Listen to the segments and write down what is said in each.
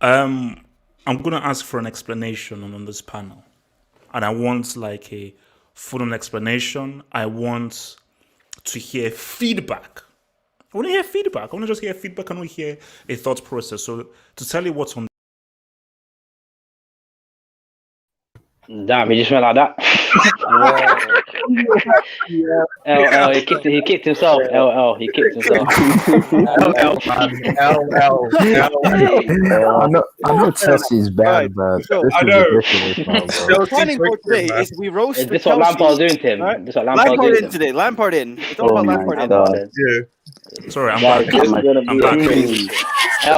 Um, I'm gonna ask for an explanation on this panel, and I want like a full-on explanation. I want to hear feedback. I want to hear feedback. I want to just hear feedback. I want to hear a thought process. So to tell you what's on. Damn, he just went like that. Yeah. LL, he kicked himself. LL, he kicked himself. LL, man. LL. I know Chelsea's bad, Alright, but so- this I is know. ridiculous, man, bro. Chelsea The planning for breakthrough, today man. is we roast Is the this what Chelsea. Lampard's doing to him? Alright? This is what Lampard's Lampard doing in to him. today. Lampard in. It's all Oh about my Lampard in. God. Lampard in. Yeah. Sorry, I'm Guys, back. this is gonna I'm be back. crazy. LL.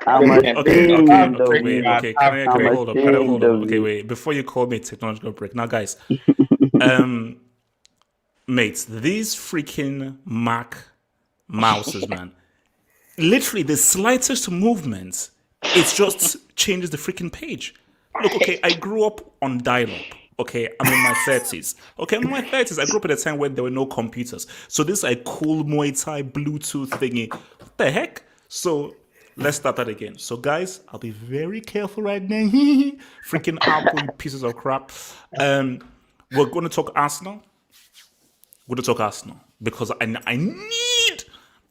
I'm Okay, wait, okay. Can I I'm hold on? ashamed of Okay, you. wait. Before you call me technological break, now, guys, mates, these freaking Mac mouses, man. Literally, the slightest movement, it just changes the freaking page. Look, okay, I grew up on dial-up. Okay, I'm in my 30s. Okay, I'm in my 30s. I grew up at a time when there were no computers. So this is a cool Muay Thai Bluetooth thingy. What the heck? So let's start that again. So guys, I'll be very careful right now. Freaking Apple, you pieces of crap. We're going to talk Arsenal. We're going to talk Arsenal because I need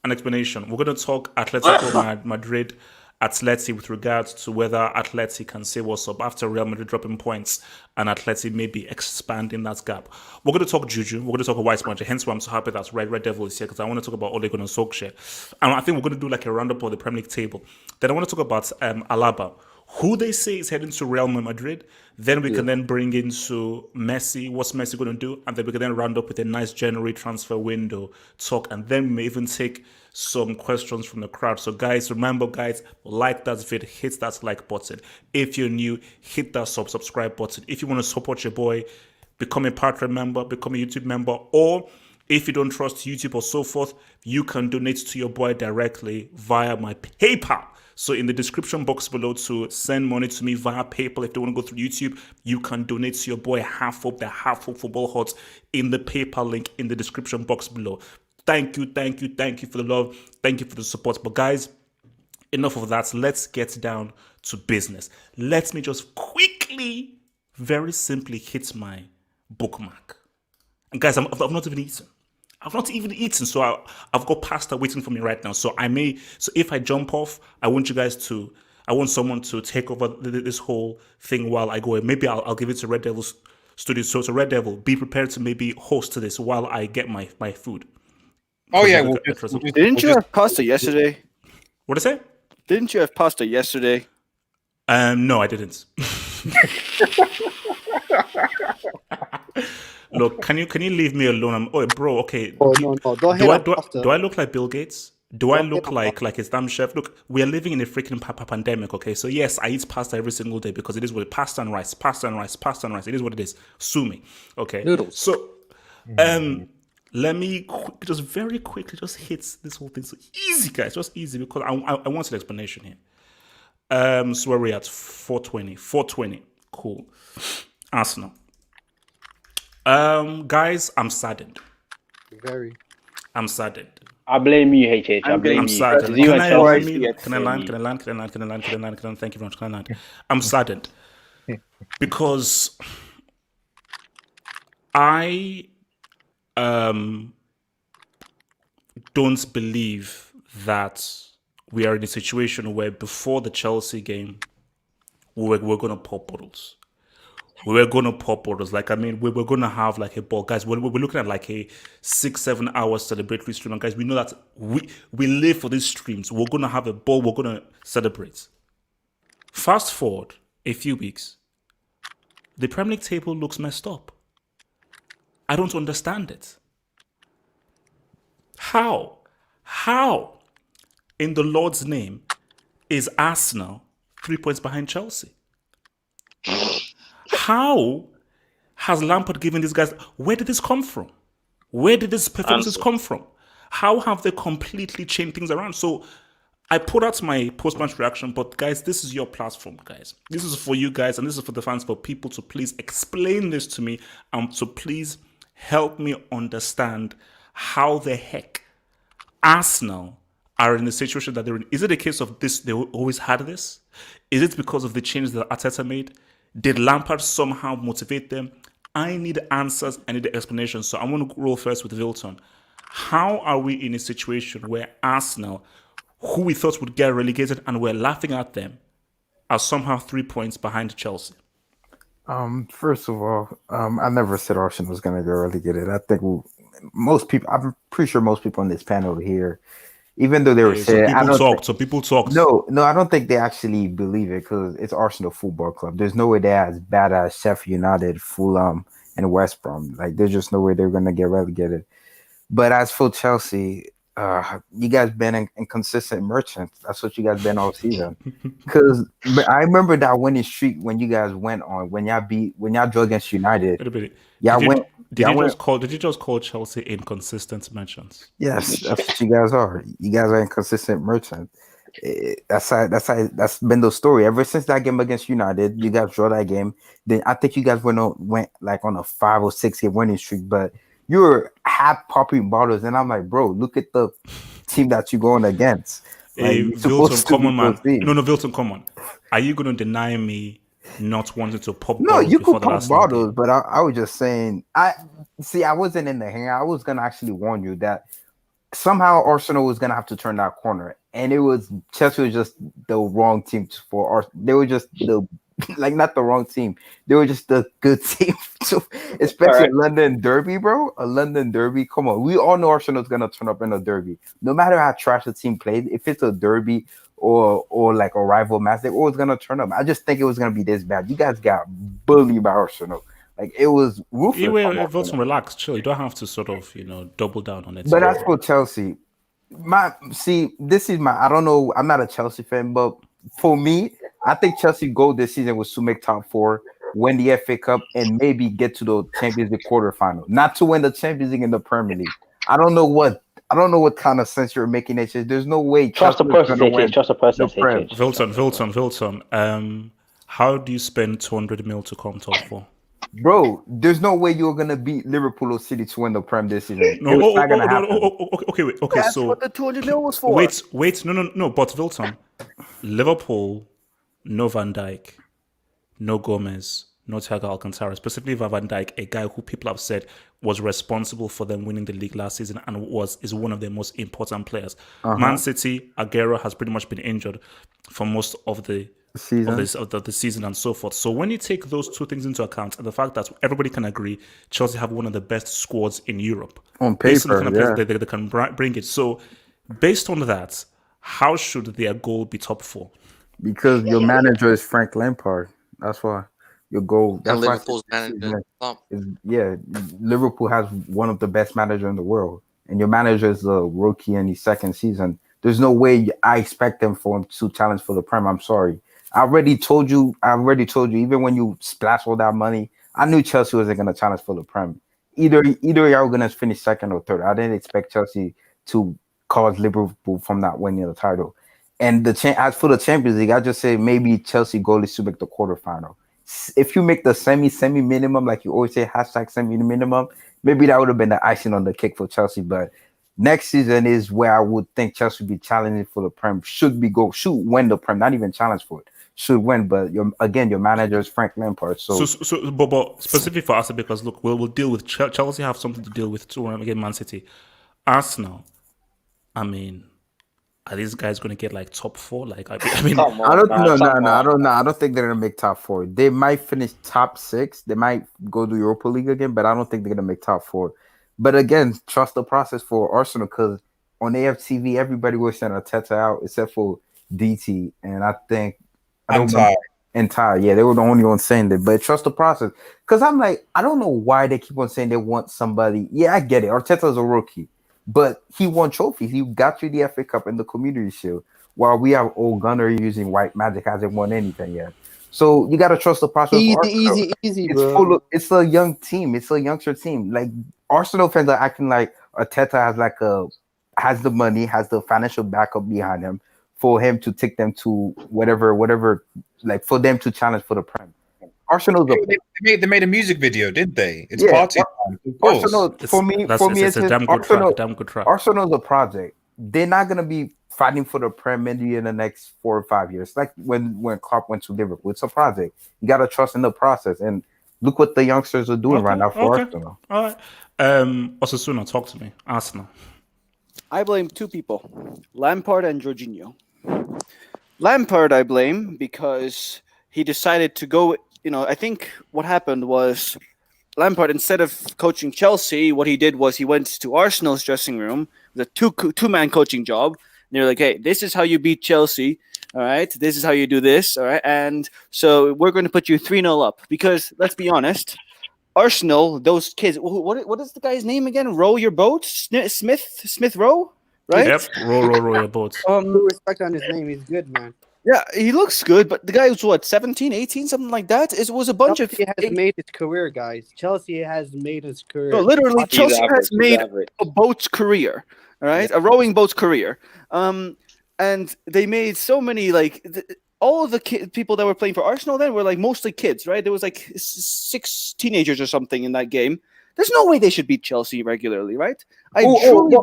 an explanation. We're going to talk Atletico Madrid, Atleti with regards to whether Atleti can say what's up after Real Madrid dropping points and Atleti maybe expanding that gap. We're going to talk Juju. We're going to talk a White Magic. Hence why I'm so happy that Red Devil is here because I want to talk about Ole Gunnar Solskjaer. And I think we're going to do like a roundup of the Premier League table. Then I want to talk about Alaba, who they say is heading to Real Madrid. Then we can then bring into Messi. What's Messi going to do? And then we can then round up with a nice January transfer window talk. And then we may even take some questions from the crowd. So guys, remember guys, like that video, hit that like button. If you're new, hit that subscribe button. If you want to support your boy, become a Patreon member, become a YouTube member, or if you don't trust YouTube or so forth, you can donate to your boy directly via my PayPal. So in the description box below to send money to me via PayPal. If you want to go through YouTube, you can donate to your boy Half Hope, the Half Hope Football Hut in the PayPal link in the description box below. Thank you for the love. Thank you for the support. But guys, enough of that. Let's get down to business. Let me just quickly, very simply hit my bookmark. And guys, I've not even eaten. I've not even eaten, so I've got pasta waiting for me right now. So if I jump off, I want someone to take over this whole thing while I go. Maybe I'll give it to Red Devil's studio. So Red Devil, be prepared to maybe host this while I get my food. Oh yeah, Didn't you have pasta yesterday? What did I say? Didn't you have pasta yesterday? No, I didn't. Look, can you leave me alone? Bro, okay. Oh no, don't hate on pasta. Do I look like Bill Gates? Do I Don't look hate on like a damn chef? Look, we are living in a freaking pandemic, okay? So yes, I eat pasta every single day because it is what pasta and rice. It is what it is. Sue me, okay? Noodles. So, let me just very quickly just hit this whole thing. So easy, guys, just easy because I want an explanation here. So where we at? 420. Cool. Arsenal. Guys, I'm saddened. Very. I'm saddened. I blame you, HH. I blame I'm you. saddened. You Can and I Chelsea. land? Can I land? Thank you very much. Can I land? I'm saddened because I don't believe that we are in a situation where before the Chelsea game we're gonna pop bottles. We were gonna pop bottles. Like, I mean, we were gonna have like a ball, guys. We're looking at like a 6-7 hour celebratory stream, and guys, we know that we live for these streams. We're gonna have a ball. We're gonna celebrate. Fast forward a few weeks, the Premier League table looks messed up. I don't understand it. How in the Lord's name is Arsenal 3 points behind Chelsea? How has Lampard given these guys? Where did this come from? Where did these performances come from? How have they completely changed things around? So I put out my post-match reaction, but guys, this is your platform, guys. This is for you guys, and this is for the fans, for people to please explain this to me, and so please help me understand how the heck Arsenal are in the situation that they're in? Is it a case of this? They always had this? Is it because of the changes that Arteta made? Did Lampard somehow motivate them? I need answers. I need explanations. So I'm going to roll first with Wilton. How are we in a situation where Arsenal, who we thought would get relegated and we're laughing at them, are somehow 3 points behind Chelsea? First of all, I never said Arsenal was going to get relegated. I think most people, I'm pretty sure most people on this panel here, even though they were saying, some people talked. No, I don't think they actually believe it because it's Arsenal Football Club. There's no way they're as bad as Sheffield United, Fulham, and West Brom. Like, there's just no way they're going to get relegated. But as for Chelsea, you guys been inconsistent merchants. That's what you guys been all season. Because I remember that winning streak when you guys went on when y'all drew against United. Did you just call Chelsea inconsistent merchants? Yes, that's what you guys are. You guys are inconsistent merchants. That's been the story ever since that game against United. You guys draw that game. Then I think you guys went like on a 5 or 6 game winning streak, but you were half popping bottles, and I'm like, bro, look at the team that you're going against. Hey, Wilton, come on, man. No, Wilton, come on. Are you going to deny me not wanting to pop bottles? No, you before could the pop last bottles, game? but I was just saying. I wasn't in the hangout. I was gonna actually warn you that somehow Arsenal was gonna have to turn that corner, and it was Chelsea was just the wrong team for Arsenal. They were just not the wrong team. They were just the good team. So, especially a London derby, bro. A London derby. Come on, we all know Arsenal's gonna turn up in a derby. No matter how trash the team played, if it's a derby or like a rival match, they're always gonna turn up. I just think it was gonna be this bad. You guys got bullied by Arsenal. Like, it was ruthless. Wilton, relax, chill. You don't have to sort of, double down on it. But as for Chelsea, this is I don't know. I'm not a Chelsea fan, but for me, I think Chelsea goal this season was to make top 4, win the FA Cup, and maybe get to the Champions League quarterfinal. Not to win the Champions League in the Premier League. I don't know what kind of sense you're making. There's no way. Trust the process. Trust the process. Wilton. How do you spend 200 mil to come top 4? Bro, there's no way you're gonna beat Liverpool or City to win the Prem this season. Okay. That's So what the 200 mil was for. Wait. No. But Wilton, Liverpool, no Van Dijk, no Gomez, no Thiago Alcantara. Specifically Van Dijk, a guy who people have said was responsible for them winning the league last season and is one of their most important players. Man City, Aguero has pretty much been injured for most of the season and so forth. So when you take those two things into account and the fact that everybody can agree Chelsea have one of the best squads in Europe on paper, based on the kind of players they can bring it. So based on that, how should their goal be top 4? Because your manager is Frank Lampard. That's why your goal. That's and Liverpool's manager. Liverpool has one of the best managers in the world, and your manager is a rookie in his second season. There's no way I expect them to challenge for the Prem. I'm sorry. I already told you, even when you splash all that money, I knew Chelsea wasn't going to challenge for the Prem. Either y'all were going to finish second or third. I didn't expect Chelsea to cause Liverpool from not winning the title. And as for the Champions League, I just say maybe Chelsea goal is to make the quarterfinal. If you make the semi minimum, like you always say, # semi minimum, maybe that would have been the icing on the cake for Chelsea. But next season is where I would think Chelsea would be challenging for the Prem. Should win the Prem, not even challenge for it. Should win, but your manager is Frank Lampard. So but specifically for Arsenal, because look, we'll deal with Chelsea. Have something to deal with too against Man City. Arsenal, I mean, are these guys going to get like top 4? Like, I mean, I don't think they're gonna make top 4. They might finish top 6. They might go to Europa League again, but I don't think they're gonna make top 4. But again, trust the process for Arsenal, because on AFTV everybody was saying Arteta out except for DT, and I think. Entire. Yeah, they were the only ones saying that. But trust the process. Because I'm like, I don't know why they keep on saying they want somebody. Yeah, I get it. Arteta's a rookie. But he won trophies. He got you the FA Cup and the Community Shield. While we have old Gunner using white magic, hasn't won anything yet. So you got to trust the process. Easy, bro. It's a young team. It's a youngster team. Like, Arsenal fans are acting like Arteta has the money, has the financial backup behind him, for him to take them to whatever, like for them to challenge for the Prem. Arsenal, they made a music video, didn't they? It's party time. Arsenal, for me, it's a damn good track. Arsenal's a project. They're not gonna be fighting for the Premier League in the next 4 or 5 years. Like when Klopp went to Liverpool, it's a project. You got to trust in the process. And look what the youngsters are doing right now for Arsenal. All right. Osasuna, talk to me. Arsenal. I blame two people, Lampard and Jorginho. Lampard, I blame because he decided to go. I think what happened was Lampard, instead of coaching Chelsea, what he did was he went to Arsenal's dressing room with a two-man coaching job. And they're like, hey, this is how you beat Chelsea. All right. This is how you do this. All right. And so we're going to put you 3-0 up because let's be honest, Arsenal, those kids, what is the guy's name again? Row your boat? Smith Rowe? Right? Yep. Row your boat. Put respect on his name. He's good, man. Yeah, he looks good, but the guy was what, 17, 18, something like that? It was a bunch Chelsea of... has made his career, guys. Chelsea has made his career. No, literally, He's Chelsea average, has he's made average. a boat's career, all right? A rowing boat's career. And they made so many, all of the people that were playing for Arsenal then were, mostly kids, right? There was, 6 teenagers or something in that game. There's no way they should beat Chelsea regularly, right? Osasuna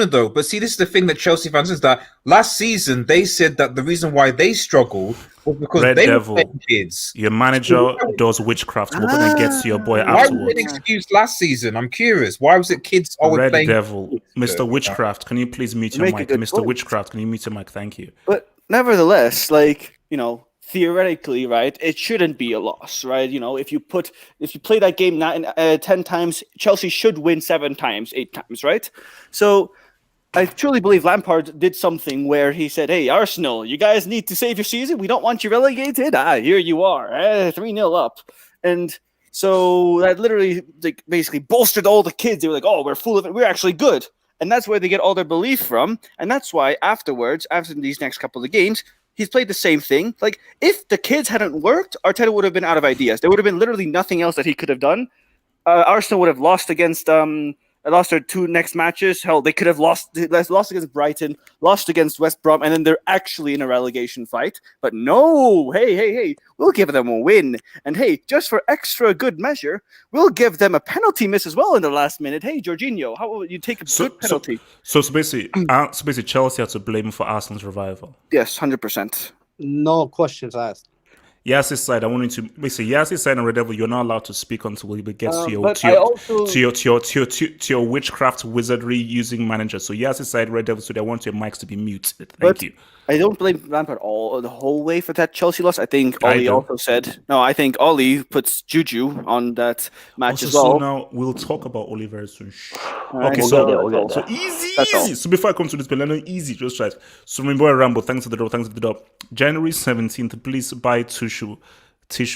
though. But see, this is the thing that Chelsea fans is that last season they said that the reason why they struggled was because Red they Devil. were playing kids. Your manager does witchcraft. We're going to get to your boy Why was afterwards. it an excuse last season? I'm curious. Why was it kids always Red playing? Devil. Mr. Witchcraft, can you please mute your Make a mic? good Mr. point. Witchcraft, can you mute your mic? Thank you. But nevertheless, theoretically, right, it shouldn't be a loss, right? If you play that game 10 times, Chelsea should win 7 times, 8 times, right? So I truly believe Lampard did something where he said, hey, Arsenal, you guys need to save your season. We don't want you relegated. Here you are, 3-0 up. And so that literally basically bolstered all the kids. They were like, oh, we're full of it. We're actually good. And that's where they get all their belief from. And that's why afterwards, after these next couple of games, he's played the same thing. If the kids hadn't worked, Arteta would have been out of ideas. There would have been literally nothing else that he could have done. Arsenal would have lost against lost their 2 next matches. Hell, they could have lost against Brighton, lost against West Brom, and then they're actually in a relegation fight. But no, hey, we'll give them a win. And hey, just for extra good measure, we'll give them a penalty miss as well in the last minute. Hey, Jorginho, how will you take a good penalty? So basically, Chelsea had to blame for Arsenal's revival. Yes, 100%. No questions asked. Yassi's side, I wanted to basically Yassi's side and Red Devil, you're not allowed to speak until we get to your witchcraft wizardry using manager. So Yassi's side, Red Devil, so they want your mics to be muted. Thank you. I don't blame Lampard the whole way for that Chelsea loss. I think Ollie also said I think Ollie puts Juju on that match as well. So now we'll talk about Ollie very soon. Right, Okay, we'll get so there. easy. So before I come to this, but easy, just try it. So my boy Rambo, thanks for the door. January 17th, please buy tissue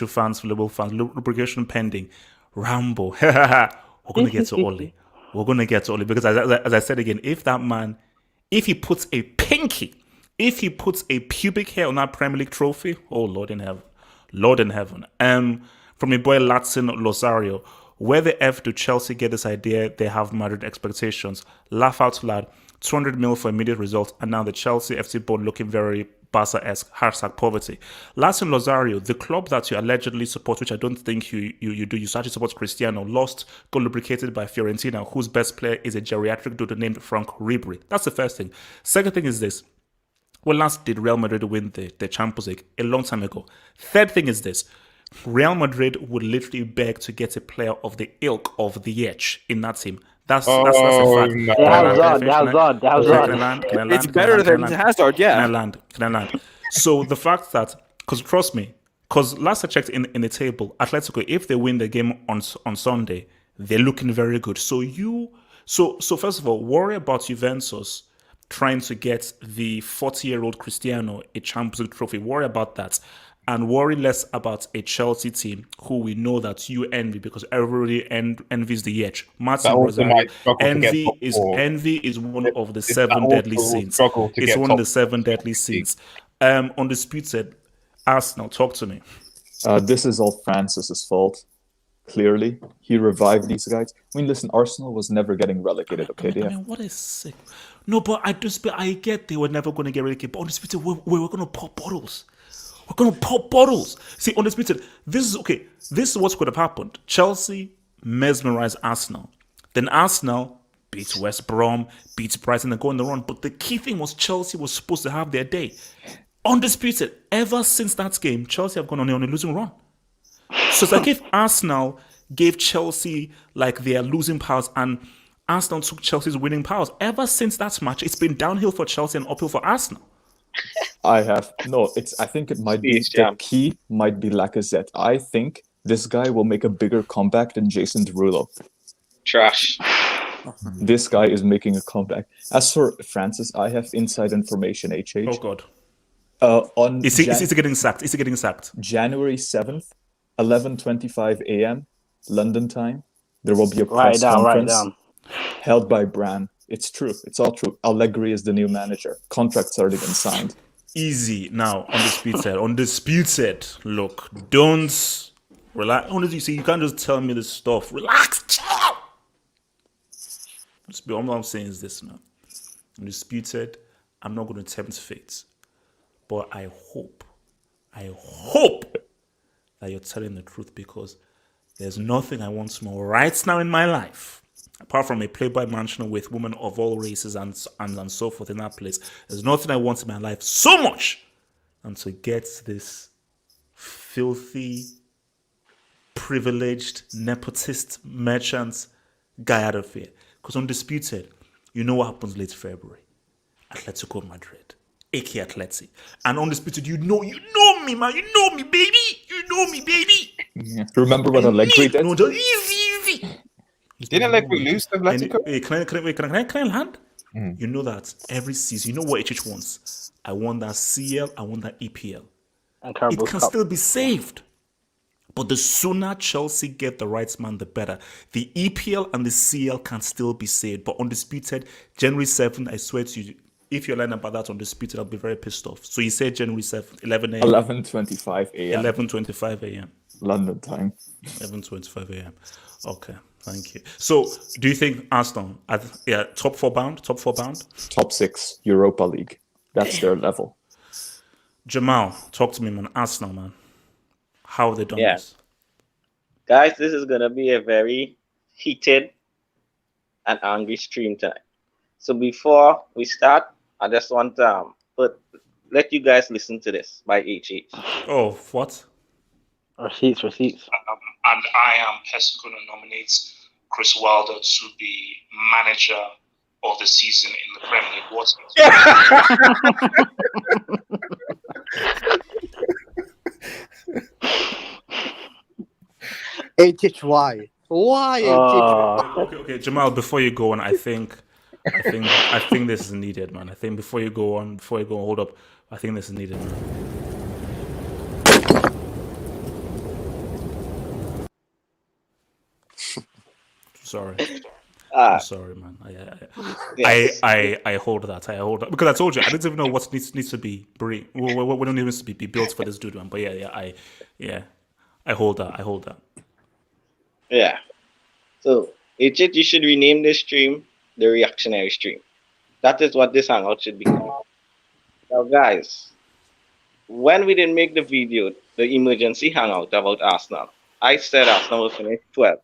fans, Liverpool fans, lubrication pending. Rambo, we're gonna get to Ollie. Because as I said again, if he puts a pubic hair on that Premier League trophy, oh Lord in heaven. From my boy Latin Losario, where the F do Chelsea get this idea they have Madrid expectations? Laugh out loud. 200 mil for immediate results, and now the Chelsea FC board looking very Barca-esque, #poverty. Latin Losario, the club that you allegedly support, which I don't think you do, you actually support Cristiano, got lubricated by Fiorentina, whose best player is a geriatric dude named Frank Ribery. That's the first thing. Second thing is this. When last did Real Madrid win the Champions League? A long time ago. Third thing is this. Real Madrid would literally beg to get a player of the ilk of the Edge in that team. That's a fact. No. Hazard. It's better than Hazard, yeah. Can I land? So the fact that, because trust me, because last I checked in the table, Atletico, if they win the game on Sunday, they're looking very good. So first of all, worry about Juventus trying to get the 40-year-old Cristiano a Champions League trophy. Worry about that. And worry less about a Chelsea team who we know that you envy because everybody envies the Edge. Martin Rosario. Envy is one of the 7 deadly sins. It's one of the 7 deadly sins. Undisputed, Arsenal, talk to me. This is all Francis's fault. Clearly, he revived these guys. Listen, Arsenal was never getting relegated. Okay, what is sick? No, but I get they were never going to get relegated. But Undisputed, we were going to pop bottles. We're going to pop bottles. See, Undisputed, this is what's could have happened. Chelsea mesmerized Arsenal. Then Arsenal beats West Brom, beats Brighton and go on the run. But the key thing was Chelsea was supposed to have their day. Undisputed. Ever since that game, Chelsea have gone on a losing run. So it's like if Arsenal gave Chelsea like their losing powers and Arsenal took Chelsea's winning powers. Ever since that match, it's been downhill for Chelsea and uphill for Arsenal. I think it might be the key might be Lacazette. I think this guy will make a bigger comeback than Jason Derulo. Trash. This guy is making a comeback. As for Francis, I have inside information. HH. Oh God. Is he getting sacked? Is he getting sacked? January 7th, 11:25 a.m. London time. There will be a press conference held by Bran. It's true. It's all true. Allegri is the new manager. Contract's already been signed. Easy now. Undisputed. Look, don't relax. Honestly, see, you can't just tell me this stuff. Relax. Chill. All I'm saying is this now. Undisputed. I'm not going to tempt fate, but I hope that you're telling the truth, because there's nothing I want more right now in my life, apart from a Playboy mansion with women of all races and so forth in that place. There's nothing I want in my life so much than to get this filthy, privileged, nepotist merchant guy out of here. Because Undisputed, you know what happens late February. Atletico Madrid, aka Atleti. And Undisputed, you know me, man. You know me, baby. Yeah. Remember what Allegri did? No, just easy. Didn't Allegri lose to Atletico? Can I land? You know that every season, you know what HH wants? I want that CL, I want that EPL. And It can still be saved. But the sooner Chelsea get the right man, the better. The EPL and the CL can still be saved. But Undisputed, January 7th, I swear to you, if you're lying about that Undisputed, I'll be very pissed off. So you said January 7th, 11 a.m.? 11:25 a.m. 11:25 a.m. London time. 11:25 a.m. Okay, thank you. So do you think Arsenal, top four bound? Top 6, Europa League. That's their level. Jamal, talk to me, man. Arsenal, man. How have they done this? Guys, this is going to be a very heated and angry stream tonight. So before we start, I just want to let you guys listen to this by HH. Oh, what? Receipts. And I am personally going to nominate Chris Wilder to be manager of the season in the Premier League. What's HH, why? Why? Okay, Jamal. Before you go on, I think this is needed, man. I think before you go on, hold up. I think this is needed, man. Sorry. I'm sorry, man. I hold that. Because I told you I didn't even know what needs to be what don't need to be built for this dude, man. But I hold that. Yeah. So HH, you should rename this stream the reactionary stream. That is what this hangout should become. Now, guys, when we didn't make the video, the emergency hangout about Arsenal, I said Arsenal will finish 12th.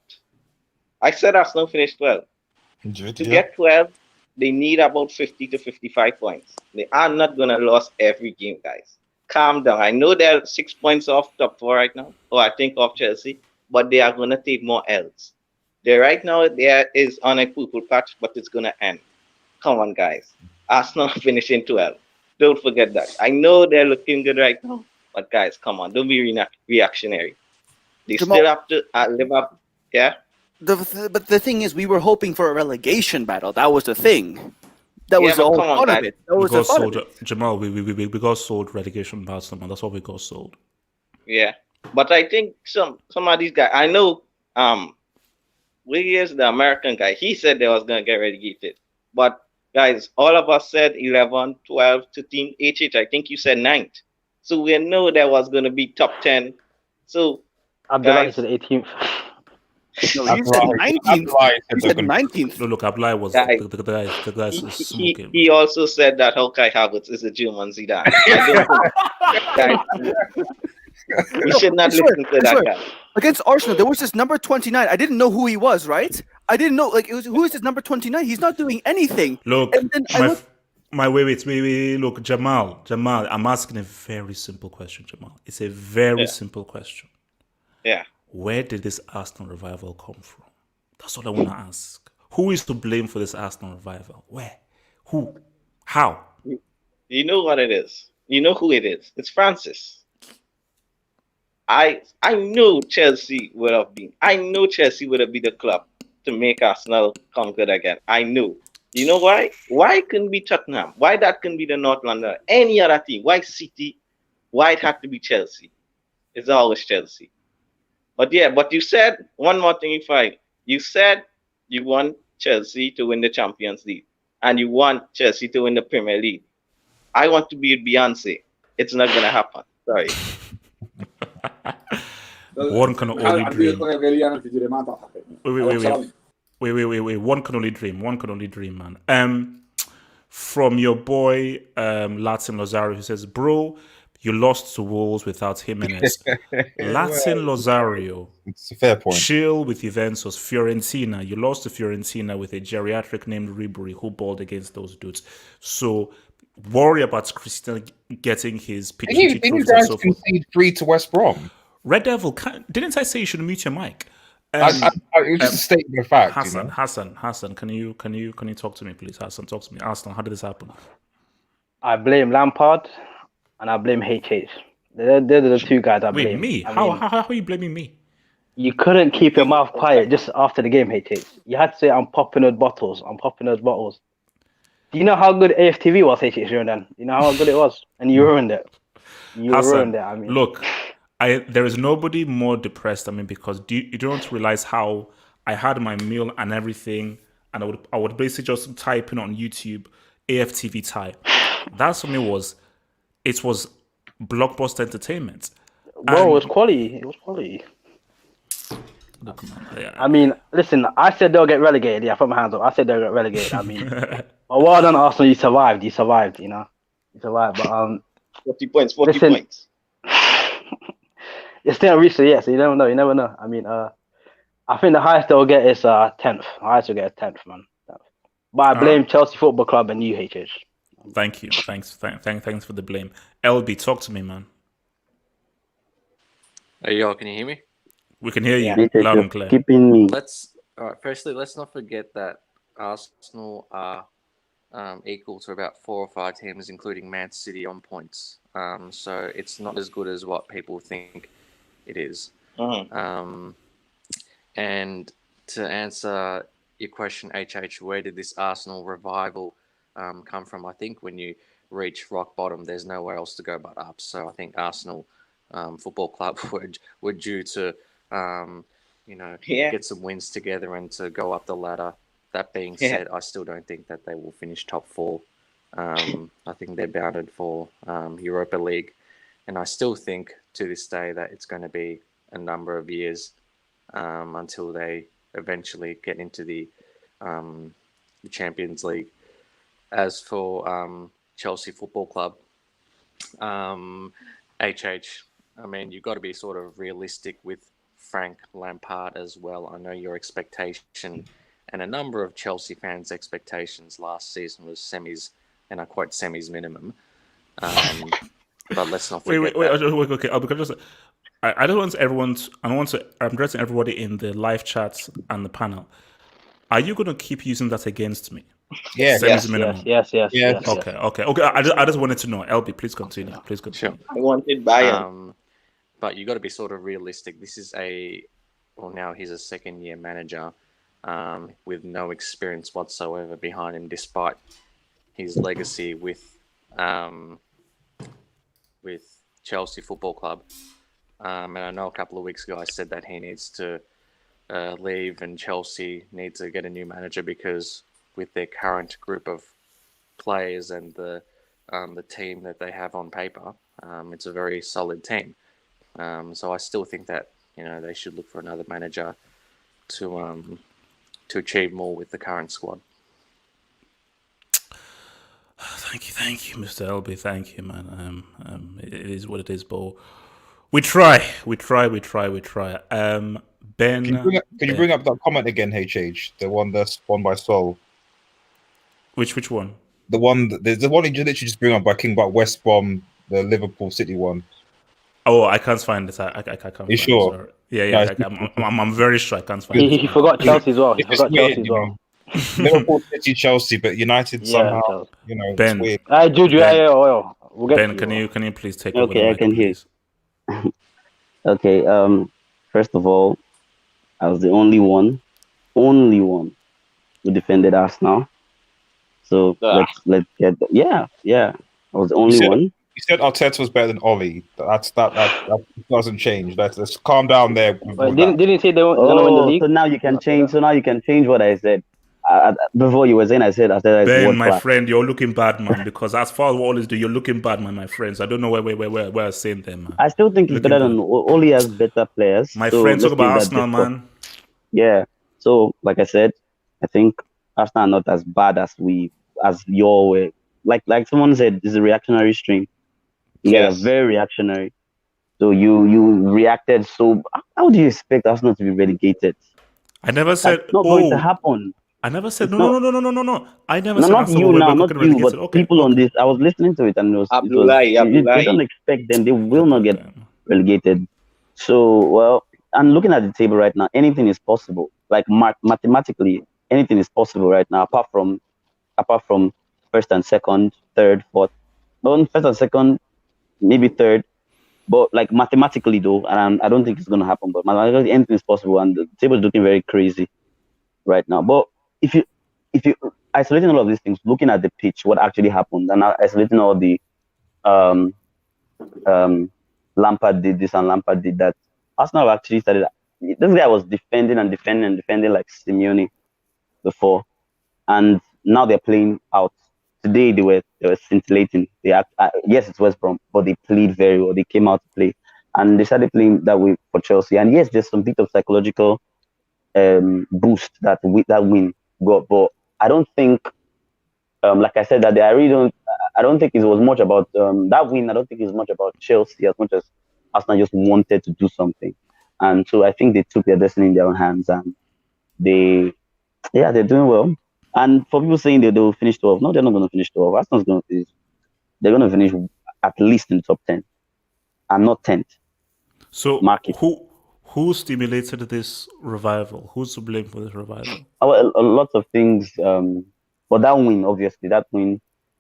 To get 12, they need about 50 to 55 points. They are not going to lose every game, guys. Calm down. I know they're 6 points off top 4 right now, or I think off Chelsea, but they are going to take more L's. Right now, there is on a purple patch, but it's going to end. Come on, guys. Arsenal finishing 12. Don't forget that. I know they're looking good right now, but guys, come on. Don't be reactionary. They still have to live up. Yeah? But the thing is, we were hoping for a relegation battle. That was the thing. That was the whole fun of it. That was the fun of it. Jamal, we got sold relegation battle, man. That's what we got sold. Yeah. But I think some of these guys, I know Williams, the American guy, he said they was going to get relegated. But guys, all of us said 11, 12, 13, HH, I think you said 9th. So we know there was going to be top 10. So Abdullah said 18th. No, you said 19th. You said 19th. No, look, Abdullah was the guy is smoking. He also said that Kai Havertz is a German Zidane. We should not listen to that guy. Against Arsenal, there was this number 29. I didn't know who he was, right? I didn't know. Like, who is this number 29? He's not doing anything. Look, And then I look. wait. Look, Jamal. I'm asking a very simple question, Jamal. It's a very simple question. Yeah. Where did this Arsenal revival come from? That's what I want to ask. Who is to blame for this Arsenal revival? Where? Who? How? You know what it is. You know who it is. It's Francis. I know Chelsea would have been. I know Chelsea would have been the club to make Arsenal conquered again. I know. You know why? Why it couldn't be Tottenham? Why that couldn't be the North London? Any other team? Why City? Why it had to be Chelsea? It's always Chelsea. But you said one more thing. You said you want Chelsea to win the Champions League and you want Chelsea to win the Premier League. I want to be Beyonce. It's not gonna happen. Sorry. One can only dream. Wait. One can only dream. One can only dream, man. From your boy Latin Lozario, who says, "Bro, you lost to Wolves without Jimenez." Latin Lozario. It's a fair point. Chill with Juventus. Fiorentina. You lost to Fiorentina with a geriatric named Ribery who balled against those dudes. So worry about Christian getting his Pichichi Didn't you trophies and guys so forth. concede 3 to West Brom? Red Devil, didn't I say you should mute your mic? It was just a statement of fact. Hassan, can you talk to me, please? Hassan, talk to me. Arsenal, how did this happen? I blame Lampard and I blame HH. They're the two guys I blame. Wait, me? How are you blaming me? You couldn't keep your mouth quiet just after the game, HH. You had to say, I'm popping those bottles. Do you know how good AFTV was, HH, during then? You know how good it was? And you ruined it. Hassan, look, there is nobody more depressed than me because you don't realize how I had my meal and everything, and I would basically just type in on YouTube AFTV tie. That's for me was blockbuster entertainment. Bro, it was quality. It was quality. Look, man, yeah. I mean, listen, I said they'll get relegated. Yeah, I put my hands up. I said they'll get relegated. I mean, but well done, Arsenal. You survived. You survived. But 40 points. It's still recent, yeah. So you never know. I mean, I think the highest they'll get is 10th. Highest will get is 10th, man. 10th. But I blame Chelsea Football Club and you, HH. Thank you. Thanks for the blame. LB, talk to me, man. Hey, y'all, can you hear me? We can hear you loud and clear. Keeping me. Firstly, let's not forget that Arsenal are equal to about 4 or 5 teams, including Man City, on points. So it's not as good as what people think it is. And to answer your question, HH, where did this Arsenal revival come from? I think when you reach rock bottom, there's nowhere else to go but up. So I think Arsenal Football Club were due to get some wins together and to go up the ladder. That being said, I still don't think that they will finish top 4. I think they're bounded for Europa League. And I still think to this day that it's going to be a number of years until they eventually get into the Champions League. As for Chelsea Football Club, HH, I mean, you've got to be sort of realistic with Frank Lampard as well. I know your expectation and a number of Chelsea fans' expectations last season was semis, and I quote semis minimum. But let's not forget wait, okay. I don't want everyone. I'm addressing everybody in the live chats and the panel. Are you going to keep using that against me? Yes. Okay. I just wanted to know. LB, please continue. Sure. I wanted Bayern. But you got to be sort of realistic. This is now he's a second-year manager with no experience whatsoever behind him, despite his legacy with Chelsea Football Club. And I know a couple of weeks ago I said that he needs to leave and Chelsea need to get a new manager because with their current group of players and the team that they have on paper, it's a very solid team. So I still think that they should look for another manager to achieve more with the current squad. Thank you, Mr. LB. Thank you, man. It is what it is, but We try. Ben, Can you bring up that comment again, HH? The one that's won by Sol. Which one? The one there's the one you literally just bring up by King about West Brom, the Liverpool City one. Oh, I can't find it. I can't. You sure? Sorry. Yeah. I'm very sure I can't find it. He forgot Chelsea as well. He forgot Chelsea as well. Liverpool, City, Chelsea, but United somehow, Chelsea. Ben, it's weird. Juju, we'll get Ben, to you. can you please take over? Okay, I can hear. Okay. First of all, I was the only one who defended Arsenal. So let's get I was the only one. You said Arteta was better than Oli. That doesn't change. Let's calm down there. Didn't he say they were gonna win the league? So now you can change. So now you can change what I said. Before you were saying, I said Ben, my friend, you're looking bad, man. Because as far as what Oli's do, you're looking bad, man, my friends. I don't know where I'm saying them, man. I still think he's better than Oli. Has better players. My friend, talk about Arsenal, man. Yeah. So, like I said, I think Arsenal are not as bad as your way. Like someone said, this is a reactionary stream. Yeah, very reactionary. So you reacted. So how do you expect Arsenal to be relegated? I never said that's not going to happen. I never said no. I never said not you now, not you, but people on this. I was listening to it and they don't expect them. They will not get relegated. So I'm looking at the table right now. Anything is possible. Like mathematically, anything is possible right now. Apart from first and second, third, fourth. No, first and second, maybe third. But like mathematically though, and I don't think it's gonna happen. But mathematically, anything is possible, and the table is looking very crazy right now. But if you isolating all of these things, looking at the pitch, what actually happened, and isolating all the Lampard did this and Lampard did that, Arsenal actually started. This guy was defending like Simeone before, and now they're playing out. Today they were scintillating. Yes, it's West Brom, but they played very well. They came out to play, and they started playing that way for Chelsea. And yes, there's some bit of psychological boost that win got, but I don't think, like I said, that I don't think it was much about that win. I don't think it's much about Chelsea as much as Arsenal just wanted to do something, and so I think they took their destiny in their own hands, and they're doing well. And for people saying that they will finish 12, no, they're not going to finish 12. Arsenal's going to finish. They're going to finish at least in the top 10, and not 10th. So who stimulated this revival? Who's to blame for this revival? Well, a lot of things. But that win, obviously,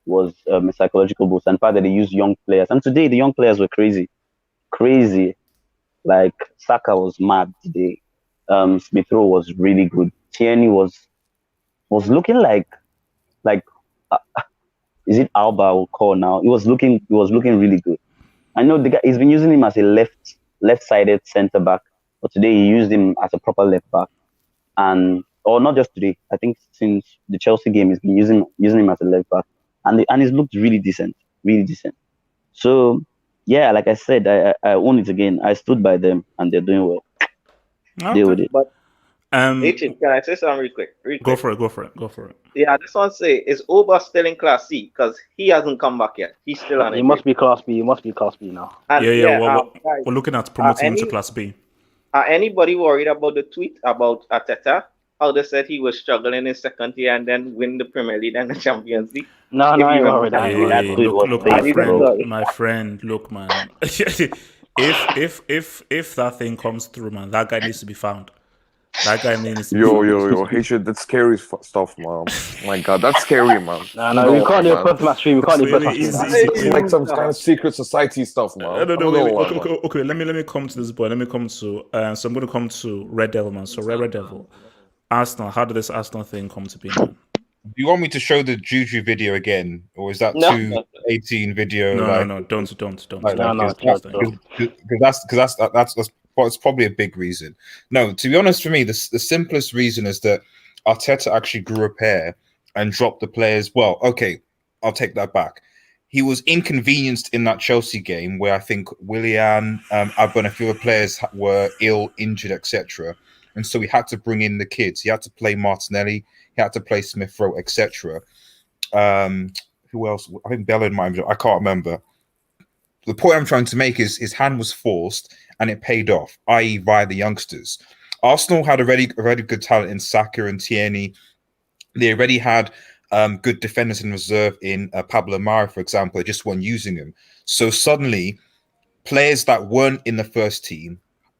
was a psychological boost. And part that they used young players. And today, the young players were crazy. Like Saka was mad today. Smith Rowe was really good. Tierney was looking like is it Alba will call now? He was looking really good. I know the guy. He's been using him as a left-sided centre back, but today he used him as a proper left back, or not just today. I think since the Chelsea game, he's been using him as a left back, and he's looked really decent. So yeah, like I said, I own it again. I stood by them, and they're doing well. Okay. Deal with it. But can I say something real quick? Go for it. Yeah, I just want to say, is Oba still in Class C? Because he hasn't come back yet. He's still on it. He must be Class B. He must be Class B now. We're looking at promoting him to Class B. Are anybody worried about the tweet about Arteta? How they said he was struggling in second year and then win the Premier League and the Champions League? No, I ain't worried. Look, my friend, look, man. if that thing comes through, man, that guy needs to be found. That guy needs to be Yo, hatred, that's scary stuff, man. My God, that's scary, man. No, we can't do a first match stream. We can't do first match stream. It's like some kind of secret society stuff, man. Okay, let me come to this boy. Let me come to so I'm going to come to Red Devil, man. So Red Devil, Arsenal. How did this Arsenal thing come to be, man? Do you want me to show the Juju video again, or is that 218 video? No, don't. Because that's probably a big reason. No, to be honest, for me, the simplest reason is that Arteta actually grew a pair and dropped the players. Well, okay, I'll take that back. He was inconvenienced in that Chelsea game where I think Willian, Abba, a few other players were ill, injured, etc. And so he had to bring in the kids. He had to play Martinelli. He had to play Smith Rowe, etc. Who else? I think Bellin might have. I can't remember. the point I'm trying to make is his hand was forced and it paid off, i.e., via the youngsters. Arsenal had already good talent in Saka and Tierney. They already had good defenders in reserve in Pablo Mara, for example. They just weren't using him. So suddenly, players that weren't in the first team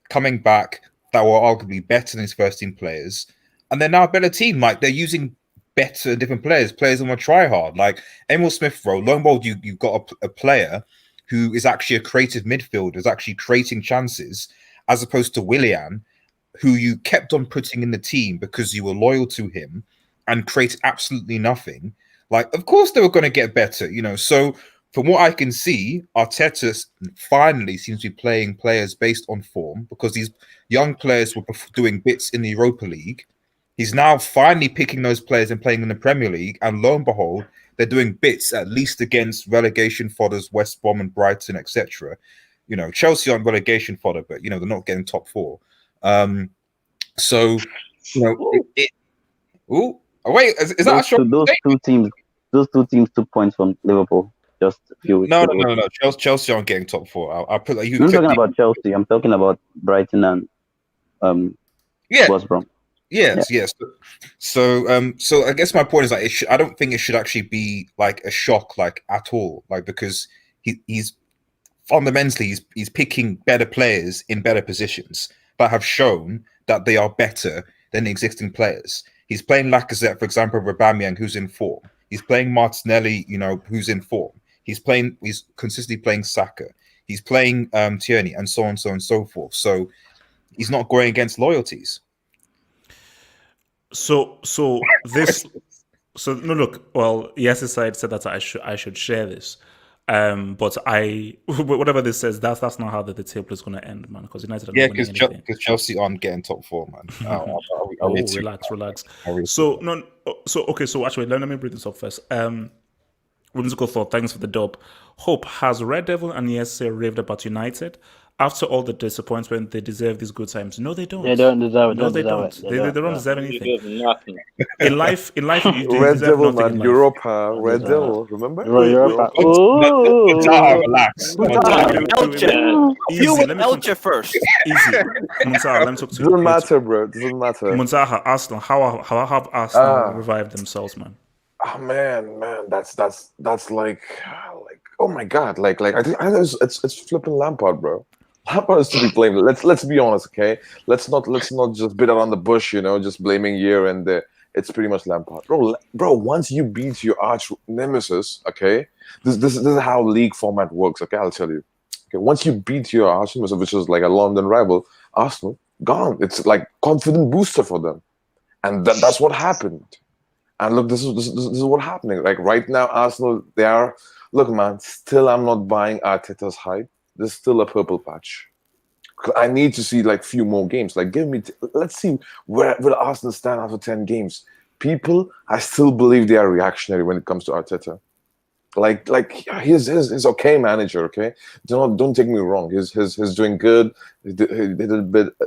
coming back that were arguably better than his first team players, and they're now a better team. Like they're using better and different players that want to try hard. Like Emil Smith Rowe, lo and behold, you've got a player who is actually a creative midfielder, is actually creating chances, as opposed to Willian, who you kept on putting in the team because you were loyal to him and created absolutely nothing. Like, of course they were going to get better, you know. So from what I can see, Arteta finally seems to be playing players based on form, because these young players were doing bits in the Europa League. He's now finally picking those players and playing in the Premier League, and lo and behold, they're doing bits at least against relegation fodders, West Brom and Brighton, etc. You know, Chelsea aren't relegation fodder, but you know they're not getting top four. So you know, oh wait, is that a short? Those two teams took points from Liverpool just a few weeks ago. No. Chelsea aren't getting top four. I'll put you. I'm talking about Chelsea. I'm talking about Brighton and West Brom. Yes. So I guess my point is like I don't think it should actually be like a shock, like at all, like because he's fundamentally he's picking better players in better positions that have shown that they are better than the existing players. He's playing Lacazette, for example, Aubameyang, who's in form. He's playing Martinelli, you know, who's in form. He's consistently playing Saka. He's playing Tierney, and so on and so forth. So he's not going against loyalties. So no, look. Well, yes, side said that I should share this, but whatever this says, that's not how the table is going to end, man. Because United are not winning anything. Because Chelsea aren't getting top four, man. Relax. So actually, let me bring this up first. Whimsical thought. Thanks for the dub. Hope has Red Devil and ESA raved about United. After all the disappointment, they deserve these good times. No, they don't. They don't deserve it. No, they don't. They don't deserve anything. Nothing. In life, you Red deserve Devil, nothing man. Europa, Red Devil. Remember? Europa. Relax. Easy. Let me Elche first. Easy. Muntaha, let me talk to you. Doesn't matter, bro. Doesn't matter. Muntaha, Arsenal. How have Arsenal revived themselves, man? Oh man, that's like oh my god, like I think it's flipping Lampard, bro. Lampard is to be blamed. Let's be honest, okay? Let's not just beat around the bush, you know, just blaming here and there. It's pretty much Lampard, bro. Once you beat your arch nemesis, okay, this is how league format works. Okay, I'll tell you. Okay, once you beat your arch nemesis, which is like a London rival, Arsenal, gone. It's like confident booster for them, and that's what happened. And look, this is what's happening. Like right now, Arsenal, they are. Look, man. Still, I'm not buying Arteta's hype. There's still a purple patch. I need to see like few more games. Like, let's see where Arsenal stand after 10 games. People, I still believe they are reactionary when it comes to Arteta. Like he's okay manager. Okay, don't take me wrong. He's doing good. He did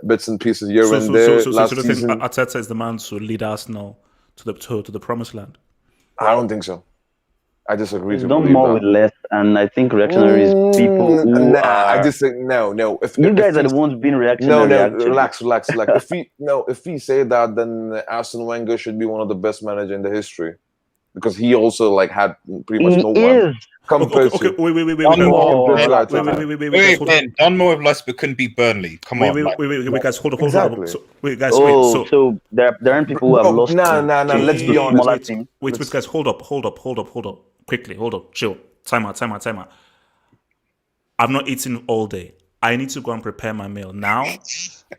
bits and pieces here and there. So you think Arteta is the man to lead Arsenal to the promised land? I don't think so. I disagree. He's done more with less, and I think reactionary is people who are... I just think no. If you guys are the ones being reactionary. No, relax. Like if we say that, then Arsene Wenger should be one of the best managers in the history, because he also like had pretty much no one compared to. Wait. Done more with less, but couldn't beat Burnley. Come on. Wait, guys, hold on. Exactly. So there aren't people who have lost. No. Let's be honest. Wait, guys, hold up. Quickly, hold up. Chill. Time out. I've not eaten all day. I need to go and prepare my meal now.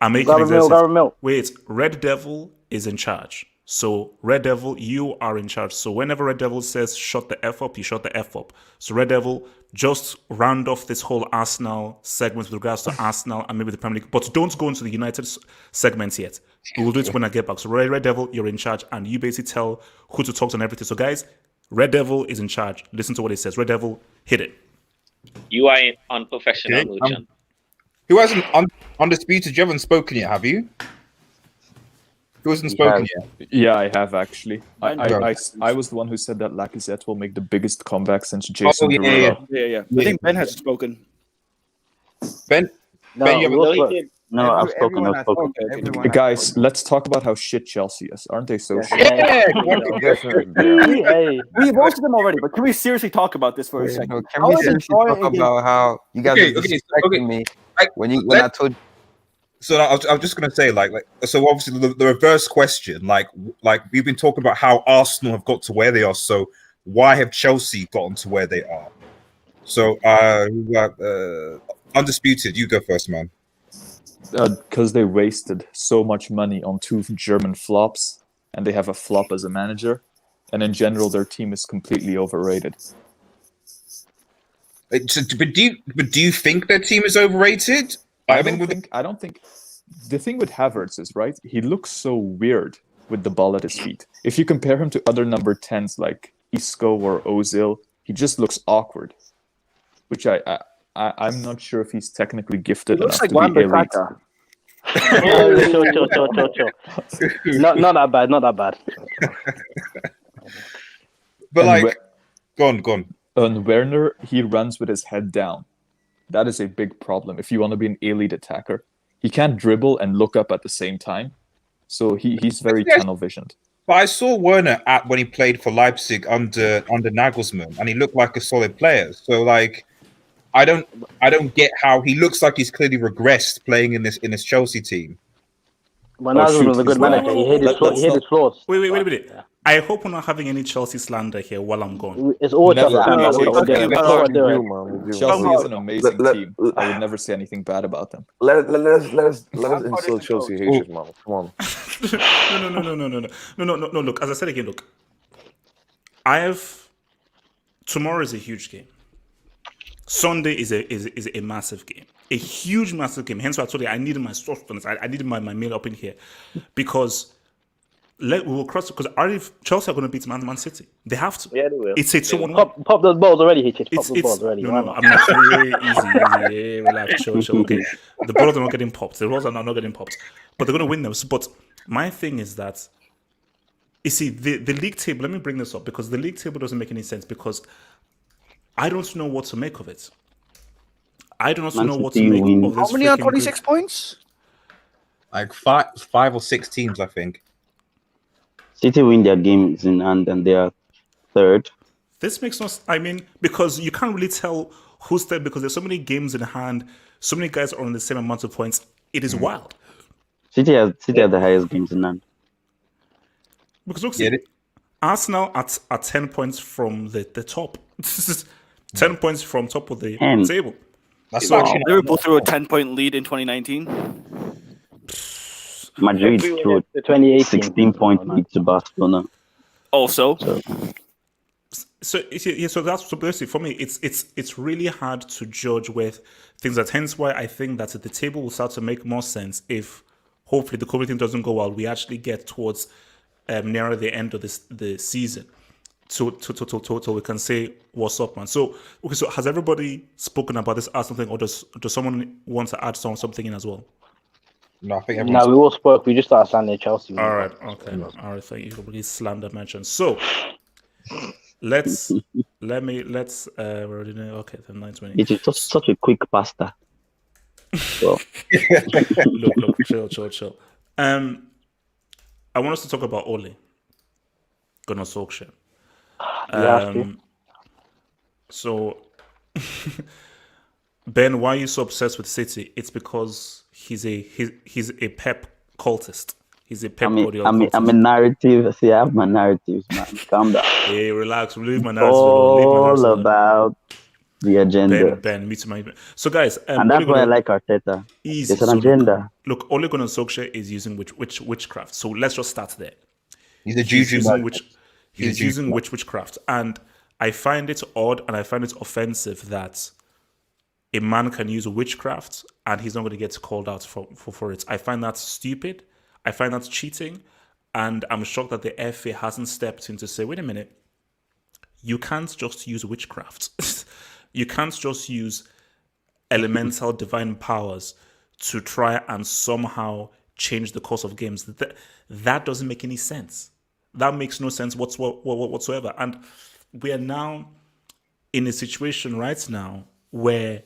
I'm making exercise. Wait, Red Devil is in charge. So, Red Devil, you are in charge. So, whenever Red Devil says shut the F up, you shut the F up. So, Red Devil, just round off this whole Arsenal segment with regards to Arsenal and maybe the Premier League. But don't go into the United segments yet. We will do it when I get back. So, Red Devil, you're in charge. And you basically tell who to talk to and everything. So, guys, Red Devil is in charge. Listen to what he says. Red Devil, hit it. You are an unprofessional, Luchan. Who hasn't undisputed? You haven't spoken yet, have you? Who hasn't spoken yet? Yeah, I have actually. I was the one who said that Lacazette will make the biggest comeback since Jason Derulo. Yeah. I think Ben has spoken. Ben, No, Ben, you we have all No, he spoke. did. No, I've spoken. Everyone I've has spoken. spoken. Everyone has Guys, spoken. let's talk about how shit Chelsea is. Aren't they so Yeah. shit? yeah, Definitely, yeah. Hey, We roasted them already, but can we seriously talk about this for a second? No, can How we is it seriously drawing talk against- about how you guys Okay, are okay, disrespecting me I- when I let- told So I was just gonna say, like, so obviously the reverse question, like we've been talking about how Arsenal have got to where they are. So why have Chelsea gotten to where they are? So, undisputed, you go first, man. Because they wasted so much money on two German flops, and they have a flop as a manager, and in general, their team is completely overrated. But do you think their team is overrated? I don't think. The thing with Havertz is, right, he looks so weird with the ball at his feet. If you compare him to other number 10s like Isco or Ozil, he just looks awkward. Which I'm not sure if he's technically gifted enough to be elite. chill. Not that bad. Not that bad. But And like, go on. On Werner, he runs with his head down. That is a big problem if you want to be an elite attacker. He can't dribble and look up at the same time. So he's very tunnel visioned. But I saw Werner when he played for Leipzig under Nagelsmann, and he looked like a solid player. So like, I don't get how he looks like he's clearly regressed playing in this Chelsea team. But Nagelsmann was a good manager. He hit his flaws. Wait a minute. Yeah. I hope we're not having any Chelsea slander here while I'm gone. It's all Never. Chelsea slander. That's what we're doing. Chelsea is an amazing team. I would never say anything bad about them. Let us insult Chelsea haters, man. Come on. No. Look, as I said again, look. Tomorrow is a huge game. Sunday is a massive game, a huge, massive game. Hence why I told you I needed my substance. I needed my meal up in here, because we will cross, because Chelsea are going to beat Man City. They have to. Yeah, they will. It's a 2-1. Pop those balls already, Hitch. Pop those balls already. No, I'm not. Easy. Relax, chill. Okay, the balls are not getting popped. The balls are not getting popped, but they're going to win them. But my thing is that, you see, the league table. Let me bring this up, because the league table doesn't make any sense, because I don't know what to make of it. I do not know what to make of this. How many are 26 points? Like five or six teams, I think. City win their games in hand and they are third. This makes no sense. I mean, because you can't really tell who's third, because there's so many games in hand, so many guys are on the same amount of points. It is wild. City has the highest games in hand. Because look, Arsenal at 10 points from the top. 10 points from top of the table. That's Liverpool threw a 10-point lead in 2019. Madrid threw a 16-point lead to Barcelona. Also. So that's basically, for me, it's really hard to judge with things. Hence why I think that the table will start to make more sense if, hopefully, the COVID thing doesn't go well. We actually get towards nearer the end of the season, so we can say what's up, man. So has everybody spoken about this? Add something, or does someone want to add something in as well? No, I think we all spoke. We just started slandering Chelsea. All right, okay, all right. Thank you for this slander mention. So let's we're already know. Okay, then 9:20. It is just such a quick pasta. Well. Look, chill. I want us to talk about Ole Gunnar Solskjaer. So, Ben, why are you so obsessed with City? It's because he's a Pep cultist. He's a Pep cultist. I'm a narrative. See, I have my narratives, man. Calm down. Hey, relax. Leave my narrative. All about the agenda. Ben, me too. So, guys, and that's why I like Arteta. Easy. It's an agenda. Look, Ole Gunnar Solskjaer is using witchcraft. So let's just start there. He's a juju. He's using witchcraft, and I find it odd and I find it offensive that a man can use witchcraft and he's not going to get called out for it. I find that stupid. I find that cheating, and I'm shocked that the FA hasn't stepped in to say, wait a minute, you can't just use witchcraft. You can't just use elemental divine powers to try and somehow change the course of games. That doesn't make any sense. That makes no sense whatsoever. And we are now in a situation right now where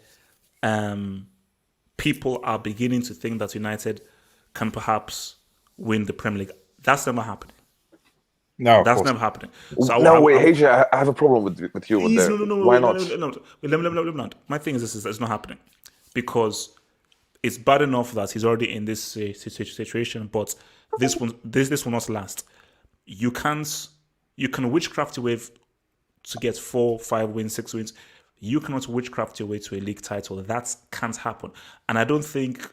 people are beginning to think that United can perhaps win the Premier League. That's never happening. No, that's never happening. So no, wait, HJ, I have a problem with you with that. Why not? Let me not. My thing is this: it's not happening because it's bad enough that he's already in this situation, but this will not last. You can witchcraft your way to get 4, 5 wins, 6 wins. You cannot witchcraft your way to a league title. That can't happen. And I don't think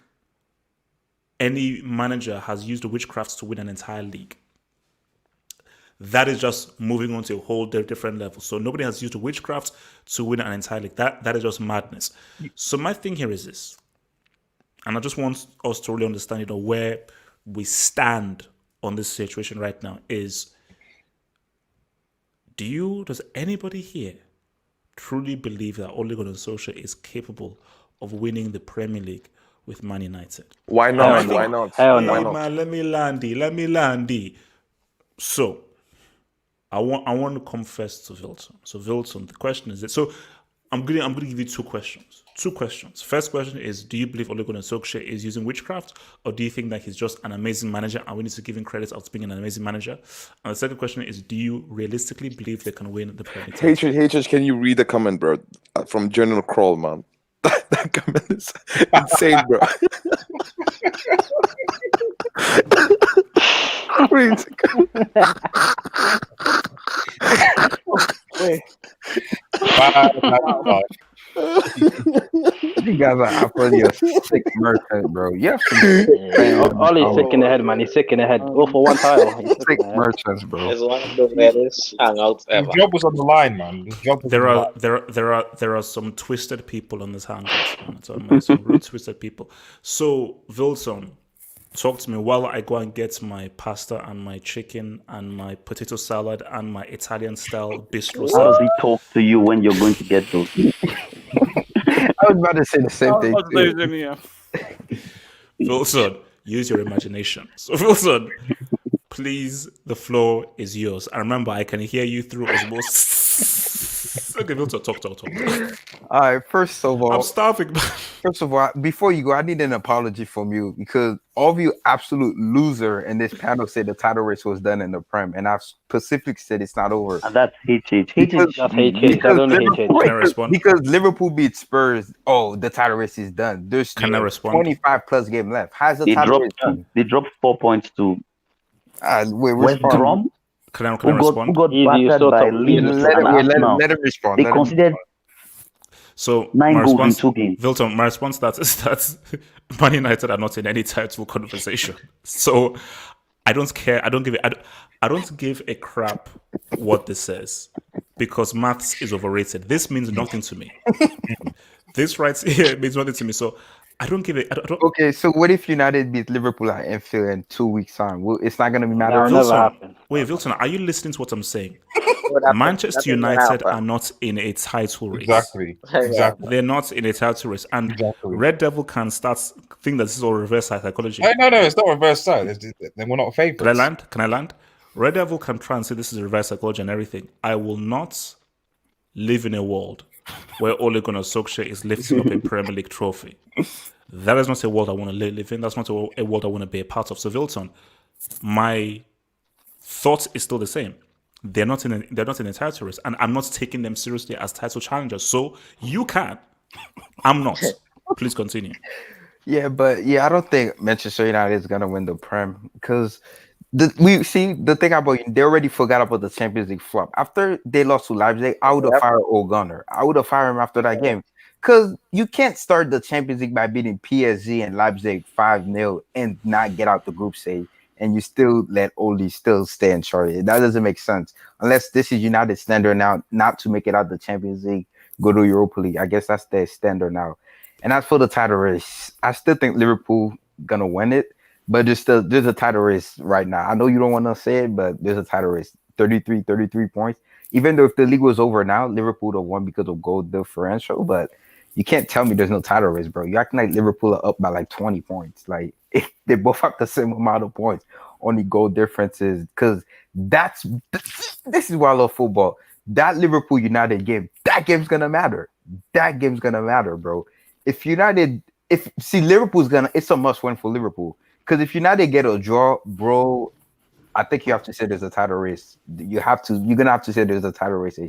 any manager has used the witchcraft to win an entire league. That is just moving on to a whole different level. So nobody has used the witchcraft to win an entire league. That is just madness. So my thing here is this, and I just want us to really understand, where we stand on this situation right now is, does anybody here truly believe that Ole Gunnar Solskjaer is capable of winning the Premier League with Man United? Why not? Why not? Hey, man, let me land. So I want to come first to Wilton. So Wilton, the question is this. So I'm gonna give you two questions. First question is, do you believe Ole Gunnar Solskjaer is using witchcraft, or do you think that he's just an amazing manager and we need to give him credit of being an amazing manager? And the second question is, do you realistically believe they can win the Premier League? HH, can you read the comment, bro, from General Kroll, man? That comment is insane, bro. Wait. You guys are absolutely a sick merchant, bro. You have Ollie's sick in the head, man. He's sick in the head. Go for one title. He's sick merchants, bro. It's one of the greatest hangouts ever. His job was on the line, man. There are some twisted people on this hangout, man. Some real twisted people. So Wilson, talk to me while I go and get my pasta and my chicken and my potato salad and my Italian style bistro How salad. does he talk to you when you're going to get those? I was about to say the same thing. Wilson, use your imagination. So Wilson, please, the floor is yours. And remember, I can hear you through osmosis. Okay, Wilson, talk. All right, first of all, I'm starving. First of all, before you go, I need an apology from you because all of you absolute loser in this panel said the title race was done in the Prem, and I've specifically said it's not over. And that's HH. Because Liverpool beat Spurs. Oh, the title race is done. There's 25 plus game left. How's the title race done? They dropped 4 points to West Brom. Can I respond? Who got battered by Leeds and Arsenal? Let him respond. They considered so 9 goals in 2 games. Wilton, my response to that is that Man United are not in any title conversation. So I don't care. I don't give a crap what this says because maths is overrated. This means nothing to me. This right here means nothing to me. So I don't give it. Okay, so what if United beat Liverpool at Anfield in 2 weeks' time? Well, it's not going to be matter. Wilton, are you listening to what I'm saying? Manchester United are not in a title race. Exactly. They're not in a title race. And Red Devil can start think that this is all reverse psychology. No, it's not reverse side. Then we're not favourites. Can I land? Red Devil can try and say this is reverse psychology and everything. I will not live in a world where Ole Gunnar Solskjaer is lifting up a Premier League trophy. That is not a world I want to live in. That's not a world I want to be a part of. So Wilton, my thought is still the same. They're not in a title race, and I'm not taking them seriously as title challengers. So you can. I'm not. Please continue. Yeah, I don't think Manchester United is gonna win the Prem because the thing about they already forgot about the Champions League flop. After they lost to Leipzig, I would have fired Ole Gunnar. I would have fired him after that game. Because you can't start the Champions League by beating PSG and Leipzig 5-0 and not get out the group stage, and you still let Ole still stay in charge. That doesn't make sense. Unless this is United standard now, not to make it out the Champions League, go to Europa League. I guess that's their standard now. And as for the title race, I still think Liverpool gonna win it, but there's a title race right now. I know you don't want to say it, but there's a title race. 33 points. Even though if the league was over now, Liverpool would have won because of goal differential, but you can't tell me there's no title race, bro. You acting like Liverpool are up by like 20 points. Like they both have the same amount of points. Only goal differences. Because this is why I love football. That Liverpool United game, that game's gonna matter. That game's gonna matter, bro. If United Liverpool's it's a must win for Liverpool. Because if United get a draw, bro, I think you have to say there's a title race. You're gonna have to say there's a title race,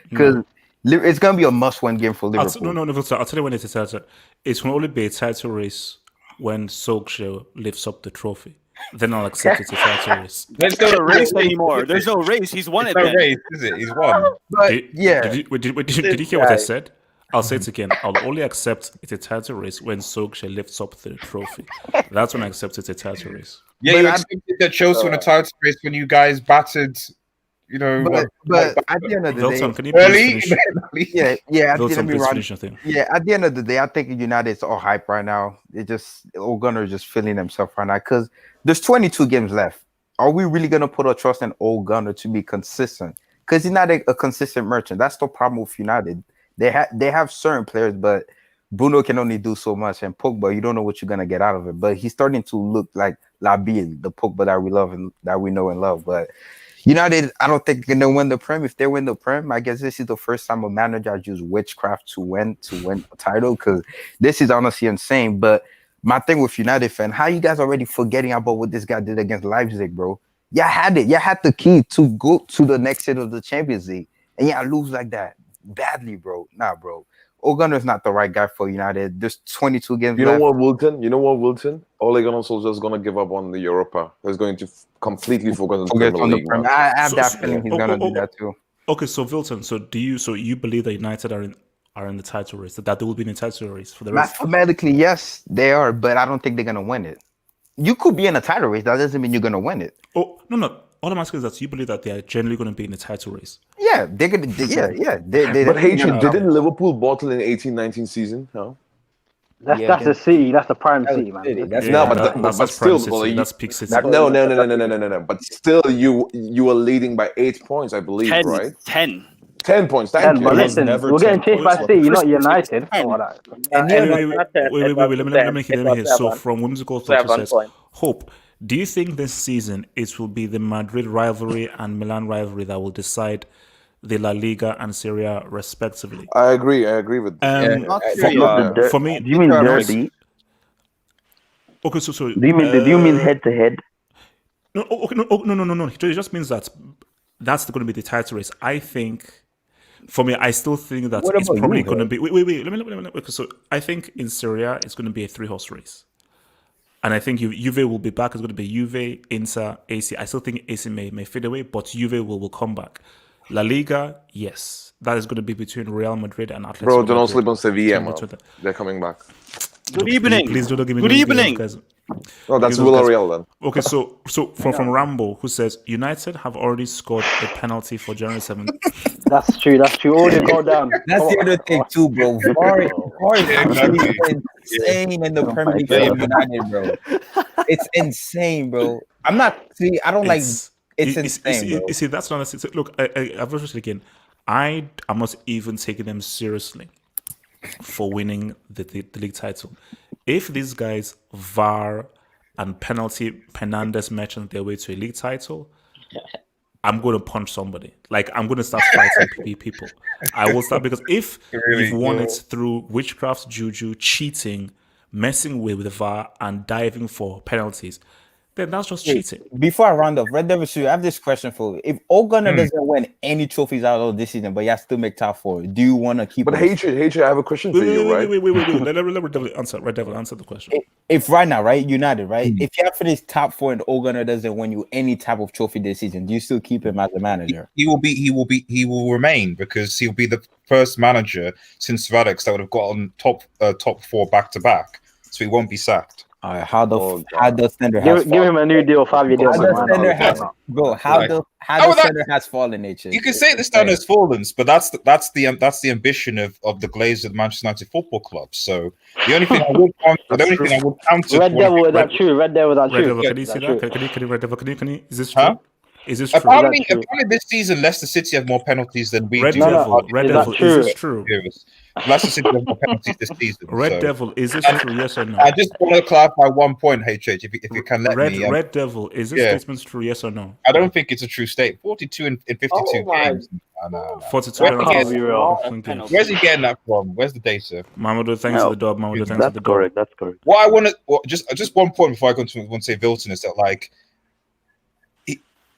because it's gonna be a must win game for Liverpool. No. I'll tell you when it's a title. It will only be a title race when Solskjaer lifts up the trophy. Then I'll accept it's a title race. There's no race anymore. There's no race. He's won it. No race, is it? He's won. But Did you hear what I said? I'll say it again. I'll only accept it's a title race when Solskjaer lifts up the trophy. That's when I accept it's a title race. Yeah, you accepted that Chelsea won a title race when you guys battered, you know. But at the end of the Wilson, day, can you please finish? yeah. Wilson, please finish your thing. Yeah, at the end of the day, I think United's all hype right now. Ole Gunnar just feeling himself right now because there's 22 games left. Are we really gonna put our trust in Ole Gunnar to be consistent? Because he's not a consistent merchant. That's the problem with United. They have certain players, but Bruno can only do so much, and Pogba, you don't know what you're gonna get out of it. But he's starting to look like Labille, the Pogba that we love and that we know and love. But United, I don't think they're gonna win the Prem. If they win the Prem, I guess this is the first time a manager has used witchcraft to win a title, because this is honestly insane. But my thing with United fan, how you guys already forgetting about what this guy did against Leipzig, bro? Y'all had it. Y'all had the key to go to the next set of the Champions League, and y'all lose like that badly, bro. Nah, bro. Ole Gunnar's not the right guy for United. There's 22 games left. You know what, Wilton? Ole Gunnar Solskjaer's going to give up on the Europa. He's going to completely focus on the Premier League. I have that feeling he's going to do that too. Okay, so Wilton, so you believe that United are in the title race, that they will be in the title race for the rest? Mathematically, yes, they are, but I don't think they're going to win it. You could be in a title race. That doesn't mean you're going to win it. Oh, no. All I'm asking is that you believe that they are generally going to be in the title race. Yeah, they're going to. Yeah. But didn't Liverpool bottle in 18-19 season? No. That's the City. That's the prime City, man. That's still, City. That's peak City. No. But still, you are leading by 8 points, I believe, 10, right? 10 points. Thank you. But listen, we're getting chased by City. You're not United. Wait. Let me hear. So from Whimsical Thoughts says, Hope, do you think this season it will be the Madrid rivalry and Milan rivalry that will decide the La Liga and Serie A respectively? I agree with that. For me, do you mean derby? Okay, so do you mean head to head? No. It just means that's going to be the title race. I think. For me, I still think that it's probably going to be. Wait. Let me. So I think in Serie A it's going to be a 3-horse race. And I think Juve will be back. It's going to be Juve, Inter, AC. I still think AC may fade away, but Juve will come back. La Liga, yes. That is going to be between Real Madrid and Atletico. Bro, don't sleep on Sevilla, man. They're coming back. Good evening. Please don't give me Good evening. Guys. Oh, that's Villarreal then. Okay, so from Rambo, who says United have already scored a penalty for January 7th. That's true. Already go down. That's the other thing too, bro. VAR is actually insane in the Premier League for United, bro. It's insane, bro. I don't like. It's insane, bro. You see, that's not. Look, I've watched it again. I'm not even taking them seriously for winning the league title. If these guys VAR and penalty Penandes merchant their way to a league title, I'm going to punch somebody. Like, I'm going to start fighting people. I will start, because if you've won it through witchcraft, juju, cheating, messing with the VAR, and diving for penalties, then that's just cheating. Before I round up, Red Devil Shoe, I have this question for you. If Ole Gunnar doesn't win any trophies out of this season, but you still make top 4, do you want to keep? But Hatred, I have a question for you, right? Wait. Let Red Devil answer the question. If right now, right, United, right, if you have finished top 4 and Ole Gunnar doesn't win you any type of trophy this season, do you still keep him as a manager? He will remain, because he'll be the first manager since Radix that would have gotten top 4 back to back, so he won't be sacked. How does Sender has give him a new deal, 5-year deal? How does Sender has fallen, nature? You can say the standard has fallen, but that's the ambition of the Glazers of Manchester United Football Club. So the only thing I would counter. Red Devil, is that true? Red Devil, can you see that? Can you Red Devil? Is this true? Huh? Is this true? Apparently this season, Leicester City have more penalties than we do. Red Devil, is this true? Leicester City have more penalties this season. Red Devil, is this true? Yes or no? I just want to clarify one point, HH, if you can let me. Red Devil, is this statement true? Yes or no? I don't think it's a true state. 42 in 52 games. No. 42 penalties. Where's he getting that from? Where's the data? Mamadou, thanks for the dub. Mamadou, thanks for the dub. That's correct. What I want to just one point before I go to want to say Wilton is that like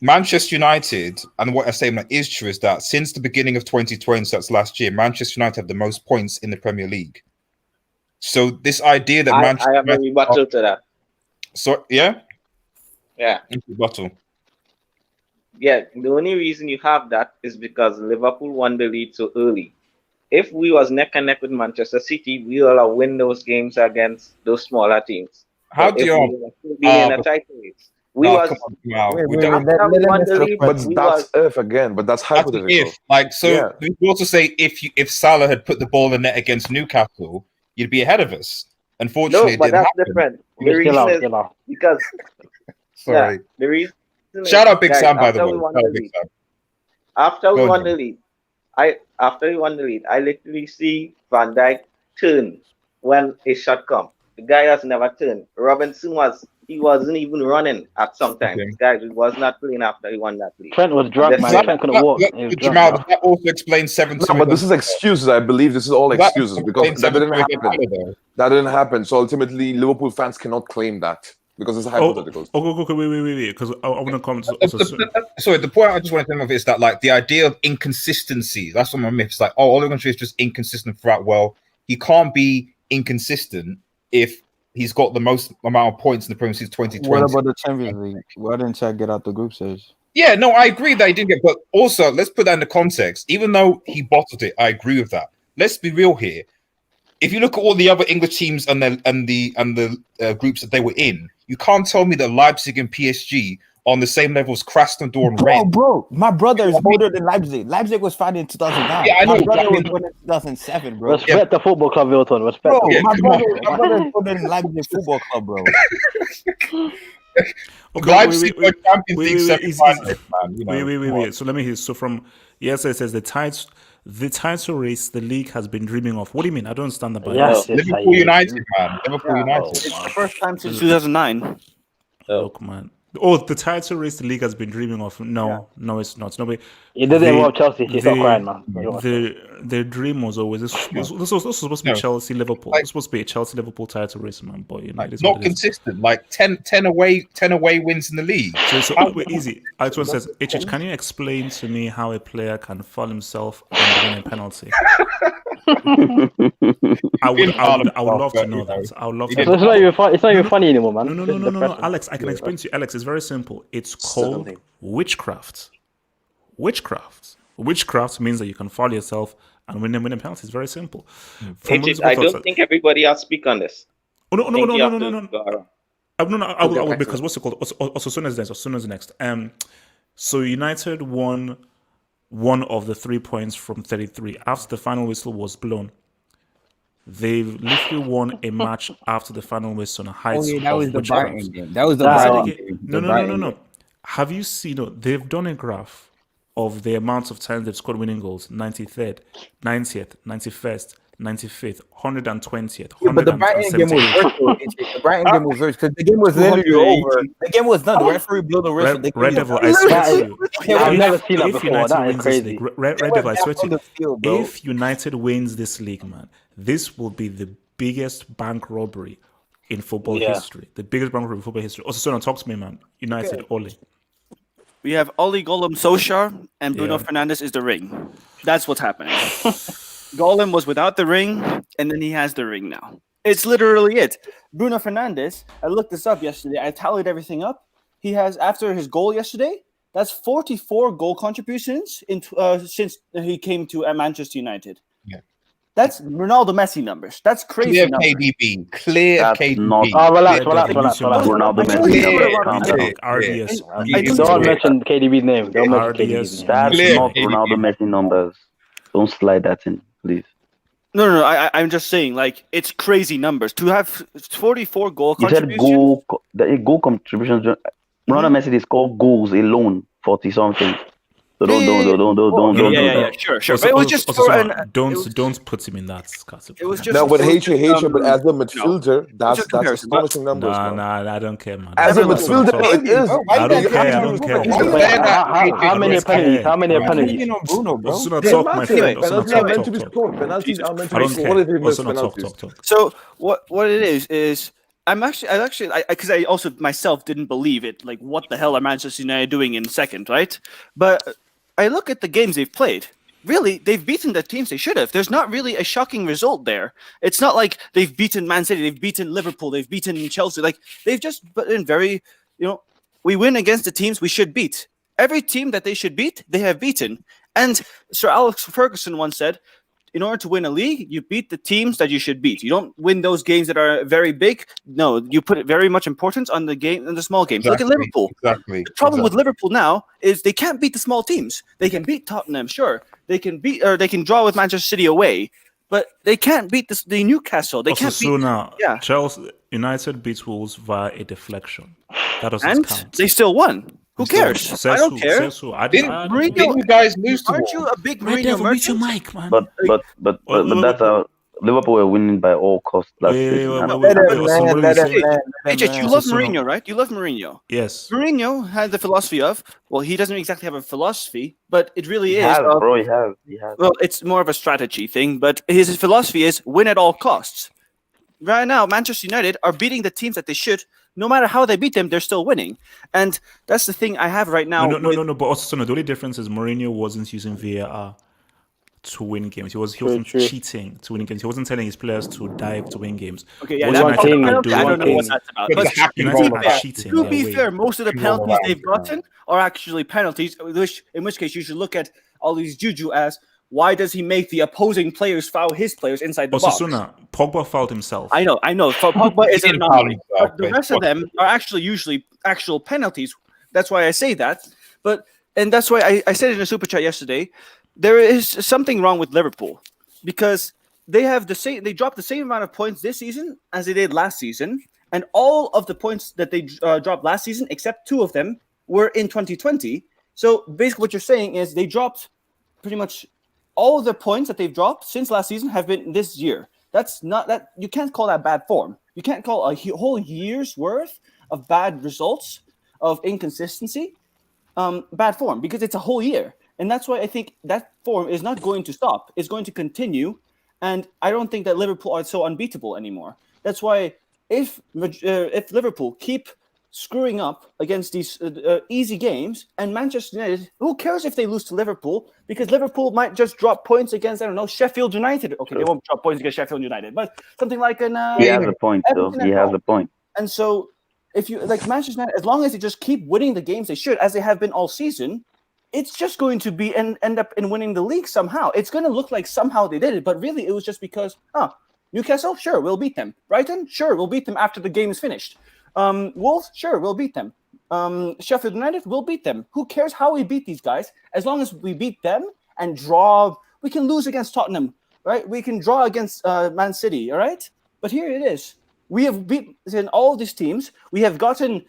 Manchester United, and what I say is true, is that since the beginning of 2020, so that's last year, Manchester United have the most points in the Premier League. So this idea that Manchester I have a rebuttal to that. So yeah. Rebuttal. Yeah, the only reason you have that is because Liverpool won the lead so early. If we was neck and neck with Manchester City, we will win those games against those smaller teams. How do you be in a title race? But that's if again, but that's hypothetical. If we also say if Salah had put the ball in the net against Newcastle, you'd be ahead of us. Unfortunately, no, but that's different. The reason is because sorry. The reason. Shout out Big Sam, by the way. After we won the lead, I literally see Van Dijk turn when a shot come. The guy has never turned. Robinson wasn't even running at some time. The guy was not playing after he won that league. Trent was drunk, man. Trent couldn't walk. Jamal, that also explains 7-2. No, but this is excuses. I believe this is all excuses because that didn't happen. That didn't happen. So ultimately, Liverpool fans cannot claim that. Because it's hypothetical. Okay, wait. Because I want to comment. Sorry, the point I just want to think of is that, like, the idea of inconsistency. That's one of my myths. Like, all they're going to do is just inconsistent throughout. Well, he can't be inconsistent if he's got the most amount of points in the Premier League since 2020. What about the Champions League? Why didn't Chad get out the group stage? Yeah, no, I agree that he didn't get. But also, let's put that in the context. Even though he bottled it, I agree with that. Let's be real here. If you look at all the other English teams and the groups that they were in, you can't tell me that Leipzig and PSG are on the same level as Krasnodar and Rennes. Bro, my brother is older than Leipzig. Leipzig was founded in 2009. Yeah, I know. My brother was born in 2007, bro. Respect the football club, Wilton. Respect. Bro, my brother is older than Leipzig football club, bro. Leipzig were Champions League semi-finalists, Wait. So let me hear. So from it says the title race the league has been dreaming of. What do you mean? I don't understand that. Liverpool United, man. Liverpool United. It's the first time since 2009. Look, man. Oh, the title race the league has been dreaming of. No, it's not. Nobody. It doesn't involve Chelsea. She's not crying, man. The dream was always this was supposed to be Chelsea Liverpool. It's supposed to be a Chelsea Liverpool title race, man. But it's not consistent. Like 10 away wins in the league. So easy. Alex says, HH, can you explain to me how a player can foul himself and win a penalty? I would love to know that. I would love to. It's not even funny anymore, man. No. Alex, I can explain to you. Alex, it's very simple. It's called witchcraft. Witchcraft means that you can foul yourself and win a penalty. It's very simple. I don't think everybody else speak on this. No. I will because what's it called? Osusuna's next. So United won one of the 3 points from 33 after the final whistle was blown. They've literally won a match after the final whistle on a heights. That was the Brighton game. That was the Brighton game. No. Have you seen? They've done a graph of the amount of times they've scored winning goals: 93rd, 90th, 91st, 95th, 120th. Yeah, but the Brighton game was virtual. The Brighton game was virtual because the game was literally over. The game was done. The referee blew the whistle. Red Devil, I swear to you. I've never seen that before. That is crazy. Red Devil, I swear to you. If United wins this league, man, this will be the biggest bank robbery in football history. The biggest bank robbery in football history. Also, talk to me, man. United, Ole. We have Ole Golem Solskjaer and Bruno Fernandes is the ring. That's what's happening. Golem was without the ring, and then he has the ring now. It's literally it. Bruno Fernandes, I looked this up yesterday. I tallied everything up. He has, after his goal yesterday, that's 44 goal contributions since he came to Manchester United. Yeah. That's Ronaldo Messi numbers. That's crazy. Clear numbers. KDB. Clear That's KDB. not. Relax. Ronaldo Messi. RDS. Don't mention KDB's name. Don't mention KDB's name. That's not Ronaldo Messi numbers. Don't slide that in, please. No. I'm just saying, like, it's crazy numbers to have 44 goal contributions. You said goal contributions. Ronaldo Messi, they score goals alone. 40 something. So Yeah, sure. Also, But it was just also, for Suna, an. don't put him in that category. It was just. No, but it was hate you, but as a midfielder, that's comparison, but- astonishing numbers. man. Nah, I don't care, man. As a Never mind. midfielder, it is. I don't care. How many are penalties? How many are penalties? on Bruno, bro. Also, not They talk, my matter. friend. Also, Penalties are not meant to be talk. scored. Penalties are meant to I be don't scored. What if care. they miss Also, not penalties? talk. So what it is because I also myself didn't believe it. Like, what the hell are Manchester United doing in second, right? But I look at the games they've played. Really, they've beaten the teams they should have. There's not really a shocking result there. It's not like they've beaten Man City, they've beaten Liverpool, they've beaten Chelsea. Like, they've just been very, we win against the teams we should beat. Every team that they should beat, they have beaten. And Sir Alex Ferguson once said, in order to win a league, you beat the teams that you should beat. You don't win those games that are very big. No, you put it very much importance on the small games. Exactly, Look at Liverpool. Exactly. The problem with Liverpool now is they can't beat the small teams. They can beat Tottenham, sure. They can draw with Manchester City away, but they can't beat the Newcastle. They can't beat. Chelsea United beat Wolves via a deflection. That doesn't count. They still won. Who cares? I don't care. Didn't you guys lose to Aren't you a big Mourinho merchant? Mic, man. But that's Liverpool were winning by all costs last season. You love Mourinho, right? You love Mourinho. Yes. Mourinho had the philosophy of, well, he doesn't exactly have a philosophy, but it really is. He has. Well, it's more of a strategy thing, but his philosophy is win at all costs. Right now, Manchester United are beating the teams that they should. No matter how they beat them, they're still winning. And that's the thing I have right now. No. But also, the only difference is Mourinho wasn't using VAR to win games. He wasn't cheating to win games. He wasn't telling his players to dive to win games. Okay, yeah, I don't know what that's about. But to be fair, most of the penalties they've gotten are actually penalties, in which case you should look at all these juju as, why does he make the opposing players foul his players inside the box? Osasuna, Pogba fouled himself. I know. Pogba is an anomaly. But the rest of them are actually usually actual penalties. That's why I say that. And that's why I said in a super chat yesterday, there is something wrong with Liverpool because they dropped the same amount of points this season as they did last season, and all of the points that they dropped last season, except 2 of them, were in 2020. So basically, what you're saying is they dropped pretty much all of the points that they've dropped since last season have been this year. That's not that you can't call that bad form. You can't call a whole year's worth of bad results of inconsistency bad form because it's a whole year. And that's why I think that form is not going to stop. It's going to continue. And I don't think that Liverpool are so unbeatable anymore. That's why if Liverpool keep screwing up against these easy games, and Manchester United, who cares if they lose to Liverpool? Because Liverpool might just drop points against, I don't know, Sheffield United. Okay, they won't drop points against Sheffield United, but something like an... he has a point, though. He has a point. And so, if you, like Manchester United, as long as they just keep winning the games they should, as they have been all season, it's just going to be end up in winning the league somehow. It's going to look like somehow they did it, but really it was just because, Newcastle, sure, we'll beat them. Brighton, sure, we'll beat them after the game is finished. Wolves, sure, we'll beat them. Sheffield United, we'll beat them. Who cares how we beat these guys? As long as we beat them and draw, we can lose against Tottenham, right? We can draw against Man City, all right? But here it is. We have beaten all these teams. We have gotten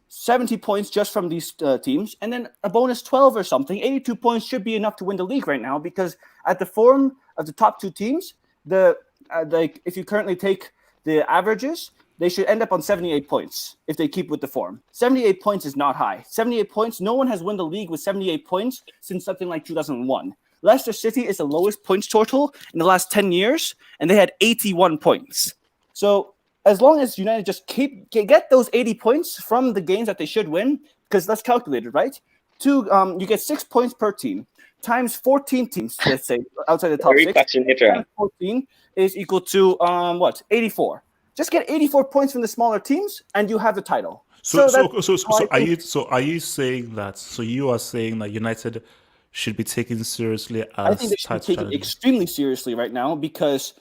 70 points just from these teams, and then a bonus 12 or something. 82 points should be enough to win the league right now because at the form of the top 2 teams, if you currently take the averages, they should end up on 78 points if they keep with the form. 78 points is not high. 78 points, no one has won the league with 78 points since something like 2001. Leicester City is the lowest points total in the last 10 years, and they had 81 points. So as long as United just get those 80 points from the games that they should win, because let's calculate it, right? You get 6 points per team times 14 teams, let's say, outside the top 6. Times 14 is equal to 84. Just get 84 points from the smaller teams, and you have the title. So are you saying that? So you are saying that United should be taken seriously as I think they should be taken extremely seriously right now because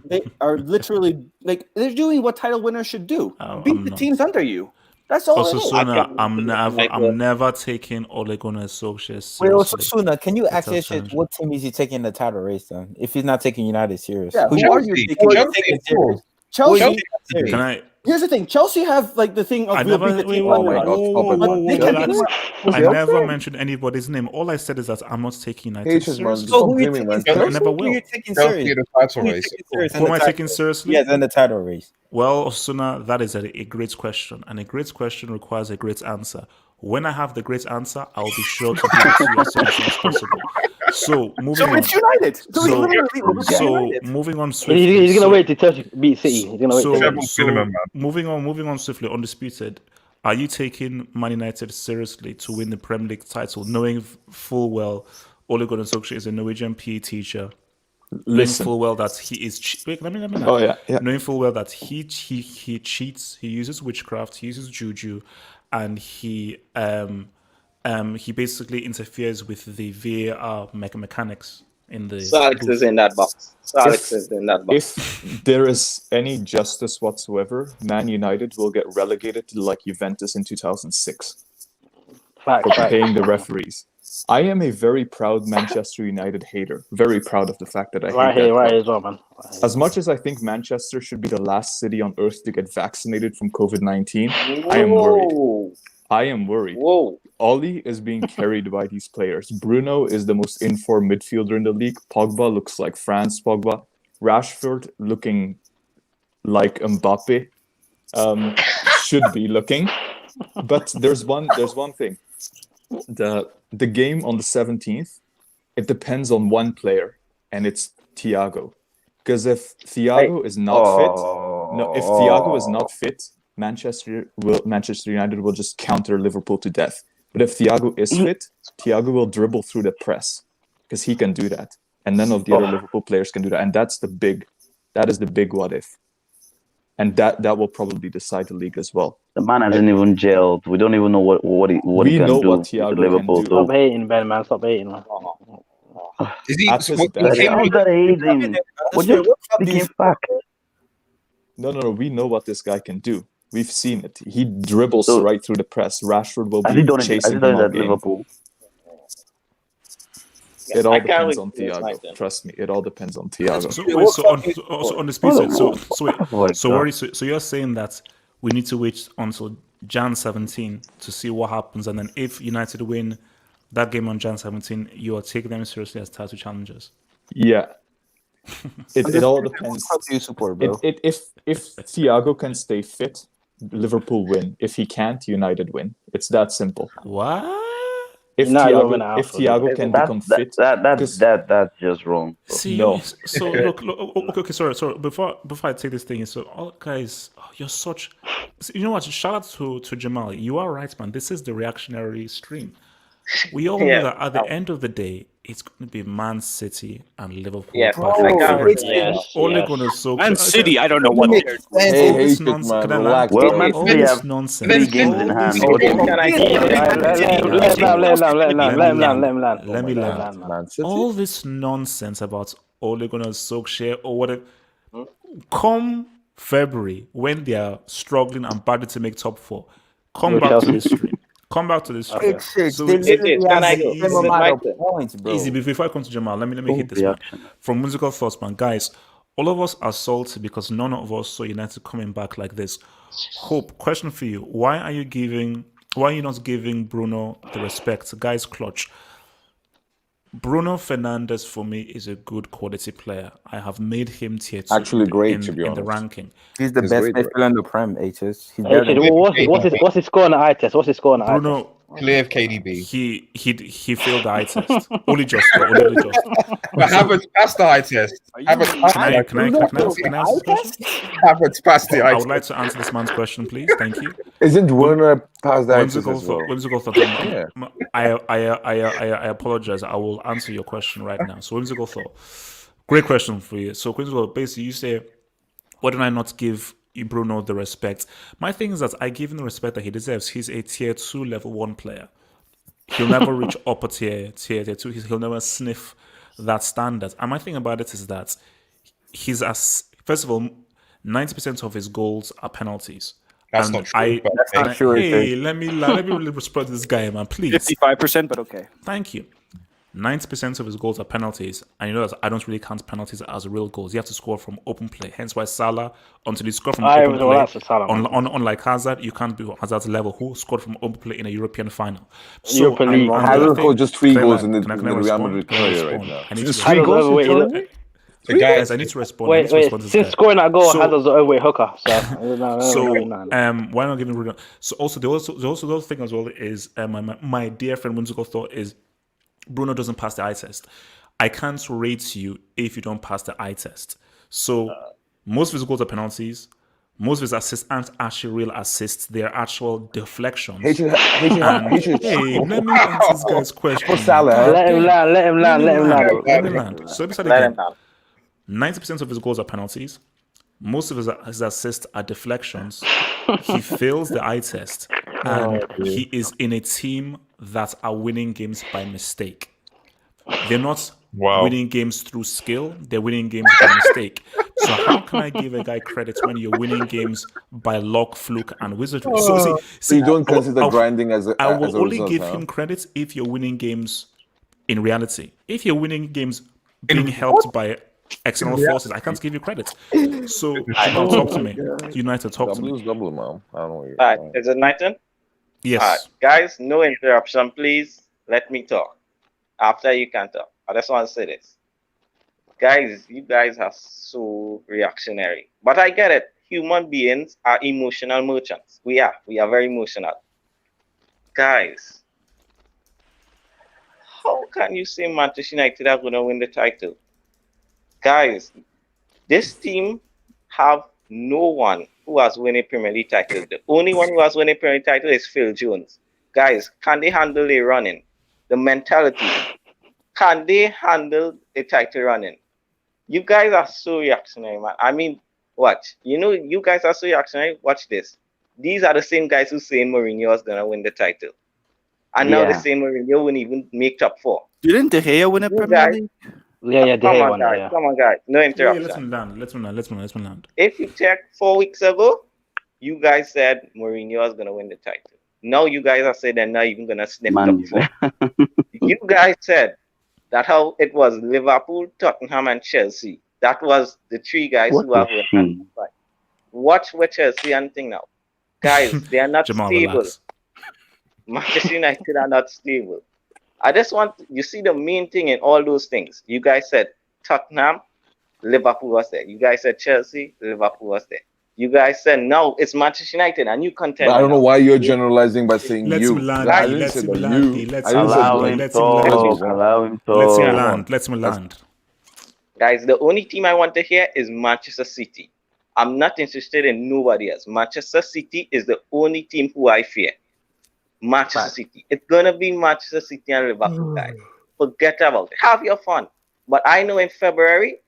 they are literally they're doing what title winners should do: beat the teams under you. That's all. Osasuna, I'm never taking Ole Gunnar Solskjaer seriously. Wait, Osasuna, can you ask this shit? What team is he taking the title race then? If he's not taking United serious, who are you taking serious? Chelsea. here's the thing. Chelsea have like the thing of I we'll never, beat the wait, team. whoa, Oh my whoa, God, stop it, whoa, man. They whoa, can relax. do I never mentioned anybody's name. All I said is that I'm not taking United H's, man. seriously. Stop who you dreaming, man. taking I never Who will. you taking Chelsea serious? the title Who you race. taking serious in Who the am I title taking race? seriously? Yes, in the title race. Well, Osuna, that is a great question, and a great question requires a great answer. When I have the great answer, I'll be sure to give it to you as soon as possible. So moving on. it's United. So, it's So, literally United. moving on swiftly. He's gonna So- wait to Chelsea beat City. He's gonna wait. So, Treble so minimum, man. moving on swiftly, undisputed. Are you taking Man United seriously to win the Premier League title, knowing full well Ole Gunnar Solskjaer is a Norwegian PE teacher, knowing Listen. full well that he is wait, let me Oh yeah, yeah. knowing full well that he cheats, he uses witchcraft, he uses juju, and he basically interferes with the VAR mechanics in the So Alex booth. is in that box. So Alex is in that box. If there is any justice whatsoever, Man United will get relegated to like Juventus in 2006 Fact, for fact. paying the referees. I am a very proud Manchester United hater. Very proud of the fact that I Right hate here, that right club. here as well, man. Right here. As much as I think Manchester should be the last city on earth to get vaccinated from COVID-19, I am worried. Whoa. I am worried. Whoa. Oli is being carried by these players. Bruno is the most informed midfielder in the league. Pogba looks like France Pogba. Rashford looking like Mbappe. Should be looking. But there's one thing. The game on the 17th, it depends on one player, and it's Thiago. Because if Thiago is not if Thiago is not fit, Manchester United will just counter Liverpool to death. But if Thiago is fit, Thiago will dribble through the press because he can do that, and none of the other Liverpool players can do that. And that is the big what if, and that will probably decide the league as well. The man hasn't even gelled. We don't even know what he We can know do what with Thiago Liverpool. can do. Stop hating, Ben, man. Stop hating, man. Is he? At his what- best. he- How's that hating? We're just speaking fact. No. We know what this guy can do. We've seen it. He dribbles So- right through the press. Rashford will Has he be done it? Has chasing he him done it all at game. Liverpool? It all I can't depends wait on to see this match Thiago. then. Trust me, it all depends on Thiago. So, wait, so undisputed. So wait. Oh my So God. Rory, so you're saying that we need to wait until Jan 17 to see what happens, and then if United win that game on Jan 17, you are taking them seriously as title challengers. Yeah. It all depends. What do you support, bro? If Thiago can stay fit, Liverpool win. If he can't, United win. It's that simple. What? If United will win Thiago, if after, Thiago can become fit, That's just wrong. Bro. See, No. so look, okay, sorry. Before I take this thing, so all guys, you're such. You know what? Shout out to Jamal. You are right, man. This is the reactionary stream. We all know that at the end of the day, it's going to be Man City and Liverpool. Yeah, by I can't far. wait. Yes, Ole yes. Gunnar Solskjaer. Man City, I don't know what they're doing. Hey, All this hate it, nonsense. man. Can I land? Relax, Well, bro. Man All City this have nonsense. 3 games in All hand. this What do you Can I mean? keep Let me land. Man City. All this nonsense about Ole Gunnar Solskjaer or whatever. Come February, when they are struggling and badly to make top 4, come back to this stream. Come back to this stream. So They it's literally Can I have go? the same amount of points, bro. easy. Before I come to Jamal, let me hit this one. From musical thoughts, man. Guys, all of us are salty because none of us saw United coming back like this. Hope, question for you. Why are you not giving Bruno the respect? Guys, clutch. Bruno Fernandes for me is a good quality player. I have made him tier 2 Actually great, in to be the honest. ranking. He's the He's best great, bro. midfielder in the Prem, HS. He's better than What's his score on the eye test? What's his score on the eye test? Bruno, Clear of KDB. he failed the eye test. Only just. But Havertz passed the eye test. Havertz passed the eye Can I ask this question? Havertz passed the eye I would test. like to answer this man's question, please. Thank you. Isn't Werner past that as Whimsical well? thought. Yeah. I apologize. I will answer your question right now. So, whimsical thought. Great question for you. So, whimsical, basically, you say, why don't I not give Bruno the respect? My thing is that I give him the respect that he deserves. He's a tier 2 level 1 player. He'll never reach upper tier 2. He'll never sniff that standard. And my thing about it is that first of all, 90% of his goals are penalties. That's And not true. but That's not hey, true. Hey, let me really respect this guy, man, please. 55%, but okay. Thank you. 90% of his goals are penalties, and you know that I don't really count penalties as real goals. You have to score from open play. Hence why Salah, until you score from open play, unlike Hazard, you can't be Hazard's level, who scored from open play in a European final. So Europa League. Hazard scored just 3 goals in the Real Madrid career right now. Just 3 goals? Guys, I need to respond. Wait. Since scoring that goal, Hazard's the overweight hooker. So, why not giving Bruno? So also the other thing as well is my dear friend Whimsical thought is Bruno doesn't pass the eye test. I can't rate you if you don't pass the eye test. So most of his goals are penalties. Most of his assists aren't actually real assists; they're actual deflections. Hey, let me answer this guy's question. Let him land. So let me 90% of his goals are penalties. Most of his assists are deflections. He fails the eye test, and he is in a team that are winning games by mistake. They're not winning games through skill; they're winning games by mistake. So how can I give a guy credit when you're winning games by luck, fluke, and wizardry? So you don't consider grinding as a I will only result, give him credit if you're winning games in reality. If you're winning games being helped by external forces, I can't give you credit. So talk to me. United, talk to me. Double, man. I don't know what you're All right, is it my turn? Yes. Guys, no interruption, please. Let me talk. After you can talk. I just want to say this. Guys, you guys are so reactionary. But I get it. Human beings are emotional merchants. We are very emotional. Guys, how can you say Manchester United are going to win the title? Guys, this team have no one who has won a Premier League title. The only one who has won a Premier League title is Phil Jones. Guys, can they handle a running? The mentality. Can they handle a title running? You guys are so reactionary, man. I mean, watch. You know, you guys are so reactionary. Watch this. These are the same guys who say Mourinho is going to win the title. And now the same Mourinho won't even make top 4. Didn't De Gea win a Premier League? Yeah, De Gea won. Come on, guys. No interruption. Let me land. If you check 4 weeks ago, you guys said Mourinho is going to win the title. Now you guys are saying they're not even going to snip top 4. You guys said that how it was Liverpool, Tottenham, and Chelsea. That was the 3 guys who have won. Watch what Chelsea and thing now. Guys, they are not Jamal, stable. relax. Manchester United are not stable. I just want you see the main thing in all those things. You guys said Tottenham, Liverpool was there. You guys said Chelsea, Liverpool was there. You guys said no, it's Manchester United and you contend. I don't know why you're generalizing by saying Let you. him land. Let him land. Guys, the only team I want to hear is Manchester City. I'm not interested in nobody else. Manchester City is the only team who I fear. Manchester City. It's gonna be Manchester City and Liverpool, guys. Forget about it. Have your fun. But I know in February,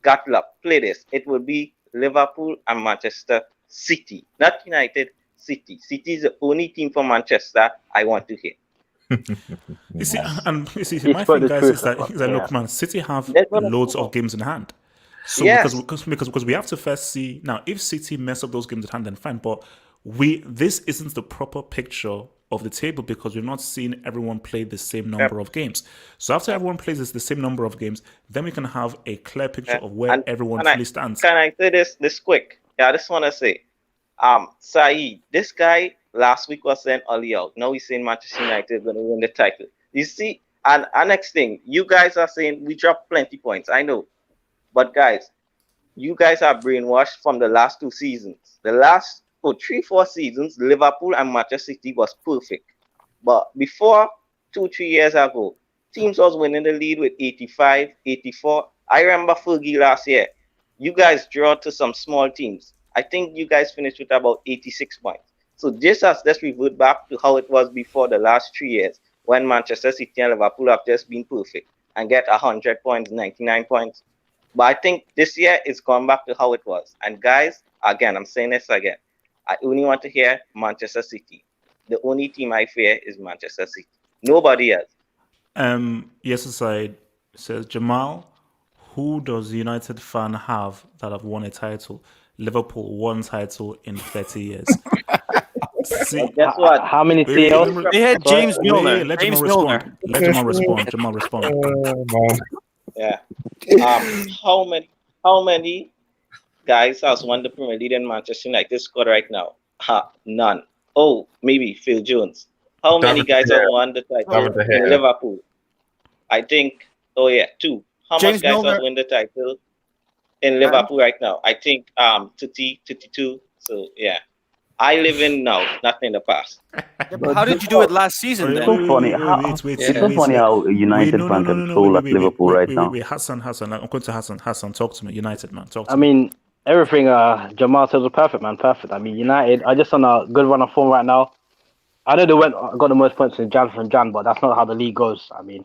God luck, play this. It will be Liverpool and Manchester City, not United. City. City is the only team from Manchester I want to hear. You see, my thing, guys, is that look, man, City have loads of games in hand. So because we have to first see now, if City mess up those games in hand, then fine. But this isn't the proper picture of the table because we're not seeing everyone play the same number of games. So after everyone plays the same number of games, then we can have a clear picture of where everyone truly stands. Can I say this quick? Yeah, I just want to say, Saeed, this guy last week was saying Oli out. Now he's saying Manchester United is going to win the title. You see, and next thing, you guys are saying we dropped plenty points. I know. But guys, you guys are brainwashed from the last 2 seasons. The last 3-4 seasons, Liverpool and Manchester City was perfect. But before 2-3 years ago, teams was winning the lead with 85, 84. I remember Fergie last year. You guys draw to some small teams. I think you guys finished with about 86 points. So let's revert back to how it was before the last 3 years when Manchester City and Liverpool have just been perfect and get 100 points, 99 points. But I think this year it's gone back to how it was. And guys, again, I'm saying this again. I only want to hear Manchester City. The only team I fear is Manchester City. Nobody else. Yes, aside says Jamal, who does United fan have that have won a title? Liverpool, 1 title in 30 years. See, Guess what? How many wait, CLs? wait, They had James wait, Milner. let James Jamal Milner. respond. Let Jamal respond. Jamal respond. Man. Yeah. How many guys has won the Premier League in Manchester United squad right now? None. Oh, maybe Phil Jones. How many David guys De Gea. have won the title David De in Gea. Liverpool? I think. Oh yeah, 2. How James much guys Milner. have won the title in Liverpool right now? I think 32. So yeah. I live in now, not in the past. Yeah, but how did you do it last season It's then? so funny. It's so funny how a United fan can troll at Liverpool right now. Wait, Hassan. I'm going to Hassan. Hassan, talk to me. United, man. Talk to I me. mean, everything Jamal said was perfect, man. Perfect. I mean, United are just on a good run of form right now. I know they got the most points in Jan, but that's not how the league goes. I mean,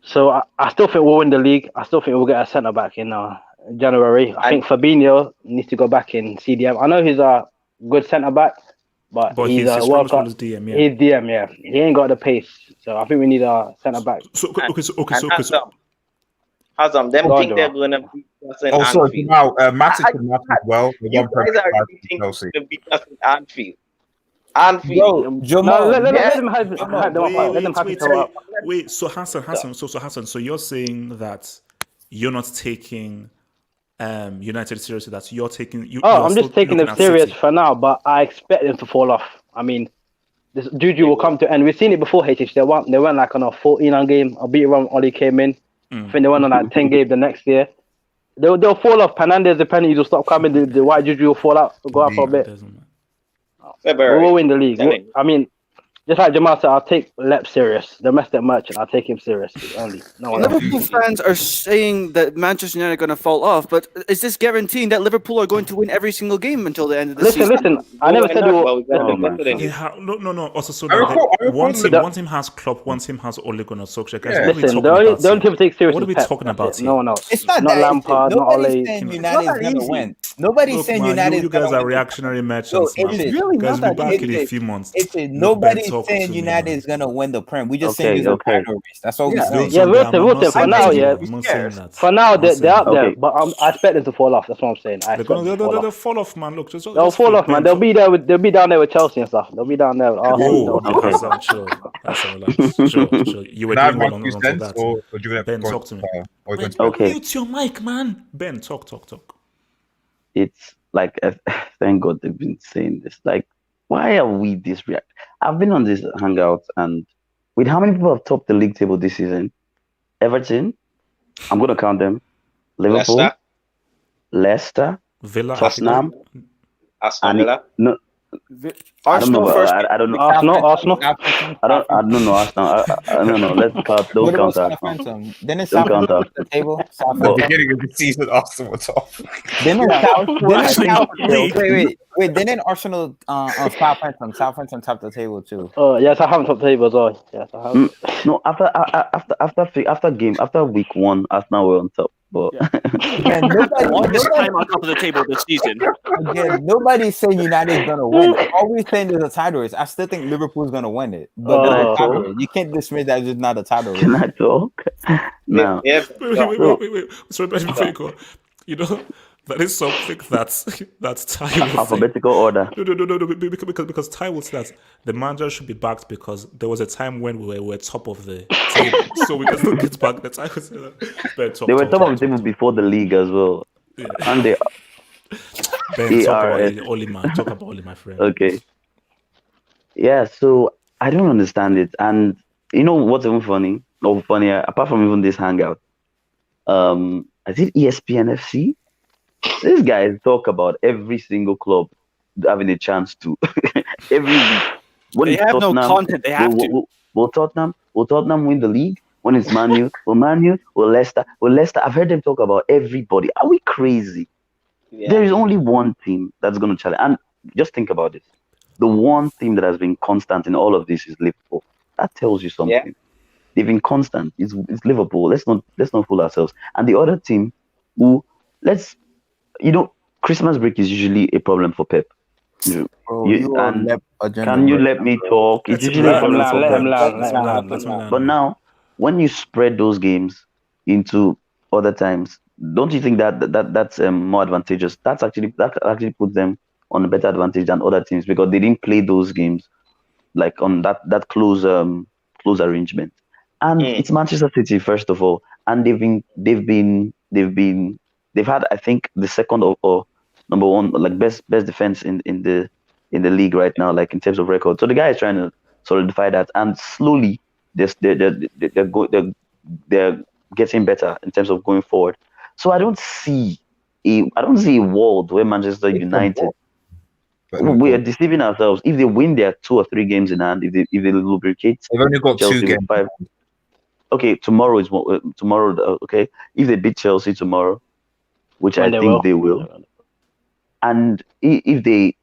so I still think we'll win the league. I still think we'll get a centre back in January. I think Fabinho needs to go back in CDM. I know he's a good centre back, but he's a World Cup. He's DM, yeah. He's DM, yeah. He ain't got the pace, so I think we need a centre back. So Hazam, them Go on, think they're Jamal. gonna beat us in Also, Anfield. now Matic and Matic well. You guys are really thinking Chelsea. to beat us in Anfield. Anfield. Bro, Jamal. No, let Yeah. them hype them up. Let them hype it up. Wait. So Hassan. So you're saying that you're not taking United seriously? That you're taking. I'm just taking them serious for now, but I expect them to fall off. I mean, this Juju will come to end. We've seen it before. HH. They went like on a 14 game. A beat run. Ollie came in. I think they went on like 10 game the next year. They'll fall off. Fernandez, the penalties will stop coming. The white Juju will fall out. Go out for a bit. We will win the league. I mean, just like Jamal said, I'll take Lep serious. Domestic merchant, I'll take him serious. Only. No one else. Liverpool fans are saying that Manchester United are going to fall off, but is this guaranteeing that Liverpool are going to win every single game until the end of the season? Listen. I never said we will. No. Also, so one one team has Klopp, one team has Ole Gunnar Solskjaer. Guys, what are we Listen, talking about? the only team take serious. What are we Pep. talking about here? No one else. It's not Not that Lampard, easy. not Ole. Nobody's saying United is going to win. Nobody's saying United you is going guys to are win. reactionary merchants, man. It's really Guys, not we'll be that back in a easy. few months. Nobody's saying United is going to win the Prem. We just saying there's a title race. That's all we're saying. Yeah, Wilson. For now, yeah. For now, they're out there, Okay. but I expect them to fall off. That's what I'm saying. They'll fall off, man. Look, They'll fall off, man. They'll be down there with Chelsea and stuff. They'll be down there with Arsenal. I'm sure. Sure. You were doing well on that. Ben, talk to me. Okay. Mute your mic, man. Ben, talk. It's like, thank God they've been saying this. Like, why are we this react? I've been on this Hangout, and with how many people have topped the league table this season? Everton, I'm going to count them. Liverpool, Leicester, Villa, Tottenham, Aston Villa. No, Arsenal first. I don't know. Arsenal. I don't know Arsenal. I don't know. Let's count. Don't count Arsenal. Then it's Don't count Southampton the table. At the Southampton. beginning of the season, Arsenal were top. Then Actually, wait. Then Arsenal Southampton top the table too. Oh yes, I haven't top table as well. Yes, I have. No, after week 1, Arsenal were on top. But Man, Longest time on top of the table this season. again, nobody's saying United is gonna win. All we're saying is a title race. I still think Liverpool's gonna win it, but Can I it's a title talk? race. You can't dismiss that it's just not a title race. Can I talk? Now, Yeah. Wait. Sorry, before you go, you know, that is something that's Ty will say. alphabetical order. No, because Ty will say that the manager should be backed because there was a time when we were top of the table, so we can still get back. The Ty will say that. They were top of the table before the league as well. Yeah. And they Ben, talk ARS. about Oli, man. Talk about Oli, my friend. Okay. Yeah, so I don't understand it. And you know what's even funny? Or funnier, apart from even this Hangout, I did ESPN FC. These guys talk about every single club having a chance to every week. When They it's have no Tottenham, content. They have to. Will Tottenham win the league? When it's Man U, will Leicester? I've heard them talk about everybody. Are we crazy? Yeah. There is only one team that's going to challenge. And just think about this. The one team that has been constant in all of this is Liverpool. That tells you something. Yeah. They've been constant. It's Liverpool. Let's not fool ourselves. And the other team who Christmas break is usually a problem for Pep. Bro, Can you let me talk? It's usually a problem for Pep. But now, when you spread those games into other times, don't you think that's more advantageous? That actually puts them on a better advantage than other teams because they didn't play those games like on that close arrangement. And it's Manchester City first of all, and they've had I think the second or number one like best defense in the league right now, like in terms of record. So the guy is trying to solidify that, and slowly they're getting better in terms of going forward. So I don't see a world where Manchester United we are deceiving ourselves. If they win their 2 or 3 games in hand, if they lubricate, they've only got Chelsea 2 games. 5. Okay, tomorrow is tomorrow. Okay, if they beat Chelsea tomorrow, which I think they will, and if they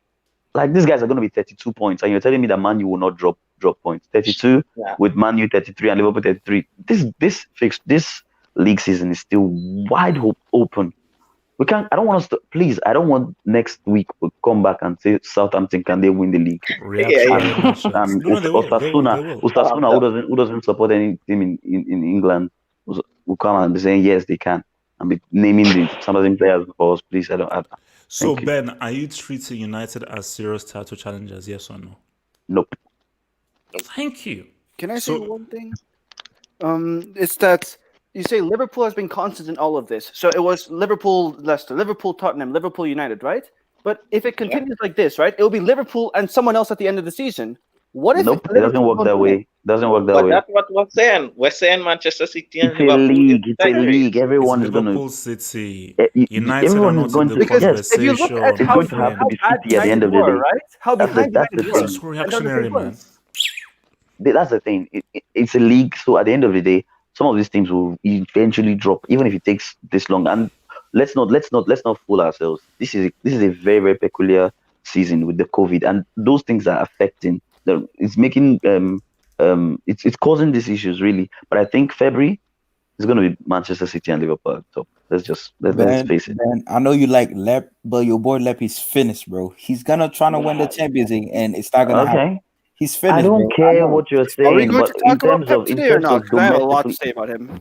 like these guys are going to be 32 points, and you're telling me that Man U will not drop points. 32 with Man U 33 and Liverpool 33. This league season is still wide open. We can't. I don't want us to. Please, I don't want next week we'll come back and say Southampton can they win the league? And Osasuna, who doesn't support any team in England, will come and be saying yes they can, and be naming some of them players for us. Please, I don't. So Ben, are you treating United as serious title challengers? Yes or no? Nope. Thank you. Can I say one thing? It's that. You say Liverpool has been constant in all of this. So it was Liverpool, Leicester, Liverpool, Tottenham, Liverpool, United, right? But if it continues like this, right, it will be Liverpool and someone else at the end of the season. What if it doesn't work that way? Doesn't work that way. That's what we're saying. We're saying Manchester City and Liverpool. It's a league. Everyone is going to. Liverpool City. United are not in the because if you look at how bad at the end of the day, right? How behind that's reactionary, man. That's the thing. It's a league, so at the end of the day, some of these teams will eventually drop, even if it takes this long. And let's not fool ourselves. This is a very, very peculiar season with the COVID, and those things are affecting. It's making it's causing these issues really. But I think February is going to be Manchester City and Liverpool. So let's face it. Man, I know you like Lep, but your boy Lep is finished, bro. He's gonna try to win the Champions League, and it's not gonna happen. He's finished. I don't care what you're saying. Are we going to talk about Pep today or not? I have a lot to say about him.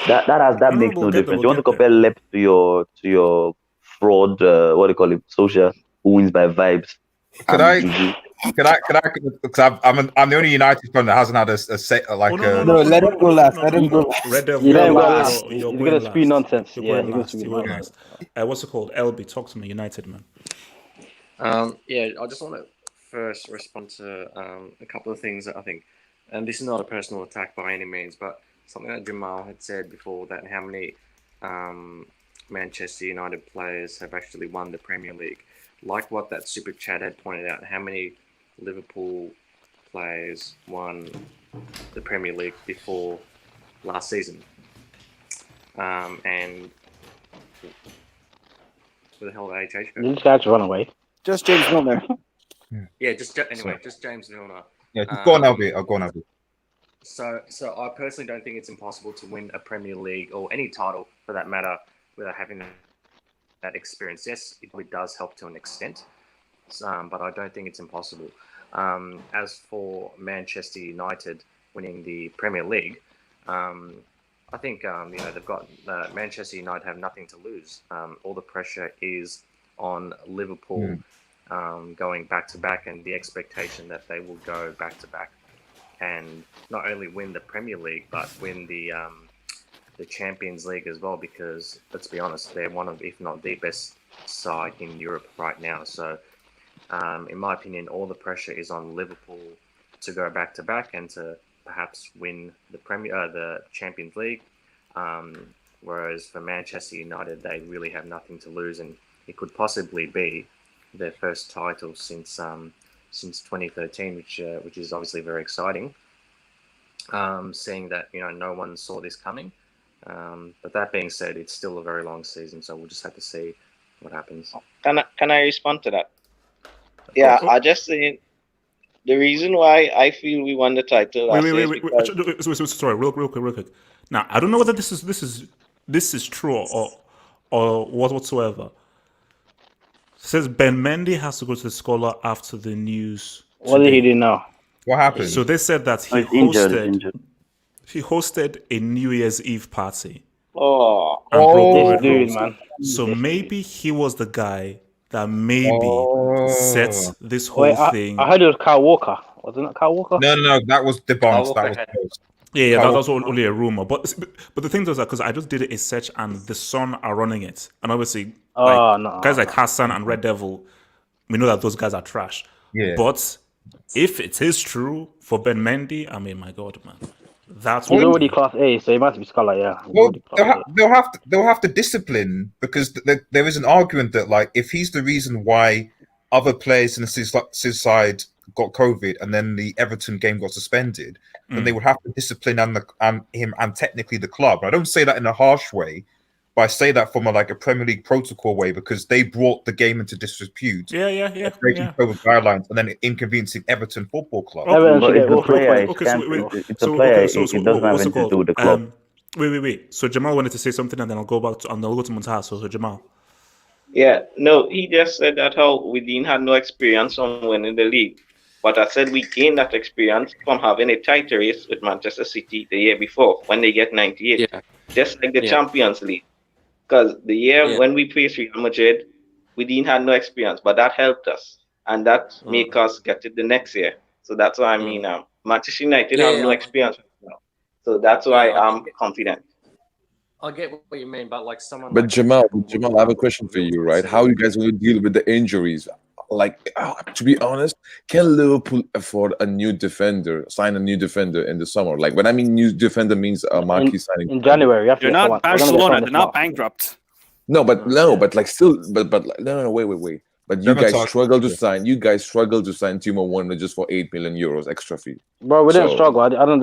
That makes no difference. You want to compare Lep to your fraud? What do you call it? Social who wins by vibes. Could I? Because I'm the only United fan that hasn't had a let him go last. Let him go last. Red Devil, he's gonna spew nonsense. You're going last. What's it called? LB, talk to me, United man. Yeah, I just want to first respond to a couple of things that I think, and this is not a personal attack by any means, but something that Jamal had said before, that how many Manchester United players have actually won the Premier League. Like what that super chat had pointed out, how many Liverpool players won the Premier League before last season. And where the hell did HH go? These guys run away. Just James Milner. Yeah, just James Milner. Yeah, go on, LB. I'll go on, LB. So I personally don't think it's impossible to win a Premier League or any title for that matter without having that experience. Yes, it really does help to an extent, but I don't think it's impossible. As for Manchester United winning the Premier League, I think they've got Manchester United have nothing to lose. All the pressure is on Liverpool going back to back, and the expectation that they will go back to back and not only win the Premier League but win the Champions League as well, because let's be honest, they're one of, if not the best side in Europe right now. So in my opinion, all the pressure is on Liverpool to go back to back and to perhaps win the Champions League. Whereas for Manchester United, they really have nothing to lose, and it could possibly be their first title since 2013, which is obviously very exciting. Seeing that no one saw this coming. But that being said, it's still a very long season, so we'll just have to see what happens. Can I respond to that? Yeah, I just saying the reason why I feel we won the title. Wait. Sorry, real quick. Now, I don't know whether this is true or whatsoever. It says Ben Mendy has to go to the Scholar after the news. What did he do now? What happened? So they said that he hosted a New Year's Eve party. Dude, man. So maybe he was the guy that maybe sets this whole Wait, thing. I heard it was Kyle Walker. Wasn't it Kyle Walker? No, that was debunked. That was closed. Yeah, that was only a rumor. But the thing is that because I just did a search and the Sun are running it, and obviously guys like Hassan and Red Devil, we know that those guys are trash. Yeah. But if it is true for Ben Mendy, I mean, my God, man, that's he's already Class A, so he must be scholar. Yeah. Well, they'll have to discipline because there is an argument that like if he's the reason why other players in the side got COVID and then the Everton game got suspended, then they would have to discipline him and technically the club. I don't say that in a harsh way, but I say that from a Premier League protocol way because they brought the game into disrepute. Breaking COVID guidelines and then inconveniencing Everton Football Club. It's a player. It doesn't have anything to do with the club. Wait. So Jamal wanted to say something, and then I'll go back to Muntaha. So Jamal. Yeah, no, he just said that how we didn't have no experience on winning the league. But I said we gained that experience from having a tight race with Manchester City the year before when they get 98. Yeah. Just like the Champions League. Because the year when we faced Real Madrid, we didn't have no experience, but that helped us. And that make us get it the next year. So that's why I mean, Manchester United have no experience now. So that's why I'm confident. I get what you mean, but like someone. But Jamal, I have a question for you, right? How are you guys going to deal with the injuries? To be honest, can Liverpool afford sign a new defender in the summer? Like when I mean new defender means a marquee signing in January. They're not Barcelona. They're not bankrupt. No, but no, wait. But you guys struggle to sign. You guys struggle to sign Timo Werner just for €8 million extra fee. Bro, we didn't struggle. I don't.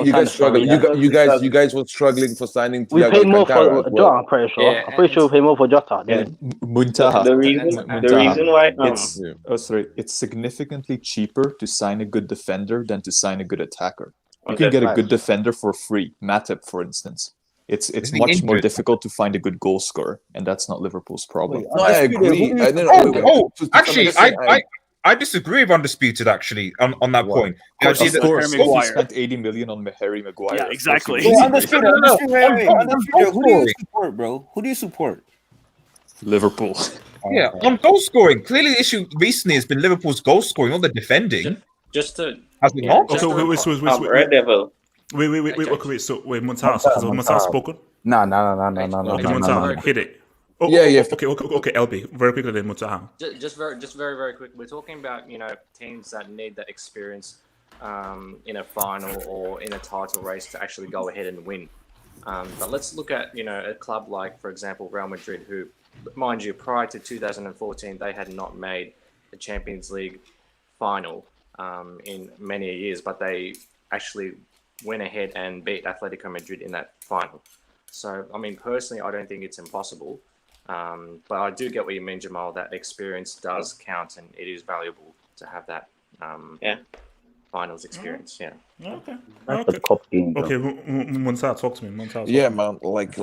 You guys struggle. You guys were struggling for signing. We paid more for Jota. I'm pretty sure. I'm pretty sure we paid more for Jota. Muntaha. The reason why it's significantly cheaper to sign a good defender than to sign a good attacker. You can get a good defender for free. Matip, for instance. It's much more difficult to find a good goal scorer, and that's not Liverpool's problem. No, I agree. Actually, I disagree with Undisputed actually on that point. Of course, we spent 80 million on Harry Maguire. Yeah, exactly. Undisputed, who do you support, bro? Who do you support? Liverpool. Yeah, on goal scoring. Clearly, the issue recently has been Liverpool's goal scoring, not the defending. Just to has it not? Red Devil. Wait. So Muntaha, has Muntaha spoken? No. Okay, Muntaha, hit it. Yeah. Okay, LB, very quickly then Muntaha. Just very quick. We're talking about teams that need that experience in a final or in a title race to actually go ahead and win. But let's look at a club like, for example, Real Madrid, who, mind you, prior to 2014, they had not made the Champions League final in many years, but they actually went ahead and beat Atletico Madrid in that final. So, I mean, personally, I don't think it's impossible. But I do get what you mean, Jamal, that experience does count and it is valuable to have that finals experience. Yeah. Okay. Muntaha, talk to me. Yeah, man. Like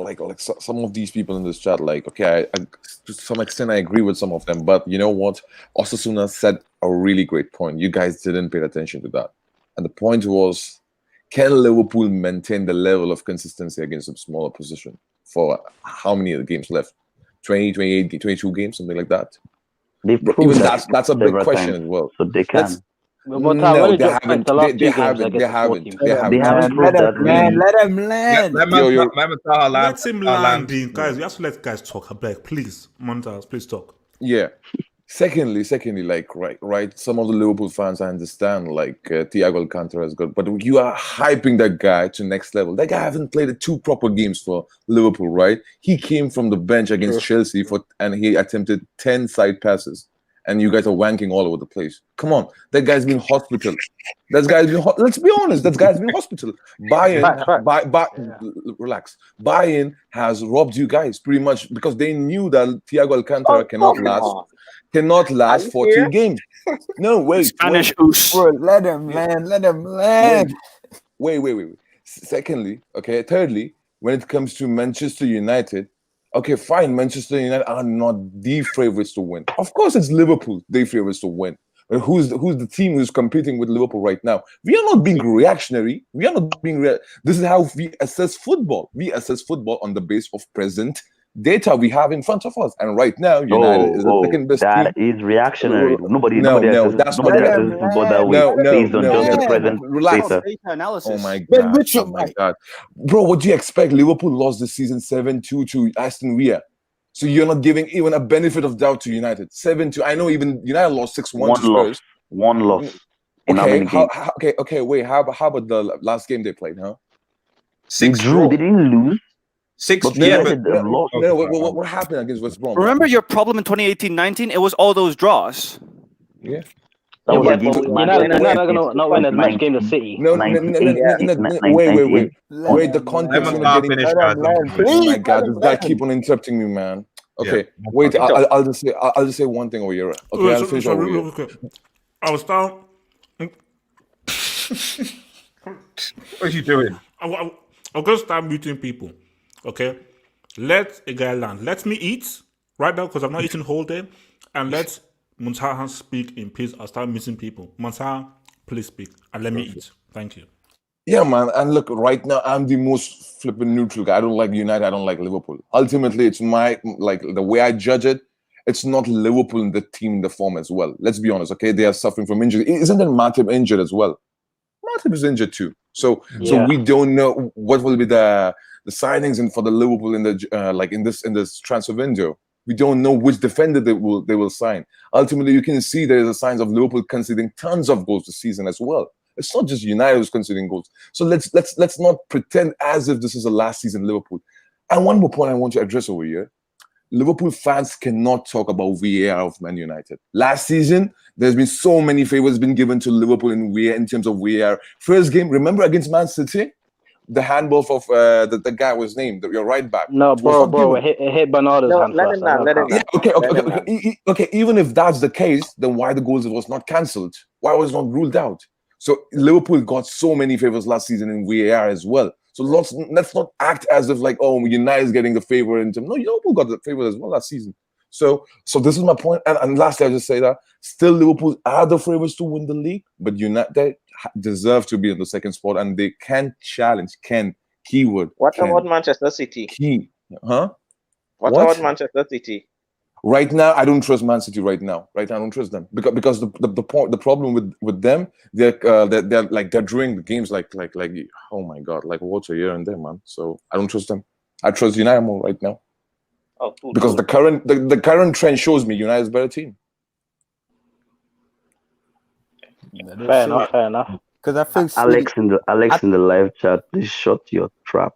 some of these people in this chat, I to some extent I agree with some of them, but you know what? Osasuna said a really great point. You guys didn't pay attention to that. And the point was, can Liverpool maintain the level of consistency against a smaller position for how many games left? 20, 28, 22 games, something like that? Even that's a big question as well. So they can. No, they haven't. They haven't. Let him land. Let him land. Guys, we have to let guys talk. Please, Montas, please talk. Yeah. Secondly, right. Some of the Liverpool fans, I understand, Thiago Alcantara is good, but you are hyping that guy to next level. That guy hasn't played 2 proper games for Liverpool, right? He came from the bench against Chelsea and he attempted 10 side passes, and you guys are wanking all over the place. Come on, that guy's been hospital. Let's be honest, that guy's been hospital. Relax. Bayern has robbed you guys pretty much because they knew that Thiago Alcantara cannot last 14 games. No, wait. Spanish let him land. Wait. Secondly, thirdly, when it comes to Manchester United, okay, fine, Manchester United are not the favorites to win. Of course, it's Liverpool, the favorites to win. But who's the team who's competing with Liverpool right now? We are not being reactionary. We are not being This is how we assess football. We assess football on the base of present data we have in front of us. And right now, United is the second best team. That is reactionary. Nobody that's assesses football that way based on just the present data. Data analysis. Oh my god! Oh my god, bro! What do you expect? Liverpool lost this season 7-2 to Aston Villa. So you're not giving even a benefit of doubt to United. 7-2. I know even United lost 6-1 to Spurs. One loss. Okay. Wait. How about the last game they played? Huh? 6 draw. They didn't lose. 6. Yeah, what happened against West Brom? Remember your problem in 2018-19? It was all those draws. Yeah. United are gonna not win as much game as City. No, wait. The context. Oh my god, this guy keep on interrupting me, man. Okay, wait. I'll just say one thing over here. Okay, I'll finish over here. I will start. What are you doing? I'll go start muting people. Okay, let a guy land. Let me eat right now because I'm not eating whole day, and let Muntaha speak in peace. I'll start missing people. Muntaha, please speak and let me eat. Thank you. Yeah, man. And look, right now I'm the most flipping neutral guy. I don't like United. I don't like Liverpool. Ultimately, it's the way I judge it. It's not Liverpool in the team in the form as well. Let's be honest, okay? They are suffering from injury. Isn't that Matip injured as well? Matip is injured too. So we don't know what will be the signings and for the Liverpool in the in this transfer window. We don't know which defender they will sign. Ultimately, you can see there is a signs of Liverpool conceding tons of goals this season as well. It's not just United who's conceding goals. So let's not pretend as if this is the last season Liverpool. And one more point I want to address over here. Liverpool fans cannot talk about VAR of Man United. Last season, there's been so many favors been given to Liverpool in VAR in terms of VAR. First game, remember against Man City? The handball of the guy was named, your right back. No, bro, it hit Bernardo's hand first. Let him Okay. Even if that's the case, then why the goals was not cancelled? Why was it not ruled out? So Liverpool got so many favors last season in VAR as well. So let's not act as if United is getting the favor in terms. No, Liverpool got the favor as well last season. So this is my point. And lastly, I just say that still Liverpool are the favorites to win the league, but United deserve to be in the second spot, and they can challenge. Keyword. What about Manchester City? What about Manchester City? Right now, I don't trust Man City. Right now, I don't trust them because the problem with them, they're drawing the games like oh my god, like water here and there, man. So I don't trust them. I trust United more right now. Oh, cool, because the current trend shows me United is a better team. Fair enough. Because I think Alex in the live chat, please shut your trap.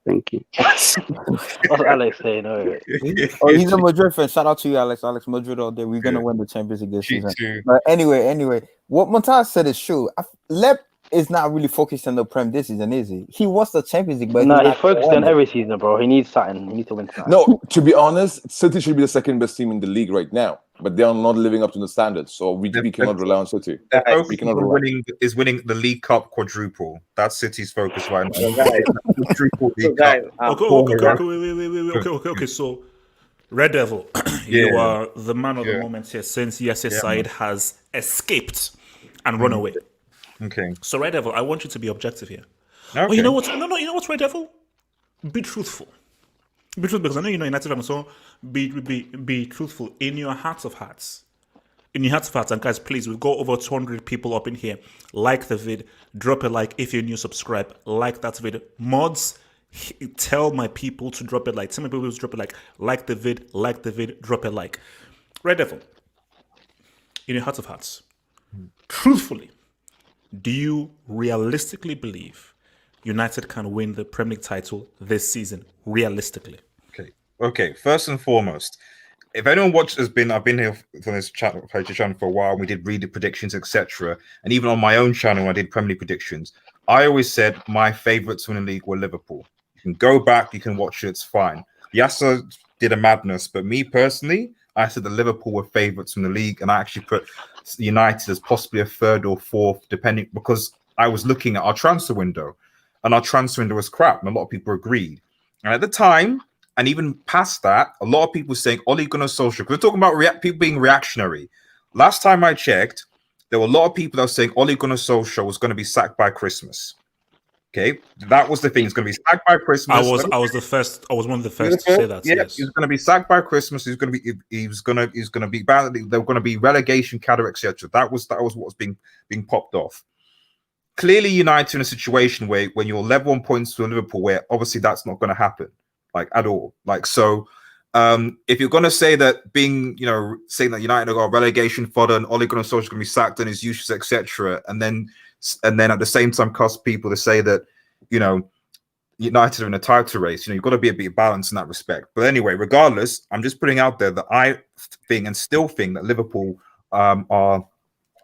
Thank you. What's Alex saying? Oh, he's a Madrid fan. Shout out to you, Alex. Alex Madrid all day. We're gonna win the Champions League this season. But anyway, what Montas said is true. Lep is not really focused on the Prem this season, is he? He wants the Champions League, but he's focused on every season, bro. He needs something. He needs to win something. No, to be honest, City should be the second best team in the league right now, but they are not living up to the standards. So we cannot rely on City. We cannot winning the League Cup quadruple. That's City's focus right now. Okay. So, Red Devil, you are the man of the moment here since Yasser Said has escaped and run away. Okay. So, Red Devil, I want you to be objective here. Okay. Oh, you know what? No, you know what's Red Devil? Be truthful. Be truthful, because I know you know United fans. So be truthful in your hearts of hearts. In your hearts of hearts, and guys, please, we've got over 200 people up in here. Like the vid, drop a like if you're new. Subscribe, like that vid. Mods, tell my people to drop a like. Tell my people to drop a like the vid, drop a like. Red Devil, in your hearts of hearts, truthfully, do you realistically believe United can win the Premier League title this season? Realistically. Okay. First and foremost, if anyone watched I've been here on this channel for a while. We did read the predictions, etc. And even on my own channel, when I did Premier League predictions, I always said my favourites to win the league were Liverpool. You can go back, you can watch it, it's fine. Yasser did a madness, but me personally, I said that Liverpool were favourites from the league, and I actually put United as possibly a third or fourth, depending, because I was looking at our transfer window, and our transfer window was crap, and a lot of people agreed. And at the time, and even past that, a lot of people were saying Ole Gunnar Solskjaer, because we're talking about people being reactionary. Last time I checked, there were a lot of people that were saying Ole Gunnar Solskjaer was going to be sacked by Christmas. Okay, that was the thing. He's going to be sacked by Christmas. I was one of the first to say that. Yeah, yes. he's going to be sacked by Christmas. He's going to be bad. They're going to be relegation, cadre, etc. That was what was being popped off. Clearly, United in a situation where when you're level on points to Liverpool, where obviously that's not going to happen, like at all. Like so, if you're going to say that saying that United got relegation fodder and Ole Gunnar Solskjaer is going to be sacked and his useless, etc., and then at the same time cost people to say that United are in a title race. You've got to be a bit balanced in that respect. But anyway, regardless, I'm just putting out there that I think and still think that Liverpool are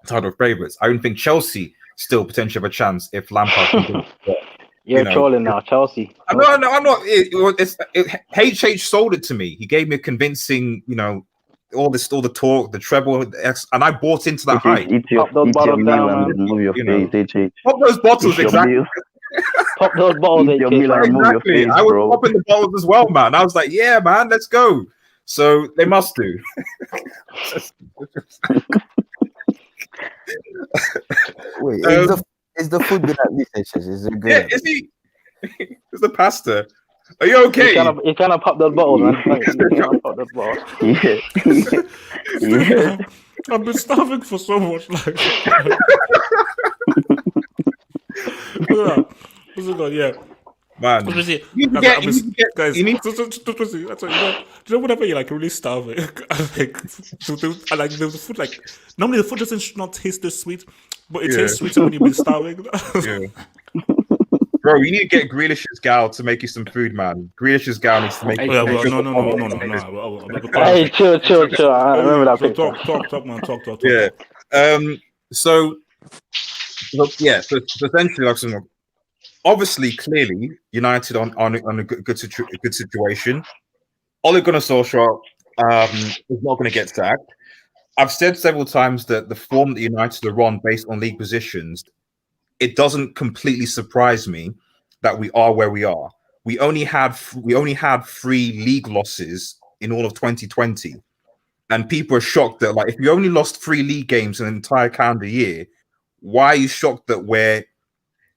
title favourites. I don't think Chelsea still potentially have a chance if Lampard. You're trolling now, Chelsea. No, I'm not. HH sold it to me. He gave me a convincing, all the talk, the treble, and I bought into that hype. Pop those bottles down, man. Move your face, HH. Pop those bottles, exactly. Pop those bottles, HH. Exactly. I was popping the bottles as well, man. I was like, yeah, man, let's go. So they must do. Wait, is the food good at least? Is it good? Yeah, is he? It's the pasta. Are you okay? You cannot pop those bottles, man. You cannot pop those bottles. Yeah. I've been starving for so much. Like, what's it called? Yeah. Man, guys, whenever you're like really starving, the food, like normally the food doesn't not taste this sweet, but it tastes sweeter when you've been starving. Yeah. Bro, you need to get Grealish's gal to make you some food, man. Grealish's gal needs to make you no. Hey, chill. I remember that picture. Talk, man. Talk. Yeah. So essentially, like, obviously, clearly, United on a good situation. Ole Gunnar Solskjaer is not going to get sacked. I've said several times that the form that United are on, based on league positions, it doesn't completely surprise me that we are where we are. We only had 3 league losses in all of 2020, and people are shocked that, like, if you only lost 3 league games in an entire calendar year, why are you shocked that we're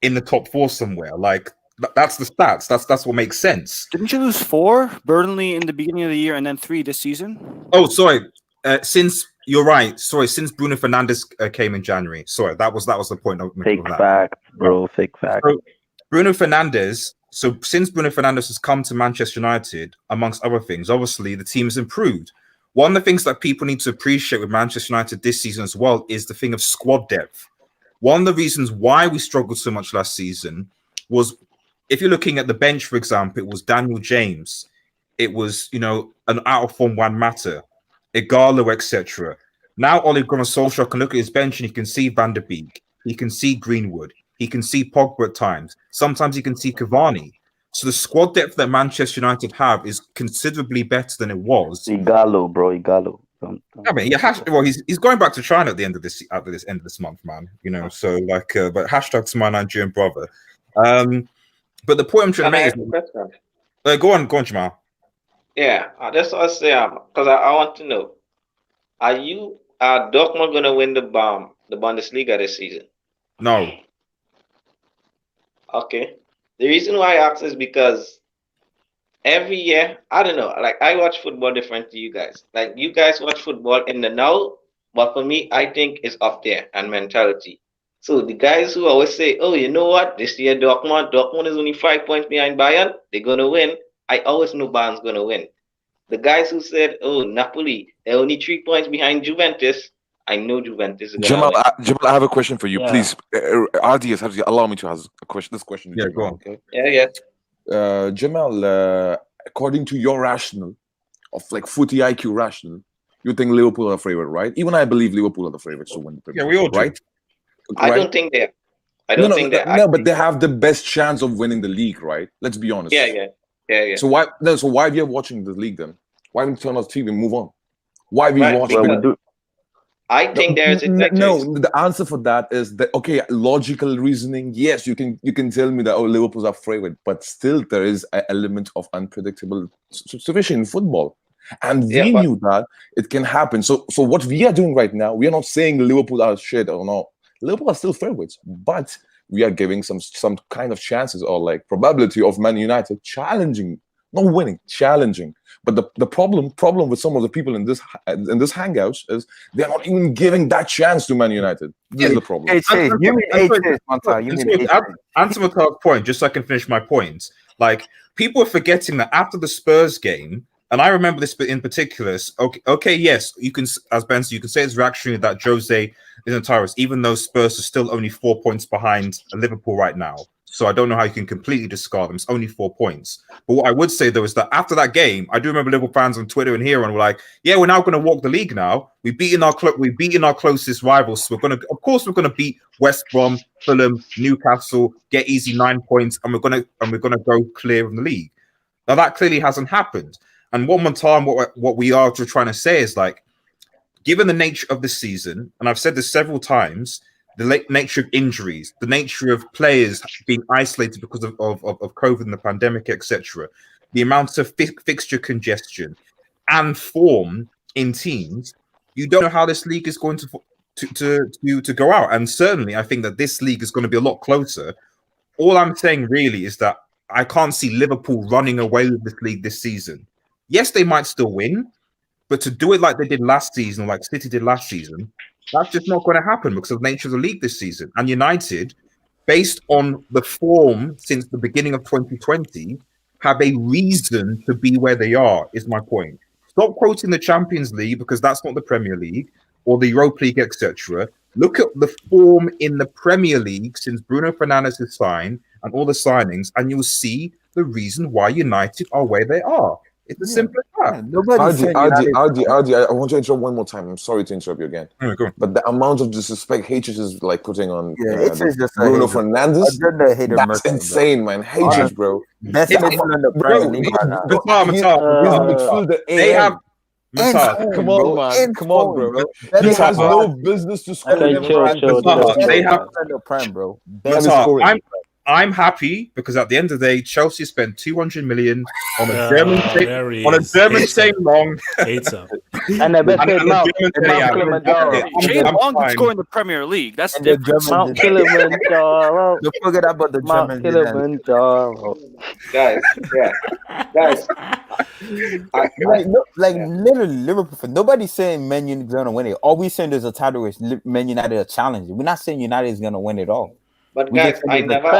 in the top 4 somewhere? Like, that's the stats. That's what makes sense. Didn't you lose 4 Burnley in the beginning of the year and then 3 this season? Oh, sorry. You're right. Sorry, since Bruno Fernandes came in January. Sorry, that was the point. Fake fact, bro. Fake fact. So, Bruno Fernandes. So since Bruno Fernandes has come to Manchester United, amongst other things, obviously the team has improved. One of the things that people need to appreciate with Manchester United this season as well is the thing of squad depth. One of the reasons why we struggled so much last season was, if you're looking at the bench, for example, it was Daniel James, it was an out of form Juan Mata, Igalo, etc. Now Ole Gunnar Solskjaer can look at his bench and he can see Van der Beek, he can see Greenwood, he can see Pogba at times. Sometimes he can see Cavani. So the squad depth that Manchester United have is considerably better than it was. Igalo, bro, Igalo. I mean, he's going back to China at the end of this end of this month, man. So like, but hashtag to my Nigerian brother. But the point I'm trying to make is, go on, Jamal. Yeah, that's what I say. Because I want to know, are Dortmund going to win the Bundesliga this season? No. Okay. The reason why I ask is because every year, I don't know, like, I watch football different to you guys. Like, you guys watch football in the now, but for me, I think it's up there and mentality. So the guys who always say, oh, you know what, this year Dortmund is only 5 points behind Bayern, they're going to win. I always know Bayern's going to win. The guys who said, oh, Napoli, they're only 3 points behind Juventus, I know Juventus is going to win. Jamal, I have a question for you. Yeah. Please, RDS, allow me to ask a question. This question. Yeah, go on. Okay. Yeah. Jamal, according to your rationale of like footy IQ rationale, you think Liverpool are the favorite, right? Even I believe Liverpool are the favorites to win the Premier League. Yeah, we all do. Right? I don't think they are. But they have the best chance of winning the league, right? Let's be honest. Yeah. So why are we watching the league then? Why don't we turn off TV and move on? Why are we watching? I think there's the answer for that is that, okay, logical reasoning. Yes, you can tell me that Liverpool's are favorite, but still there is an element of unpredictable situation in football, and we knew that it can happen. So what we are doing right now, we are not saying Liverpool are shit or not. Liverpool are still favorites, but we are giving some kind of chances or like probability of Man United challenging, not winning, challenging. But the problem with some of the people in this hangouts is they're not even giving that chance to Man United. This is the problem. You mean Manta? You mean answer Matar's point, just so I can finish my point. Like, people are forgetting that after the Spurs game, and I remember this in particular. Okay, yes, you can, as Ben said, you can say it's reactionary that Jose isn't Tyrus, even though Spurs are still only 4 points behind Liverpool right now. So I don't know how you can completely discard them. It's only 4 points. But what I would say, though, is that after that game, I do remember Liverpool fans on Twitter and here and were like, yeah, we're now going to walk the league now. We've beaten our closest rivals. So of course we're going to beat West Brom, Fulham, Newcastle, get easy 9 points, and we're going to go clear of the league. Now that clearly hasn't happened. And one more time, what we are trying to say is, like, given the nature of the season, and I've said this several times, the nature of injuries, the nature of players being isolated because of COVID and the pandemic, etc., the amount of fixture congestion and form in teams, you don't know how this league is going to go out. And certainly, I think that this league is going to be a lot closer. All I'm saying really is that I can't see Liverpool running away with this league this season. Yes, they might still win, but to do it like they did last season, or like City did last season, that's just not going to happen because of the nature of the league this season. And United, based on the form since the beginning of 2020, have a reason to be where they are, is my point. Stop quoting the Champions League because that's not the Premier League or the Europa League, etc. Look at the form in the Premier League since Bruno Fernandes has signed and all the signings, and you'll see the reason why United are where they are. It's as simple as that. Ardy, I want to interrupt one more time. I'm sorry to interrupt you again. But the amount of disrespect H is like putting on Bruno Fernandes, that's insane, man. H, bro. That's in the Premier League. They have. Come on, man. Come on, bro. He has no business to score. They have the Prem, bro. I'm happy because at the end of the day, Chelsea spent 200 million on a German saying long. And the best player Mount Kilimanjaro. Jay Long can score in the Premier League. That's different. Mount Kilimanjaro. Don't forget about the Mount Kilimanjaro. Guys. Literally, Liverpool. Nobody's saying Man United is gonna win it. All we saying there's a title race. Man United a challenge. We're not saying United is gonna win it all. But guys, I never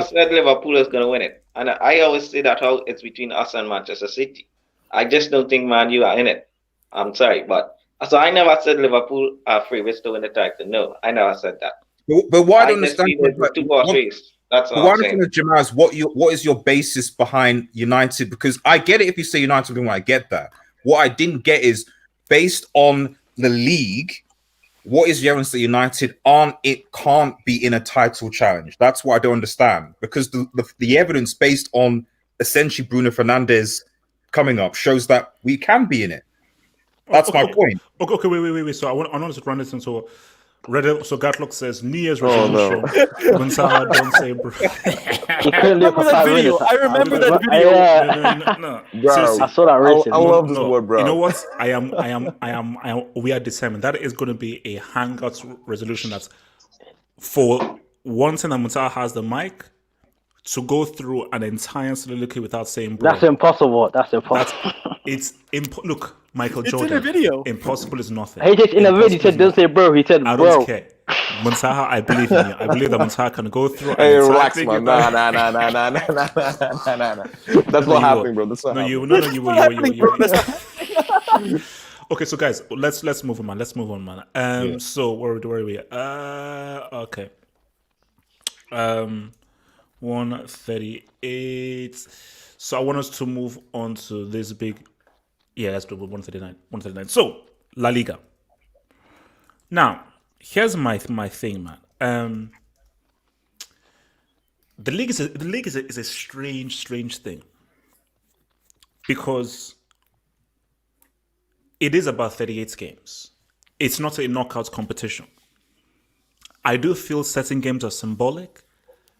said Liverpool is going to win it. And I always say that how it's between us and Manchester City. I just don't think Man U are in it. I'm sorry, but so I never said Liverpool are favorites to win the title. No, I never said that. But why don't understand? That's all I'm saying. Jamal, what is your basis behind United? Because I get it if you say United win, I get that. What I didn't get is based on the league. What is the evidence that United can't be in a title challenge? That's what I don't understand. Because the evidence based on essentially Bruno Fernandes coming up shows that we can be in it. That's my point. Okay, wait. So I want to run this into Reddit. So Gatlock says New Year's resolution. Don't say bro. I remember that video. No. Bro, I saw that rating. I love this word, bro. You know what? I am. We are determined. That is going to be a Hangout resolution. That's for one thing that Mutar has the mic to go through an entire soliloquy without saying bro. That's impossible. Look, Michael Jordan. It's in a video. Impossible is nothing. He just in a video he said, "Don't say bro." He said, "Bro." I don't care. Muntaha, I believe in you. I believe that Muntaha can go through. Hey, relax, man. Nah. That's not happening, bro. That's not happening. You will. Okay, so guys, let's move on, man. So where are we? Okay. 138. So I want us to move on to this big. Yeah, let's do 139. So La Liga. Now, here's my thing, man. The league is a strange thing because it is about 38 games. It's not a knockout competition. I do feel certain games are symbolic.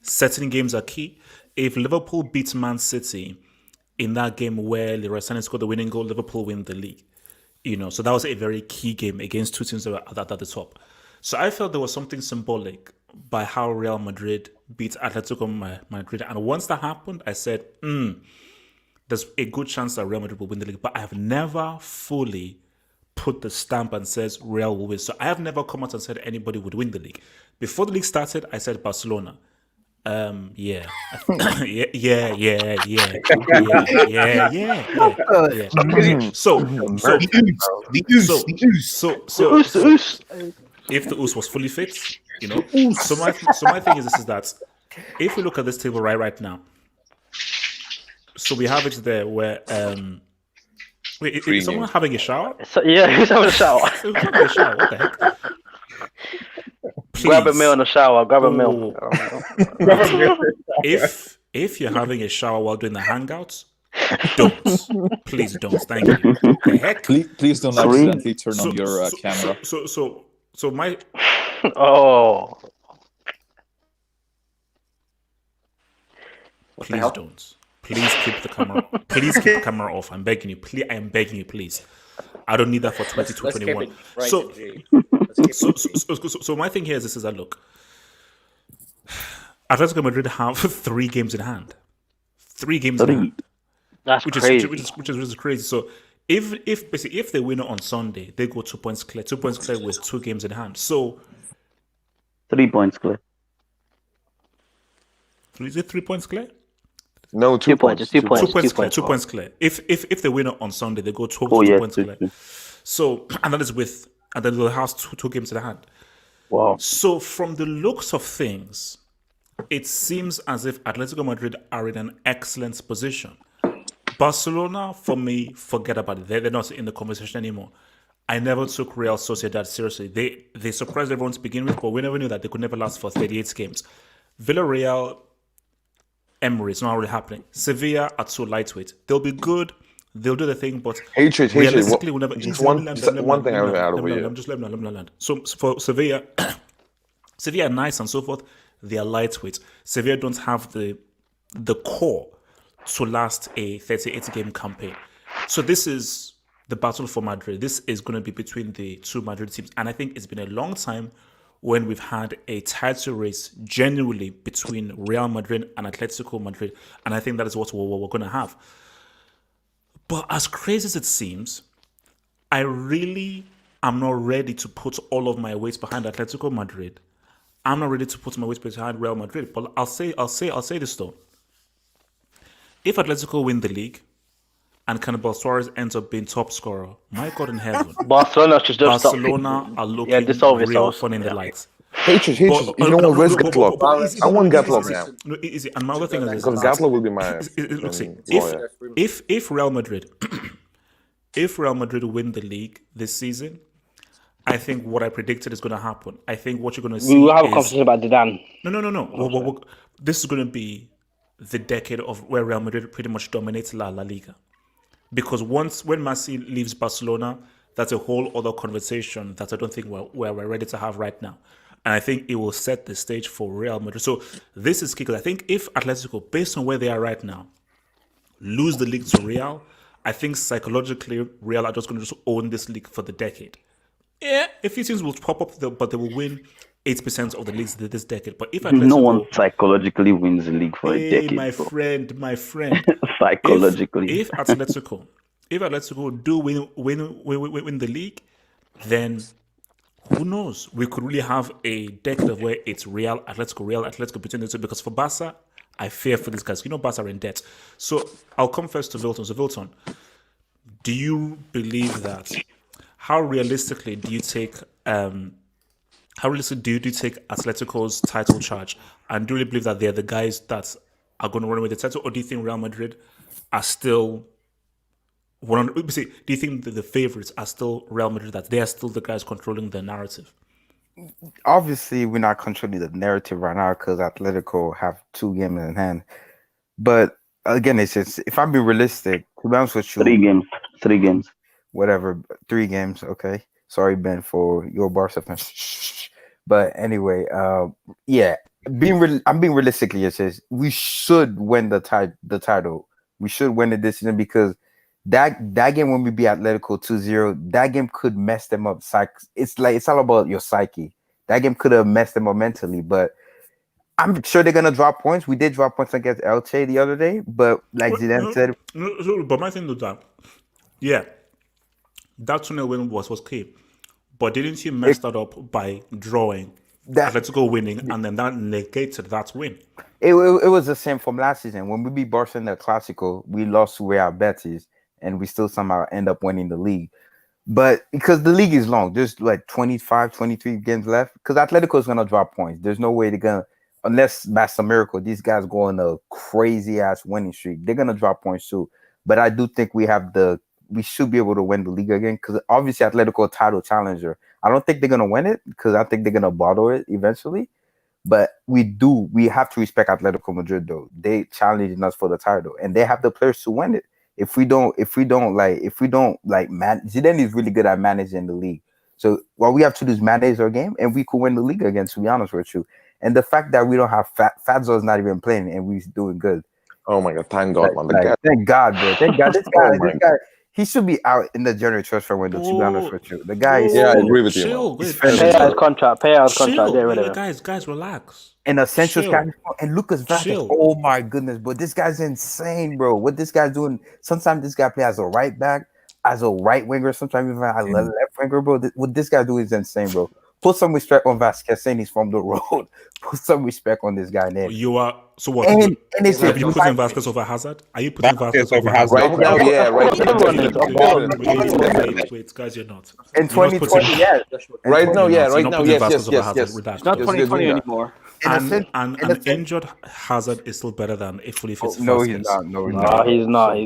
Certain games are key. If Liverpool beats Man City in that game where Leroy Sané scored the winning goal, Liverpool win the league. So that was a very key game against two teams that were at the top. So I felt there was something symbolic by how Real Madrid beat Atletico Madrid. And once that happened, I said, there's a good chance that Real Madrid will win the league. But I have never fully put the stamp and says Real will win. So I have never come out and said anybody would win the league. Before the league started, I said Barcelona. Yeah. So if the Oos was fully fit, so my thing is that if we look at this table right now, so we have it there where wait, is someone having a shower? Who's having a shower? Who's having a shower? What the heck? Please. Grab a meal in the shower. Grab a meal. If you're having a shower while doing the Hangouts, don't. Please don't. Thank you. The heck? Please don't accidentally turn on your camera. So my. Oh. Please don't. Please keep the camera. Please keep the camera off. I'm begging you. Please, I am begging you. Please. I don't need that for 22-21. So my thing here is that look, Atletico Madrid have 3 games in hand. 3 games in hand. That's crazy. Which is crazy. So if they win on Sunday, they go 2 points clear. 2 points clear with 2 games in hand. So 3 points clear. Is it 3 points clear? No, 2 points. 2 points. 2 points clear. 2 points clear. If they win on Sunday, they go 2 points clear. So and that is and then they'll have 2 games in hand. Wow. So from the looks of things, it seems as if Atletico Madrid are in an excellent position. Barcelona, for me, forget about it. They're not in the conversation anymore. I never took Real Sociedad seriously. They surprised everyone to begin with, but we never knew that they could never last for 38 games. Villarreal, Emery, it's not really happening. Sevilla are too lightweight. They'll be good. They'll do the thing, but realistically, we'll never. Just one thing I would add over here. Just let me land. So for Sevilla, Sevilla are nice and so forth. They are lightweight. Sevilla don't have the core to last a 38-game campaign. So this is the battle for Madrid. This is going to be between the 2 Madrid teams, and I think it's been a long time when we've had a title race genuinely between Real Madrid and Atletico Madrid, and I think that is what we're going to have. But as crazy as it seems, I really am not ready to put all of my weight behind Atletico Madrid. I'm not ready to put my weight behind Real Madrid. But I'll say this though. If Atletico win the league and Cannibal Suarez ends up being top scorer, my God in heaven, Barcelona are looking real fun in the lights. Hatred. You know what? Where's Gatlock? I want Gatlock now. No, easy. And my other thing is because Gatlock will be my. Look, see, if Real Madrid, win the league this season, I think what I predicted is going to happen. I think what you're going to see. We will have a conversation about Zidane. No. This is going to be the decade of where Real Madrid pretty much dominates La Liga, because when Messi leaves Barcelona, that's a whole other conversation that I don't think we're ready to have right now. And I think it will set the stage for Real Madrid. So this is key, because I think if Atletico, based on where they are right now, lose the league to Real, I think psychologically Real are just going to just own this league for the decade. Yeah, a few teams will pop up, but they will win 80% of the leagues this decade. But if Atletico, no one psychologically wins the league for a decade, my friend, psychologically, if Atletico do win the league, then who knows? We could really have a decade of where it's Real Atletico between the two. Because for Barca, I fear for these guys. Barca are in debt. So I'll come first to Wilton. So Wilton, do you believe that? How realistically do you take? How realistically do you take Atletico's title charge? And do you really believe that they're the guys that are going to run with the title, or do you think Real Madrid are still? Do you think that the favorites are still Real Madrid, that they are still the guys controlling the narrative? Obviously, we're not controlling the narrative right now because Atletico have 2 games in hand. But again, it's just, if I'm being realistic, to be honest with you, 3 games. Whatever, 3 games. Okay. Sorry, Ben, for your Barca fans. But anyway, yeah, I'm being realistically. It says we should win the title. We should win it this season because that game when we beat Atletico 2-0, that game could mess them up. It's all about your psyche. That game could have messed them up mentally, but I'm sure they're gonna drop points. We did drop points against Elche the other day, but like Zidane said, but my thing is that, yeah, that 2-0 win was key, but didn't you mess that up by drawing, Atletico winning, and then that negated that win? It was the same from last season when we beat Barcelona in the Clásico. We lost to Real Betis, and we still somehow end up winning the league. But because the league is long, there's like 25, 23 games left. Because Atletico is gonna drop points. There's no way they're gonna. Unless that's a miracle, these guys go on a crazy ass winning streak. They're gonna drop points too. But I do think we should be able to win the league again because obviously Atletico title challenger. I don't think they're gonna win it because I think they're gonna bottle it eventually. But we have to respect Atletico Madrid though. They challenging us for the title and they have the players to win it. If we don't Zidane is really good at managing the league. So what we have to do is manage our game and we could win the league again, to be honest with you. And the fact that we don't have Fazio is not even playing and we're doing good. Oh my God! Thank God, man. Thank God, bro. Thank God. This guy, he should be out in the January transfer window. To be honest with you, the guy is. Yeah, I agree with you. Pay out his contract. Get rid of him. Guys, relax. And Essentials and Lucas Vázquez. Oh my goodness, bro! This guy's insane, bro. What this guy's doing? Sometimes this guy plays as a right back, as a right winger. Sometimes even as a left winger, bro. What this guy do is insane, bro. Put some respect on Vázquez, saying he's from the road. Put some respect on this guy name. You are so what? And it's are you putting Vázquez over Hazard? Are you putting Vázquez over Hazard? Right now, yeah, right now. Wait, guys, you're not. In 2020, yeah. Right now, yeah, right now, yes. It's not 2020 anymore. And an injured Hazard is still better than a fully fit. No, he's not. No, he's not.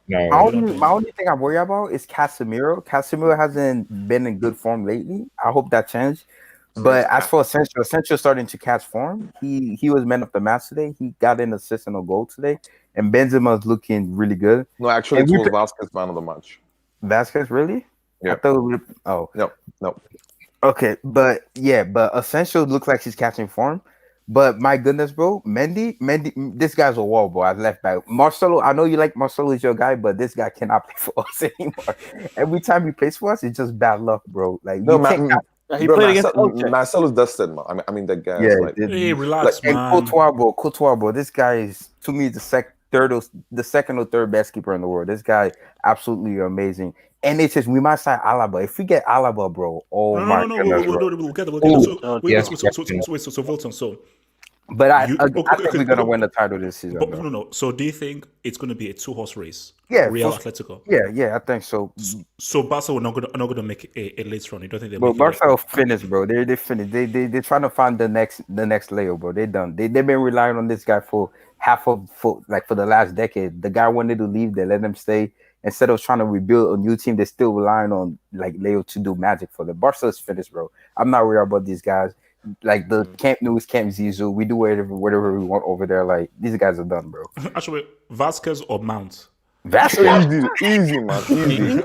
My only thing I worry about is Casemiro. Casemiro hasn't been in good form lately. I hope that changes. But as for Asensio starting to catch form, he was man of the match today. He got an assist and a goal today, and Benzema's looking really good. No, actually, it was Vázquez man of the match. Vázquez, really? Yeah. No. Okay, but Asensio looks like he's catching form. But my goodness, bro, Mendy, this guy's a wall, bro. I left back. Marcelo, I know you like Marcelo is your guy, but this guy cannot play for us anymore. Every time he plays for us, it's just bad luck, bro. Like he played against Marcelo's dusted, man. I mean that guy. Yeah, like, hey, relax, man. And Courtois, bro. This guy is to me the second or third best keeper in the world. This guy absolutely amazing. And it's just we might sign Alaba. If we get Alaba, bro, we'll get it. So Volton, but I think we're gonna win the title this season. But no. So do you think it's gonna be a 2-horse race? Yeah, Real Atletico. Yeah, I think so. So Barca are not gonna make a late run. You don't think they're? But Barca will finish, bro. They finished. They're trying to find the next layer, bro. They done. They've been relying on this guy for the last decade. The guy wanted to leave. They let him stay. Instead of trying to rebuild a new team, they're still relying on like Leo to do magic for them. Barca is finished, bro. I'm not worried about these guys. Like the Camp Nou is Camp Zizou. We do whatever we want over there. Like these guys are done, bro. Actually, Vázquez or Mount? Vázquez. Easy, man. Easy.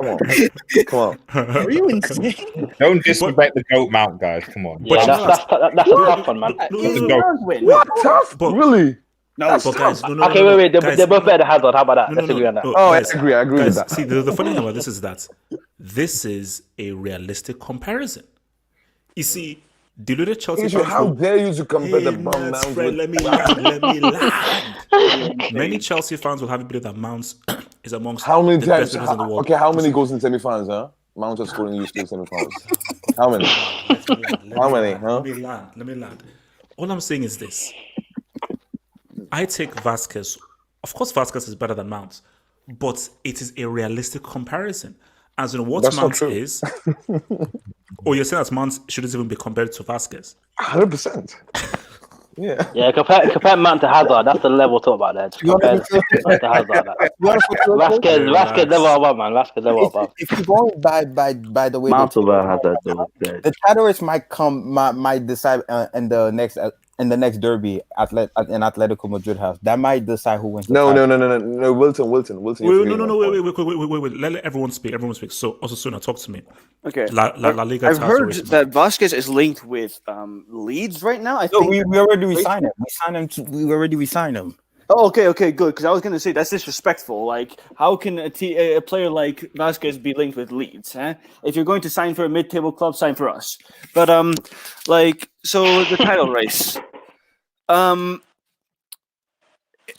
Come on. Are you insane? Don't disrespect the GOAT Mount, guys. Come on. Yeah, that's a tough one, man. What? Tough? Really? No, but guys, no. Okay, wait. They're both better Hazard. How about that? Let's agree on that. Guys, I agree with that. See, the funny thing about this is that this is a realistic comparison. You see, deluded Chelsea fans. How dare you to compare the Mount with? Let me land. Many Chelsea fans will have it believe that Mount is amongst how many the times? best players in the world. Okay, how many goals in semi-finals? Huh? Mount has scored in USP semi-finals. How many? How many? Huh? Let me land. All I'm saying is this. I take Vázquez. Of course, Vázquez is better than Mount, but it is a realistic comparison. As in what Mount is. You're saying that Mount shouldn't even be compared to Vázquez? 100%. Yeah. Compare Mount to Hazard. That's the level talk about that. Compare Mount to Hazard. Vázquez level above, man. Vázquez level above. If you're going by the way, Mount over Hazard. The title race might decide in the next derby in Atletico Madrid house. That might decide who wins. No. Wilton. Wait. Let everyone speak. So, also, Suna, talk to me. Okay. La Liga. I've heard that Vázquez is linked with Leeds right now. I think we already resigned him. We already resigned him. Oh, okay, good. Because I was going to say that's disrespectful. Like, how can a player like Vasquez be linked with Leeds? If you're going to sign for a mid-table club, sign for us. But so the title race.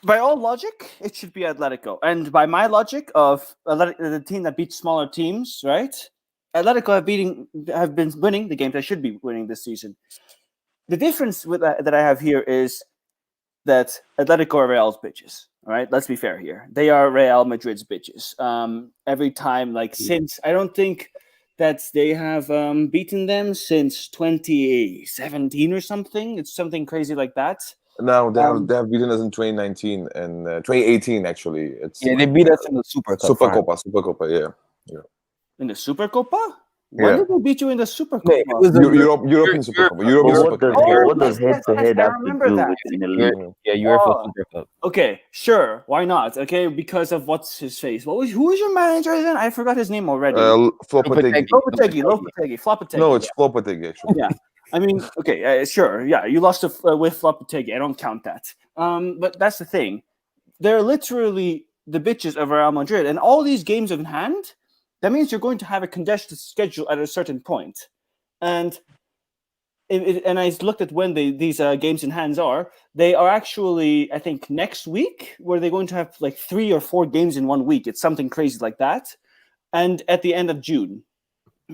By all logic, it should be Atletico, and by my logic of the team that beats smaller teams, right? Atletico have been winning the games they should be winning this season. The difference with that I have here is that Atletico are Real's bitches. All right, let's be fair here. They are Real Madrid's bitches. Every time, since I don't think that they have beaten them since 2017 or something. It's something crazy like that. No, they have beaten us in 2019 and 2018 actually. They beat us in the Supercopa, yeah. In the Supercopa? When did they beat you in the Supercopa? European Supercopa. What does head-to-head have to do with in the league? Yeah, UEFA Super Cup. Okay, sure. Why not? Okay, because of what's his face. Who was your manager then? I forgot his name already. Lopetegui. Lopetegui. No, it's Lopetegui actually. Yeah. I mean, okay, sure. Yeah, you lost with Lopetegui. I don't count that. But that's the thing. They're literally the bitches of Real Madrid. And all these games in hand, that means you're going to have a congested schedule at a certain point. And I looked at when these games in hands are. They are actually, I think, next week, where they're going to have 3 or 4 games in 1 week. It's something crazy like that. And at the end of June.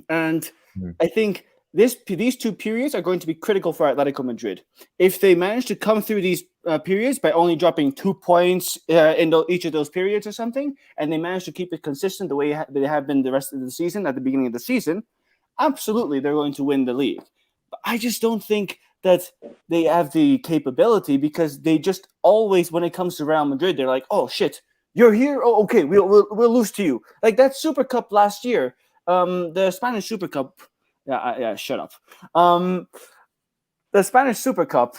And I think these 2 periods are going to be critical for Atletico Madrid. If they manage to come through these periods by only dropping 2 points in each of those periods or something, and they manage to keep it consistent the way they have been the rest of the season, at the beginning of the season, absolutely they're going to win the league. But I just don't think that they have the capability, because they just always, when it comes to Real Madrid, they're like, oh shit, you're here? Oh, okay, we'll lose to you. Like that Super Cup last year, the Spanish Super Cup. Yeah, shut up. The Spanish Super Cup,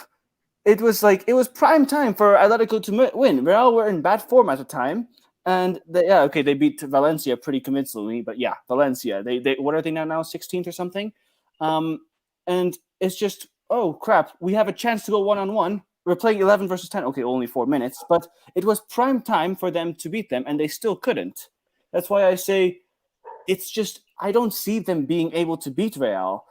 it was prime time for Atletico to win. Real were in bad form at the time, and they beat Valencia pretty convincingly. But yeah, Valencia, they what are they now 16th or something? And it's just, oh crap, we have a chance to go 1-on-1. We're playing 11 versus 10. Okay, only 4 minutes, but it was prime time for them to beat them, and they still couldn't. That's why I say it's just, I don't see them being able to beat Real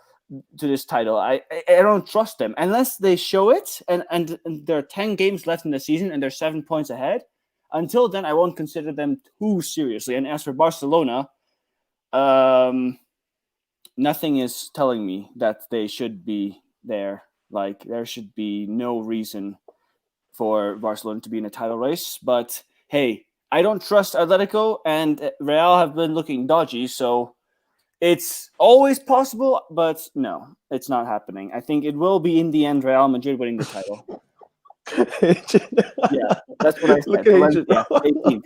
to this title. I don't trust them unless they show it, and there are 10 games left in the season and they're 7 points ahead. Until then, I won't consider them too seriously. And as for Barcelona, nothing is telling me that they should be there. There should be no reason for Barcelona to be in a title race. But hey, I don't trust Atletico, and Real have been looking dodgy, so it's always possible, but no, it's not happening. I think it will be in the end Real Madrid winning the title. Yeah, that's what I said. 18th.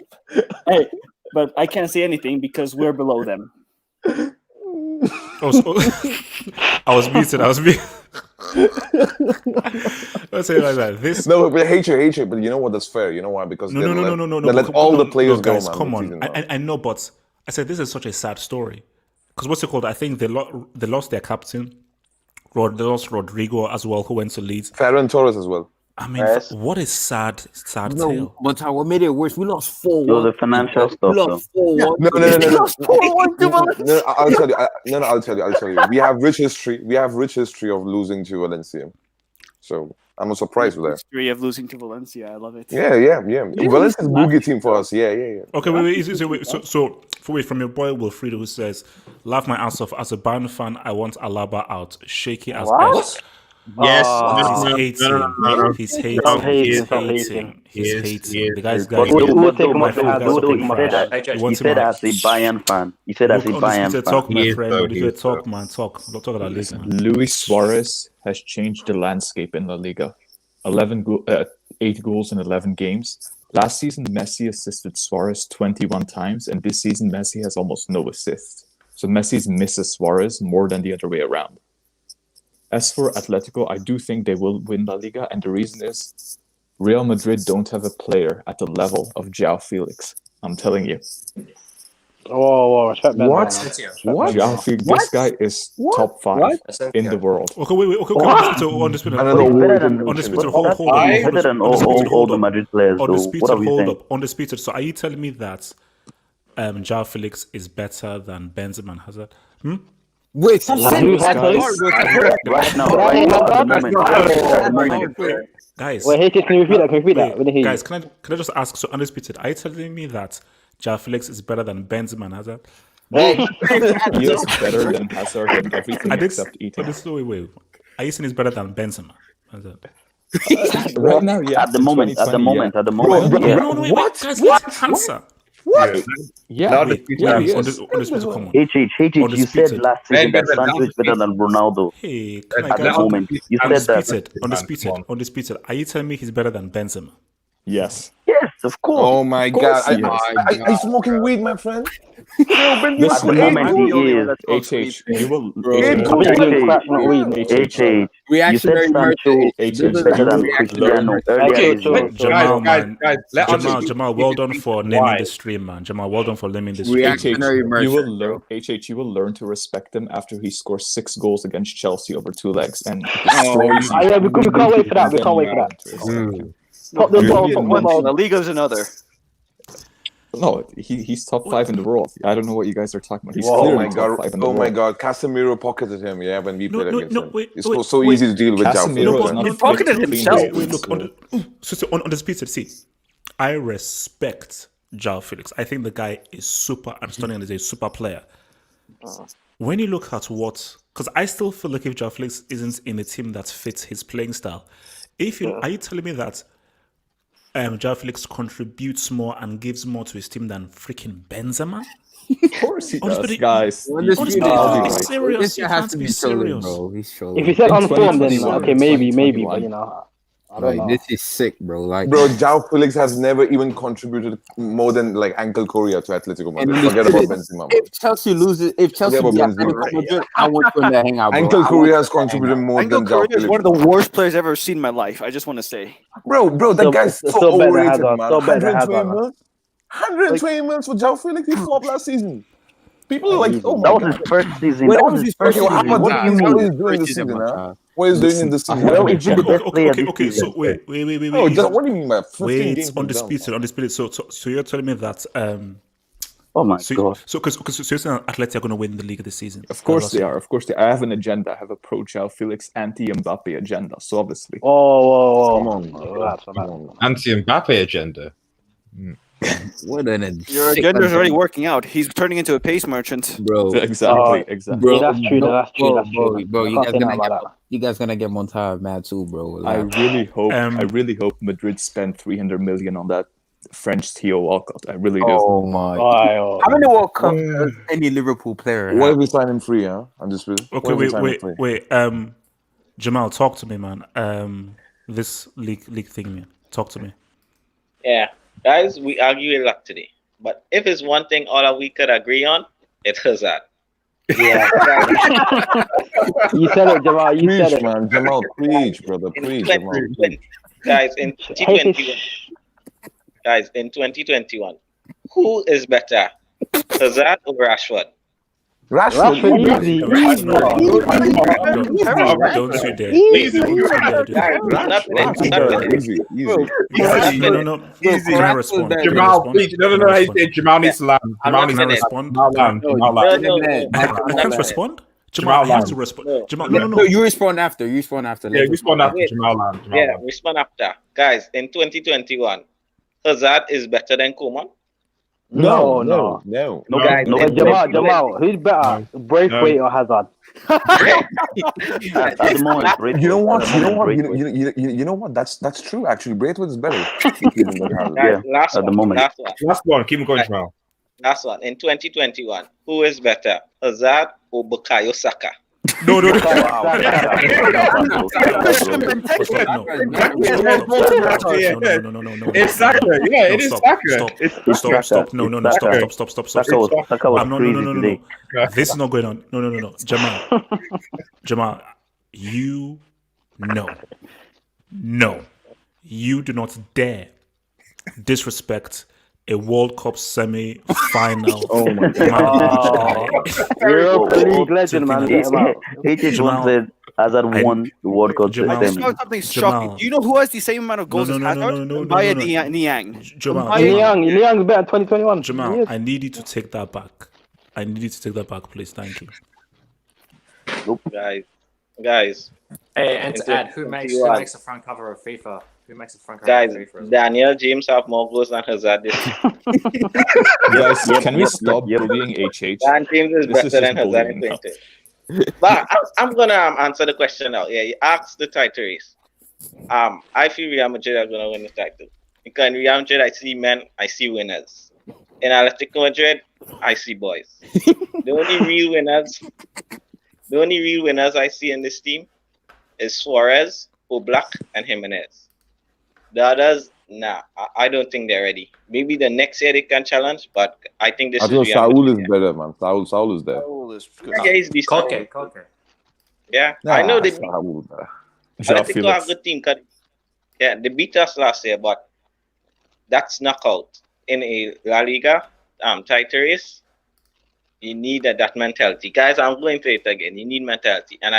Hey, but I can't say anything because we're below them. I was muted. Let's say it like that. No, but hate you. But you know what? That's fair. You know why? Because no. They let all the players go. Guys, come on. I know, but I said this is such a sad story. Because what's it called? I think they lost their captain. They lost Rodrigo as well, who went to Leeds. Ferran Torres as well. I mean, what a sad tale. But what made it worse? We lost 4-1. No, the financial stuff. No. I'll tell you. We have rich history. We have rich history of losing to Valencia. So I'm not surprised with that. History of losing to Valencia. I love it. Yeah. Valencia's a boogie team for us. Yeah. Okay, wait. So from your boy Wilfredo, who says, "Laugh my ass off. As a Bayern fan, I want Alaba out. Shaky as S." Yes, he's hating. The guy's who take him off the house? He said as a Bayern fan. He said as a Bayern fan. Talk, my friend. Talk, man. Talk. Don't talk about this, man. Luis Suarez has changed the landscape in La Liga. 8 goals in 11 games. Last season, Messi assisted Suarez 21 times, and this season, Messi has almost no assists. So Messi misses Suarez more than the other way around. As for Atletico, I do think they will win La Liga, and the reason is Real Madrid don't have a player at the level of João Felix. I'm telling you. Whoa, respect Benzema. What? This guy is top 5 in the world. Okay, wait. Okay, undisputed. I don't know. Undisputed. Hold up. Better than all the Madrid players. Undisputed. Hold up. Undisputed. So are you telling me that João Felix is better than Benzema and Hazard? Wait, stop saying right now, at the moment. Guys, wait, can you repeat that? Guys, can I just ask? So undisputed. Are you telling me that João Felix is better than Benzema and Hazard? He is better than Hazard in everything except eating. Wait. Are you saying he's better than Benzema? Right now, yeah. At the moment. No, wait, guys, let's answer. What? Yeah. Undisputed, come on. You said last season that Sancho is better than Ronaldo. Hey, at the moment. You said that. Undisputed. Are you telling me he's better than Benzema? Yes. Yes, of course. Oh my God. Are you smoking weed, my friend? At the moment he is. You will. You said Sancho is better than Cristiano earlier. Jamal, well done for naming the stream, man. Jamal, well done for naming the stream. You will learn to respect him after he scores 6 goals against Chelsea over 2 legs and we can't wait for that. Top the Liga's another. No, he's top 5 in the world. I don't know what you guys are talking about. He's oh clearly my God! top 5 in the Oh world. my God! Casemiro pocketed him. Yeah, when we played against him. Wait, it's so easy to deal with. He pocketed himself. On undisputed. See, I respect João Felix. I think the guy is super stunning and is a super player. When you look at because I still feel like if João Felix isn't in a team that fits his playing style, are you telling me that João Felix contributes more and gives more to his team than freaking Benzema? Of course he does, guys. It's serious. You have to be serious. Bro. If he said on form, then okay, maybe, but you know. This is sick, bro. Bro, João Felix has never even contributed more than Ankle Korea to Atletico Madrid. Forget about Benzema. If Chelsea loses, Atletico Madrid, I want them to hang out. Ankle Korea has contributed more than João Felix. Is one of the worst players I've ever seen in my life. I just want to say, bro, that guy's so overrated, man. 120 million for João Felix. He flopped last season. People are like, oh my God. That was his first season. That was his first season. What do you mean? What is doing this season, huh? What is doing in this season? Well, he's been the best player this Okay, season. so wait. What do you mean by 15 games? Undisputed. So you're telling me that oh my God. So you're saying Atleti are going to win the league this season? Of course they are. I have an agenda. I have a pro João Felix anti-Mbappe agenda. So obviously. Whoa. Come on. Anti-Mbappe agenda. What an your agenda is already working out. He's turning into a pace merchant, bro. Exactly. Bro, yeah, that's true. Bro, you guys gonna get Montar mad too, bro. I really hope Madrid spend 300 million on that French Theo Walcott. I really do. Oh my! How many World Cup does any Liverpool player? What if we sign him free? Huh? I'm just really. Okay, wait. Jamal, talk to me, man. This league thing, man. Talk to me. Yeah. Guys, we argue a lot today. But if it's one thing all of we could agree on, it's Hazard. Yeah. You said it, Jamal. You said it. Man. Jamal, preach, brother. Preach, Jamal. Guys, in 2021, who is better, Hazard or Rashford? Rashford easy. Don't you dare. No. Can I respond? Jamal, please. No. Jamal needs to land. Jamal needs to respond. I can't respond. Jamal has to respond. Jamal, no. You respond after. Yeah, respond after. Jamal land. Yeah, respond after. Guys, in 2021, Hazard is better than Koeman. No. Guys, Jamal, who's better, Braithwaite or Hazard? At the moment, You know what? That's true. Actually, Braithwaite is better. Last one. Keep going, Jamal. Last one. In 2021, who is better, Hazard or Bukayo Saka? No. It's Saka. Yeah, it is Saka. Stop. No. No. This is not going on. No. Jamal, you no. You do not dare disrespect a World Cup semi-final. Oh my Europa League legend, man. Get him out. HH once said Hazard won the World Cup Jamal, I just semi. found something shocking. Do you know who has the same amount of goals as Hazard? Mbaye Niang. Jamal, Niang's better in 2021. Jamal, I need you to take that back. Please. Thank you. Guys. Hey, and to add, who makes the front cover of FIFA? Who makes the front cover Guys, of FIFA? Daniel James have more goals than Hazard this year. Guys, can we stop bullying HH? Dan James is better than Hazard in 20. But I'm gonna answer the question now. Yeah, you asked the title race. I feel Real Madrid are gonna win the title. Because in Real Madrid, I see men, I see winners. In Atletico Madrid, I see boys. The only real winners I see in this team is Suarez, Oblak, and Jimenez. The others, nah, I don't think they're ready. Maybe the next year they can challenge, but I think this is Real Saul Madrid. is better, man. Saul is there. Saul is good. Yeah, he's decent. Koke. Yeah, I know they Atletico have a good team. Yeah, they beat us last year, but that's knockout. In a La Liga title race, you need that mentality. Guys, I'm going to it again. You need mentality. And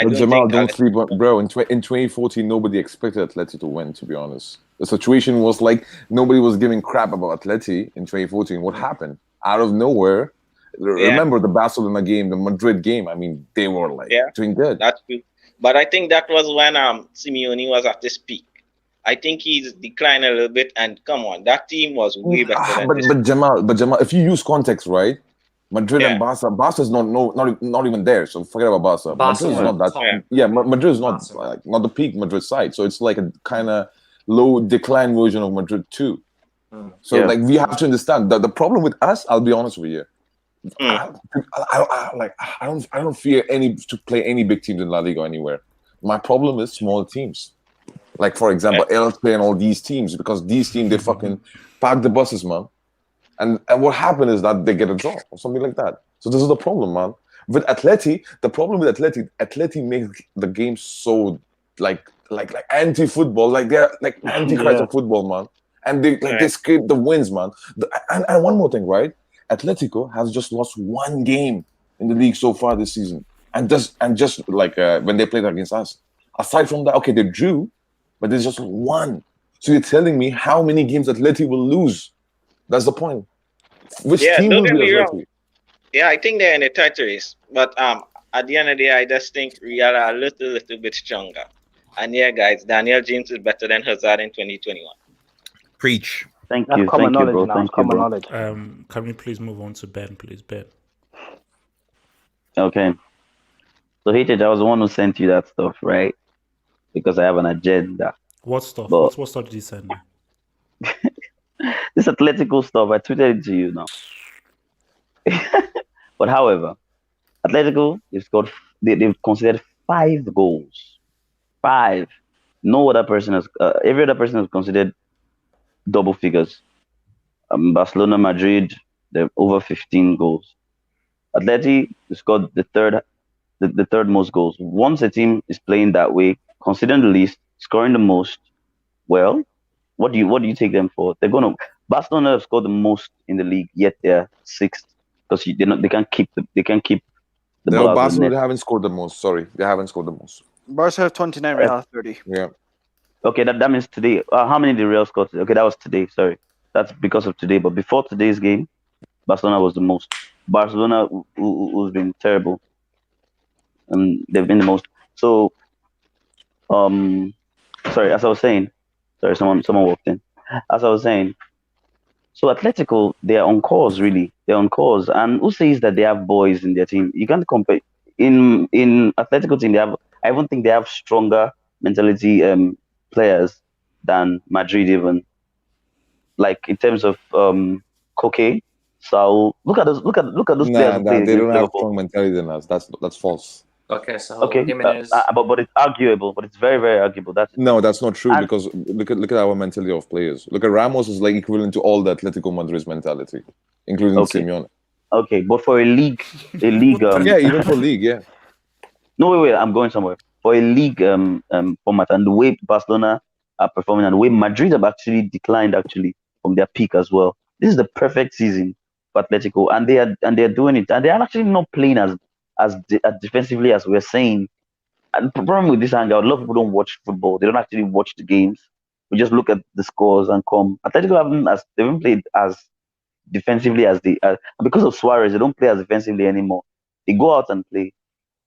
don't sleep on, bro. In 2014, nobody expected Atleti to win, to be honest. The situation was like nobody was giving crap about Atleti in 2014. What happened? Out of nowhere. Remember the Barcelona game, the Madrid game. I mean, they were like doing good. That's true. But I think that was when Simeone was at his peak. I think he's declined a little bit, and come on, that team was way better than this. But Jamal, if you use context, right? Madrid and Barca's not even there. So forget about Barca. Madrid is not that. Madrid is not not the peak Madrid side. So it's like a kind of low decline version of Madrid too. So like we have to understand that the problem with us. I'll be honest with you. I don't fear to play any big teams in La Liga anywhere. My problem is small teams. Like, for example, LSP and all these teams, because these teams, they fucking park the buses, man. And what happened is that they get a draw or something like that. So this is the problem, man. With Atleti, the problem with Atleti makes the game so like anti-football, like they're like anti-Christ of football, man. And they scrape the wins, man. And one more thing, right? Atletico has just lost one game in the league so far this season. And just like when they played against us. Aside from that, okay, they drew, but there's just one. So you're telling me how many games Atleti will lose? That's the point. Which team will be Atleti? Yeah, I think they're in a tight race. But at the end of the day, I just think Real are a little bit stronger. And yeah, guys, Daniel James is better than Hazard in 2021. Preach. Thank you, bro. Common knowledge. Can we please move on to Ben, please, Ben? Okay. So, Hated, I was the one who sent you that stuff, right? Because I have an agenda. What stuff? What stuff did you send me? This Atletico stuff, I tweeted it to you now. But however, Atletico, they've considered 5 goals. 5. No other person has. Every other person has considered double figures. Barcelona, Madrid, they're over 15 goals. Atleti scored the third most goals. Once a team is playing that way, considering the least, scoring the most, well, what do you take them for? Barcelona have scored the most in the league, yet they're 6th because they can't keep the ball. Barcelona haven't scored the most. Sorry, they haven't scored the most. Barca have 29, Real have 30. Yeah. Okay, that means today. How many did Real score today? Okay, that was today. Sorry, that's because of today. But before today's game, Barcelona was the most. Barcelona, who's been terrible, and they've been the most. So, sorry. As I was saying, sorry, someone walked in. As I was saying, so Atletico, they are on course, really. They're on course. And who says that they have boys in their team? You can't compare. In Atletico team, I even think they have stronger mentality players than Madrid even. Like in terms of Koke, Saul. Look at those players. They don't have strong mentality than us. That's false. Okay, so Jimenez. But it's arguable. But it's very, very arguable. That's not true because look at our mentality of players. Look at Ramos is like equivalent to all the Atletico Madrid's mentality, including Simeone. Okay, but for a league. Even for league, yeah. No, wait, I'm going somewhere. For a league format and the way Barcelona are performing and the way Madrid have actually declined from their peak as well. This is the perfect season for Atletico, and they are doing it, and they are actually not playing as defensively as we're saying. And the problem with this Hangout, a lot of people don't watch football. They don't actually watch the games. We just look at the scores and come. Atletico they haven't played as defensively as because of Suarez. They don't play as defensively anymore. They go out and play.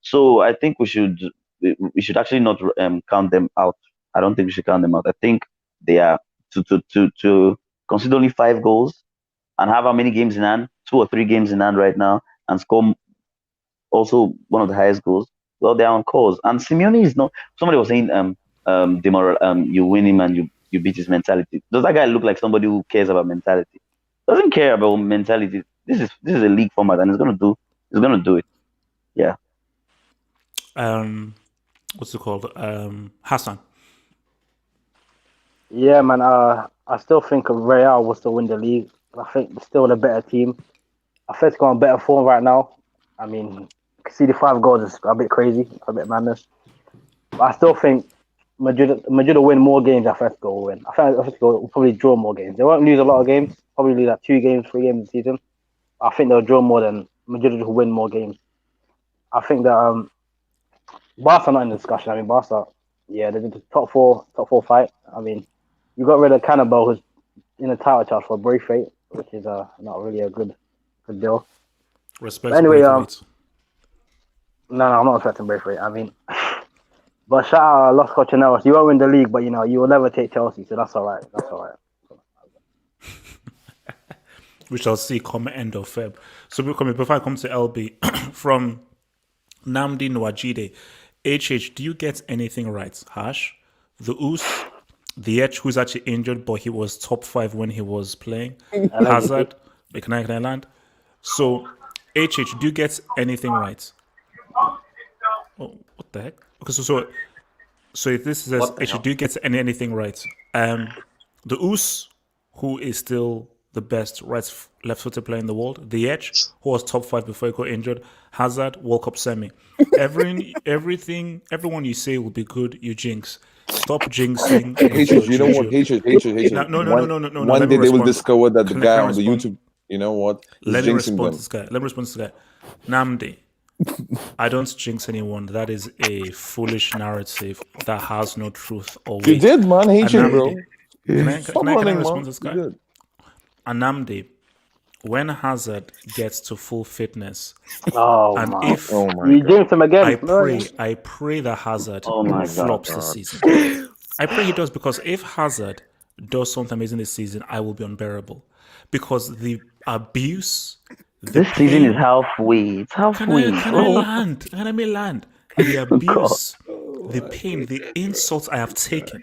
So I think we should actually not count them out. I don't think we should count them out. I think they are to consider only 5 goals and have how many games in hand? 2 or 3 games in hand right now, and score also one of the highest goals. Well, they're on course. And Simeone is not. Somebody was saying, you win him and you beat his mentality. Does that guy look like somebody who cares about mentality? Doesn't care about mentality. This is a league format, and he's gonna do it. Yeah. What's it called? Hassan. Yeah, man. I still think Real will still win the league. I think they're still the better team. Atletico on better form right now. I mean, see the 5 goals is a bit crazy, a bit madness. But I still think Madrid will win more games than Atletico will win. I think Atletico will probably draw more games. They won't lose a lot of games. Probably lose like 2 games, 3 games this season. I think they'll draw more than Madrid will win more games. I think that Barca not in the discussion. I mean, Barca, yeah, they're the top four fight. I mean, you got rid of Cannibal, who's in the title charge for Braithwaite, which is not really a good deal. Respect. Anyway, no, I'm not expecting Braithwaite. I mean, but shout out Los Cochineros. You won't win the league, but you will never take Chelsea, so that's all right. That's all right. We shall see come end of Feb. So before I come to LB, from Namdi Nwajide, HH, do you get anything right? Hash, the Oos, the Edge, who's actually injured, but he was top 5 when he was playing. Hazard, can I land? So, HH, do you get anything right? Oh, what the heck? Okay, so if this is HH, do you get anything right? The Oos, who is still the best left-footed player in the world. The Edge, who was top 5 before he got injured. Hazard, World Cup semi. Everyone you say will be good, you jinx. Stop jinxing. Hatred, you know what? Hatred. No. One day they will discover that the guy on the YouTube, you know what? Let me respond to this guy. Namdi, I don't jinx anyone. That is a foolish narrative that has no truth or weight. You did, man. Hatred, bro. Can I respond to this guy? Anamdi, when Hazard gets to full fitness, you jinx him again. I pray that Hazard flops this season. I pray he does, because if Hazard does something amazing this season, I will be unbearable, because the abuse. This season is halfway. It's halfway. Can I land? The abuse, the pain, the insults I have taken.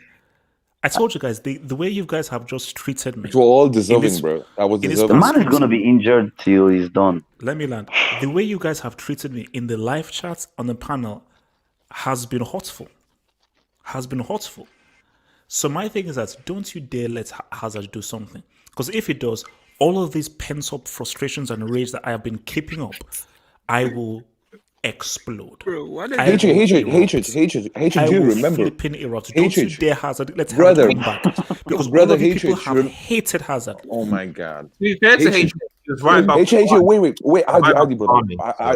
I told you guys, the way you guys have just treated me. We're all deserving, bro. I was deserving. The man is going to be injured till he's done. Let me land. The way you guys have treated me in the live chat on the panel has been hurtful. So my thing is that don't you dare let Hazard do something. Because if he does, all of these pent-up frustrations and rage that I have been keeping up, I will explode. Bro, hatred. Do you remember? Flipping erupt. Don't you dare Hazard. Let Hazard come back. Because brother, people have hated Hazard. Oh my God. To be fair to Hatred, he was right about wait. Adi, brother.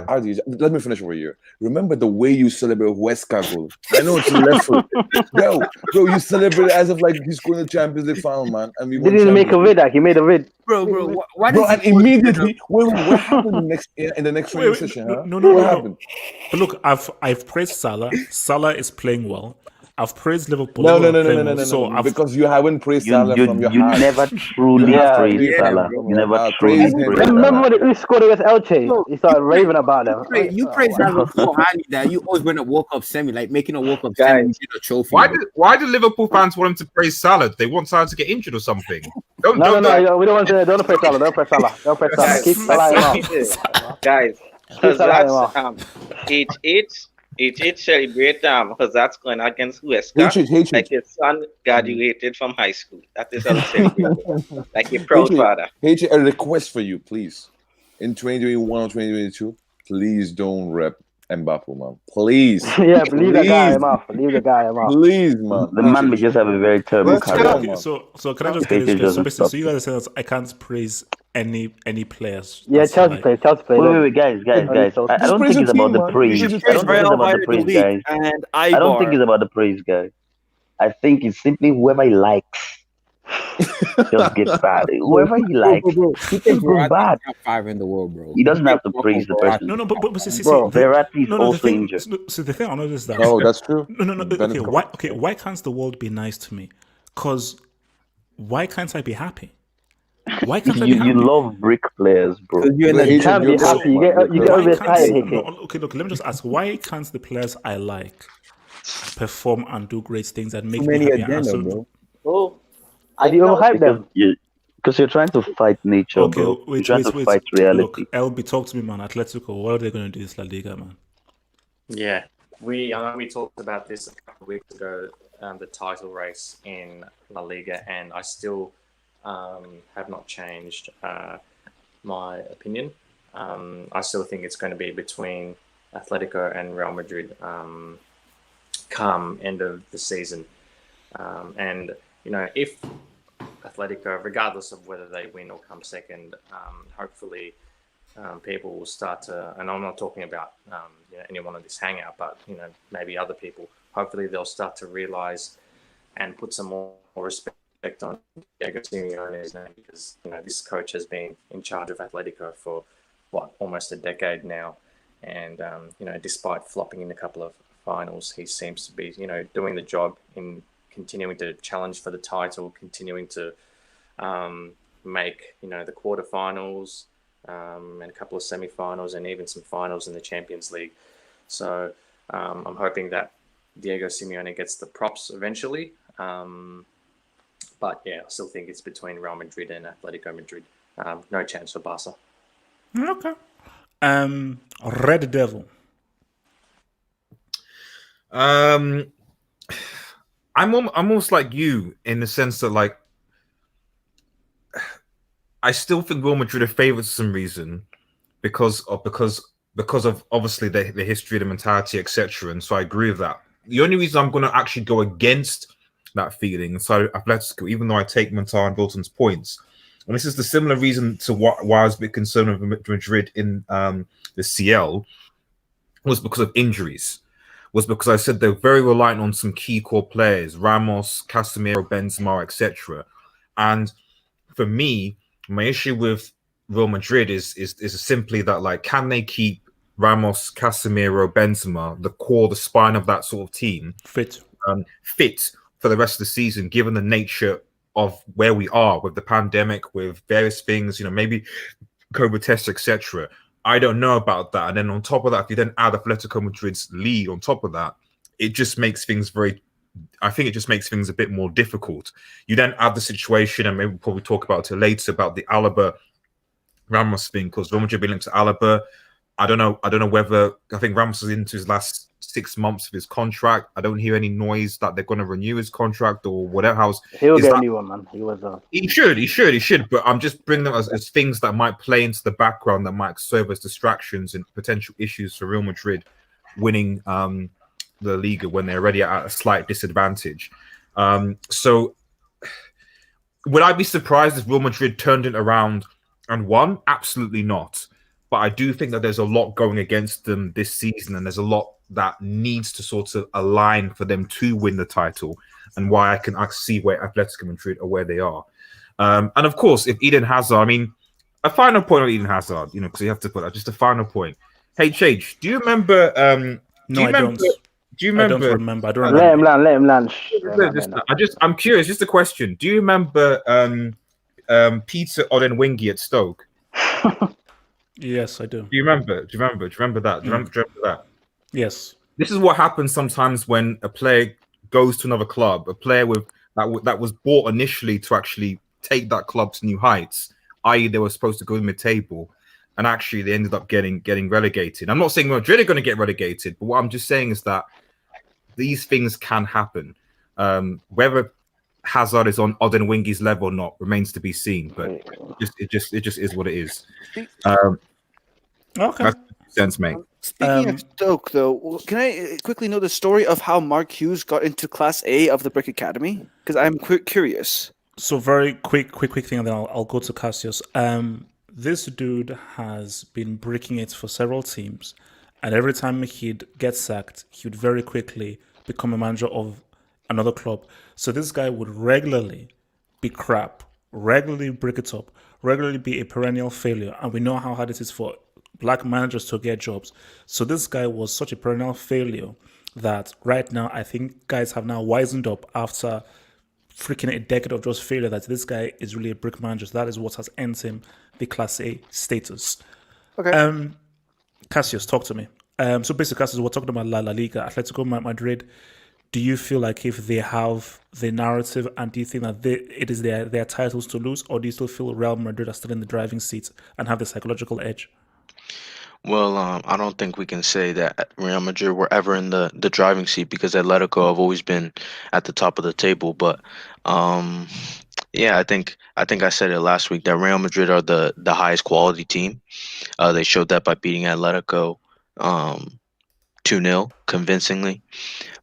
Adi, let me finish over here. Remember the way you celebrate Wesker goal? I know it's left foot. Bro, you celebrate as if like he's going to Champions League final, man. And we didn't make a vid. He made a vid. Bro, and immediately, what happened in the next training session? No. What happened? But look, I've praised Salah. Salah is playing well. I've praised Liverpool. No. So because you haven't praised Salah from your heart. You never truly praised Salah. You never truly praised Salah. Remember when he scored against Elche? He started raving about them. You praised Salah so highly that you always went a World Cup semi, like making a World Cup semi a trophy. Why do Liverpool fans want him to praise Salah? They want Salah to get injured or something? No, we don't want to. Don't praise Salah. Don't praise Salah. Keep Salah out. Guys, because that's H8 celebrate because that's going against Huesca. Like his son graduated from high school. That is how celebrate. Like a proud father. H8, a request for you, please. In 2021 or 2022, please don't rep Mbappe, man. Please. Yeah, leave the guy off. Leave the guy off. Please, man. The man may just have a very terrible career. Okay, so can I just get this straight? So you guys say that I can't praise any players. Yeah, Chelsea players. Wait, guys. I don't think it's about the praise. I don't think it's about the praise, guys. I don't think it's about the praise, guys. I think it's simply whoever he likes. Just get bad. Whoever he likes. He can go bad. Top 5 in the world, bro. He doesn't have to praise the person. No, but see, Verratti is also injured. So the thing I know is that. Oh, that's true. No. Okay, why can't the world be nice to me? Because why can't I be happy? Why can't I be happy? You love brick players, bro. You can't be happy. You get overexcited. Okay, look. Let me just ask: why can't the players I like perform and do great things that make me happy? Bro. Oh. Are you overhyped them? Because you're trying to fight nature, okay, bro. Wait, you're trying to fight reality. Look, LB, talk to me, man. Atletico, what are they going to do this La Liga, man? Yeah, I know we talked about this a couple of weeks ago, the title race in La Liga, and I still have not changed my opinion. I still think it's going to be between Atletico and Real Madrid come end of the season. And if Atletico, regardless of whether they win or come second, hopefully people will start to, and I'm not talking about anyone on this hangout, but maybe other people, hopefully they'll start to realize and put some more respect on Diego Simeone's name, because this coach has been in charge of Atletico for almost a decade now, and despite flopping in a couple of finals, he seems to be doing the job in continuing to challenge for the title, continuing to make the quarterfinals and a couple of semi-finals and even some finals in the Champions League. So I'm hoping that Diego Simeone gets the props eventually. But yeah, I still think it's between Real Madrid and Atletico Madrid. No chance for Barca. Okay. Red Devil. I'm almost like you in the sense that I still think Real Madrid are favourites for some reason because of obviously the history, the mentality, etc. And so I agree with that. The only reason I'm going to actually go against that feeling, so Atletico, even though I take Montar and Dalton's points, and this is the similar reason to why I was a bit concerned with Madrid in the CL, was because of injuries. Was because I said they're very reliant on some key core players, Ramos, Casemiro, Benzema, etc. And for me, my issue with Real Madrid is simply that, can they keep Ramos, Casemiro, Benzema, the core, the spine of that sort of team, fit for the rest of the season, given the nature of where we are with the pandemic, with various things, maybe COVID tests, etc. I don't know about that. And then on top of that, if you then add Atletico Madrid's lead on top of that, it just makes things I think it just makes things a bit more difficult. You then add the situation, and maybe we'll probably talk about it later, about the Alaba Ramos thing, because Real Madrid being linked to Alaba. I don't know whether, I think Ramos is into his last 6 months of his contract. I don't hear any noise that they're going to renew his contract or whatever. He'll get a new one, man. He should. But I'm just bringing them as things that might play into the background, that might serve as distractions and potential issues for Real Madrid winning the Liga when they're already at a slight disadvantage. So would I be surprised if Real Madrid turned it around and won? Absolutely not. But I do think that there's a lot going against them this season, and there's a lot that needs to sort of align for them to win the title, and why I can see where Atletico Madrid are where they are. And of course, if Eden Hazard, a final point on Eden Hazard, because you have to put that, just a final point. HH, do you remember? I don't remember. Let him land. I'm curious. Just a question. Do you remember Peter Odenwingie at Stoke? Yes, I do. Do you remember that? Do you remember that? Yes. This is what happens sometimes when a player goes to another club, a player that was bought initially to actually take that club to new heights, i.e. they were supposed to go mid-table, and actually they ended up getting relegated. I'm not saying Madrid are going to get relegated, but what I'm just saying is that these things can happen. Whether Hazard is on Odenwingie's level or not remains to be seen, but it just is what it is. Okay. sense, mate. Speaking of Stoke, though, can I quickly know the story of how Mark Hughes got into Class A of the Brick Academy? Because I'm curious. So very quick thing, and then I'll go to Cassius. This dude has been breaking it for several teams, and every time he'd get sacked, he would very quickly become a manager of another club. So this guy would regularly be crap, regularly break it up, regularly be a perennial failure, and we know how hard it is for black managers to get jobs. So this guy was such a perennial failure that right now I think guys have now wisened up after freaking a decade of just failure that this guy is really a brick manager. So that is what has earned him the Class A status. Okay. Cassius, talk to me. So basically, Cassius, we're talking about La Liga, Atletico Madrid. Do you feel like if they have the narrative, and do you think that it is their titles to lose, or do you still feel Real Madrid are still in the driving seat and have the psychological edge? Well, I don't think we can say that Real Madrid were ever in the driving seat because Atletico have always been at the top of the table. But yeah, I think I said it last week that Real Madrid are the highest quality team. They showed that by beating Atletico 2-0 convincingly.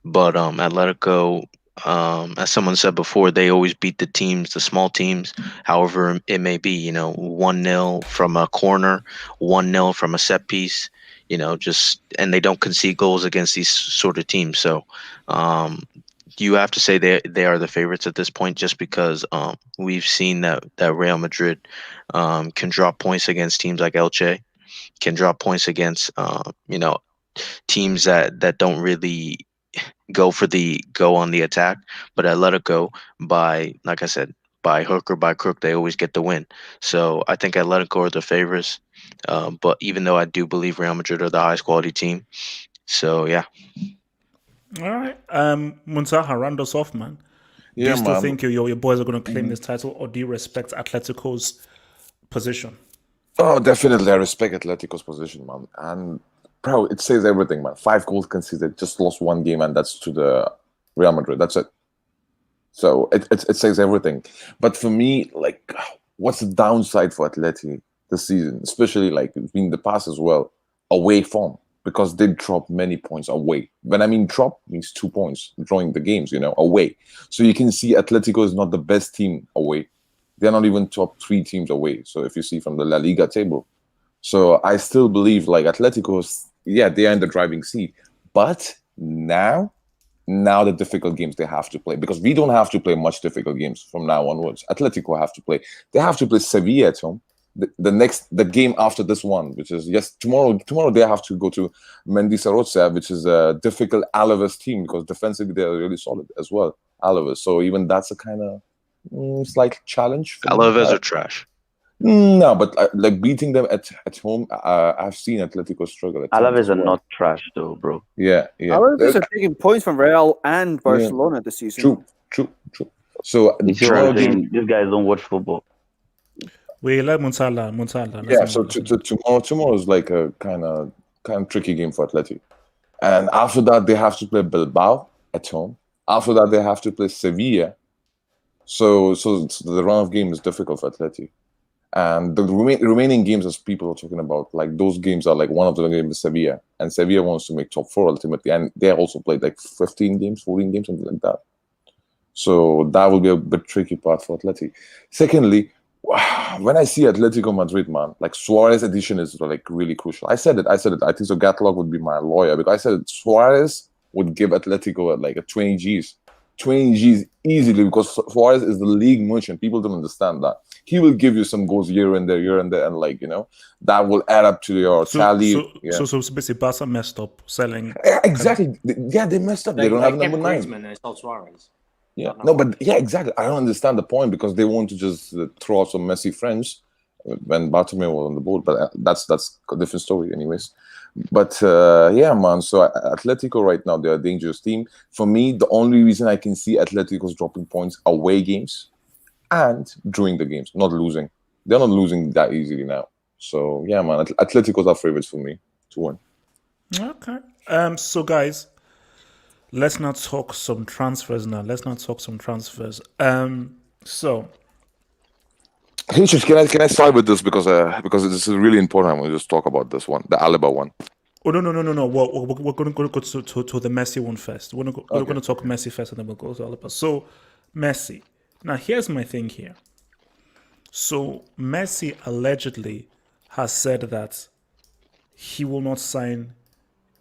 But Atletico, as someone said before, they always beat the small teams, however it may be, 1-0 from a corner, 1-0 from a set piece, and they don't concede goals against these sort of teams. So you have to say they are the favorites at this point just because we've seen that Real Madrid can drop points against teams like Elche, can drop points against, teams that don't really go on the attack, but Atletico, like I said, by hook or by crook, they always get the win. So I think Atletico are the favorites, but even though I do believe Real Madrid are the highest quality team, so yeah. All right, Muntaha, round us off, man. Do you still think your boys are going to claim this title, or do you respect Atletico's position? Oh, definitely, I respect Atletico's position, man, and bro, it says everything, man. 5 goals conceded, just lost 1 game, and that's to the Real Madrid. That's it. So it says everything. But for me, like, what's the downside for Atleti this season, especially like in the past as well? Away form, because they drop many points away. When I mean drop, means 2 points, drawing the games, away. So you can see Atletico is not the best team away. They're not even top 3 teams away. So if you see from the La Liga table. So I still believe like Atletico's, they are in the driving seat. But now the difficult games they have to play, because we don't have to play much difficult games from now onwards. Atletico have to play. They have to play Sevilla at home. The game after this one, which is tomorrow they have to go to Mendizorroza, which is a difficult Alaves team because defensively they're really solid as well. Alaves. So even that's a kind of slight challenge. Alaves are trash. No, but like beating them at home, I've seen Atletico struggle. Alaves are not trash though, bro. Yeah. Alaves are taking points from Real and Barcelona this season. True. So these guys don't watch football. We like Montala. Yeah. So tomorrow is like a kind of tricky game for Atleti, and after that they have to play Bilbao at home. After that they have to play Sevilla. So the run of game is difficult for Atleti. And the remaining games, as people are talking about, like those games are like one of the games is Sevilla, and Sevilla wants to make top 4 ultimately, and they also played like 14 games, something like that. So that will be a bit tricky part for Atleti. Secondly, when I see Atletico Madrid, man, like Suarez addition is like really crucial. I said it. I think so. Gatlock would be my lawyer because I said Suarez would give Atletico like a 20 Gs easily because Suarez is the league merchant. People don't understand that. He will give you some goals here and there, and like, that will add up to your tally. So basically Barca messed up selling. Exactly. Yeah, they messed up. They don't have number 9. And it's not Suarez. Yeah. No, but yeah, exactly. I don't understand the point because they want to just throw out some Messi friends when Bartomeu was on the board, but that's a different story anyways. But yeah, man, so Atletico right now, they're a dangerous team. For me, the only reason I can see Atletico's dropping points away games and during the games, not losing. They're not losing that easily now. So yeah, man, Atletico's are favorites for me to win. Okay. So guys, let's not talk some transfers now. So Can I start with this because this is really important. I'm going to just talk about this one, the Alaba one. Oh no! We're going to go to the Messi one first. We're going to talk Messi first, and then we'll go to Alaba. So Messi. Now here's my thing here. So Messi allegedly has said that he will not sign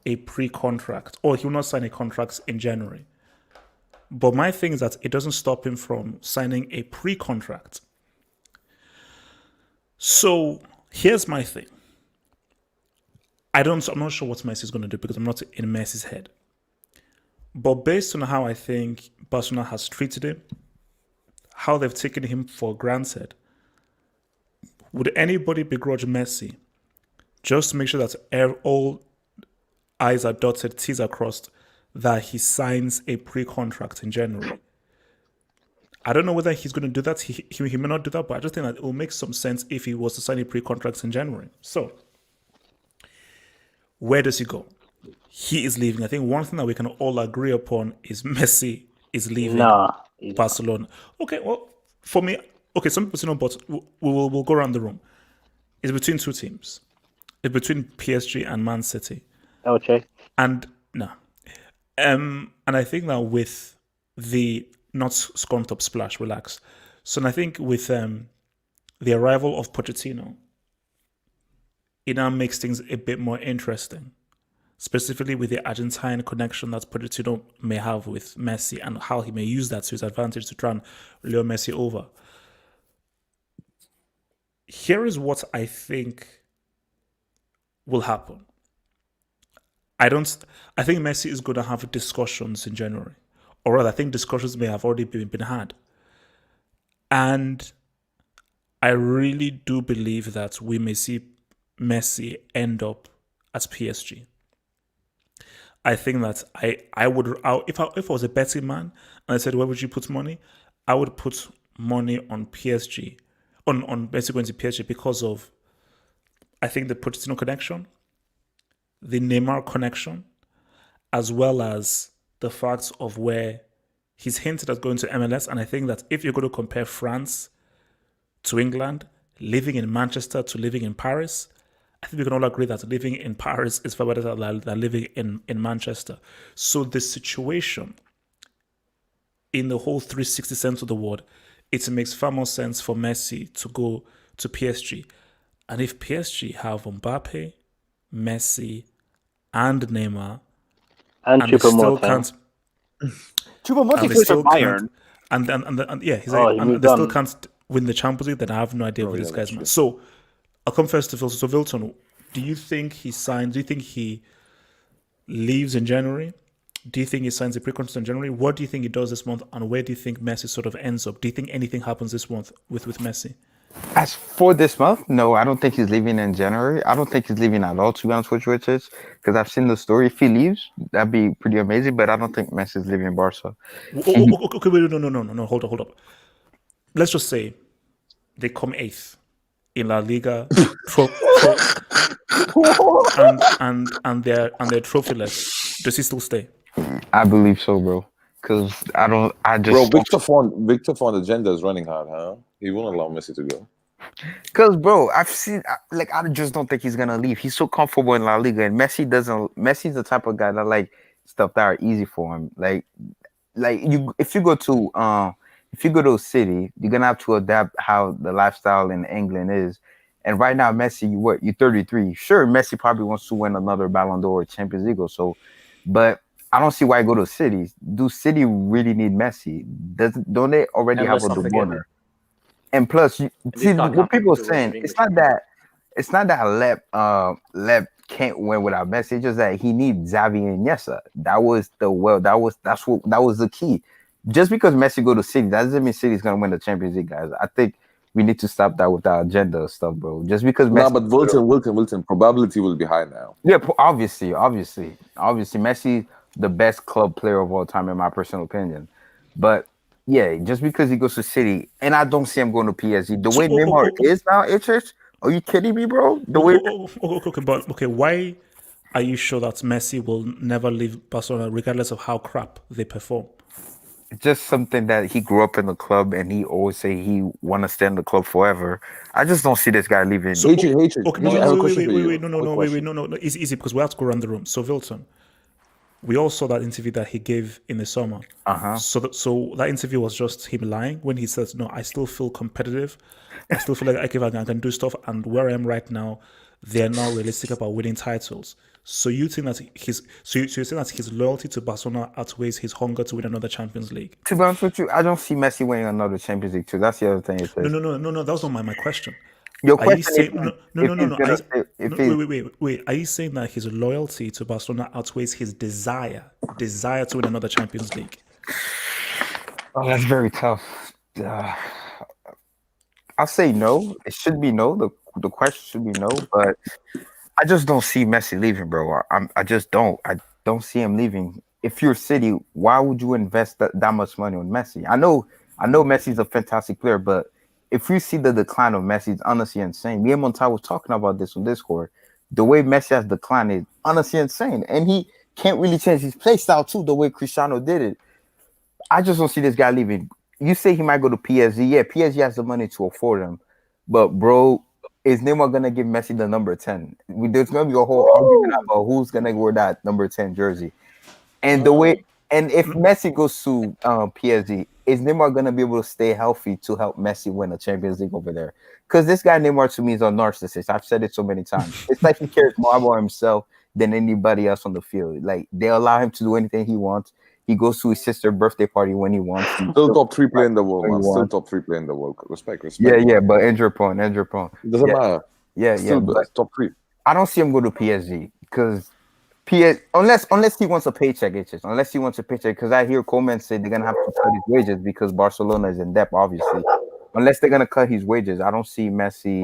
a pre-contract, or he will not sign a contract in January. But my thing is that it doesn't stop him from signing a pre-contract. So here's my thing. I'm not sure what Messi is going to do because I'm not in Messi's head. But based on how I think Barcelona has treated him, how they've taken him for granted, would anybody begrudge Messi just to make sure that all I's are dotted, T's are crossed, that he signs a pre-contract in January? I don't know whether he's going to do that. He may not do that, but I just think that it will make some sense if he was to sign a pre-contract in January. So, where does he go? He is leaving. I think one thing that we can all agree upon is Messi is leaving Barcelona. Okay, well, for me, some people say no, but we'll go around the room. It's between two teams. It's between PSG and Man City. Okay. And I think that with the not scrumped up splash, relax. So I think with the arrival of Pochettino, it now makes things a bit more interesting, specifically with the Argentine connection that Pochettino may have with Messi and how he may use that to his advantage to try and lure Messi over. Here is what I think will happen. I think Messi is going to have discussions in January. Or rather, I think discussions may have already been had. And I really do believe that we may see Messi end up at PSG. I think that if I was a betting man and I said, where would you put money? I would put money on PSG, on Messi going to PSG because of, I think, the Pochettino connection, the Neymar connection, as well as the fact of where he's hinted at going to MLS. And I think that if you're going to compare France to England, living in Manchester to living in Paris, I think we can all agree that living in Paris is far better than living in Manchester. So the situation in the whole 360 sense of the word, it makes far more sense for Messi to go to PSG. And if PSG have Mbappe, Messi, and Neymar, and they still can't. Choupo-Moting plays for Bayern. They still can't win the Champions League, then I have no idea what these guys mean. So I'll come first to Wilton. So Wilton, do you think he signs? Do you think he leaves in January? Do you think he signs a pre-contract in January? What do you think he does this month? And where do you think Messi sort of ends up? Do you think anything happens this month with Messi? As for this month, no, I don't think he's leaving in January. I don't think he's leaving at all, to be honest with you, Richards, because I've seen the story. If he leaves, that'd be pretty amazing, but I don't think Messi's leaving Barca. Okay, wait, no, hold up. Let's just say they come 8th in La Liga, and they're trophyless. Does he still stay? I believe so, bro. Because Victor Font agenda is running hard, huh? He won't allow Messi to go. Because, bro, I just don't think he's gonna leave. He's so comfortable in La Liga, and Messi's the type of guy that like stuff that are easy for him. If you go to a city, you're gonna have to adapt how the lifestyle in England is. And right now, Messi, you're 33. Sure, Messi probably wants to win another Ballon d'Or or Champions League or so, but I don't see why I go to City. Do City really need Messi? Don't they already have a De Bruyne? And plus, what people are saying, it's not that Lep can't win without Messi. It's just that he needs Xavi and Iniesta. That was the key. Just because Messi go to City, that doesn't mean City's gonna win the Champions League, guys. I think we need to stop that with our agenda stuff, bro. Just because Messi. No, but Wilton, probability will be high now. Yeah, obviously, Messi, the best club player of all time, in my personal opinion. But yeah, just because he goes to City, and I don't see him going to PSG. The way Neymar is now, are you kidding me, bro? Okay, why are you sure that Messi will never leave Barcelona, regardless of how crap they perform? just something that he grew up in the club and he always say he want to stay in the club forever. I just don't see this guy leaving. So, hatred. Okay, I have a question for you. No. Easy, because we have to go around the room. So, Vilton, we all saw that interview that he gave in the summer. So that interview was just him lying when he says, "No, I still feel competitive. I still feel like I can do stuff, and where I am right now, they're not realistic about winning titles." So you think that you're saying that his loyalty to Barcelona outweighs his hunger to win another Champions League? To be honest with you, I don't see Messi winning another Champions League too. That's the other thing. No. That was not my question. Your question Wait. Are you saying that his loyalty to Barcelona outweighs his desire to win another Champions League? Oh, that's very tough. I'll say no. It should be no. The question should be no, but I just don't see Messi leaving, bro. I just don't. I don't see him leaving. If you're City, why would you invest that much money on Messi? I know Messi's a fantastic player, but if you see the decline of Messi, it's honestly insane. Me and Montai was talking about this on Discord. The way Messi has declined is honestly insane. And he can't really change his play style too, the way Cristiano did it. I just don't see this guy leaving. You say he might go to PSG. Yeah, PSG has the money to afford him. But, bro, is Neymar going to give Messi the number 10? There's going to be a whole argument about who's going to wear that number 10 jersey. And if Messi goes to PSG, is Neymar going to be able to stay healthy to help Messi win a Champions League over there? Because this guy Neymar to me is a narcissist. I've said it so many times. It's like he cares more about himself than anybody else on the field. Like, they allow him to do anything he wants. He goes to his sister's birthday party when he wants. Still top 3 player in the world, man. Still top 3 player in the world. Respect. Yeah, but injury prone. It doesn't matter. Yeah, but top 3. I don't see him go to PSG because unless he wants a paycheck, because I hear Coleman say they're gonna have to cut his wages because Barcelona is in debt, obviously. Unless they're gonna cut his wages, I don't see Messi.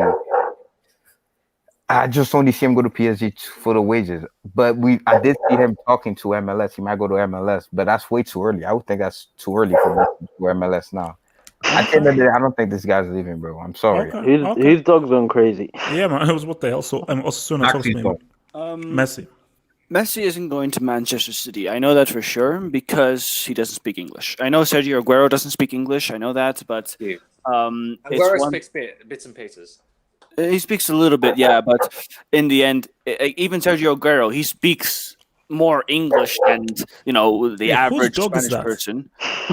I just only see him go to PSG for the wages. But I did see him talking to MLS. He might go to MLS, but that's way too early. I would think that's too early for Messi to go MLS now. At the end of the day, I don't think this guy's leaving, bro. I'm sorry. His dog's going crazy. Yeah, man. It was what the hell. So I'm also soon talking to him. Messi. Messi isn't going to Manchester City. I know that for sure because he doesn't speak English. I know Sergio Aguero doesn't speak English. I know that, but Aguero speaks bits and pieces. He speaks a little bit, yeah, but in the end, even Sergio Aguero, he speaks more English than the average Spanish person.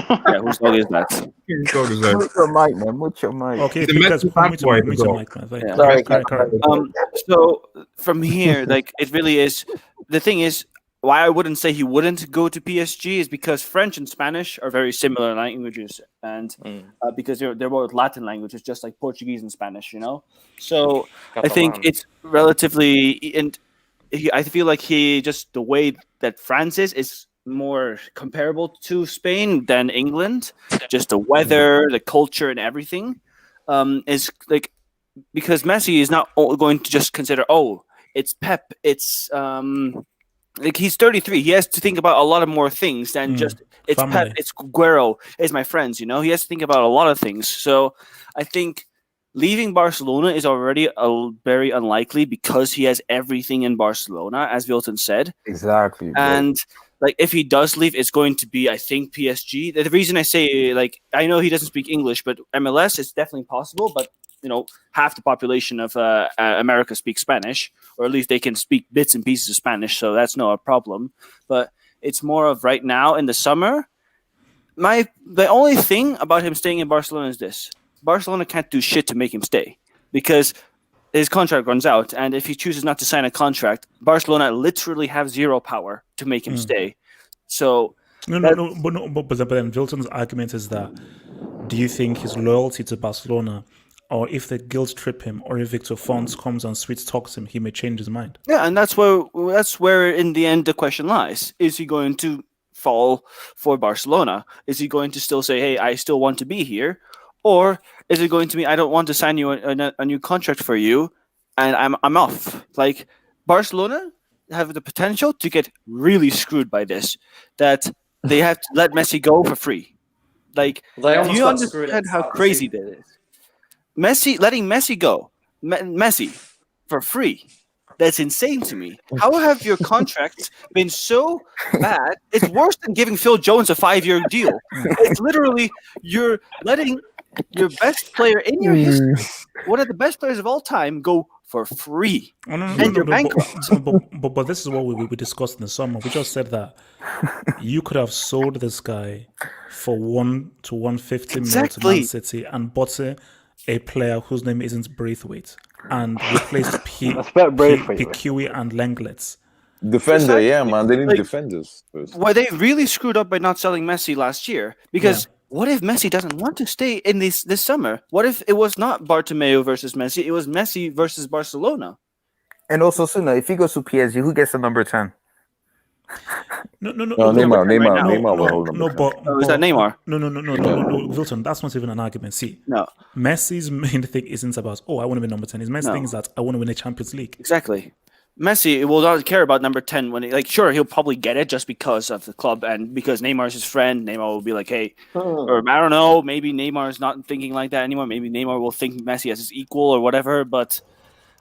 Yeah, whose dog is that? Mute your mic, man. Mute your mic. Okay, because mute your mic, man. Sorry. So from here, it really is. The thing is, why I wouldn't say he wouldn't go to PSG is because French and Spanish are very similar languages, and because they're both Latin languages, just like Portuguese and Spanish, So I think it's relatively, and I feel like the way that France is more comparable to Spain than England. Just the weather, the culture, and everything is like, because Messi is not going to just consider, it's Pep, it's like he's 33. He has to think about a lot of more things than just it's family. Pep, it's Guerrero, it's my friends. He has to think about a lot of things. So I think leaving Barcelona is already very unlikely because he has everything in Barcelona, as Vilton said. Exactly. And if he does leave, it's going to be, I think, PSG. The reason I say, I know he doesn't speak English, but MLS is definitely possible. But half the population of America speaks Spanish, or at least they can speak bits and pieces of Spanish, so that's not a problem. But it's more of right now in the summer. The only thing about him staying in Barcelona is this: Barcelona can't do shit to make him stay because his contract runs out, and if he chooses not to sign a contract, Barcelona literally have zero power to make him stay. So but then Vilton's argument is that, do you think his loyalty to Barcelona, or if they guilt trip him, or if Victor Font comes and sweet talks him, he may change his mind? Yeah, and that's where in the end the question lies: is he going to fall for Barcelona? Is he going to still say, "Hey, I still want to be here," or is it going to be, "I don't want to sign you a new contract for you, and I'm off"? Like, Barcelona have the potential to get really screwed by this, that they have to let Messi go for free. Like, do you understand how crazy that is? Letting Messi go, Messi for free. that's insane to me. How have your contracts been so bad? It's worse than giving Phil Jones a 5-year deal. It's literally you're letting your best player in your history, one of the best players of all time, go for free. And you're bankrupt. But this is what we discussed in the summer. We just said that you could have sold this guy for 1 to 150 mil to Man City and bought a player whose name isn't Braithwaite and replaced Piquet and Lenglet. Defender, yeah, man. They need defenders first. Were they really screwed up by not selling Messi last year? Because what if Messi doesn't want to stay in this summer? What if it was not Bartomeu versus Messi? It was Messi versus Barcelona. And also, Suna, if he goes to PSG, who gets the number 10? No, Neymar will hold him. Is that Neymar? No, Wilton, that's not even an argument. See, Messi's main thing isn't about, I want to be number 10. His main thing is that I want to win a Champions League. Exactly. Messi will not care about number 10 when he'll probably get it just because of the club and because Neymar is his friend. Neymar will be like, hey, or I don't know, maybe Neymar is not thinking like that anymore. Maybe Neymar will think Messi as his equal or whatever. But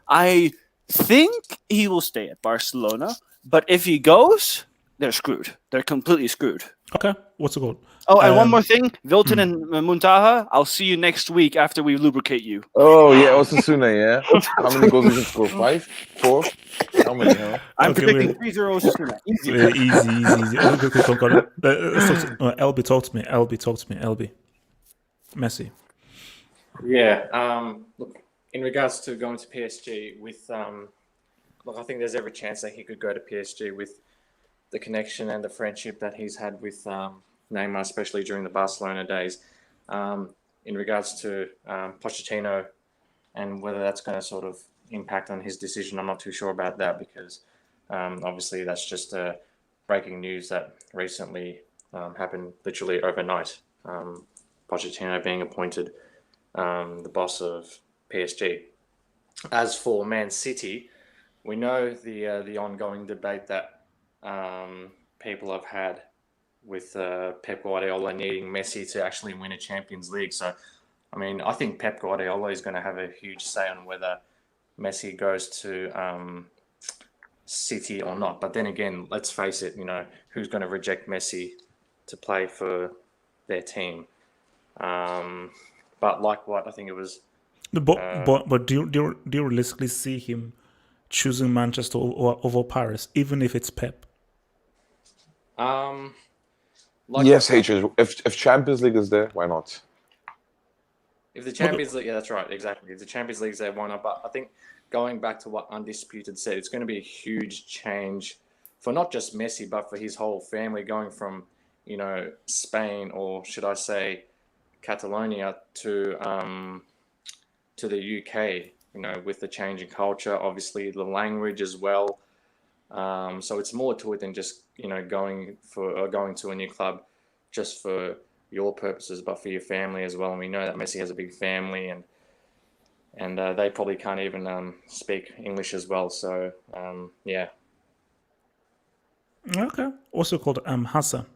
I think he will stay at Barcelona. But if he goes, they're screwed. They're completely screwed. Okay, what's the goal? Oh, and one more thing, Wilton and Muntaha, I'll see you next week after we lubricate you. Oh, yeah, Osasuna, yeah? How many goals did you score? 5? 4? How many, huh? I'm predicting 3-0 Osasuna. Easy. Easy. LB, talk to me. LB. Messi. Yeah, look, in regards to going to PSG with, I think there's every chance that he could go to PSG with the connection and the friendship that he's had with Neymar, especially during the Barcelona days. In regards to Pochettino and whether that's going to sort of impact on his decision, I'm not too sure about that because obviously that's just breaking news that recently happened literally overnight. Pochettino being appointed the boss of PSG. As for Man City, we know the ongoing debate that people have had with Pep Guardiola needing Messi to actually win a Champions League. So, I mean, I think Pep Guardiola is going to have a huge say on whether Messi goes to City or not. But then again, let's face it, who's going to reject Messi to play for their team? But like what I think it was. But do you realistically see him choosing Manchester over Paris, even if it's Pep? Yes, if Champions League is there, why not? If the Champions League, that's right, exactly. If the Champions League's there, why not? But I think going back to what Undisputed said, it's going to be a huge change for not just Messi, but for his whole family going from, Spain, or should I say Catalonia, to the UK, with the change in culture, obviously the language as well. So it's more to it than just, going to a new club just for your purposes, but for your family as well. And we know that Messi has a big family and they probably can't even speak English as well. So, yeah. Okay. Also called Hassan.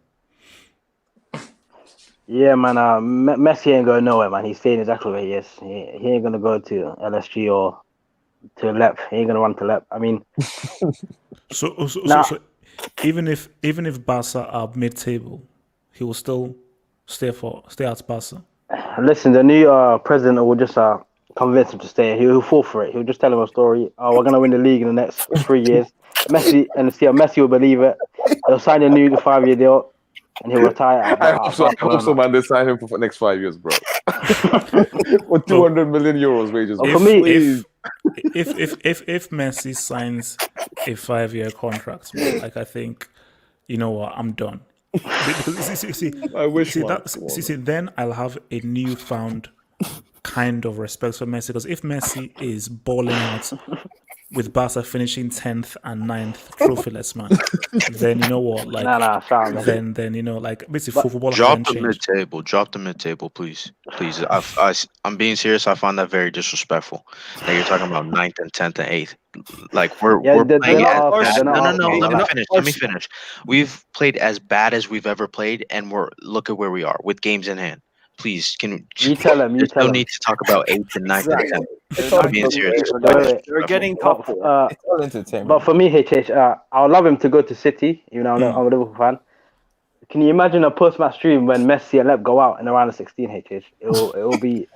Yeah, man. Messi ain't going nowhere, man. He's staying exactly where he is. He ain't gonna go to LSG or to Lep. He ain't gonna run to Lep. I mean, so even if Barca are mid-table, he will still stay at Barca. Listen, the new president will just convince him to stay. He'll fall for it. He'll just tell him a story. Oh, we're gonna win the league in the next 3 years. Messi will believe it. They'll sign a new 5-year deal. And he'll retire. I hope so, man. They sign him for the next 5 years, bro. For 200 million euros wages. For me, if Messi signs a 5-year contract, I think, you know what, I'm done. Because I wish. Then I'll have a newfound kind of respect for Messi. Because if Messi is balling out with Barca finishing 10th and 9th trophyless, man, then you know what, then basically football. Drop the mid-table, please. I'm being serious. I find that very disrespectful. Like you're talking about 9th and 10th and 8th. Like we're playing as bad. No. Let me finish. We've played as bad as we've ever played, and look at where we are with games in hand. Please, you tell him? There's no need to talk about 8th and 9th and 10th. It's I'm all being serious. They're getting top four. It's all entertainment. But for me, HH, I would love him to go to City. You know, I'm a Liverpool fan. Can you imagine a post-match stream when Messi and Lep go out in the round of 16? HH, it'll be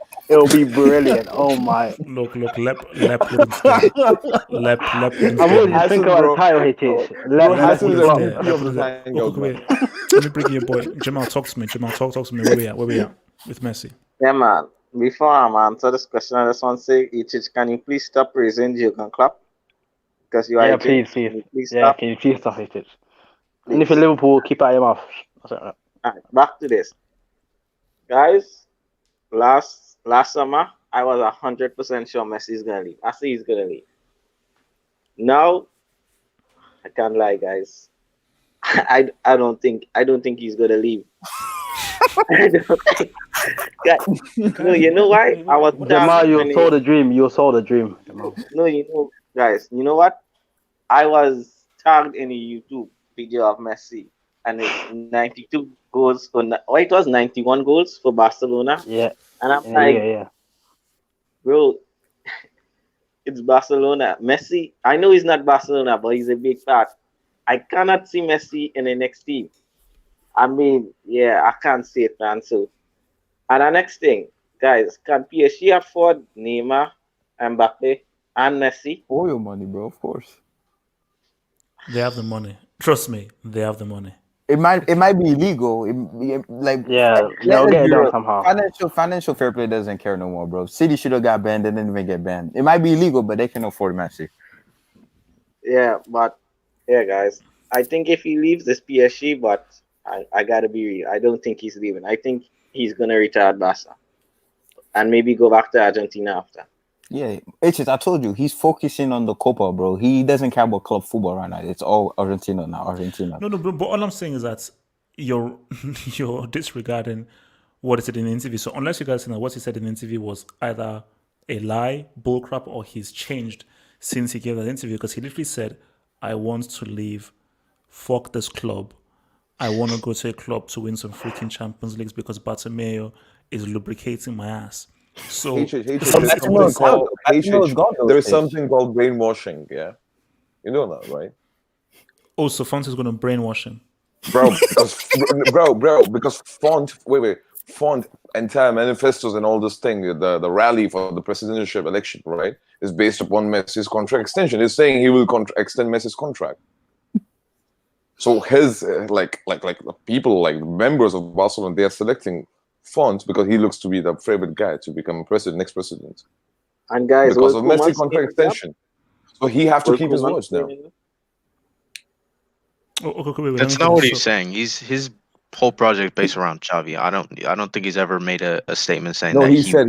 brilliant. Oh my! Look, Lep wouldn't stay. Lep wouldn't I stay. wouldn't think about the title, HH. Lep wouldn't stay. Let me bring you a boy. Jamal, talk to me. Talk to me. Where we at with Messi? Yeah, man. Before I answer this question, I just want to say, HH, can you please stop praising Jurgen Klopp? Because you are please. Can you please stop HH? And if you're Liverpool, keep it out of your mouth. All right, back to this, guys. Last summer, I was 100% sure Messi is gonna leave. I say he's gonna leave. Now, I can't lie, guys. I don't think he's gonna leave. I don't think. No, you know why? I was Jamal, you saw the dream. Jamal. No, guys. You know what? I was tagged in a YouTube video of Messi, and it's 92 goals. It was 91 goals for Barcelona. Yeah. And I'm bro, it's Barcelona. Messi, I know he's not Barcelona, but he's a big part. I cannot see Messi in the next team. I mean, yeah, I can't see it, man. So, and the next thing, guys, can PSG afford Neymar, Mbappe, and Messi? Oil money, bro, of course. They have the money. Trust me, they have the money. It might be illegal. They'll get it done somehow. Financial fair play doesn't care no more, bro. City should have got banned and didn't even get banned. It might be illegal, but they can afford Messi. Yeah, but yeah, guys, I think if he leaves this PSG, but I gotta be real, I don't think he's leaving. I think he's gonna retire at Barca and maybe go back to Argentina after. Yeah, I told you, he's focusing on the Copa, bro. He doesn't care about club football right now. It's all Argentina now. No, but all I'm saying is that you're disregarding what he said in the interview. So unless you guys think that what he said in the interview was either a lie, bullcrap, or he's changed since he gave that interview, because he literally said, I want to leave, fuck this club. I want to go to a club to win some freaking Champions Leagues because Bartomeu is lubricating my ass. So there is something called brainwashing, yeah? You know that, right? Oh, so Font is going to brainwash him. Bro, because Font entire manifestos and all this thing, the rally for the presidential election, right, is based upon Messi's contract extension. He's saying he will extend Messi's contract. So his like people, like members of Barcelona, they are selecting Font because he looks to be the favorite guy to become next president. And guys, because of Messi contract extension, so he have to keep his words now. That's not what he's saying. His whole project based around Xavi. I don't think he's ever made a statement saying that. He said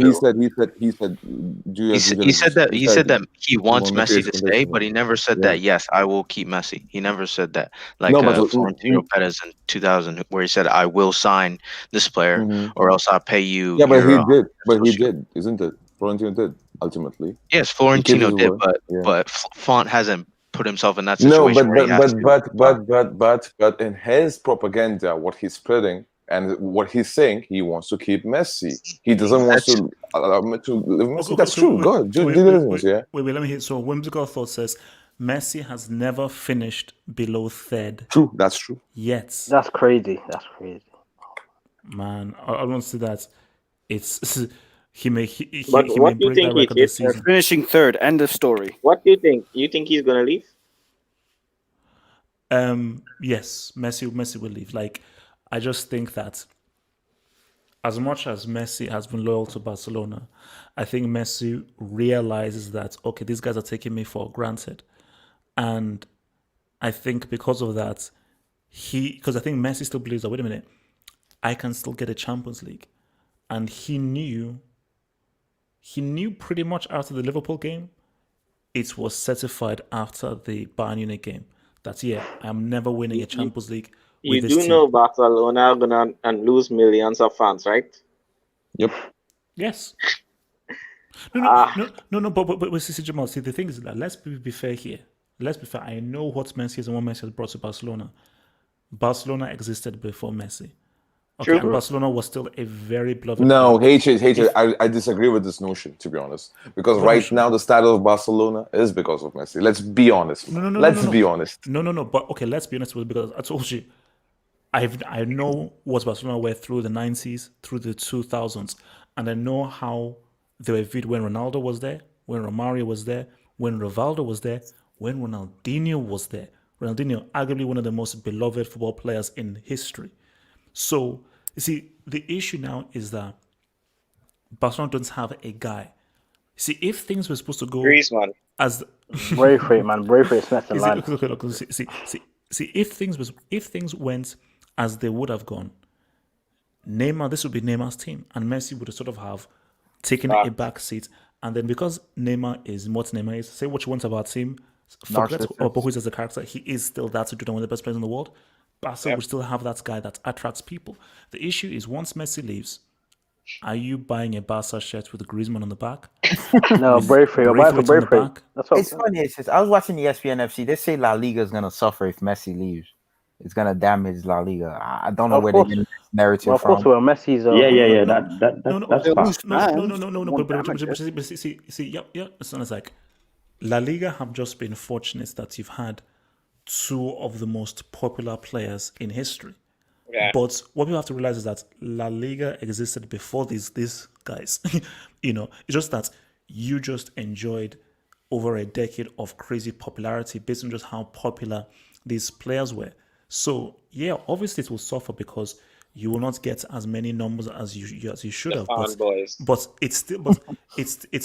that he wants Messi to stay, but he never said that. Yes, I will keep Messi. He never said that. Like Florentino Perez in 2000, where he said, "I will sign this player, or else I'll pay you." Yeah, but he did, isn't it? Florentino did ultimately. Yes, Florentino did, but Font hasn't put himself in that situation. But in his propaganda, what he's spreading and what he's saying, he wants to keep Messi. He doesn't want to live Messi. That's true. Go ahead. Wait, let me hear. So Whimsical Thought says Messi has never finished below third. True, that's true. Yet. That's crazy. Man, I don't see that. It's he may break that record this season. Finishing third. End of story. What do you think? You think he's gonna leave? Yes, Messi will leave. Like, I just think that as much as Messi has been loyal to Barcelona, I think Messi realizes that, okay, these guys are taking me for granted. And I think because of that, because I think Messi still believes that, wait a minute, I can still get a Champions League. And he knew pretty much after the Liverpool game, it was certified after the Bayern Munich game that, yeah, I'm never winning a Champions League. You do know Barcelona are gonna lose millions of fans, right? Yep. Yes. No. But see, Jamal, see, the thing is that let's be fair here. Let's be fair. I know what Messi is and what Messi has brought to Barcelona. Barcelona existed before Messi. Okay, and Barcelona was still a very beloved. No, I disagree with this notion, to be honst. Because now the status of Barcelona is because of Messi. Let's be honest. Let's be honest. No. But okay, let's be honest with it, because I told you, I know what Barcelona were through the 90s, through the 2000s, and I know how they were viewed when Ronaldo was there, when Romario was there, when Rivaldo was there, when Ronaldinho was there. Ronaldinho, arguably one of the most beloved football players in history. So, you see, the issue now is that Barcelona doesn't have a guy. See, if things were supposed to go Griezmann. As Braithwaite, man, Braithwaite's next in line. See, if things went as they would have gone, Neymar, this would be Neymar's team, and Messi would sort of have taken a back seat. And then because Neymar is what Neymar is, say what you want about him, forget who is as a character, he is still that to do one of the best players in the world. Barca will still have that guy that attracts people. The issue is once Messi leaves, are you buying a Barca shirt with Griezmann on the back? No, Braithwaite. You're buying for Braithwaite. It's funny. I was watching ESPN FC. They say La Liga is going to suffer if Messi leaves. It's going to damage La Liga. I don't know where they're getting this narrative from. Of course, where Messi's... That's But see, it's like La Liga have just been fortunate that you've had two of the most popular players in history. Yeah. But what people have to realize is that La Liga existed before these guys. It's just that you just enjoyed over a decade of crazy popularity based on just how popular these players were. So yeah, obviously it will suffer because you will not get as many numbers as you should have. But it's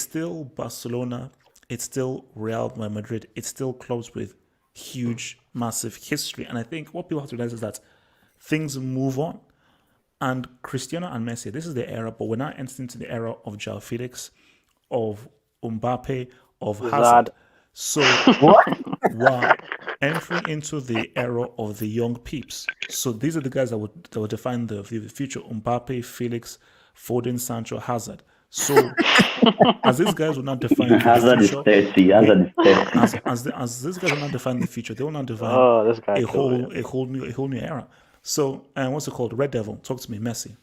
still Barcelona. It's still Real Madrid. It's still clubs with huge, massive history. And I think what people have to realize is that things move on. And Cristiano and Messi, this is the era, but we're now entering into the era of João Felix, of Mbappe, of Hazard. So we're entering into the era of the young peeps. So these are the guys that would define the future: Mbappe, Felix, Foden, Sancho, Hazard. So as these guys will not define the future, as these guys will not define the future, they will not define a whole new era. So, what's it called? Red Devil. Talk to me, Messi.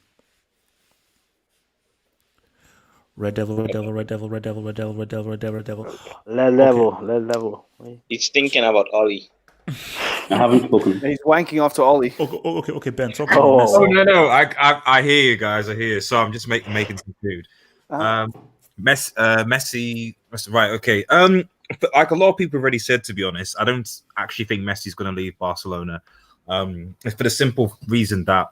Red Devil. Level. He's thinking about Oli. I haven't spoken. He's wanking off to Oli. Okay, Ben. Talk to me, Messi. Oh no! I hear you guys. I hear you. So I'm just making some food. Messi. Right. Okay. Like a lot of people already said, to be honest, I don't actually think Messi's going to leave Barcelona. It's for the simple reason that,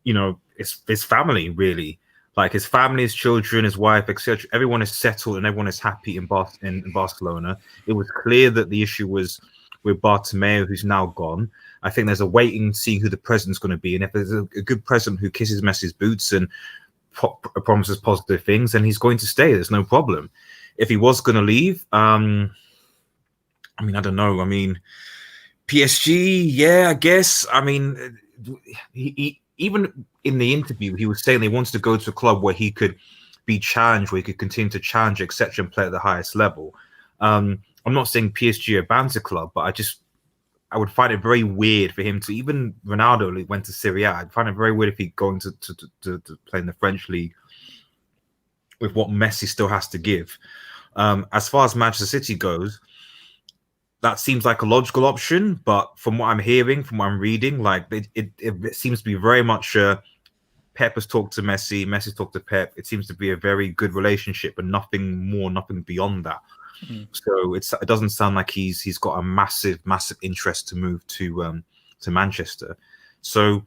it's his family, really. Like his family, his children, his wife, etc. Everyone is settled and everyone is happy in Barcelona. It was clear that the issue was with Bartomeu, who's now gone. I think there's a waiting, seeing who the president's going to be. And if there's a good president who kisses Messi's boots and promises positive things, then he's going to stay. There's no problem. If he was going to leave, I don't know. PSG, yeah, I guess. He even in the interview, he was saying he wanted to go to a club where he could be challenged, where he could continue to challenge, etc., and play at the highest level. I'm not saying PSG are a banter club, but I would find it very weird for him to, even Ronaldo went to Serie A. I'd find it very weird if he'd going to play in the French league with what Messi still has to give. As far as Manchester City goes, that seems like a logical option, but from what I'm hearing, from what I'm reading, like it seems to be very much Pep has talked to Messi, Messi's talked to Pep. It seems to be a very good relationship, but nothing more, nothing beyond that. So it doesn't sound like he's got a massive interest to move to Manchester. So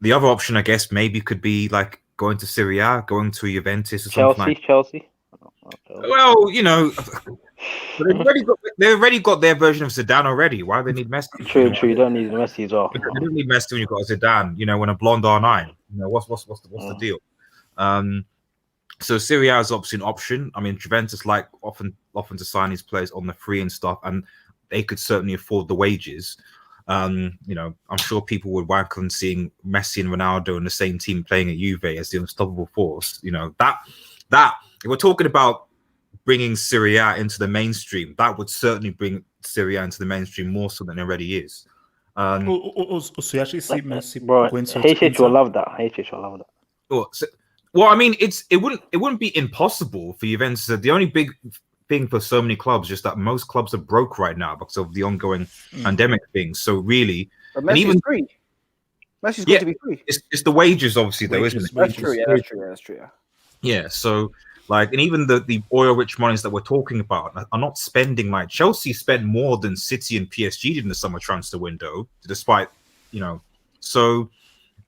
the other option, I guess, maybe could be like going to Serie A, going to Juventus or something like Chelsea. Well, they've already got their version of Zidane already. Why do they need Messi? True. You don't need Messi as well. You don't need Messi when you've got a Zidane. When a blonde R9. What's the deal? So Serie A is obviously an option. Juventus like often to sign these players on the free and stuff, and they could certainly afford the wages. I'm sure people would wank on seeing Messi and Ronaldo in the same team playing at Juve as the unstoppable force. That if we're talking about bringing Serie A into the mainstream, that would certainly bring Serie A into the mainstream more so than it already is. So you actually see Messi going to HH will love that. HH will love that. Well, I mean, it wouldn't be impossible for Juventus. The only big thing for so many clubs is just that most clubs are broke right now because of the ongoing pandemic thing. So really, but Messi's free. Messi's going to be free. It's the wages, obviously, though, isn't it? That's true. Yeah, that's true. That's true. Yeah. So, and even the oil-rich monies that we're talking about are not spending like Chelsea spent more than City and PSG did in the summer transfer window, despite, So,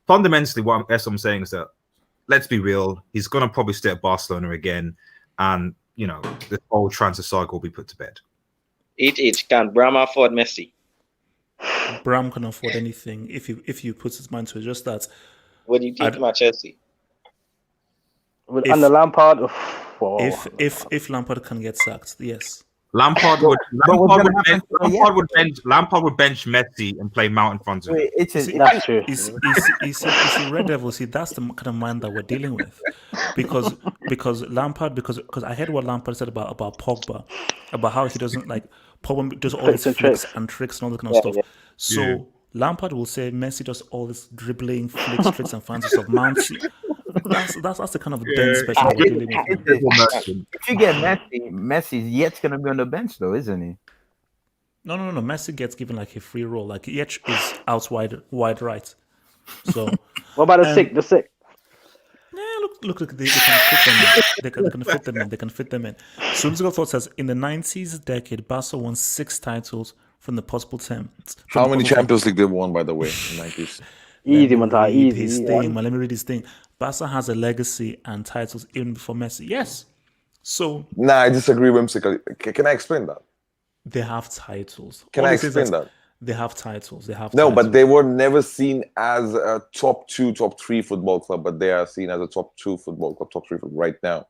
fundamentally, what I'm saying is that, let's be real, he's going to probably stay at Barcelona again, and the whole transfer saga will be put to bed. Can Bram afford Messi? Bram can afford anything if he puts his mind to it. Just that. What do you think about Chelsea? Under Lampard, if Lampard can get sacked, yes. Lampard would bench Messi and play Mount in front of him. That's true. You see, Red Devil. See, that's the kind of mind that we're dealing with, because Lampard. Because I heard what Lampard said about Pogba, about how he doesn't like Pogba does all these flicks and tricks and all that kind of stuff. Yeah. So Lampard will say Messi does all this dribbling, flicks, tricks, and fancy stuff. Mount. That's the kind of dense special we're dealing with. If you get Messi's yet gonna be on the bench though, isn't he? No. Messi gets given like a free roll. Like Yech is out wide right. So what about the sick? Yeah, look, they can fit them in. They can fit them in. So Thought says in the 90s decade, Barca won 6 titles from the possible 10. How many Champions League they won, by the way, in the 90s? Easy, Monta. Easy. Let me read his thing. Barca has a legacy and titles even before Messi. Yes. So. Nah, I disagree with him. Can I explain that? They have titles. Can I explain that? They have titles. But they were never seen as a top 2, top 3 football club, but they are seen as a top 2 football club, top 3 right now.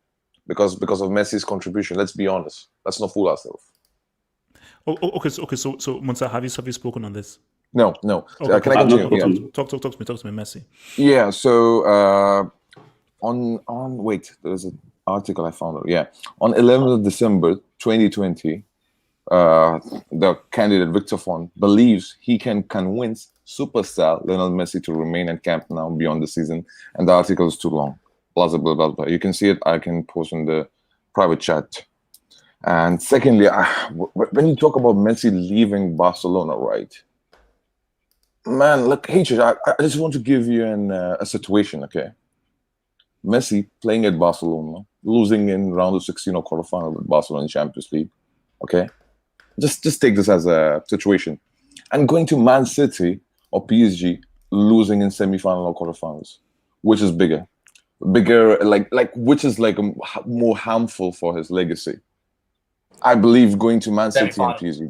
Because of Messi's contribution. Let's be honest. Let's not fool ourselves. Okay. So Monta, have you spoken on this? No. Okay, can I continue? Talk to me, Messi. Yeah. So there's an article I found. Yeah, on 11th of December 2020, the candidate Victor Font believes he can convince superstar Lionel Messi to remain at Camp Nou beyond the season, and the article is too long. Blah blah blah blah. You can see it. I can post in the private chat. And secondly, when you talk about Messi leaving Barcelona, right? Man, look, I just want to give you a situation, okay? Messi playing at Barcelona, losing in round of 16 or quarterfinal with Barcelona in Champions League, okay? Just take this as a situation. And going to Man City or PSG, losing in semi-final or quarterfinals, which is bigger, which is more harmful for his legacy. I believe going to Man City and PSG.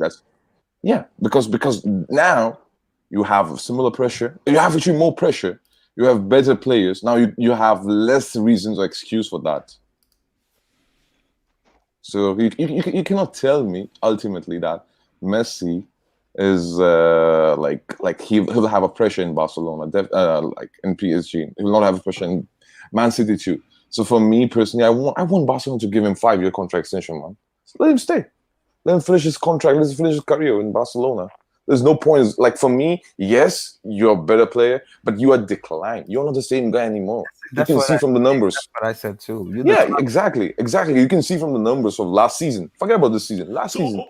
Because now you have similar pressure. You have actually more pressure. You have better players. Now you have less reasons or excuse for that. So you cannot tell me ultimately that Messi is he'll have a pressure in Barcelona, like in PSG. He will not have a pressure in Man City too. So for me personally, I want Barcelona to give him 5-year contract extension, man. So let him stay. Let him finish his contract. Let him finish his career in Barcelona. There's no point. Like for me, yes, you're a better player, but you are declined. You're not the same guy anymore. You can see from the numbers. That's what I said too. Exactly. You can see from the numbers of last season. Forget about this season. Last season.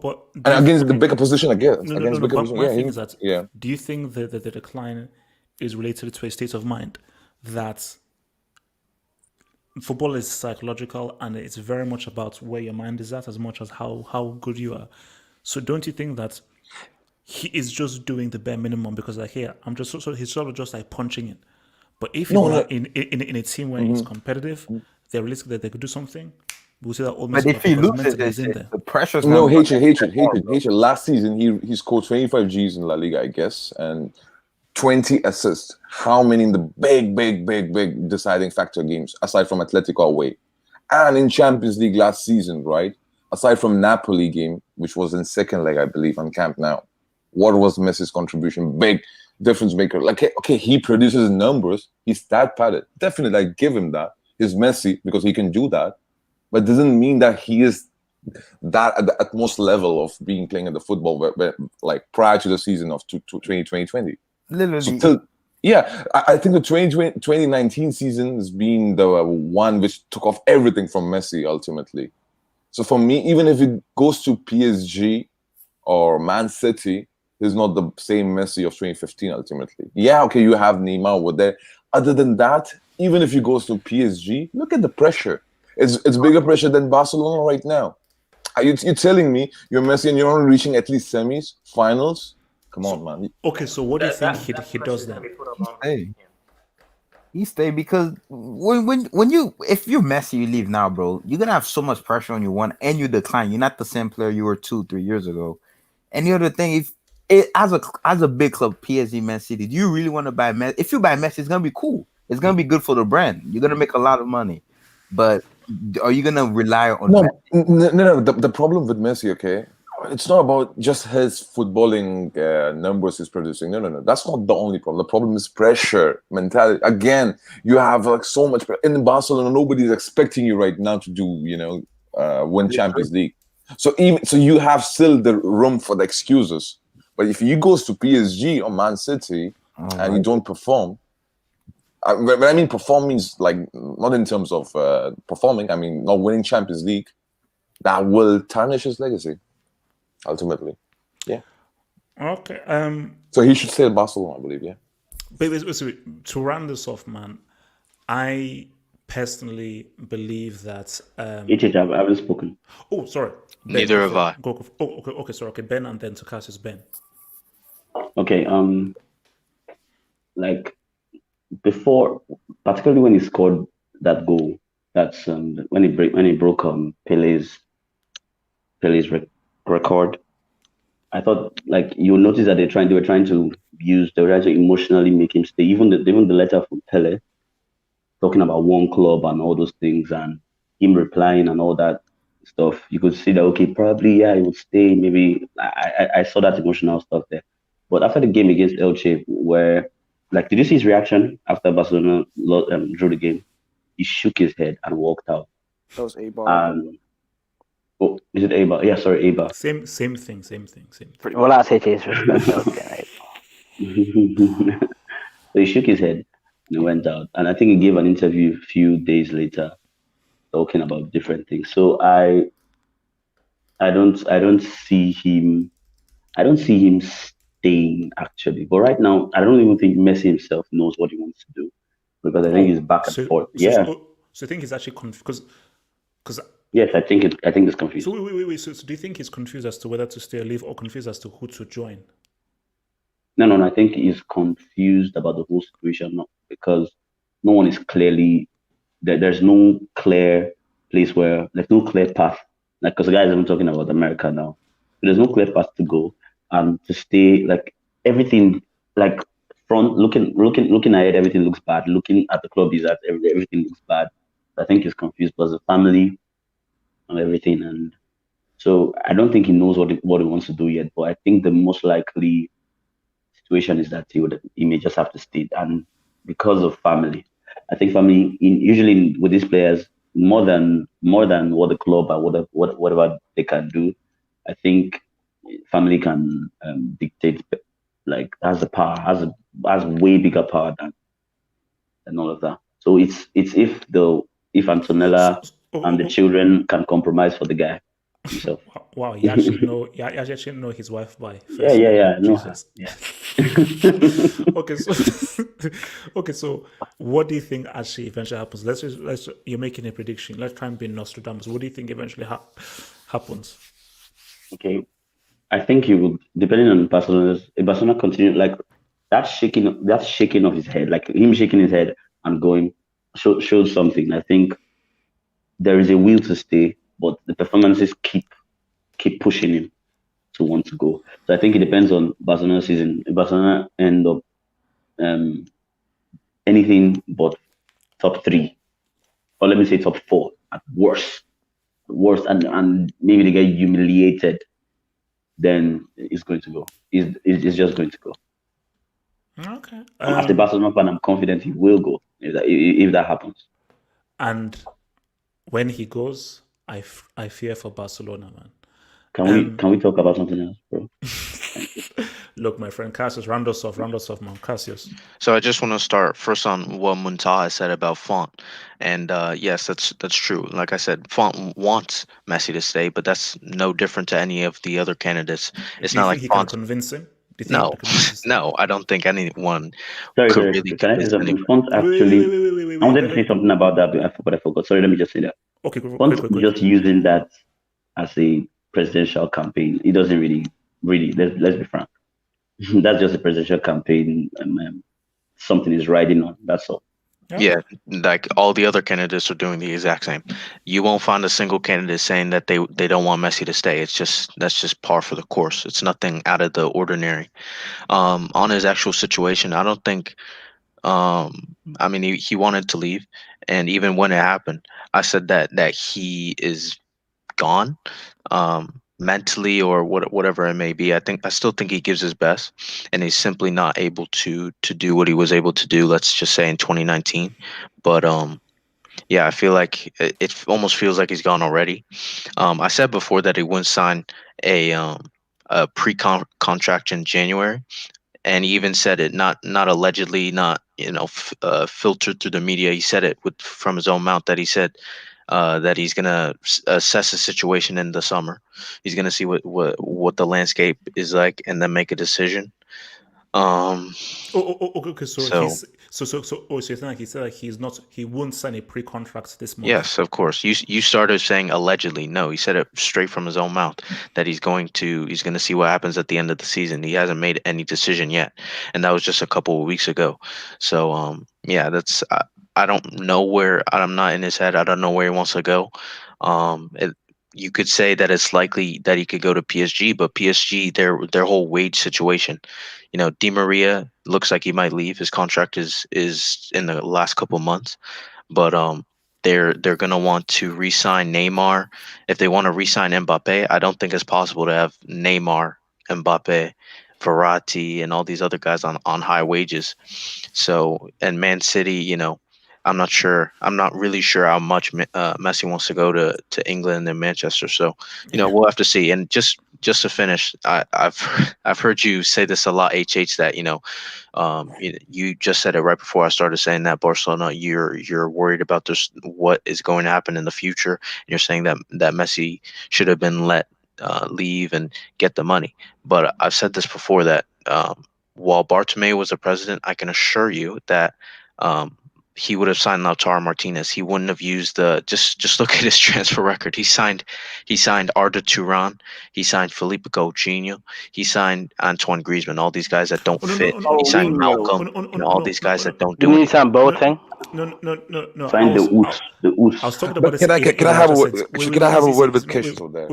But and against the bigger position again. My thing is that do you think that the decline is related to a state of mind that football is psychological and it's very much about where your mind is at as much as how good you are? So don't you think that he is just doing the bare minimum because I'm just so he's sort of just like punching in. But if you're in a team where it's competitive, they're realistic that they could do something. We'll see that all. But if he loses, in there. The pressure's hatred. Last season he scored 25 Gs in La Liga, I guess, and 20 assists. How many in the big deciding factor games aside from Atletico away, and in Champions League last season, right? Aside from Napoli game, which was in second leg, I believe, on Camp Nou. What was Messi's contribution? Big difference maker. He produces numbers. He's stat padded. Definitely, give him that. He's Messi because he can do that. But doesn't mean that he is that at the utmost level of playing at the football, like prior to the season of 2020. Literally. So till, yeah, I think the 2019 season has been the one which took off everything from Messi ultimately. So for me, even if it goes to PSG or Man City, it's not the same Messi of 2015 ultimately. Yeah, okay, you have Neymar over there. Other than that, even if he goes to PSG, look at the pressure. It's bigger pressure than Barcelona right now. You're telling me you're Messi and you're only reaching at least semis, finals? Come on, man. Okay, so what do you think he does then? He stay because when you if you're Messi, you leave now, bro. You're gonna have so much pressure on you and you decline. You're not the same player you were 2-3 years ago. And the other thing, if it as a big club, PSG, Man City, do you really want to buy Messi? If you buy Messi, it's gonna be cool. It's gonna be good for the brand. You're gonna make a lot of money, but are you gonna rely on? No. The problem with Messi, okay, it's not about just his footballing numbers he's producing. No. That's not the only problem. The problem is pressure, mentality. Again, you have like so much in Barcelona. Nobody's expecting you right now to do, win Champions League. So you have still the room for the excuses. But if you goes to PSG or Man City and you don't perform, when I mean perform means like not in terms of performing. I mean not winning Champions League. That will tarnish his legacy. Ultimately, yeah. Okay. So he should stay at Barcelona, I believe. Yeah. But to round this off, man, I personally believe that. I haven't spoken. Oh, sorry. Ben, Neither have I. Go. Oh, okay. Sorry. Okay, Ben, and then to Cassius, Ben. Okay. Like before, particularly when he scored that goal, that's when he broke Pele's record. I thought like you notice that they were trying to emotionally make him stay. Even the letter from Pele talking about one club and all those things and him replying and all that stuff. You could see that okay, probably he would stay. Maybe I saw that emotional stuff there. But after the game against Elche, where like did you see his reaction after Barcelona drew the game? He shook his head and walked out. That was Eibar. Oh, is it Eibar? Yeah, sorry, Eibar. Same thing. Well, that's HJ's respect. So he shook his head and he went out. And I think he gave an interview a few days later talking about different things. So I don't see him staying actually. But right now, I don't even think Messi himself knows what he wants to do because I think he's back and forth. So I think he's actually confused because. Yes, I think it's confused. So wait. So do you think he's confused as to whether to stay or leave, or confused as to who to join? No. I think he's confused about the whole situation, because no one is clearly there's no clear place where there's no clear path. Like because the guys are talking about America now, there's no clear path to go and to stay. Like everything, like front looking ahead, everything looks bad. Looking at the club, everything looks bad. I think he's confused because the family and everything, and so I don't think he knows what he wants to do yet. But I think the most likely situation is that he may just have to stay, and because of family, I think family usually with these players more than what the club or whatever they can do. I think family can dictate, like has the power, has way bigger power than all of that. So it's if Antonella and the children can compromise for the guy himself. Wow, you actually know his wife by first. Yeah. Jesus. Yeah. Okay, so what do you think actually eventually happens? Let's you're making a prediction. Let's try and be Nostradamus. What do you think eventually happens? Okay, I think he will, depending on Barcelona continue like that shaking of his head, like him shaking his head and going shows something. I think there is a will to stay, but the performances keep pushing him to want to go. So I think it depends on Barcelona's season. If Barcelona end up anything but top 3, or let me say top 4 at worst, and maybe they get humiliated, then it's going to go. It's just going to go. Okay. As the Barcelona fan, I'm confident he will go if that happens. And when he goes, I fear for Barcelona, man. Can we talk about something else, bro? Look, my friend Cassius, round us off, man. Cassius. So I just want to start first on what Muntaha said about Font, and yes, that's true. Like I said, Font wants Messi to stay, but that's no different to any of the other candidates. It's not like he Font can convince him. No, no, I don't think anyone Sorry, could really can I say convince something? anyone. Font actually, I wanted to say something about that, but I forgot. Sorry, let me just say that. Okay, Font's just using that as a presidential campaign. He doesn't really. Let's be frank. That's just a presidential campaign. Something is riding on. That's all. Yeah, like all the other candidates are doing the exact same. You won't find a single candidate saying that they don't want Messi to stay. That's just par for the course. It's nothing out of the ordinary. On his actual situation, I don't think. I mean, he wanted to leave, and even when it happened, I said that he is gone. Mentally or whatever it may be, I still think he gives his best, and he's simply not able to do what he was able to do. Let's just say in 2019, but yeah, I feel like it almost feels like he's gone already. I said before that he wouldn't sign a pre-contract in January, and he even said it not allegedly, not filtered through the media. He said it from his own mouth that he said. That he's gonna assess the situation in the summer. He's gonna see what the landscape is like, and then make a decision. Okay. So you think he said like he won't sign a pre-contract this month? Yes, of course. You started saying allegedly. No, he said it straight from his own mouth that he's gonna see what happens at the end of the season. He hasn't made any decision yet, and that was just a couple of weeks ago. So yeah, that's. I don't know where. I'm not in his head. I don't know where he wants to go. You could say that it's likely that he could go to PSG, but PSG, their whole wage situation, Di Maria looks like he might leave. His contract is in the last couple of months, but they're gonna want to re-sign Neymar. If they want to re-sign Mbappe, I don't think it's possible to have Neymar, Mbappe, Verratti, and all these other guys on high wages. So, and Man City, I'm not sure. I'm not really sure how much Messi wants to go to England and Manchester. So, we'll have to see. And just to finish, I've heard you say this a lot, HH. That you just said it right before I started saying that Barcelona, you're worried about this, what is going to happen in the future. And you're saying that Messi should have been let leave and get the money. But I've said this before that while Bartomeu was the president, I can assure you that. He would have signed Lautaro Martinez. He wouldn't have used just look at his transfer record. He signed Arda Turan. He signed Felipe Coutinho. He signed Antoine Griezmann. All these guys that don't fit. He signed Malcolm. All these guys that don't do anything. Signed Boateng. No. Signed the Oos. I was talking about this. Can I have a word with Cassius on that?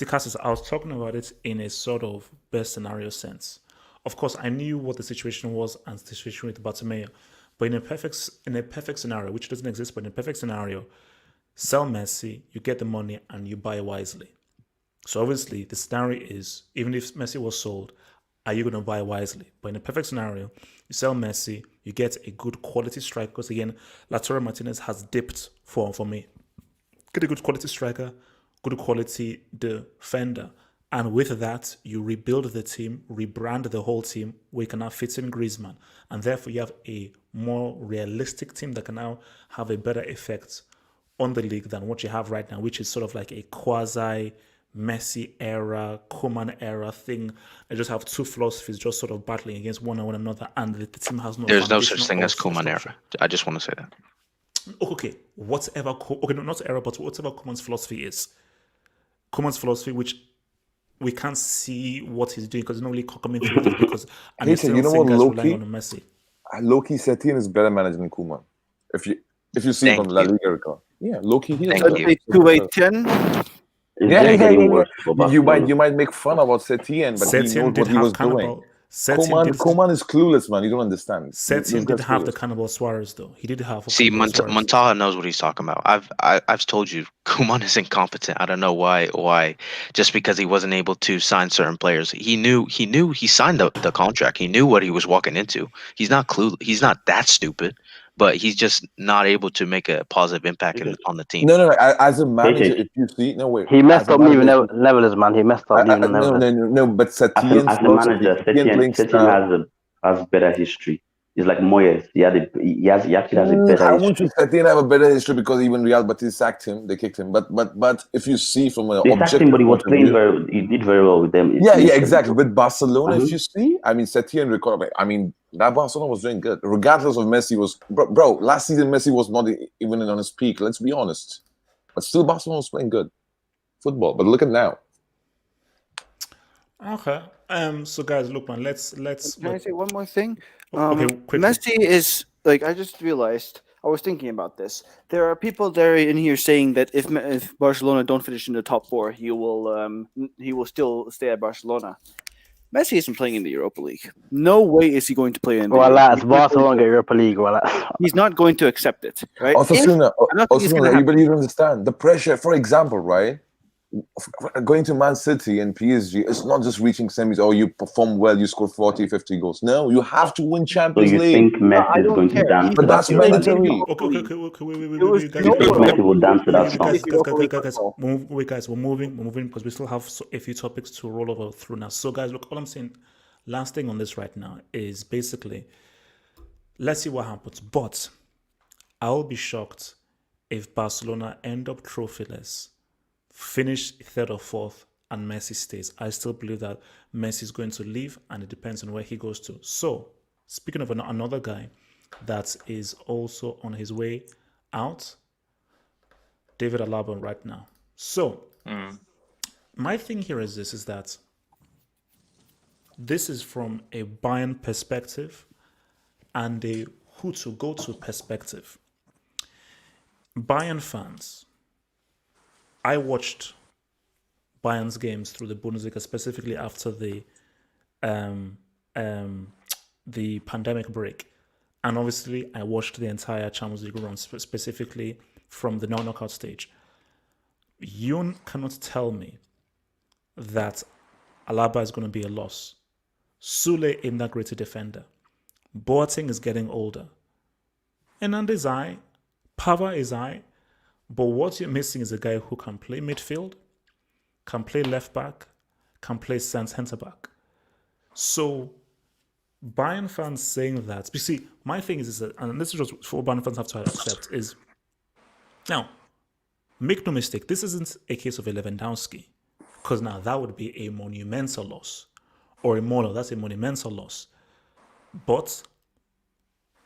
Cassius, I was talking about it in a sort of best scenario sense. Of course, I knew what the situation was and the situation with Bartomeu. But in a perfect scenario, which doesn't exist, but in a perfect scenario, sell Messi, you get the money, and you buy wisely. So obviously, the scenario is, even if Messi was sold, are you going to buy wisely? But in a perfect scenario, you sell Messi, you get a good quality striker. Because again, Lautaro Martinez has dipped for me. Get a good quality striker, good quality defender. And with that, you rebuild the team, rebrand the whole team, where you can now fit in Griezmann. And therefore, you have a more realistic team that can now have a better effect on the league than what you have right now, which is sort of like a quasi-Messi era, Koeman era thing. I just have two philosophies just sort of battling against one another, and the team has no There's no such thing as Koeman era. I just want to say that. Okay, not era, but whatever Koeman's philosophy is. Koeman's philosophy, which we can't see what he's doing because he's not really coming through this because you know what, low-key? Messi. Low-key, Setien is better managed than Koeman. If you see from La Liga record. Yeah, low-key, he is better. 2-8-10. Yeah. You might make fun about Setien, but he knows what he was doing. Koeman is clueless, man. You don't understand. Setien did have the Cannibal Suarez, though. He did have. See, Montaha knows what he's talking about. I've told you, Koeman is incompetent. I don't know why. Just because he wasn't able to sign certain players, he knew he signed the contract. He knew what he was walking into. He's not clueless. He's not that stupid. but he's just not able to make a positive impact on the team. No. As a manager, if you see, no wait, he messed up leaving Netherlands, man. He messed up leaving Netherlands. No. But Setien, as a manager, Setien has better history. It's like Moyes. He actually has a better I history. want to Setien have a better history because even Real Betis sacked him. They kicked him. But if you see from an they objective sacked him, but he was playing he did very well with them. Exactly. With Barcelona, if you see, I mean, Setien recorded. I mean, that Barcelona was doing good, regardless of Messi was. Bro, last season Messi was not even on his peak. Let's be honest. But still, Barcelona was playing good football. But look at now. Okay. So guys, look, man. Let's. Can I say one more thing? Okay, quickly. Messi is like, I just realized. I was thinking about this. There are people there in here saying that if Barcelona don't finish in the top 4, he will still stay at Barcelona. Messi isn't playing in the Europa League. No way is he going to play in the Europa League. Barcelona get Europa League. He's not going to accept it, right? Osasuna, you understand the pressure. For example, right? Going to Man City and PSG, it's not just reaching semis. Oh, you perform well, you score 40, 50 goals. No, you have to win Champions League. So you think Messi is going to dance? But that's mandatory. Okay. Messi will dance to that song. Guys, we're moving because we still have a few topics to roll over through now. So, guys, look, all I'm saying, last thing on this right now is basically, let's see what happens. But I'll be shocked if Barcelona end up trophyless, finish 3rd or 4th, and Messi stays. I still believe that Messi is going to leave, and it depends on where he goes to. So, speaking of another guy that is also on his way out, David Alaba right now. So, my thing here is this, is that this is from a Bayern perspective and a who to go to perspective. Bayern fans, I watched Bayern's games through the Bundesliga, specifically after the pandemic break. And obviously, I watched the entire Champions League run, specifically from the knockout stage. You cannot tell me that Alaba is going to be a loss. Sule isn't that great a defender. Boateng is getting older. Hernandez is high. Pava is high. But what you're missing is a guy who can play midfield, can play left back, can play centre back. So, Bayern fans saying that, you see, my thing is that, and this is just for Bayern fans have to accept, is now, make no mistake, this isn't a case of a Lewandowski, because now that would be a monumental loss, or a Mono, that's a monumental loss. But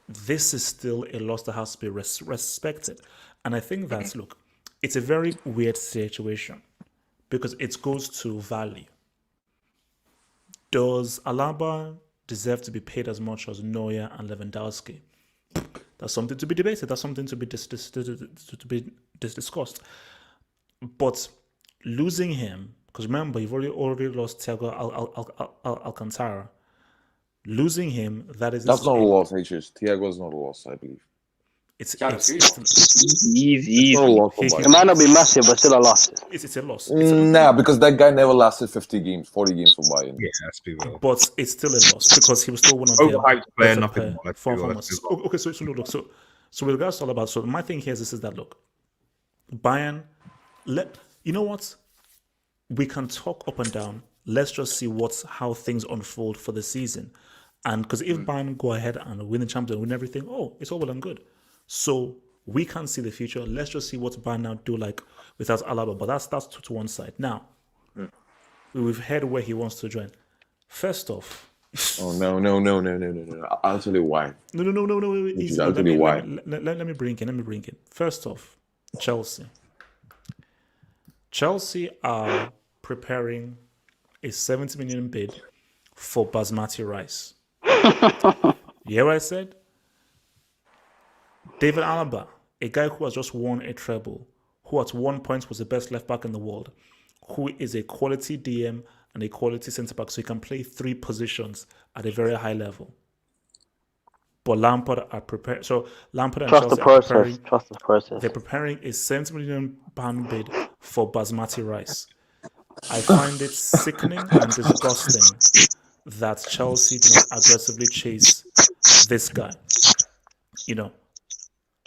this is still a loss that has to be respected. And I think that, look, it's a very weird situation because it goes to value. Does Alaba deserve to be paid as much as Neuer and Lewandowski? That's something to be debated. That's something to be discussed. But losing him, because remember, you've already lost Thiago Alcantara. Losing him, that's not a loss, HS. Thiago's not a loss, I believe. It might not be massive, but still a loss. It's a loss. Nah, because that guy never lasted 50 games, 40 games for Bayern. Yeah, let's be real. But it's still a loss because he was still one of overhyped player, nothing more. Okay, so look, so with regards to Alaba, so my thing here is that look, Bayern, you know what? We can talk up and down. Let's just see how things unfold for the season. And because if Bayern go ahead and win the Champions League, win everything, it's all well and good. So we can't see the future. Let's just see what Bayern now do like without Alaba. But that's to one side. Now, we've heard where he wants to join. First off. Oh, no. I'll tell you why. No. I'll tell you why. Let me bring in. First off, Chelsea. Chelsea are preparing a 70 million bid for Basmati rice. You hear what I said? David Alaba, a guy who has just won a treble, who at one point was the best left back in the world, who is a quality DM and a quality centre back, so he can play 3 positions at a very high level. But Lampard are prepared. So Lampard and Chelsea are preparing. Trust the process. They're preparing a £70 million bid for Basmati rice. I find it sickening and disgusting that Chelsea do not aggressively chase this guy.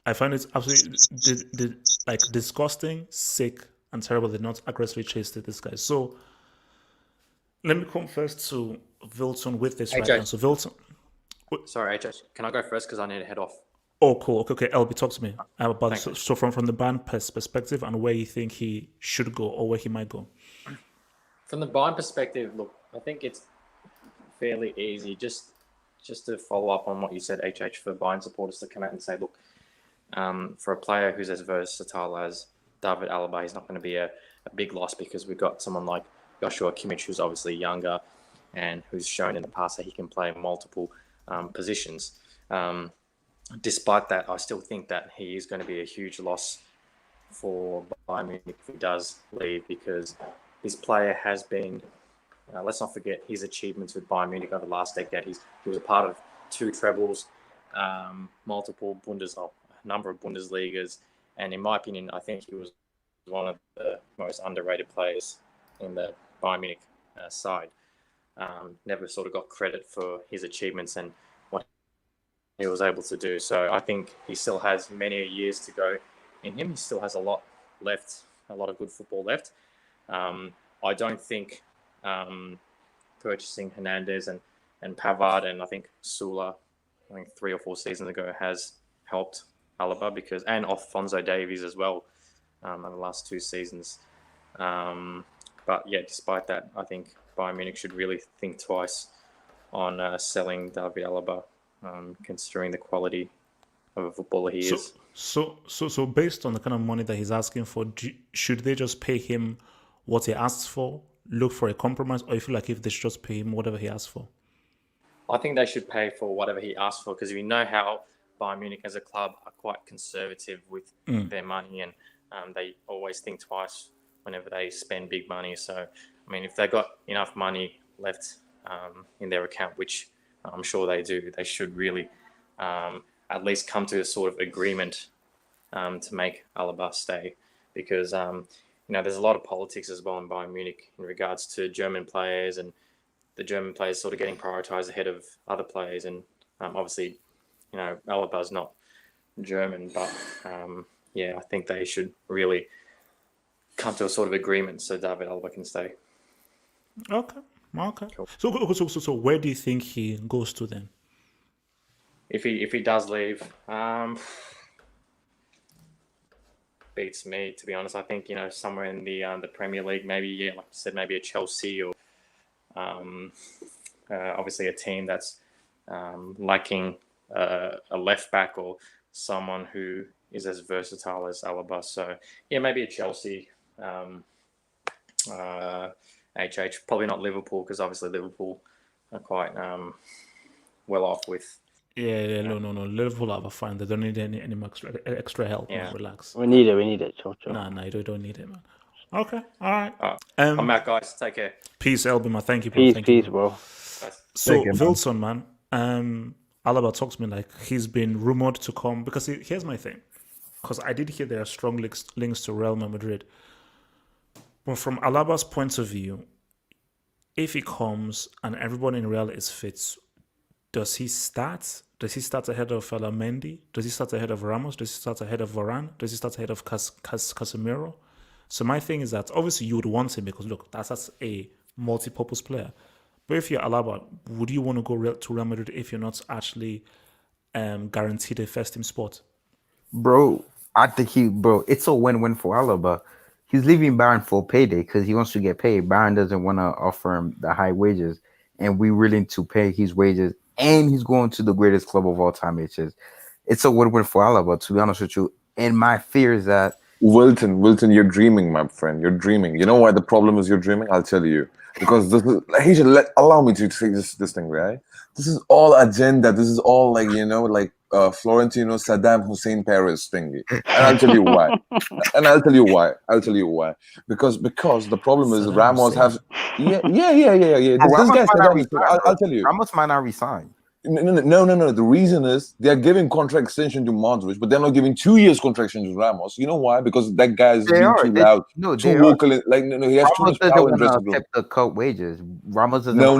I find it absolutely like disgusting, sick, and terrible. They not aggressively chased this guy. So let me come first to Wilton with this right now. So Wilton. Sorry, HH. Can I go first because I need to head off? Oh, cool. Okay. LB, talk to me about so from the Bayern perspective and where you think he should go or where he might go. From the Bayern perspective, look, I think it's fairly easy. Just to follow up on what you said, HH, for Bayern supporters to come out and say, look, for a player who's as versatile as David Alaba, he's not going to be a big loss because we've got someone like Joshua Kimmich, who's obviously younger and who's shown in the past that he can play multiple positions. Despite that, I still think that he is going to be a huge loss for Bayern Munich if he does leave, because this player has been, let's not forget his achievements with Bayern Munich over the last decade. He was a part of 2 trebles, multiple number of Bundesligas, and in my opinion, I think he was one of the most underrated players in the Bayern Munich side. Never sort of got credit for his achievements and what he was able to do. So I think he still has many years to go in him. He still has a lot left, a lot of good football left. I don't think purchasing Hernandez and Pavard and I think Sula, 3 or 4 seasons ago, has helped Alaba and Alphonso Davies as well in the last 2 seasons. But yeah, despite that, I think Bayern Munich should really think twice on selling David Alaba, considering the quality of a footballer he is. So based on the kind of money that he's asking for, should they just pay him what he asks for, look for a compromise, or you feel like if they should just pay him whatever he asks for? I think they should pay for whatever he asks for, because we know how Bayern Munich as a club are quite conservative with their money, and they always think twice whenever they spend big money. So, I mean, if they've got enough money left in their account, which I'm sure they do, they should really at least come to a sort of agreement to make Alaba stay, because there's a lot of politics as well in Bayern Munich in regards to German players, and the German players sort of getting prioritised ahead of other players. And obviously, Alaba's not German, but I think they should really come to a sort of agreement so David Alaba can stay. Okay. Cool. So where do you think he goes to then? If he does leave, beats me, to be honest. I think somewhere in the Premier League, maybe like you said, maybe a Chelsea, or obviously a team that's lacking a left back or someone who is as versatile as Alaba. So maybe a Chelsea. HH, probably not Liverpool, because obviously Liverpool are quite well off with. No. Liverpool are fine. They don't need any extra help. Yeah. Man, relax. We need it. Chill. Nah, you don't need it, man. Okay, all right. I'm out, guys. Take care. Peace, Elby, man. Thank you, bro. Peace, bro. So, Wilson, man. Alaba talks to me like he's been rumored to come, because here's my thing. Because I did hear there are strong links to Real Madrid. But from Alaba's point of view, if he comes and everybody in Real is fit, does he start? Does he start ahead of Mendy? Does he start ahead of Ramos? Does he start ahead of Varane? Does he start ahead of Casemiro? So my thing is that obviously you would want him, because look, that's a multi-purpose player. But if you're Alaba, would you want to go to Real Madrid if you're not actually guaranteed a first team spot? Bro, I think it's a win-win for Alaba. He's leaving Bayern for payday because he wants to get paid. Bayern doesn't want to offer him the high wages, and we're willing to pay his wages. And he's going to the greatest club of all time. It's a win-win for Alaba, to be honest with you. And my fear is that Wilton, you're dreaming, my friend. You're dreaming. You know why the problem is you're dreaming? I'll tell you. Because allow me to say this thing, right? This is all agenda. This is all Florentino Saddam Hussein Paris thingy. And I'll tell you why. Because the problem is Ramos have. Yeah. This guy said that. I'll tell you. Ramos might not resign. No. The reason is they're giving contract extension to Modric, but they're not giving 2 years contract extension to Ramos. You know why? Because that guy's being too loud, too vocal. He has too much power in the dressing room. Accept the cut wages. Ramos doesn't. No.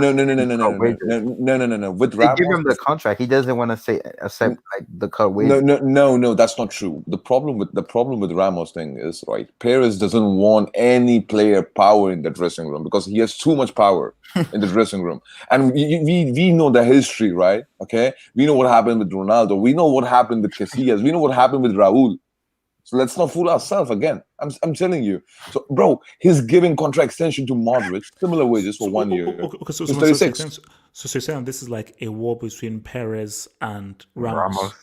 With they Ramos, give him the contract. He doesn't want to accept like the cut wages. No. That's not true. The problem with Ramos thing is right. Perez doesn't want any player power in the dressing room because he has too much power in the dressing room, and we know the history, right? Okay, we know what happened with Ronaldo. We know what happened with Casillas. We know what happened with Raul. So let's not fool ourselves again. I'm telling you. So, bro, he's giving contract extension to Modric, similar wages for 1 year. Okay, so 36. So you're saying this is like a war between Perez and Ramos.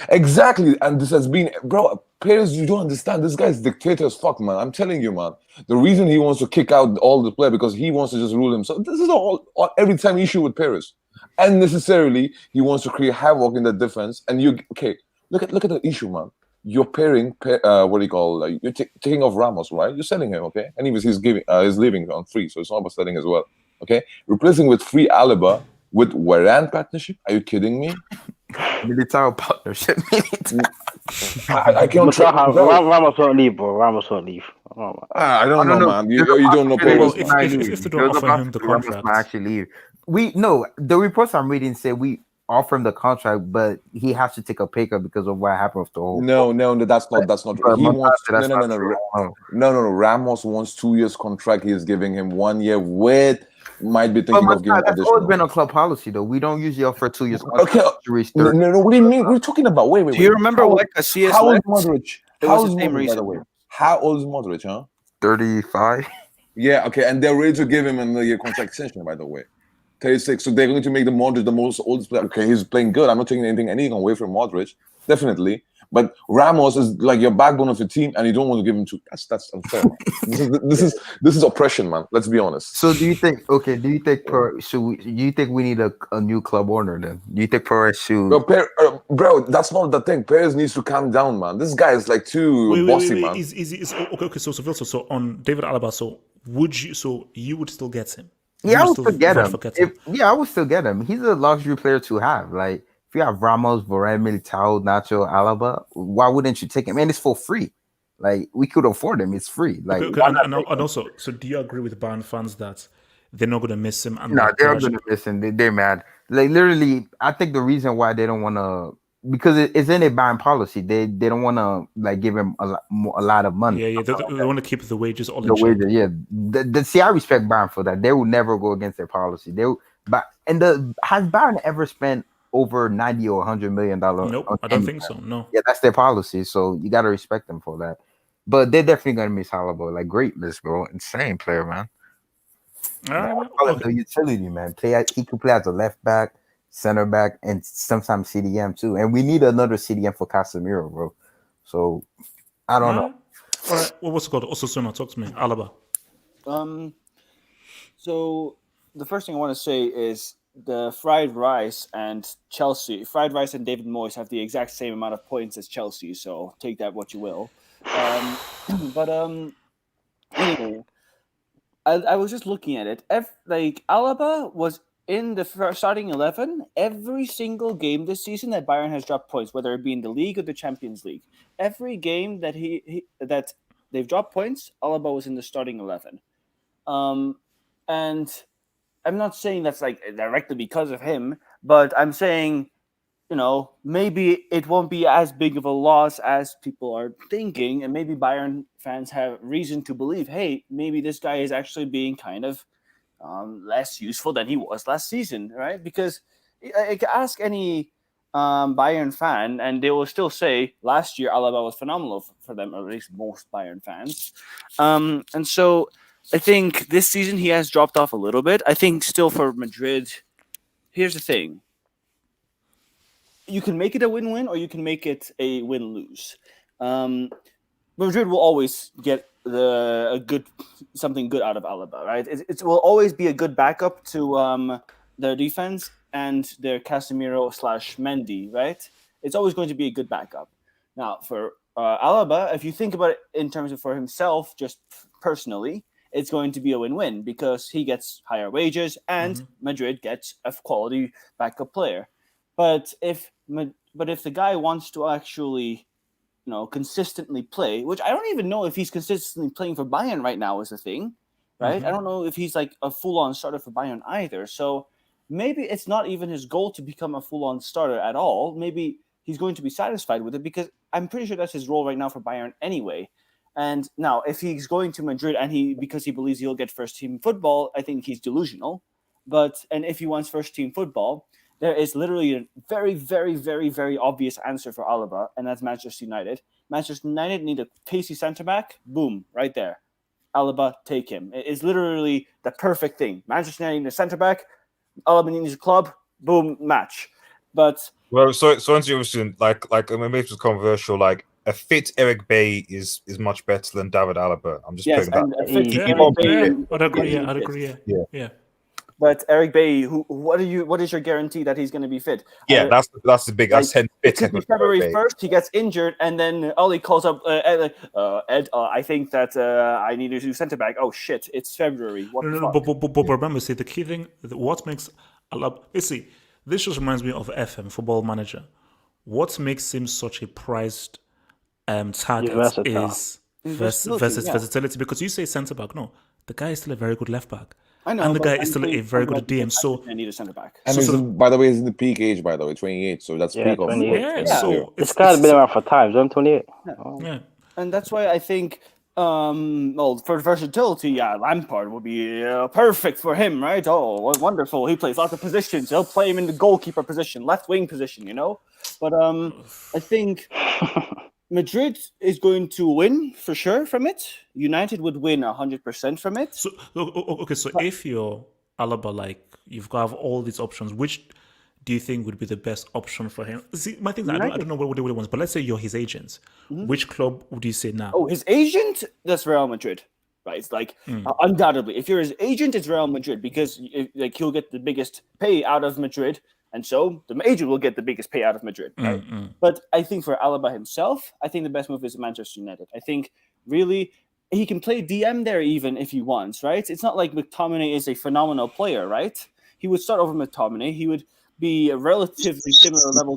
Exactly, and this has been, bro. Perez, you don't understand. This guy's dictator as fuck, man. I'm telling you, man. The reason he wants to kick out all the players because he wants to just rule himself. This is all every time issue with Perez. And necessarily, he wants to create havoc in the defense. And look at the issue, man. You're pairing, you're taking off Ramos, right? You're selling him, okay? Anyways, he's leaving on free, so it's not about selling as well, okay? Replacing with free Alaba with Varane partnership? Are you kidding me? Militao partnership. I can't. Ramos won't leave, bro. Ramos won't leave. I don't know, man. You don't know. If they don't offer him the contract, might actually leave. The reports I'm reading say we offer him the contract, but he has to take a pay cut because of what happened with the whole. No, that's not true. He wants no. Ramos wants 2 years contract. He is giving him 1 year with. Might be thinking of giving additional. That's always been a club policy, though. We don't usually offer 2 years. Okay. No. What do you mean? We're talking about. Wait. Do you remember what Casillas? How old is Modric? How old is Modric, by the way? How old is Modric? 35. Yeah. Okay. And they're ready to give him another year contract extension. By the way, 36. So they're going to make the Modric the most oldest player. Okay, he's playing good. I'm not taking anything away from Modric. Definitely. But Ramos is like your backbone of your team, and you don't want to give him to. That's unfair. This is oppression, man. Let's be honest. So do you think? Okay, do you think we need a new club owner then? Do you think Perez should? Bro, that's not the thing. Perez needs to calm down, man. This guy is like too bossy, man. Okay. So on David Alaba. So you would still get him? Yeah, I would still get him. I would still get him. He's a luxury player to have. Like, if you have Ramos, Varane, Militao, Nacho, Alaba, why wouldn't you take him? And it's for free. Like, we could afford him. It's free. Like, and also, so do you agree with Bayern fans that they're not going to miss him? No, they're going to miss him. They're mad. Like, literally, I think the reason why they don't want to, because it's in a Bayern policy. They don't want to like give him a lot of money. Yeah. They want to keep the wages all in check. Wages, yeah. See, I respect Bayern for that. They will never go against their policy. Has Bayern ever spent over $90 or $100 million? Nope, I don't think so. No. Yeah, that's their policy. So you got to respect them for that. But they're definitely gonna miss Alaba. Like, greatness, bro. Insane player, man. The utility, man. He could play as a left back, center back, and sometimes CDM too. And we need another CDM for Casemiro, bro. So I don't know. All right. What's it called? Also, Sona, talk to me. Alaba. So the first thing I want to say is the fried rice and David Moyes have the exact same amount of points as Chelsea. So take that what you will. Anyway, I was just looking at it. Alaba was in the starting 11 every single game this season that Bayern has dropped points, whether it be in the league or the Champions League. Every game that that they've dropped points, Alaba was in the starting 11. And I'm not saying that's like directly because of him, but I'm saying, maybe it won't be as big of a loss as people are thinking, and maybe Bayern fans have reason to believe, hey, maybe this guy is actually being kind of less useful than he was last season, right? Because I can ask any Bayern fan, and they will still say last year Alaba was phenomenal for them, or at least most Bayern fans. And so I think this season he has dropped off a little bit. I think still for Madrid, here's the thing. You can make it a win-win or you can make it a win-lose. Madrid will always get something good out of Alaba, right? It will always be a good backup to their defense and their Casemiro/Mendy, right? It's always going to be a good backup. Now, for Alaba, if you think about it in terms of for himself, just personally, it's going to be a win-win because he gets higher wages and Madrid gets a quality backup player. But if the guy wants to actually, consistently play, which I don't even know if he's consistently playing for Bayern right now is the thing, right? I don't know if he's like a full-on starter for Bayern either. So maybe it's not even his goal to become a full-on starter at all. Maybe he's going to be satisfied with it because I'm pretty sure that's his role right now for Bayern anyway. And now, if he's going to Madrid and because he believes he'll get first-team football, I think he's delusional. And if he wants first-team football, there is literally a very, very, very, very obvious answer for Alaba, and that's Manchester United. Manchester United need a pacey centre-back. Boom, right there. Alaba, take him. It is literally the perfect thing. Manchester United need a centre-back. Alaba needs a club. Boom, match. But so answer your question, like maybe it's controversial. Like a fit Eric Bailly is much better than David Alaba. I'm just putting that. I'd agree. Yeah. But Eric Bailly, what is your guarantee that he's going to be fit? Yeah, that's the big. That's 10 fit. February 1st, he gets injured, and then Ollie calls up Ed. I think that I need to do centre back. Oh shit, it's February. What the fuck? But remember, see, the key thing, what makes Alaba? See, this just reminds me of FM, Football Manager. What makes him such a prized target is versatility. Because you say centre back, no, the guy is still a very good left back. I know, and the guy is still a very good DM. So I need a centre back. And by the way, he's in the peak age. By the way, 28. So that's peak of. So this guy's been around for time. I'm 28. Yeah, and that's why I think, for versatility, Lampard would be perfect for him, right? Oh, wonderful! He plays lots of positions. He'll play him in the goalkeeper position, left wing position, But I think. Madrid is going to win for sure from it. United would win 100% from it. So okay, so if you're Alaba, like you've got all these options, which do you think would be the best option for him? See, my thing is, I don't know what he wants, but let's say you're his agent. Mm-hmm. Which club would you say now? Oh, his agent? That's Real Madrid, right? It's like undoubtedly, if you're his agent, it's Real Madrid because he'll get the biggest pay out of Madrid. And so the agent will get the biggest pay out of Madrid, right? But I think for Alaba himself, I think the best move is Manchester United. I think really he can play DM there even if he wants, right? It's not like McTominay is a phenomenal player, right? He would start over McTominay. He would be a relatively similar level.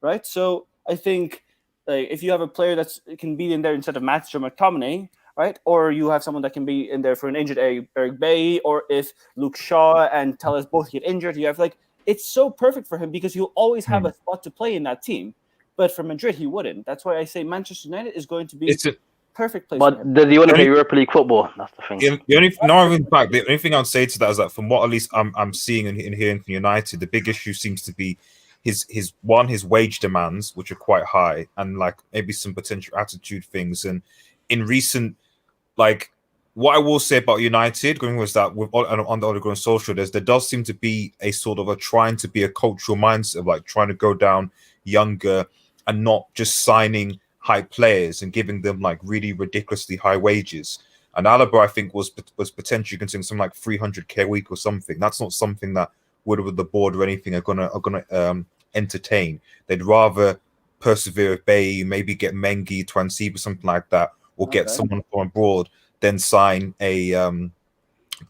Right? So I think if you have a player that can be in there instead of Manchester McTominay, right? Or you have someone that can be in there for an injured Eric Bailly, or if Luke Shaw and Telles both get injured, you have it's so perfect for him because he'll always have a spot to play in that team. But for Madrid, he wouldn't. That's why I say Manchester United is going to be perfect place. But does he want to play Europa League football? That's the thing. The only thing I'd say to that is that from what at least I'm seeing and hearing from United, the big issue seems to be his wage demands, which are quite high, and maybe some potential attitude things. And in recent, what I will say about United, going was that on the Underground Social, there does seem to be a sort of trying to be a cultural mindset of trying to go down younger and not just signing high players and giving them really ridiculously high wages. And Alaba, I think, was potentially considering something like 300k a week or something. That's not something that would the board or anything are gonna entertain. They'd rather persevere with Bay, maybe get Mengi, Twansiba, something like that, or get someone from abroad, then sign Dan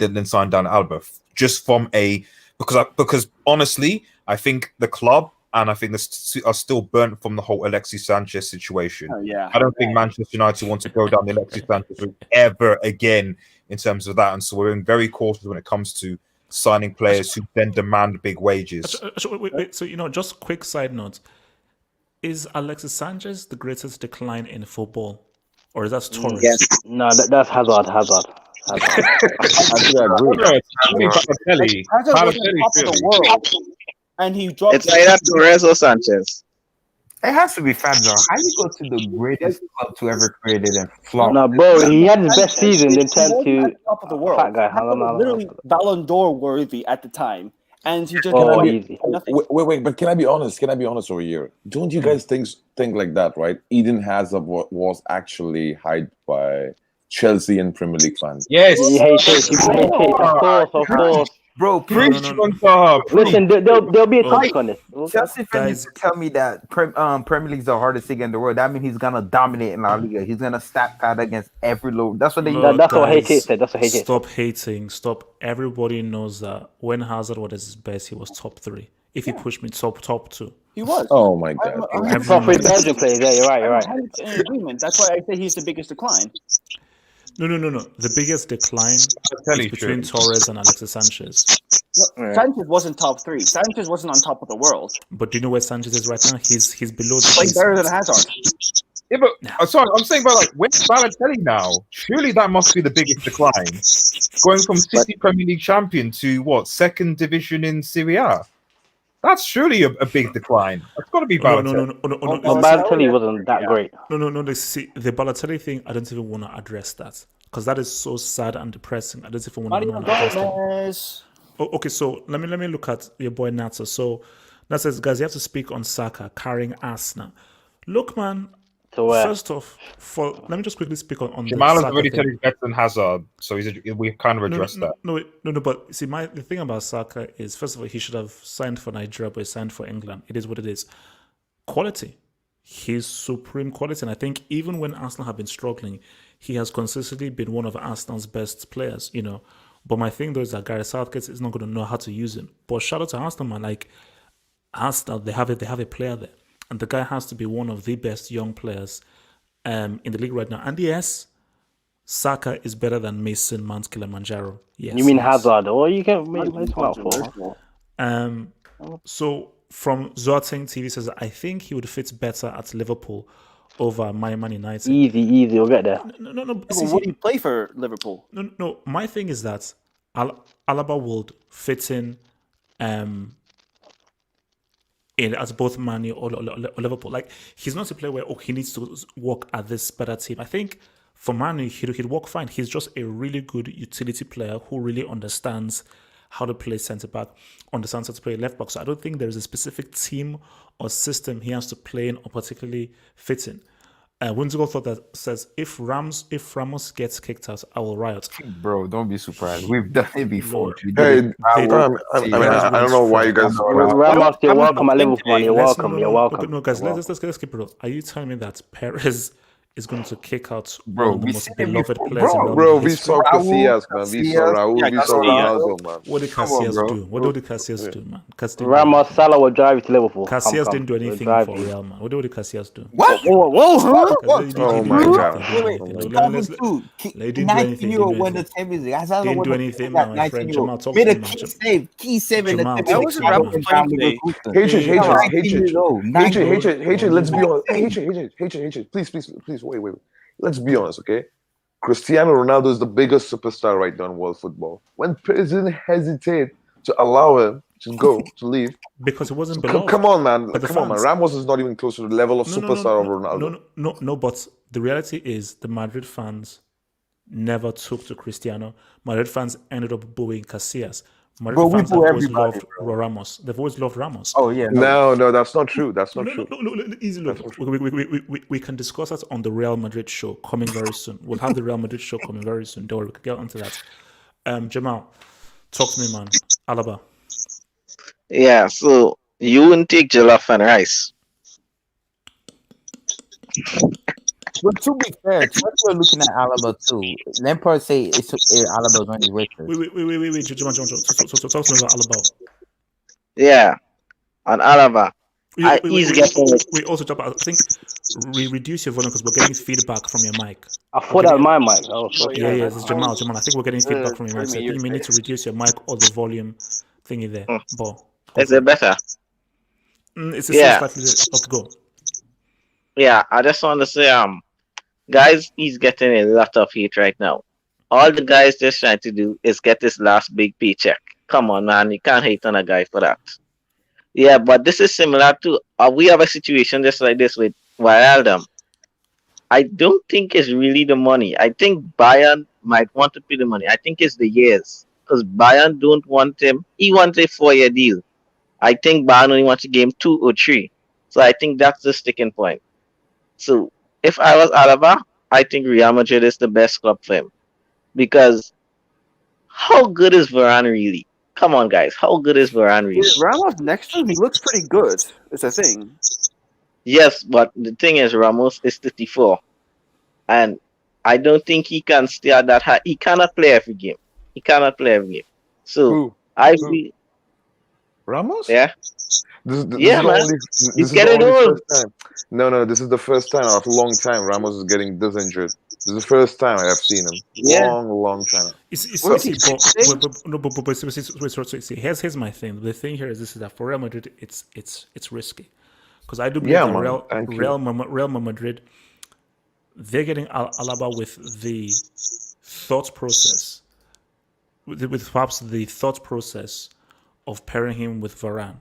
Alaba. Just from because honestly, I think the club and I think they are still burnt from the whole Alexis Sanchez situation. I don't think Manchester United want to go down the Alexis Sanchez route ever again in terms of that, and so we're being very cautious when it comes to signing players who then demand big wages. Wait. So just quick side note: is Alexis Sanchez the greatest decline in football? Or is that Torres? Yes. No, that's Hazard. I agree. Hazard was on top of the world, and he dropped. It's either Torres or Sanchez. It has to be Fabio. How you go to the greatest club to ever created and flop? No, bro, he had his best season, then turned to top of the world. Fat guy. Literally Ballon d'Or worthy at the time. And he just easy. Wait, but can I be honest? Over here? Don't you guys think like that, right? Eden Hazard was actually hyped by Chelsea and Premier League fans. Yes, he hates it. Of course. Bro, preach. Listen, there'll be a talk on this. Chelsea fans tell me that Premier League is the hardest thing in the world. That means he's gonna dominate in La Liga. He's gonna stack that against every low. That's what they. That's what Haiti said. Stop hating. Stop. Everybody knows that when Hazard was at his best, he was top 3. if he pushed me top 2. He was. Oh my god. Top 3 Belgian players. Yeah, you're right. You're right. 100% in agreement. That's why I say he's the biggest decline. No. The biggest decline is between Torres and Alexis Sanchez. Sanchez wasn't top 3. Sanchez wasn't on top of the world. But do you know where Sanchez is right now? He's below the playing better than Hazard. Yeah, but sorry, I'm saying about like where's Balotelli now? Surely that must be the biggest decline. Going from City Premier League champion to what, 2nd division in Serie A? That's surely a big decline. That's got to be Balotelli. No. Balotelli wasn't that great. No. The Balotelli thing, I don't even want to address that because that is so sad and depressing. I don't even want to address that. Okay, so let me look at your boy Natsa. So Natsa says, guys, you have to speak on Saka carrying Arsenal. Look, man. First off, let me just quickly speak on Jamal has already said he's better than Hazard, so we've kind of addressed that. No. But see, the thing about Saka is, first of all, he should have signed for Nigeria, but he signed for England. It is what it is. Quality, he's supreme quality, and I think even when Arsenal have been struggling, he has consistently been one of Arsenal's best players. But my thing though is that Gareth Southgate is not going to know how to use him. But shout out to Arsenal, man. Like Arsenal, they have a player there. And the guy has to be one of the best young players in the league right now. And yes, Saka is better than Mason Mount Kilimanjaro. Yes. You mean Hazard? Or you can make out for? So from Zoateng TV says, I think he would fit better at Liverpool over Man United. Easy. We'll get there. No. Would he play for Liverpool? No. My thing is that Alaba would fit in as both Man U or Liverpool. Like, he's not a player where he needs to work at this better team. I think for Man U, he'd work fine. He's just a really good utility player who really understands how to play centre back, understands how to play left back. So I don't think there is a specific team or system he has to play in or particularly fit in. Winzigo thought that says, if Ramos gets kicked out, I will riot. Bro, don't be surprised. We've done it before. I don't know why you guys. Ramos, you're welcome at Liverpool, man. You're welcome. You're welcome. No, guys, let's keep it real. Are you telling me that Perez is going to kick out bro, one of the most beloved players in the bro, we saw Casillas, man. We saw Raul, we saw Ronaldo, man. What did Casillas do? What did Casillas do, man? Ramos, Salah will drive you to Liverpool. Casillas didn't do anything for Real, man. What did Casillas do? What? Whoa! Oh my god! They didn't do anything. Didn't do anything, man. My friend Jamal, talk to me. Key save in the That wasn't Ramos playing today. HJ, let's be honest. HJ, please, wait. Let's be honest, okay? Cristiano Ronaldo is the biggest superstar right now in world football. When president hesitate to allow him to leave, because it wasn't beloved. Come on, man. Ramos is not even close to the level of superstar of Ronaldo. No. But the reality is, the Madrid fans never took to Cristiano. Madrid fans ended up booing Casillas. Madrid fans have always loved Ramos. They've always loved Ramos. Oh yeah. No, that's not true. That's not true. No, easy look. We can discuss that on the Real Madrid show coming very soon. We'll have the Real Madrid show coming very soon. Don't worry, we can get onto that. Jamal, talk to me, man. Alaba. Yeah, so you wouldn't take jollof and rice. But to be fair, when we're looking at Alaba too, Lampard say Alaba's on his way. Wait, Jamal, talk to me about Alaba. Yeah, on Alaba. He's getting it. We also talk about, I think, reduce your volume because we're getting feedback from your mic. I thought that was my mic. Oh, yeah, it's Jamal. I think we're getting feedback from your mic. So I think you may need to reduce your mic or the volume thingy there. Is it better? It's slightly up to go. Yeah, I just want to say, guys, he's getting a lot of heat right now. All the guys just trying to do is get this last big paycheck. Come on, man, you can't hate on a guy for that. Yeah, but this is similar to we have a situation just like this with Wijnaldum. I don't think it's really the money. I think Bayern might want to pay the money. I think it's the years because Bayern don't want him. He wants a 4-year deal. I think Bayern only wants to give him 2 or 3. So I think that's the sticking point. So if I was Alaba, I think Real Madrid is the best club for him. Because how good is Varane really? Come on, guys. How good is Varane really? Ramos next to him, he looks pretty good. It's a thing. Yes, but the thing is, Ramos is 34. And I don't think he can stay at that high. He cannot play every game. So I feel... Ramos? Yeah. This Man. He's getting old. No, this is the first time after a long time Ramos is getting this injured. This is the first time I have seen him. Long time. Here's my thing. The thing here is this: is that for Real Madrid, it's risky, because I do believe that Real Madrid, they're getting Alaba with the thought process, with perhaps the thought process of pairing him with Varane.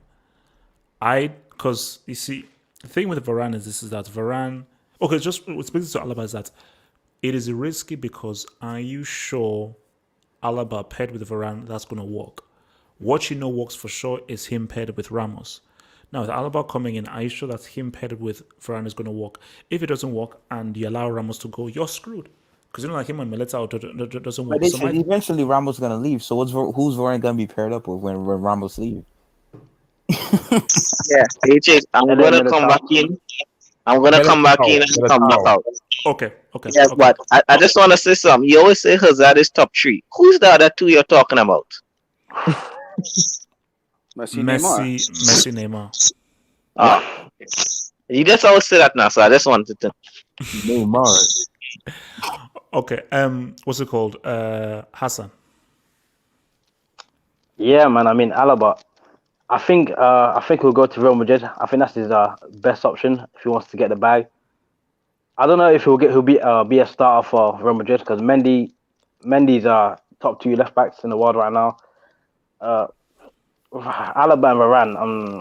Because you see, the thing with Varane is that Varane. Okay, just what's speaking to Alaba is that it is risky because are you sure Alaba paired with Varane that's going to work? What you know works for sure is him paired with Ramos. Now, with Alaba coming in, are you sure that him paired with Varane is going to work? If it doesn't work and you allow Ramos to go, you're screwed. Because like him and Militao doesn't work. But eventually Ramos is going to leave. So who's Varane going to be paired up with when Ramos leaves? Yeah, AJ, I'm going to come back in. I'm going to come back in and come back out. Okay. Yes, okay. But I just want to say something. You always say Hazard is top 3. Who's the other 2 you're talking about? Messi, Neymar. You just always say that now, so I just wanted to. Neymar. Okay. What's it called? Hassan. Yeah, man. I mean, Alaba. I think he'll go to Real Madrid. I think that's his best option if he wants to get the bag. I don't know if he'll be a starter for Real Madrid because Mendy's top 2 left backs in the world right now. Alaba and Varane,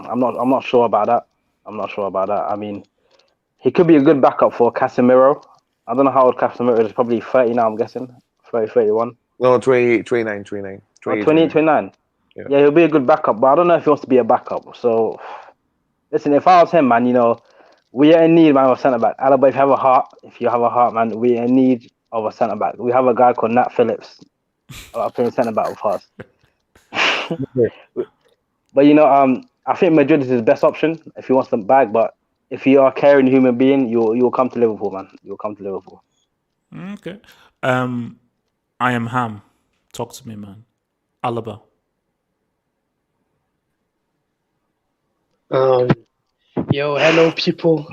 I'm not sure about that. I mean, he could be a good backup for Casemiro. I don't know how old Casemiro is. Probably 30 now, I'm guessing. 30, 31. No, 29. 29. Yeah, he'll be a good backup, but I don't know if he wants to be a backup. So, listen, if I was him, man, we are in need, man, of a centre back. Alaba, if you have a heart, man, we are in need of a centre back. We have a guy called Nat Phillips playing centre back with us. But I think Madrid is his best option if he wants them back. But if you are a caring human being, you'll come to Liverpool, man. You'll come to Liverpool. Okay. I am Ham. Talk to me, man. Alaba. Yo, hello people.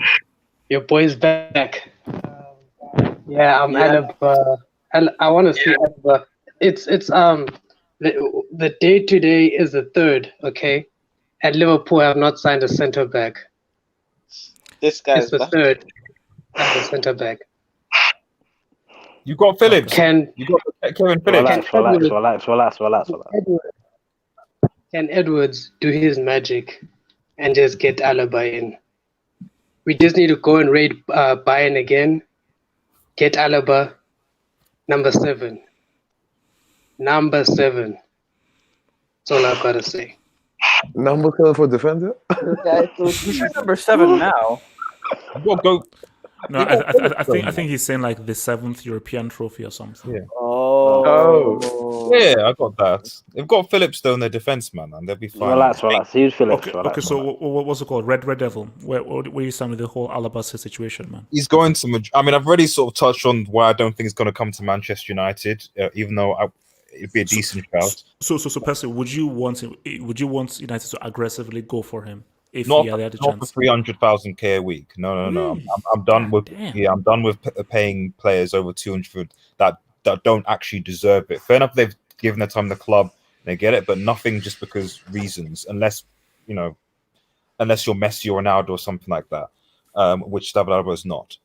Your boy's back. I'm Alaba. I want to see Alaba. It's the day today is the 3rd, okay? And Liverpool have not signed a centre back. This guy is the 3rd as a centre back. You got Phillips. You got Kevin Phillips. Relax. Can Edwards do his magic and just get Alaba in? We just need to go and raid Bayern again. Get Alaba, number 7. That's all I've got to say. Number 7 for defender? He's number 7 now. Go. No, I think he's saying like the 7th European trophy or something. Yeah. Yeah, I got that. They've got Phillips though in their defense, man, and they'll be fine. Relax. He's Phillips. Okay. So what's it called? Red Devil. Where you stand with the whole Alaba situation, man? He's going to. I mean, I've already sort of touched on why I don't think he's going to come to Manchester United, even though it'd be a decent shout. So, Percy, would you want United to aggressively go for him if not, he had a not chance? for 300,000 a week. No. I'm done with. Damn. Yeah, I'm done with paying players over 200 that don't actually deserve it. Fair enough, they've given their time in the club, they get it, but nothing just because reasons, unless you're Messi or Ronaldo or something like that, which David Alaba is not.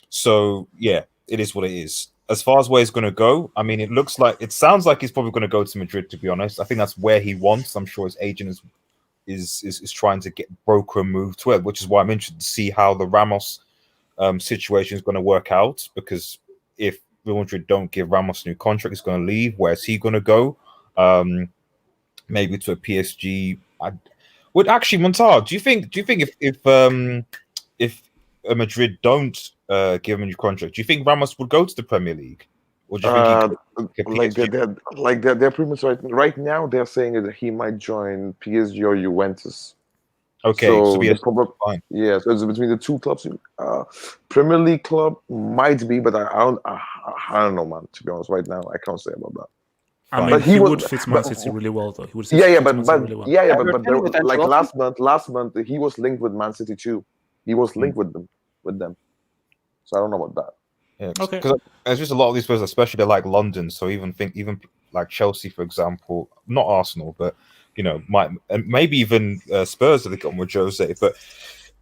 So yeah, it is what it is. As far as where he's going to go, I mean, it sounds like he's probably going to go to Madrid. To be honest, I think that's where he wants. I'm sure his agent is trying to broker a move to it, which is why I'm interested to see how the Ramos situation is going to work out. Because if Real Madrid don't give Ramos a new contract, he's going to leave. Where's he going to go? Maybe to a PSG. Would actually Montar? Do you think if Madrid don't give him a new contract, do you think Ramos would go to the Premier League? Or do you think they're pretty much right now they're saying that he might join PSG or Juventus. Okay, so fine. Yeah, so it's between the two clubs. Premier League club might be, but I don't know, man. To be honest, right now I can't say about that. I mean, he would fit Man City really well, though. He would fit Man City really well. But like last month, he was linked with Man City too. He was linked with them. So I don't know about that. Yeah, because there's just a lot of these players, especially they're like London. So even like Chelsea, for example, not Arsenal, but and maybe even Spurs that they got with Jose. But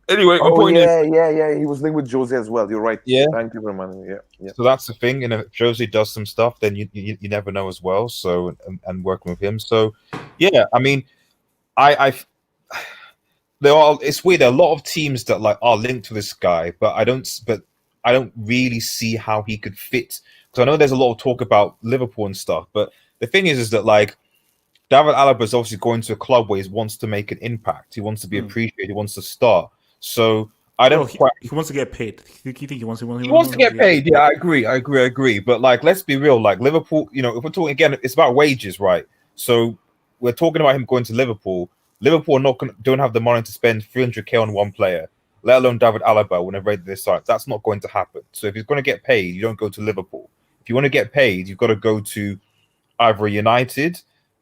anyway, he was linked with Jose as well. You're right. Yeah, thank you very much. Yeah. So that's the thing, and if Jose does some stuff, then you never know as well. So and working with him, so yeah, I mean, it's weird. There are a lot of teams that like are linked to this guy, but I don't really see how he could fit, because I know there's a lot of talk about Liverpool and stuff, but the thing is that like David Alaba is obviously going to a club where he wants to make an impact. He wants to be appreciated. He wants to start. So I don't. He wants to get paid. You think he wants to get paid? Yeah, I agree. But like, let's be real. Like Liverpool, if we're talking again, it's about wages, right? So we're talking about him going to Liverpool. Liverpool don't have the money to spend 300k on one player, let alone David Alaba when they're ready to decide. That's not going to happen. So if he's going to get paid, you don't go to Liverpool. If you want to get paid, you've got to go to either United,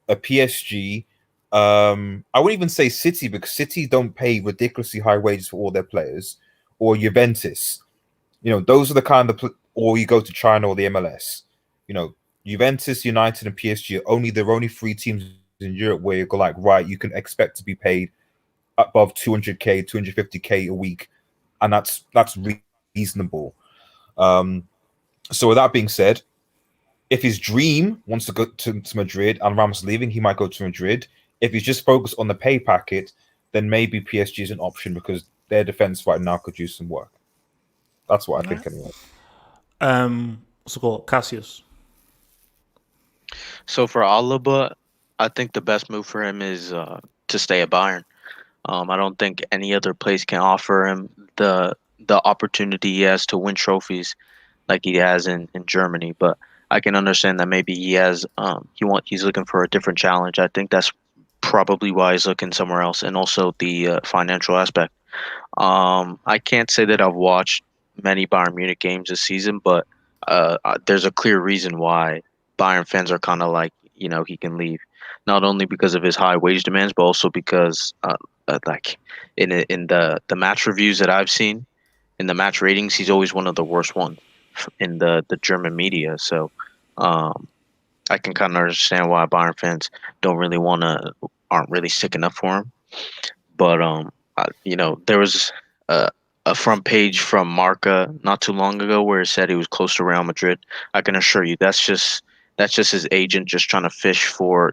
a PSG. I wouldn't even say City, because City don't pay ridiculously high wages for all their players, or Juventus. Those are the kind of, or you go to China or the MLS. Juventus, United, and PSG they're only three teams in Europe where you go like, right, you can expect to be paid above 200k, 250k a week, and that's reasonable. So with that being said, if his dream wants to go to Madrid and Ramos leaving, he might go to Madrid. If he's just focused on the pay packet, then maybe PSG is an option, because their defense right now could use some work. That's what I think anyway. So Cassius. So for Alaba, I think the best move for him is to stay at Bayern. I don't think any other place can offer him the opportunity he has to win trophies like he has in Germany. But I can understand that maybe he's looking for a different challenge. I think that's probably why he's looking somewhere else, and also the financial aspect. I can't say that I've watched many Bayern Munich games this season, but there's a clear reason why Bayern fans are kind of like, he can leave, not only because of his high wage demands, but also because like in the match reviews that I've seen, in the match ratings, he's always one of the worst ones in the German media. So I can kind of understand why Bayern fans aren't really sticking up for him. But there was a front page from Marca not too long ago where it said he was close to Real Madrid. I can assure you that's just his agent just trying to fish for,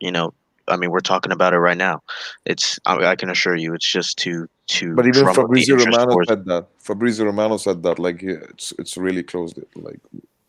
I mean, we're talking about it right now. I can assure you it's just to But even Fabrizio Romano said that. Fabrizio Romano said that, like, it's really close. Like,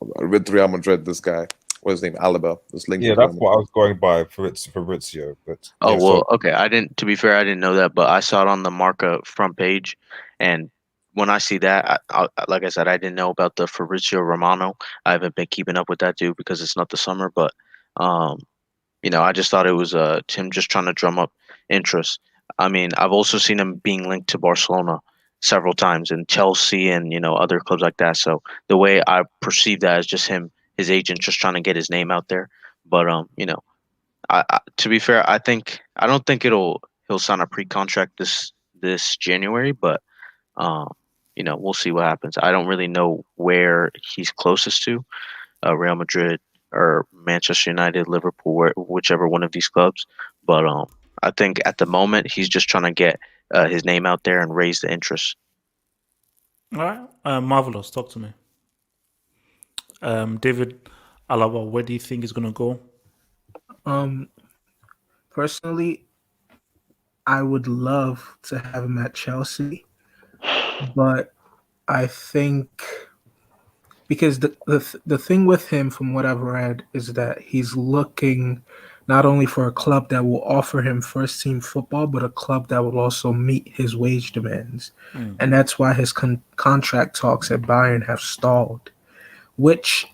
with Real Madrid, this guy, what's his name, Alaba, this link. Yeah, that's what I was going by for Fabrizio. But okay. To be fair, I didn't know that, but I saw it on the Marca front page, and when I see that, like I said, I didn't know about the Fabrizio Romano. I haven't been keeping up with that dude because it's not the summer, but I just thought it was him just trying to drum up interest. I mean, I've also seen him being linked to Barcelona several times, and Chelsea, and other clubs like that. So the way I perceive that is just his agent just trying to get his name out there. But to be fair, I don't think he'll sign a pre-contract this January, but we'll see what happens. I don't really know where he's closest to, Real Madrid or Manchester United, Liverpool, whichever one of these clubs. But I think at the moment he's just trying to get his name out there and raise the interest. All right, Marvelous, talk to me. David Alaba, where do you think he's going to go? Personally, I would love to have him at Chelsea, but I think because the thing with him, from what I've read, is that he's looking not only for a club that will offer him first team football, but a club that will also meet his wage demands. And that's why his contract talks at Bayern have stalled, which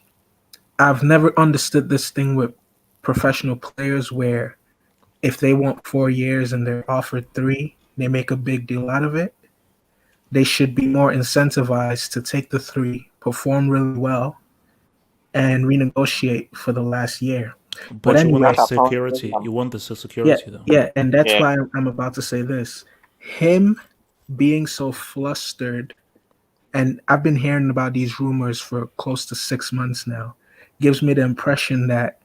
I've never understood this thing with professional players where if they want 4 years and they're offered 3, they make a big deal out of it. They should be more incentivized to take the 3, perform really well, and renegotiate for the last year. But you want the security. You want the security, though. Yeah, and that's why I'm about to say this. Him being so flustered, and I've been hearing about these rumors for close to 6 months now, gives me the impression that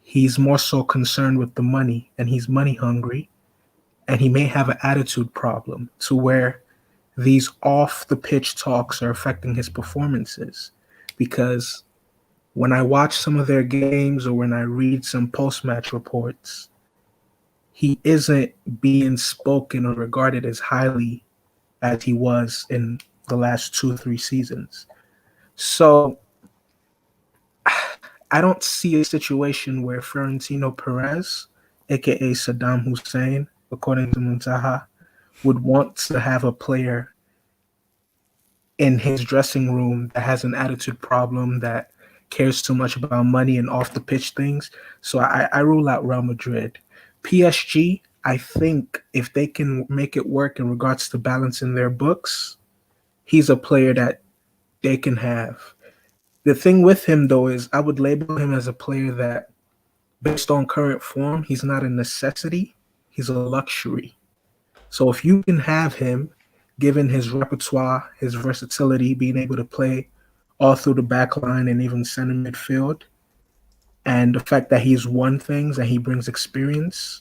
he's more so concerned with the money, and he's money hungry, and he may have an attitude problem to where these off the pitch talks are affecting his performances. Because when I watch some of their games or when I read some post-match reports, he isn't being spoken or regarded as highly as he was in the last 2-3 seasons. So I don't see a situation where Florentino Perez, aka Saddam Hussein, according to Muntaha, would want to have a player in his dressing room that has an attitude problem, that cares too much about money and off the pitch things. So I rule out Real Madrid. PSG, I think if they can make it work in regards to balancing their books, he's a player that they can have. The thing with him, though, is I would label him as a player that, based on current form, he's not a necessity, he's a luxury. So if you can have him, given his repertoire, his versatility, being able to play all through the back line and even center midfield, and the fact that he's won things and he brings experience,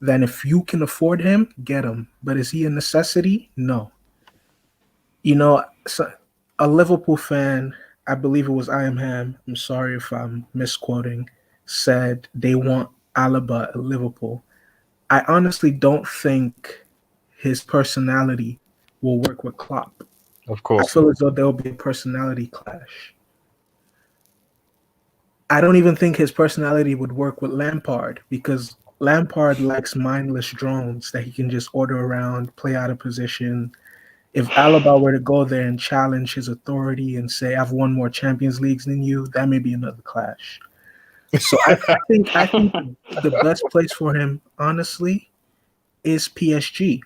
then if you can afford him, get him. But is he a necessity? No. You know, so a Liverpool fan, I believe it was I Am Ham, I'm sorry if I'm misquoting, said they want Alaba at Liverpool. I honestly don't think his personality will work with Klopp. Of course. I feel as though there'll be a personality clash. I don't even think his personality would work with Lampard, because Lampard likes mindless drones that he can just order around, play out of position. If Alaba were to go there and challenge his authority and say, I've won more Champions Leagues than you, that may be another clash. So I think the best place for him, honestly, is PSG.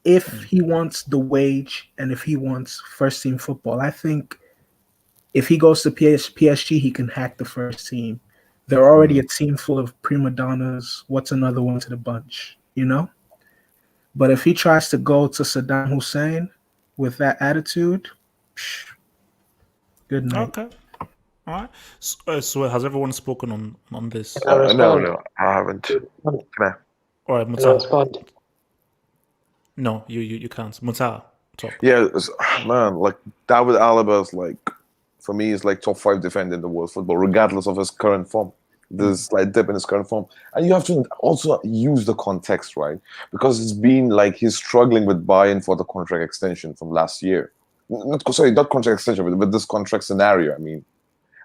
If he wants the wage and if he wants first team football, I think if he goes to PSG, he can hack the first team. They're already a team full of prima donnas. What's another one to the bunch, you know? But if he tries to go to Saddam Hussein with that attitude, good night. Okay. All right. So has everyone spoken on this? No, I haven't. Can I? All right, Muta. No, you can't. Muta, talk. Yeah, man, like David Alaba is like, for me, is like top 5 defender in the world football, regardless of his current form. There's slight dip in his current form, and you have to also use the context, right? Because it's been like he's struggling with Bayern for the contract extension from last year. Not contract extension, but this contract scenario. I mean,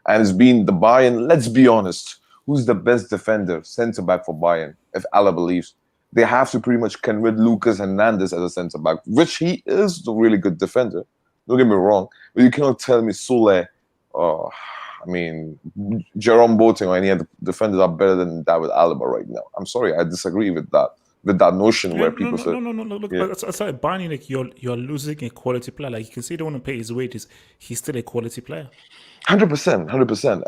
and it's been the Bayern. Let's be honest, who's the best defender, centre back for Bayern? If Alaba leaves, they have to pretty much convert Lucas Hernandez as a centre back, which he is a really good defender. Don't get me wrong, but you cannot tell me Sule, Jerome Boateng or any other defenders are better than David Alaba right now. I'm sorry, I disagree with that notion where people say no. Look, aside Barney, like you're losing a quality player. Like you can say you don't want to pay his wages, he's still a quality player. 100%.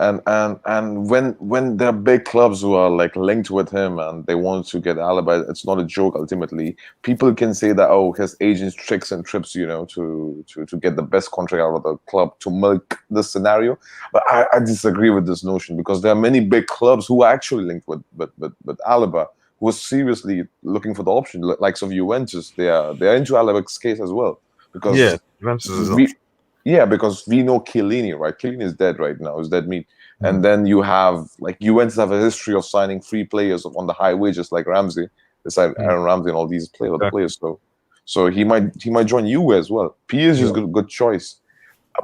And when there are big clubs who are like linked with him and they want to get Alaba, it's not a joke. Ultimately, people can say that his agents tricks and trips, to get the best contract out of the club to milk this scenario. But I disagree with this notion, because there are many big clubs who are actually linked with Alaba, who are seriously looking for the option, likes of Juventus. They are into Alaba's case as well, because Juventus is because we know Chiellini, right? Chiellini is dead right now. He's dead meat. And then you have, like, Juventus have a history of signing free players on the high wages, like Ramsey, beside Aaron Ramsey and all these players. So he might join Juve as well. PSG is a good choice.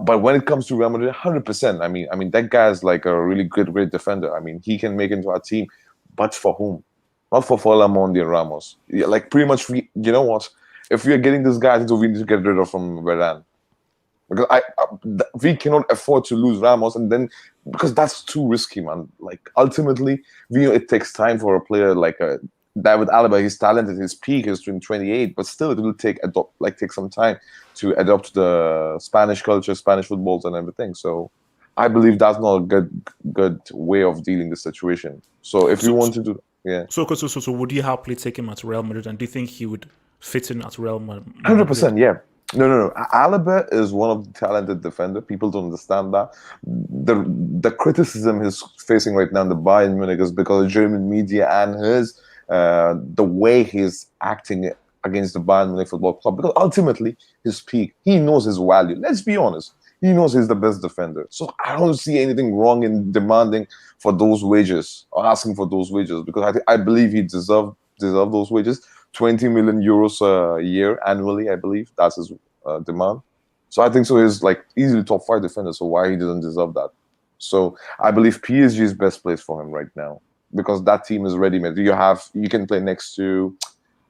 But when it comes to Real Madrid, 100%. I mean that guy is like a really great defender. I mean, he can make it into our team, but for whom? Not for Folamondi and Ramos. Like, pretty much, you know what? If we are getting this guy, we need to get rid of from Varane. Because we cannot afford to lose Ramos, and then because that's too risky, man. Like, ultimately, we know it takes time for a player like David Alaba. He's talented, his peak is 28, but still, it will take some time to adopt the Spanish culture, Spanish footballs, and everything. So, I believe that's not a good way of dealing the situation. So if you want to do, yeah. So would you happily take him at Real Madrid, and do you think he would fit in at Real Madrid? 100%, yeah. No. Alaba is one of the talented defender. People don't understand that. The criticism he's facing right now in the Bayern Munich is because of German media and his the way he's acting against the Bayern Munich Football Club. Because ultimately, his peak, he knows his value. Let's be honest. He knows he's the best defender. So I don't see anything wrong in demanding for those wages or asking for those wages, because I believe he deserve those wages. 20 million euros a year annually, I believe that's his demand. So I think so. He's like easily top 5 defender. So why he doesn't deserve that? So I believe PSG is best place for him right now, because that team is ready made. You can play next to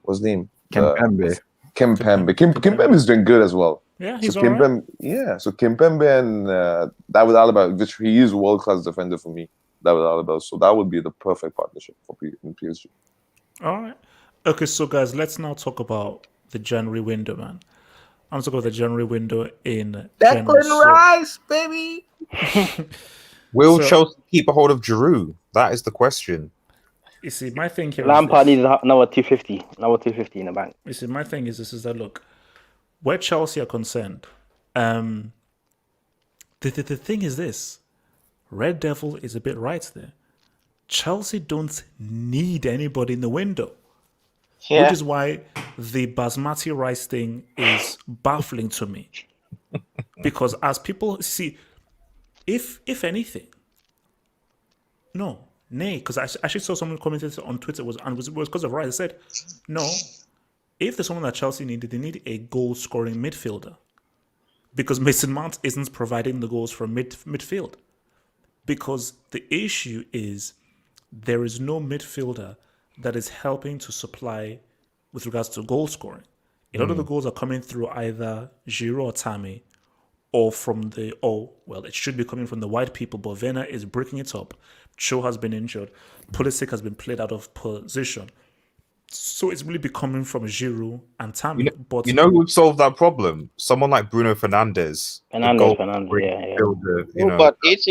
what's his name? Kimpembe. Kimpembe is doing good as well. Yeah, he's so all right. Yeah, so Kimpembe and David Alaba, which he is a world-class defender for me, David Alaba. So that would be the perfect partnership for PSG. All right. Okay, so guys, let's now talk about the January window, man. I'm talking about the January window in Declan Rice, baby. Will Chelsea keep a hold of Giroud? That is the question. You see, my thing here Lampard needs another 250 in the bank. You see, my thing is this: is that look, where Chelsea are concerned, the thing is this: Red Devil is a bit right there. Chelsea don't need anybody in the window. Yeah. Which is why the basmati rice thing is baffling to me. Because as people see, if anything, because I actually saw someone commented on Twitter, was because of rice. I said, no, if there's someone that Chelsea needed, they need a goal-scoring midfielder. Because Mason Mount isn't providing the goals from midfield. Because the issue is there is no midfielder that is helping to supply with regards to goal scoring. A lot of the goals are coming through either Giroud or Tammy, or from it should be coming from the wide people, but Werner is breaking it up. Cho has been injured. Pulisic has been played out of position. So it's really becoming from Giroud and Tammy. You know who would solve that problem? Someone like Bruno Fernandes. Fernandes. You know. But it's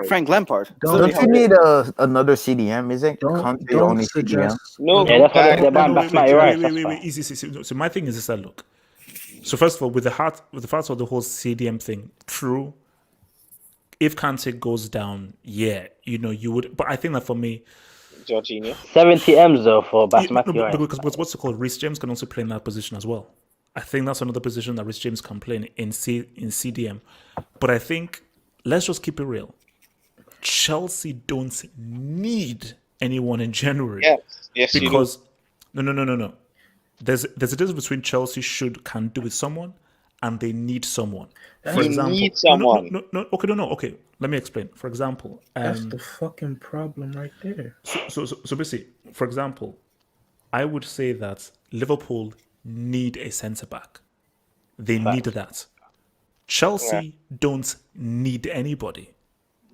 Frank Lampard. Don't you need another CDM? Isn't Conte only CDM? No, that's why they're buying wait. Easy. So my thing is this: that look. So first of all, with the fact of the whole CDM thing, true. If Conte goes down, you would. But I think that for me. Jorginho. 70 M's though for Basmati. Because what's it called? Reece James can also play in that position as well. I think that's another position that Reece James can play in CDM. But I think let's just keep it real. Chelsea don't need anyone in January. Yes, because no. There's a difference between Chelsea can do with someone and they need someone. For example, need someone. Okay. Let me explain. For example, that's the fucking problem right there. So basically, for example, I would say that Liverpool need a centre back. They need that. Chelsea don't need anybody.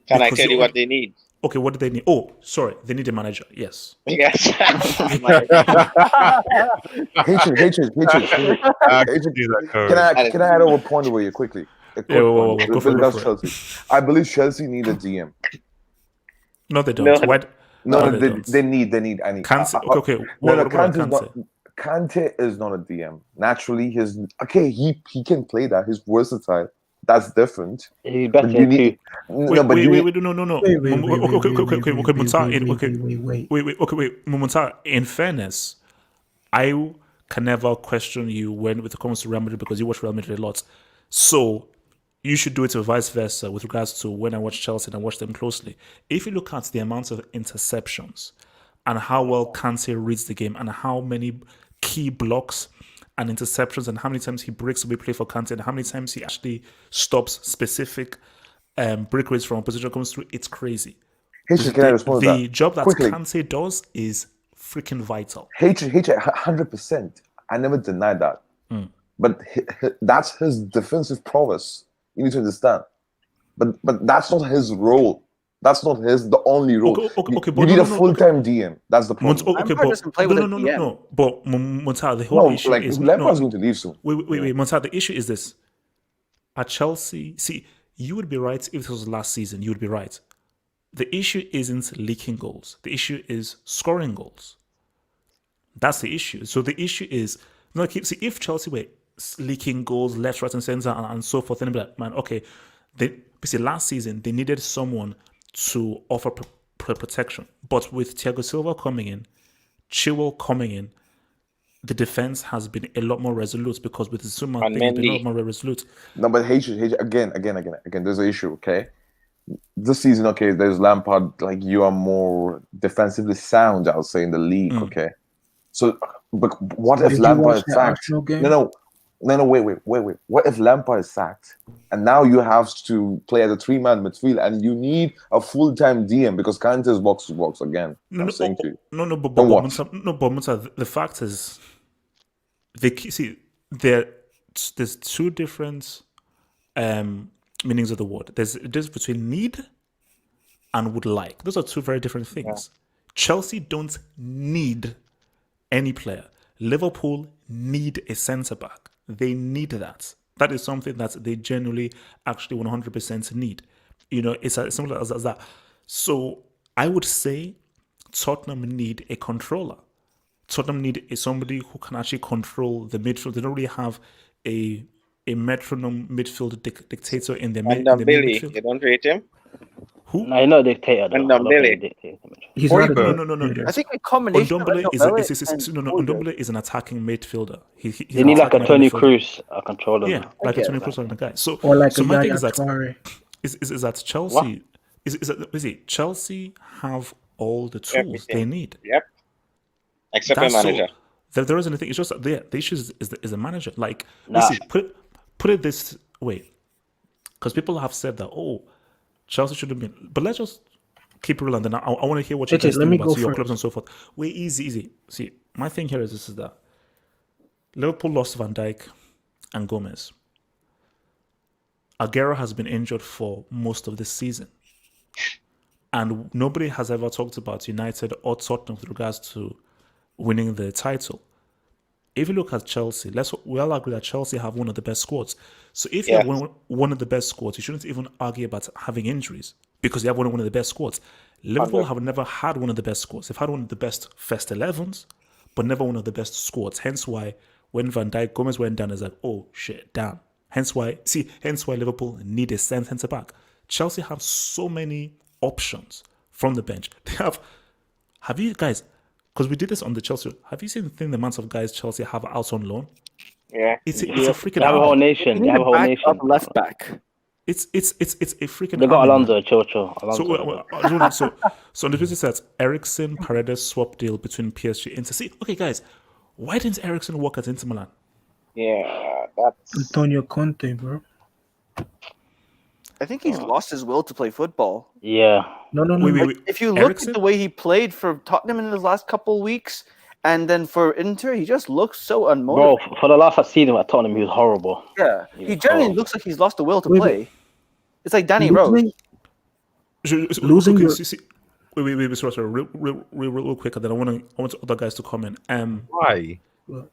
Can I tell you what they need? Okay, what do they need? Oh, sorry, they need a manager. Yes. Yes. Can I add over a point over you quickly? Go for Chelsea. I believe Chelsea need a DM. No, they don't. They need. Kante. Okay. Kante is not a DM. Naturally, he can play that. He's versatile. That's different. He's better than no. Mumunta, in fairness, I can never question you when it comes to Real Madrid because you watch Real Madrid a lot. So you should do it vice versa with regards to when I watch Chelsea and I watch them closely. If you look at the amount of interceptions and how well Kante reads the game and how many key blocks and interceptions and how many times he breaks away play for Kante and how many times he actually stops specific breakaways from opposition comes through, it's crazy. The job that Kante does is freaking vital. 100%. I never denied that. But that's his defensive prowess. You need to understand. But that's not his role. That's not the only role. You need a full-time DM. That's the problem. No. But Monta, the whole issue is Lampard's going to leave soon. Wait. Monta, the issue is this: at Chelsea, see, you would be right if this was last season. You would be right. The issue isn't leaking goals. The issue is scoring goals. That's the issue. So the issue is, see, if Chelsea were leaking goals left, right, and centre and so forth, then be like, man, okay. See, last season they needed someone to offer protection, but with Thiago Silva coming in, Chilwell coming in, the defense has been a lot more resolute because with Zuma, they've been a lot more resolute. No, but again, there's an issue, okay? This season, okay, there's Lampard, like you are more defensively sound, I'll say, in the league, okay? So, but what if Lampard is sacked? No, wait. What if Lampard is sacked and now you have to play as a 3-man midfield and you need a full-time DM because Kante is box to box again? But the fact is, there's two different meanings of the word. There's a difference between need and would like. Those are two very different things. Yeah. Chelsea don't need any player. Liverpool need a centre-back. They need that. That is something that they genuinely actually 100% need. It's as simple as that. So I would say Tottenham need a controller. Tottenham need somebody who can actually control the midfield. They don't really have a metronome midfield dictator in their midfield. You don't rate him? Who? No, he's not a dictator. He's not no. I think a combination. Ndombele is an attacking midfielder. They need like a Toni Kroos, a controller. Yeah, like a Toni Kroos kind of guy. So, or like my thing is that Chelsea Chelsea have all the tools they need. Yep. Except the manager. There isn't anything. It's just the issue is the manager. Like, put it this way, because people have said that Chelsea should have been, but let's just keep it real, and then I want to hear what you guys think about your clubs and so forth. Wait, easy. See, my thing here is that Liverpool lost Van Dijk and Gomez. Aguero has been injured for most of this season, and nobody has ever talked about United or Tottenham with regards to winning the title. If you look at Chelsea, we all agree that Chelsea have one of the best squads. So if you have one of the best squads, you shouldn't even argue about having injuries because you have one of the best squads. Liverpool have never had one of the best squads. They've had one of the best first 11s, but never one of the best squads. Hence why when Van Dijk, Gomez went down, it's like, oh shit, damn. Hence why Liverpool need a centre back. Chelsea have so many options from the bench. Have you guys? Because we did this on the Chelsea. Have you seen the amount of guys Chelsea have out on loan? Yeah, it's a freaking. They have a whole nation. They have a whole nation. Left back. It's a freaking. They got Alonso, Chocho. So on the business says Eriksen Paredes swap deal between PSG and Inter. See, okay, guys, why didn't Eriksen work at Inter Milan? Yeah, that's Antonio Conte, bro. I think he's lost his will to play football. Yeah. No. Wait. If you look at the way he played for Tottenham in his last couple of weeks, and then for Inter, he just looks so unmotivated. Bro, for the last I've seen him at Tottenham, he was horrible. Yeah, he generally looks like he's lost the will to play. It's like Danny Rose. Losing your... Wait, sorry, real quick, and then I want other guys to comment. Why? You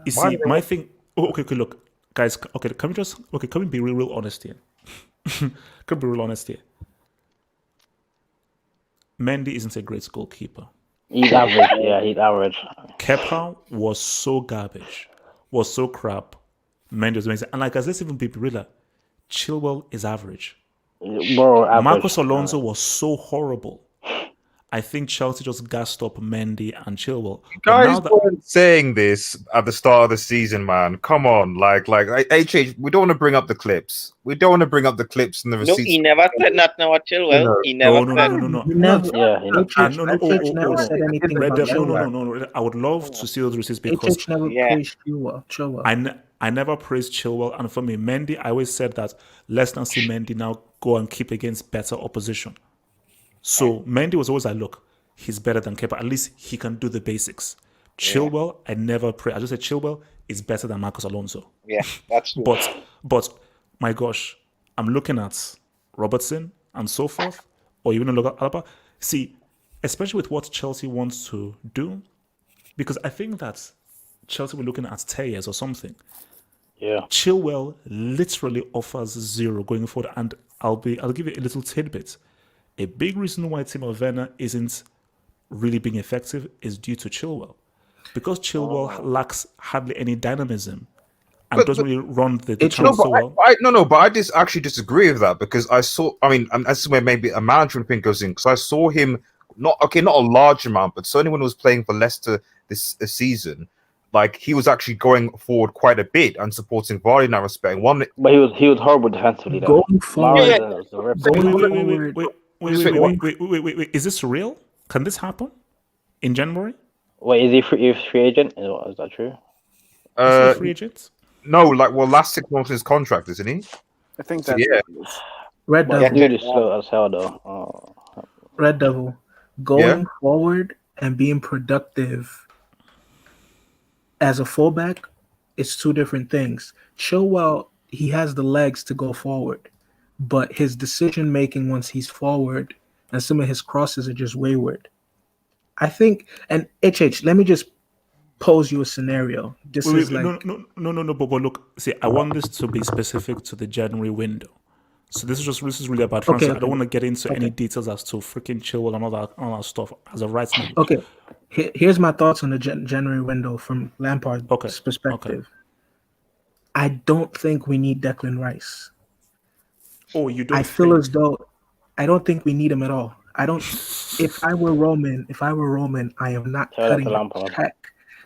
see, my thing... Okay, look, guys, can we be real honest here? Can we be real honest here? Mendy isn't a great goalkeeper. He's average, he's average. Kepa was so garbage, was so crap. Mendy was amazing. And like, let's even be realer, Chilwell is average. Bro, average. Marcos Alonso was so horrible. I think Chelsea just gassed up Mendy and Chilwell. Guys weren't saying this at the start of the season, man. Come on, like HH. We don't want to bring up the clips. We don't want to bring up the clips and the receipts. No, he never said nothing about Chilwell. No. He never said. No. No. I would love to see those receipts because I never praised Chilwell, and for me, Mendy, I always said that let's not see Mendy now go and keep against better opposition. So Mendy was always like, look, he's better than Kepa. At least he can do the basics. Chilwell, I never pray. I just said Chilwell is better than Marcos Alonso. Yeah, that's true. But my gosh, I'm looking at Robertson and so forth, or even look at Alaba. See, especially with what Chelsea wants to do, because I think that Chelsea were looking at Tejes or something. Yeah. Chilwell literally offers zero going forward, and I'll give you a little tidbit. A big reason why Timo Werner isn't really being effective is due to Chilwell, because Chilwell lacks hardly any dynamism and doesn't really run the channel so well. But I just actually disagree with that, because that's where maybe a management thing goes in, because I saw him not a large amount, but certainly when he was playing for Leicester this season, like he was actually going forward quite a bit and supporting Vardy in that respect. But he was horrible defensively. Going forward, Wait, is this real? Can this happen in January? Wait, is he free agent? Is that true? Is he a free agent? No, last 6 months of his contract, isn't he? I think so, that's Red Devil. Yeah, dude is slow as hell though. Red Devil, going forward and being productive as a fullback, it's two different things. Chilwell, he has the legs to go forward, but his decision making once he's forward and some of his crosses are just wayward. I think, and HH, let me just pose you a scenario. But look, see, I want this to be specific to the January window. So this is really about transfer. Okay. I don't want to get into any details as to freaking Chilwell and all that stuff as of right now. Okay, here's my thoughts on the January window from Lampard's perspective. Okay. I don't think we need Declan Rice. Oh, you don't? I feel as though I don't think we need him at all. I don't. If I were Roman, I am not cutting a check.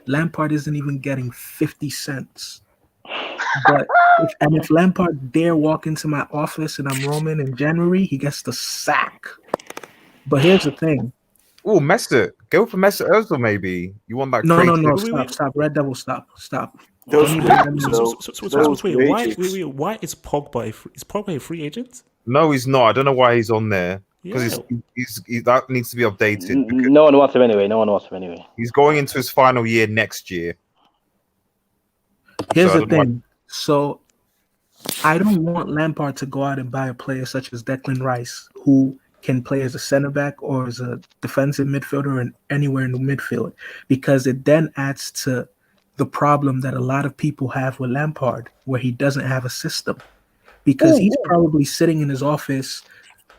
Lampard isn't even getting 50 cents. But if Lampard dare walk into my office and I'm Roman in January, he gets the sack. But here's the thing. Oh, Messi. Go for Messi also, maybe. You want that? No. Stop. Red Devil, stop. Wait, why is Pogba a free agent? No, he's not. I don't know why he's on there. Because he's that needs to be updated. No one wants him anyway. He's going into his final year next year. Here's the thing. So I don't want Lampard to go out and buy a player such as Declan Rice, who can play as a center back or as a defensive midfielder and anywhere in the midfield, because it then adds to the problem that a lot of people have with Lampard, where he doesn't have a system. Because he's probably sitting in his office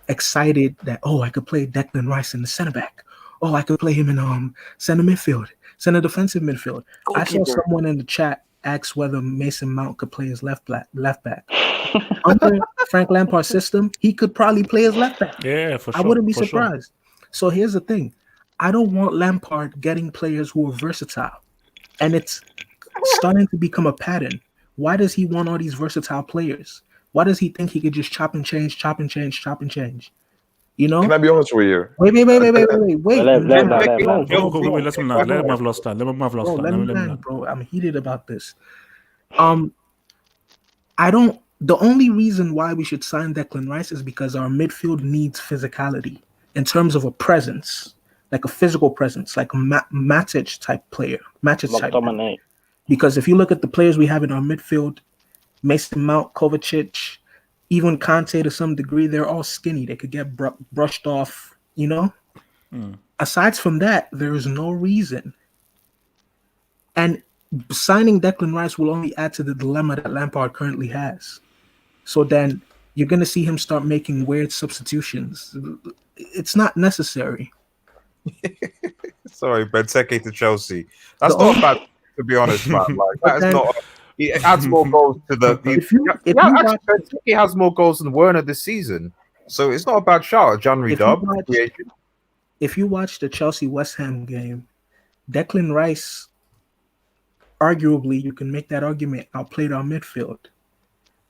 excited that, I could play Declan Rice in the center back. I could play him in center defensive midfield. I saw someone in the chat ask whether Mason Mount could play as left back. Under Frank Lampard's system, he could probably play as left back. Yeah, for sure. I wouldn't be surprised. So here's the thing. I don't want Lampard getting players who are versatile. And it's starting to become a pattern. Why does he want all these versatile players? Why does he think he could just chop and change? You know? Can I be honest with you? Wait. Let him have lost time. Let him bro. I'm heated about this. The only reason why we should sign Declan Rice is because our midfield needs physicality in terms of a presence, like a physical presence, like a Matic type player. Because if you look at the players we have in our midfield, Mason Mount, Kovacic, even Kante to some degree, they're all skinny. They could get brushed off, you know? Aside from that, there is no reason. And signing Declan Rice will only add to the dilemma that Lampard currently has. So then you're going to see him start making weird substitutions. It's not necessary. Sorry, Benteke to Chelsea. That's not bad, to be honest, man. Like, that is not... He adds more goals to the... He has more goals than Werner this season. So it's not a bad shout, January dub. If you watch the Chelsea-West Ham game, Declan Rice, arguably, you can make that argument, outplayed our midfield.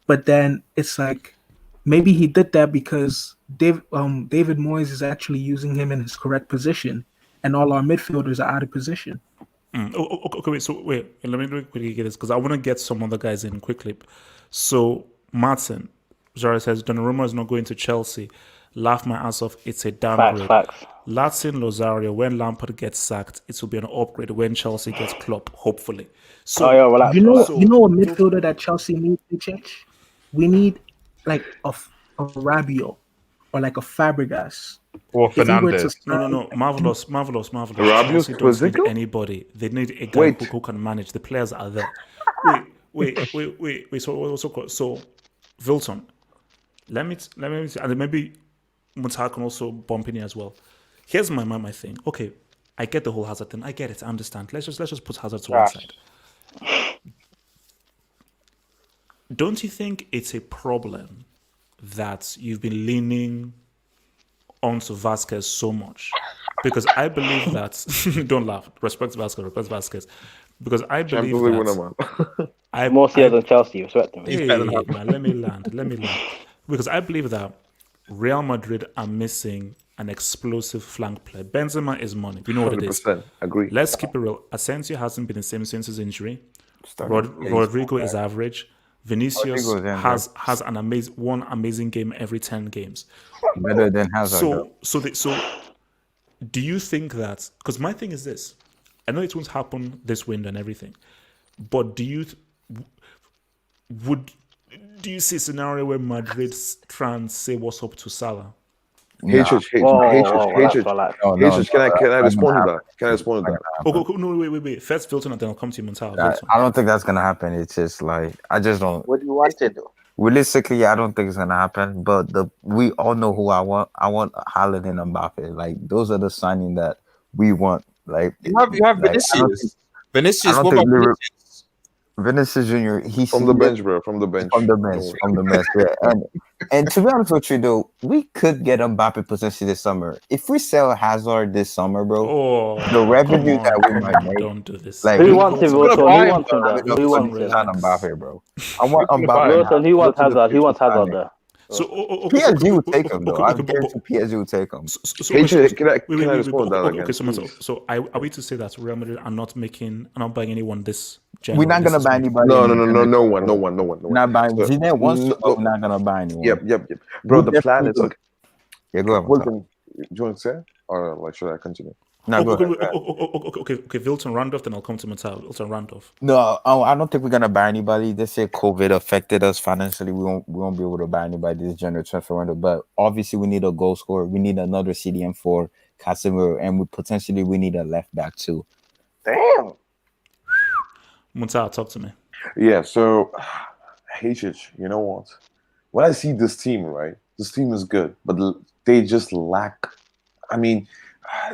But then it's like, maybe he did that because David Moyes is actually using him in his correct position, and all our midfielders are out of position. Okay, wait. Let me quickly get this, because I want to get some other guys in quickly. So, Martin, Zara says, Donnarumma is not going to Chelsea. Laugh my ass off. It's a downgrade. Facts. Latin Lozario, when Lampard gets sacked, it will be an upgrade when Chelsea gets Klopp, hopefully. So, you know a midfielder that Chelsea needs, HH? We need like a Rabiot or like a Fabregas. Or Fernandes. No. Marvelous. Rabiot, don't need anybody. They need a guy who can manage. The players are there. Wait. So, Wilton, let me see, and then maybe Mutar can also bump in here as well. Here's my thing. Okay, I get the whole Hazard thing. I get it. I understand. Let's just put Hazard to one side. Don't you think it's a problem that you've been leaning onto Vasquez so much? Because I believe that don't laugh. Respect Vasquez. Because I believe that more years than Chelsea. Respect him. Man, let me land. Because I believe that Real Madrid are missing an explosive flank player. Benzema is money. We know what it is. Agree. Let's keep it real. Asensio hasn't been the same since his injury. Rodrigo is average. Vinicius has an amazing game every 10 games. Better than Hazard. So do you think that? Because my thing is this: I know it won't happen this window and everything, but do you see a scenario where Madrid try and say what's up to Salah? Can I respond to that? Can I respond to that? No, wait. First Wilton and then I'll come to you, Montal. I don't think that's gonna happen. It's just like I just don't. What do you want to do? Realistically, I don't think it's gonna happen. But we all know who I want. I want Haaland and Mbappe. Like those are the signing that we want. Like you have Vinicius. Vinicius. Vinicius Junior. He's from the bench, bro. From the bench. Yeah. And to be honest with you, though, we could get Mbappe potentially this summer. If we sell Hazard this summer, bro, the revenue that we might make. Don't do this. Like, who wants him? Who wants him there? Who wants him? Mbappe, bro. I want Mbappe. Who wants Hazard? Who wants Hazard there? So PSG will take him, though. I guarantee PSG will take him. Can I respond to that again? Okay, so are we to say that Real Madrid are not buying anyone this January? We're not gonna buy anybody. No one. Not buying. Zidane wants to, but we're not gonna buy anyone. Yep. Bro, the plan is okay. Yeah, go ahead. Do you want to say, or like should I continue? No, go ahead. Okay, Wilton Randolph, then I'll come to Matteo. Wilton Randolph. No, I don't think we're gonna buy anybody. They say COVID affected us financially. We won't be able to buy anybody this January transfer window. But obviously, we need a goal scorer. We need another CDM for Casemiro, and we need a left back too. Damn. Matteo, talk to me. Yeah. So, HH, you know what? When I see this team, right? This team is good, but they just lack. I mean,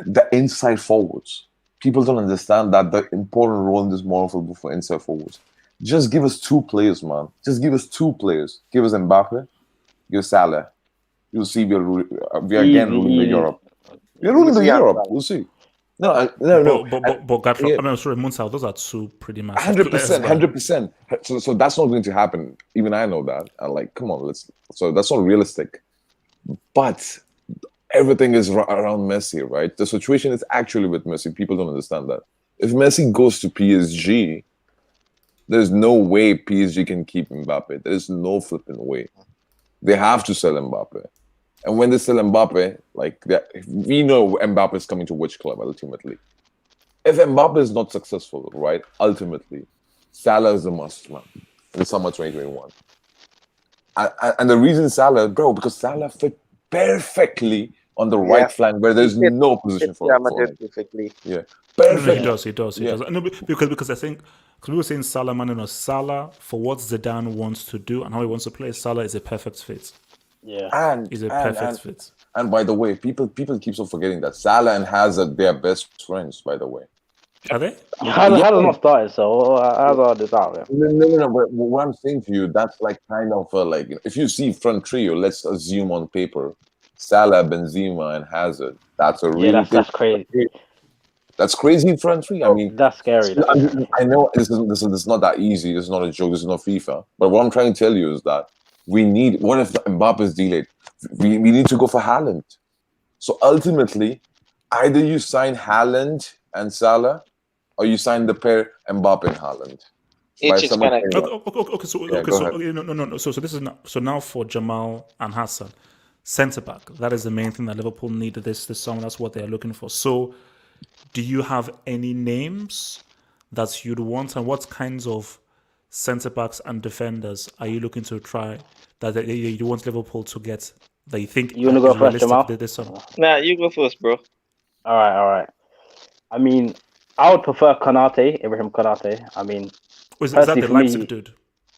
the inside forwards. People don't understand that the important role in this modern football for inside forwards. Just give us two players, man. Just give us two players. Give us Mbappe, give us Salah. You'll see we are again ruling the Europe. We're ruling the Europe. We'll see. No. But Godfrey, I'm sorry, Munsal, those are two pretty massive 100%. So that's not going to happen. Even I know that. I'm like, come on, so that's not realistic. But everything is around Messi, right? The situation is actually with Messi. People don't understand that. If Messi goes to PSG, there's no way PSG can keep Mbappe. There's no flipping way. They have to sell Mbappe. And when they sell Mbappe, we know Mbappe is coming to which club ultimately. If Mbappe is not successful, right, ultimately, Salah is a must, man. In the summer 2021. And the reason Salah, bro, because Salah fit perfectly on the right flank where there's no position for him. Perfectly. Yeah. Perfect. He does. No, because I think we were saying Salah, Salah, for what Zidane wants to do and how he wants to play, Salah is a perfect fit. Yeah. He's a perfect fit. And by the way, people keep on forgetting that Salah and Hazard, they are best friends, by the way. Are they? Hazard not started, so Hazard is out there. No. But what I'm saying to you, that's like kind of if you see front trio, let's assume on paper, Salah, Benzema, and Hazard. That's a really that's crazy. That's crazy front three. I mean, that's scary. I know this is not that easy. This is not a joke. This is not FIFA. But what I'm trying to tell you is that we need. What if Mbappe is delayed? We need to go for Haaland. So ultimately, either you sign Haaland and Salah, or you sign the pair Mbappe and Haaland. So this is not, so now for Jamal and Hassan, centre back. That is the main thing that Liverpool needed this summer. That's what they are looking for. So, do you have any names that you'd want, and what kinds of centre backs and defenders are you looking to try that you want Liverpool to get? That you think you want to go first, Jamal? This summer? Nah, you go first, bro. All right. I mean, I would prefer Ibrahim Konate. I mean, Is that the Leipzig dude?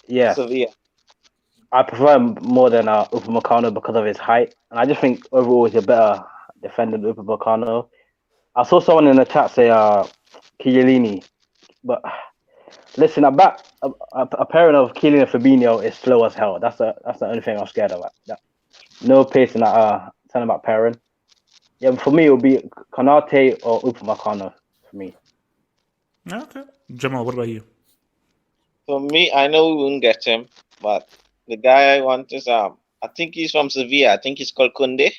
Yeah. Sevilla. I prefer him more than Upamecano because of his height, and I just think overall he's a better defender than Upamecano. I saw someone in the chat say Chiellini, but listen, a pairing of Chiellini and Fabinho is slow as hell. That's the only thing I'm scared of. No pace in that centre-back pairing. Yeah, but for me it would be Konate or Upamecano for me. Okay, Jamal, what about you? For me, I know we wouldn't get him, but the guy I want is I think he's from Sevilla. I think he's called Kunde.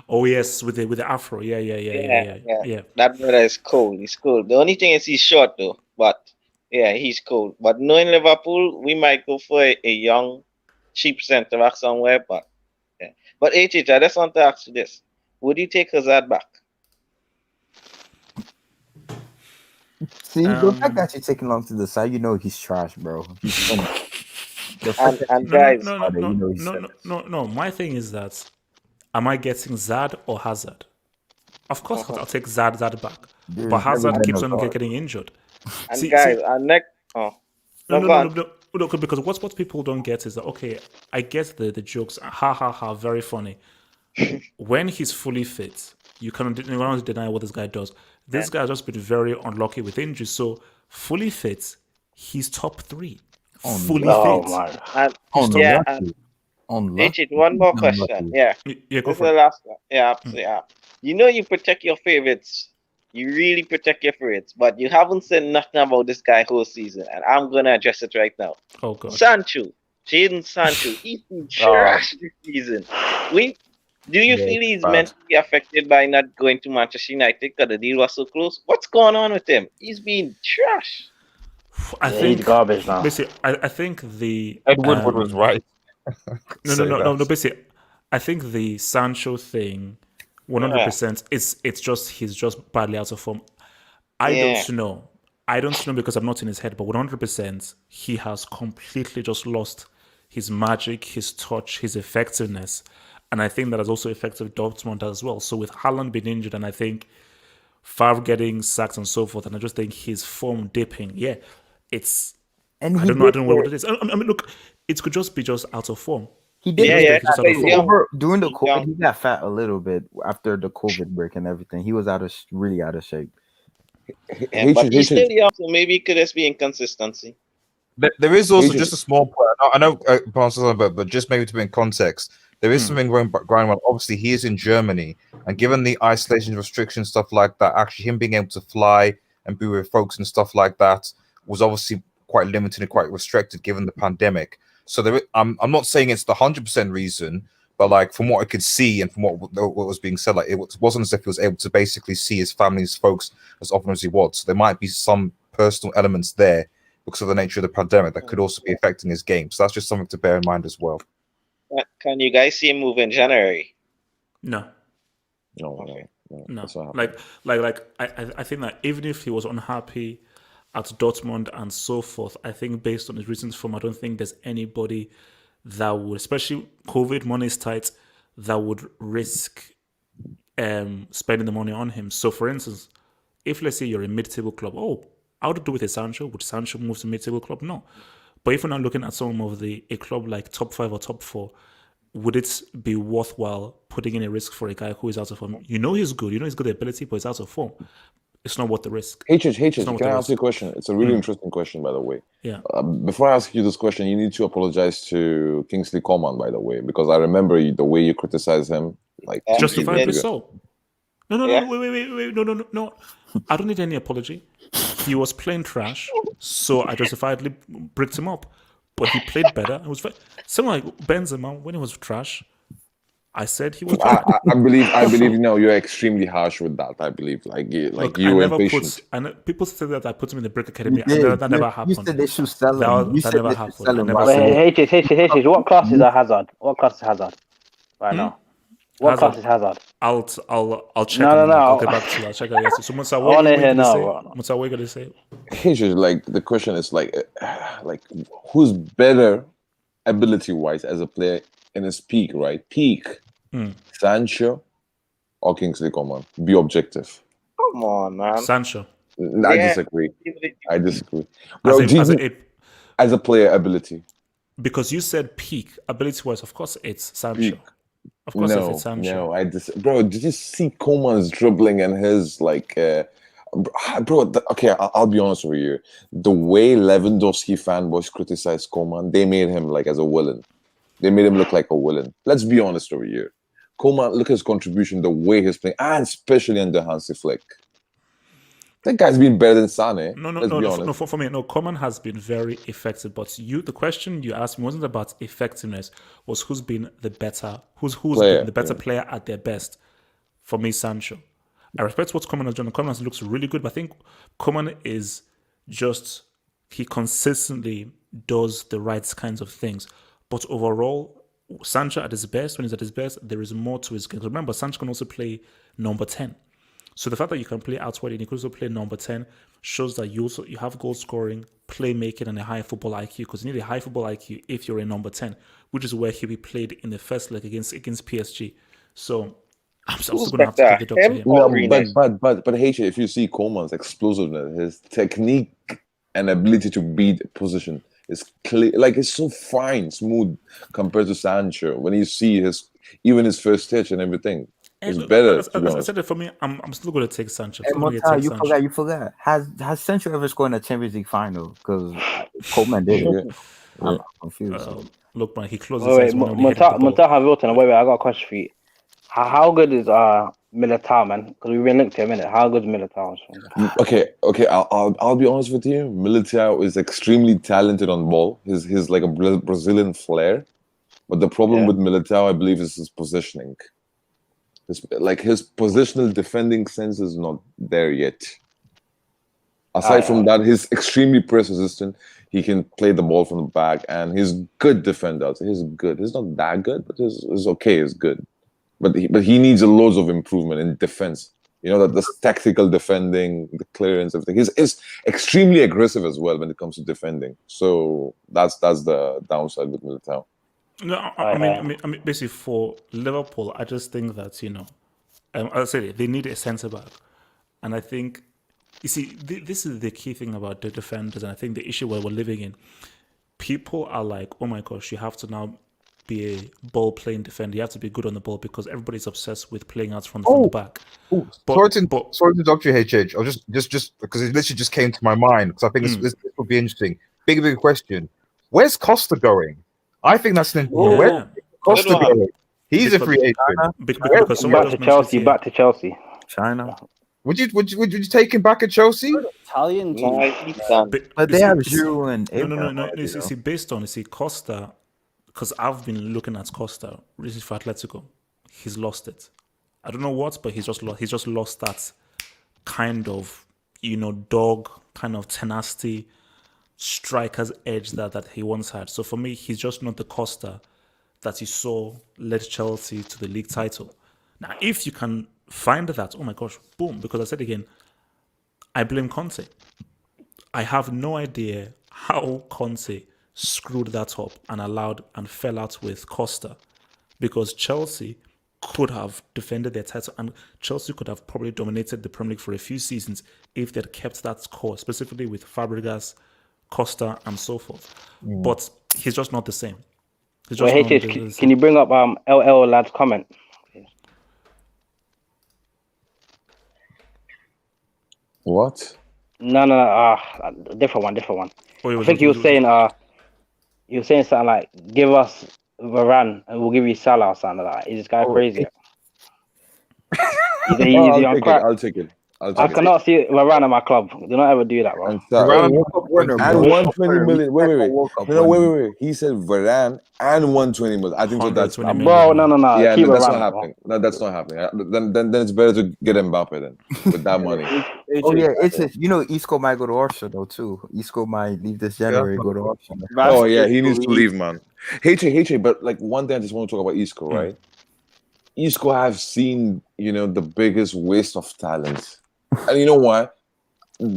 Oh yes, with the afro. Yeah. That brother is cool. He's cool. The only thing is he's short though, but yeah, he's cool. But knowing Liverpool, we might go for a young, cheap centre back somewhere. But yeah. But I just want to ask you this: would you take Hazard back? See, the fact that you're taking long to decide, you know he's trash, bro. No. My thing is that, am I getting Zad or Hazard? Of course, I'll take Zad back. Dude, but Hazard keeps on getting injured. And guys, our next. No, because what people don't get is that, okay, I get the jokes, ha, very funny. When he's fully fit, you cannot deny what this guy does. This guy has just been very unlucky with injuries. So fully fit, he's top 3. Fully fit. One more question. Yeah. Go this for is the it. last one. Yeah, absolutely. You know you protect your favorites. You really protect your favorites, but you haven't said nothing about this guy whole season, and I'm gonna address it right now. Oh god. Jadon Sancho, he's been trash this season. Do you feel he's mentally affected by not going to Manchester United because the deal was so close? What's going on with him? He's been trash. I think he's garbage now. Basically, I think the Woodward was right. No. Basically, I think the Sancho thing, 100%. He's just badly out of form. I don't know because I'm not in his head, but 100% he has completely just lost his magic, his touch, his effectiveness. And I think that has also affected Dortmund as well. So with Haaland being injured, and I think Favre getting sacked and so forth, and I just think his form dipping. Yeah, it's. I don't know what it is. I mean, look, it could just be out of form. He did. During the COVID, he got fat a little bit after the COVID break and everything. He was really out of shape. But he's still young, so maybe it could just be inconsistency. There is also just a small point. I know, but just maybe to be in context. There is something going on. Obviously, he is in Germany, and given the isolation restrictions, stuff like that, actually him being able to fly and be with folks and stuff like that was obviously quite limited and quite restricted given the pandemic. So I'm not saying it's the 100% reason, but like from what I could see and from what was being said, like it wasn't as if he was able to basically see his family's folks as often as he was. So there might be some personal elements there because of the nature of the pandemic that could also be affecting his game. So that's just something to bear in mind as well. Can you guys see him move in January? No. No. Like I think that even if he was unhappy at Dortmund and so forth, I think based on his recent form, I don't think there's anybody that would, especially COVID, money is tight, that would risk spending the money on him. So for instance, if let's say you're a mid-table club, I would do with a Sancho. Would Sancho move to mid-table club? No. But if we're not looking at some of a club like top 5 or top 4, would it be worthwhile putting in a risk for a guy who is out of form? You know he's good. You know he's got the ability, but he's out of form. It's not worth the risk. Can I ask you a question? It's a really interesting question, by the way. Yeah. Before I ask you this question, you need to apologize to Kingsley Coman, by the way, because I remember the way you criticized him. Like justifiably so. No. Wait. No. I don't need any apology. He was playing trash, so I justifiably bricked him up. But he played better. It was someone like Benzema when he was trash. I said he was. I believe. You're extremely harsh with that. I believe, Look, you were impatient. People say that I put him in the brick academy. That never happened. You said they should sell him. That never happened. Hey, what class is Hazard? What class is Hazard right now? What class is Hazard? I'll check. No. I'll get back to you. I'll check it. So, Musa, what are you gonna say? Like the question is like who's better ability-wise as a player in his peak, right? Sancho or Kingsley Coman? Be objective. Come on, man. Sancho. I disagree. I disagree. Bro, as a player ability. Because you said peak ability-wise, of course it's Sancho. Of course, if it's Sancho. No, bro, did you see Coman's dribbling and his like, I'll be honest with you. The way Lewandowski fanboys criticize Coman, they made him like as a villain. They made him look like a villain. Let's be honest over here. Coman, look at his contribution, the way he's playing, and especially under Hansi Flick. That guy's been better than Sane. No. For me, Coman has been very effective. But the question you asked me wasn't about effectiveness. Was who's been the better, who's been the better player at their best? For me, Sancho. I respect what Coman has done. Coman looks really good, but I think Coman is just he consistently does the right kinds of things. But overall, Sancho at his best, when he's at his best, there is more to his game. Remember, Sancho can also play number 10. So the fact that you can play outside and you can also play number 10 shows that you have goal scoring, playmaking, and a high football IQ. Because you need a high football IQ if you're a number 10, which is where he'll be played in the first leg against PSG. So I'm still going to have to give the doctor. But HJ, if you see Coman's explosiveness, his technique and ability to beat position is clear. Like it's so fine, smooth compared to Sancho. When you see his first touch and everything. It's better. As I said it for me, I'm still going to take Sancho. You forgot. Has Sancho ever scored in a Champions League final? Because Coleman did it. I'm confused. Look, man, he closes. Wait, Milton. Wait, I got a question for you. How good is Militao, man? Because we've been linked to a minute. How good is Militao? Okay. I'll be honest with you. Militao is extremely talented on ball. He's like a Brazilian flair. But the problem with Militao, I believe, is his positioning. His positional defending sense is not there yet. Aside from that, he's extremely press resistant. He can play the ball from the back, and he's good defender. He's good. He's not that good, but he's okay. He's good. But he needs loads of improvement in defense. You know, that this tactical defending, the clearance, everything. He's extremely aggressive as well when it comes to defending. So that's the downside with Militao. No, I mean, basically for Liverpool, I just think that I said they need a centre back, and I think you see this is the key thing about the defenders, and I think the issue where we're living in, people are like, oh my gosh, you have to now be a ball playing defender, you have to be good on the ball because everybody's obsessed with playing out from the back. Sorry to interrupt you, HH. I'll just because it literally just came to my mind because I think this will be interesting. Big question. Where's Costa going? I think that's an important. Where's Costa going? He's a free agent. Back to Chelsea. China. Would you take him back at Chelsea? Italian team. But they have Giroud and No. You see, based on Costa, because I've been looking at Costa recently for Atletico. He's lost it. I don't know what, but he's just lost that kind of dog kind of tenacity, striker's edge that he once had. So for me, he's just not the Costa that you saw led Chelsea to the league title. Now, if you can find that, oh my gosh, boom. Because I said again, I blame Conte. I have no idea how Conte screwed that up and allowed and fell out with Costa, because Chelsea could have defended their title and Chelsea could have probably dominated the Premier League for a few seasons if they'd kept that core, specifically with Fabregas, Costa, and so forth. But he's just not the same. Can you bring up LL lad's comment? What? No. Different one. I think you were saying something like, "Give us Varane and we'll give you Salah" or something like that. Is this guy crazy? I'll take it. I cannot see Varane in my club. Do not ever do that, bro. And 120 million. Wait. He said Varane and 120 million. I think so. That's bro. No. Yeah, that's not happening. No, that's not happening. Then it's better to get Mbappe then with that money. Isco might go to Arsenal though too. Isco might leave this January, go to Arsenal. Oh yeah, he needs to leave, man. HA. But like one thing I just want to talk about Isco, right? Isco, I've seen the biggest waste of talent. And you know why?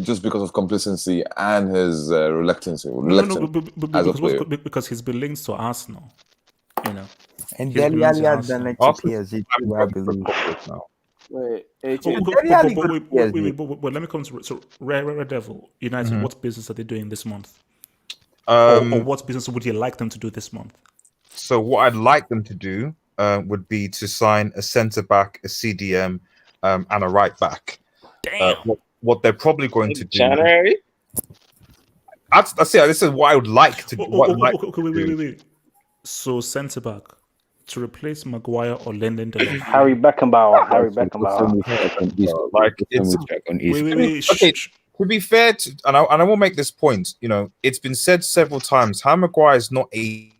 Just because of complacency and his reluctance as a player. Because he's been linked to Arsenal, And Dele Alli has been linked to PSG too, I believe. Wait, But let me come to so Red Devil United. What business are they doing this month? Or what business would you like them to do this month? So what I'd like them to do would be to sign a centre back, a CDM, and a right back. Damn. What they're probably going to do. January. That's it. This is what I would like to. Wait. So centre back to replace Maguire or Lindelof. Harry Beckenbauer. Like it's okay. To be fair, and I will make this point. You know, it's been said several times. Harry Maguire is not a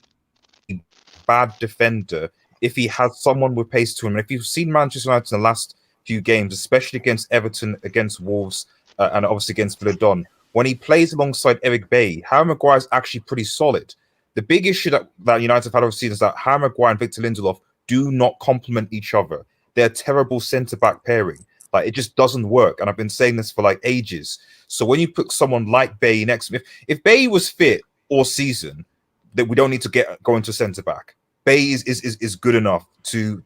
bad defender if he has someone with pace to him. And if you've seen Manchester United in the last few games, especially against Everton, against Wolves, and obviously against Villadon, when he plays alongside Eric Bailly, Harry Maguire is actually pretty solid. The big issue that United have had over season is that Harry Maguire and Victor Lindelof do not complement each other. They're a terrible centre-back pairing. Like, it just doesn't work. And I've been saying this for like ages. So when you put someone like Bailly next to him, if Bailly was fit all season, that we don't need to go into centre-back. Bailly is good enough to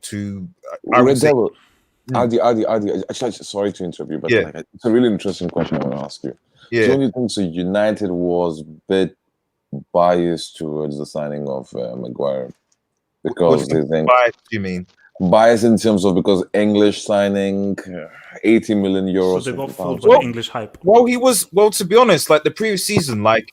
Adi, actually, sorry to interrupt you, but it's a really interesting question I want to ask you. Yeah. Don't you think so? United was a bit biased towards the signing of Maguire because they think biased, you mean biased in terms of because English signing 80 million euros. So they got fooled by the English hype. Well, to be honest, like the previous season, like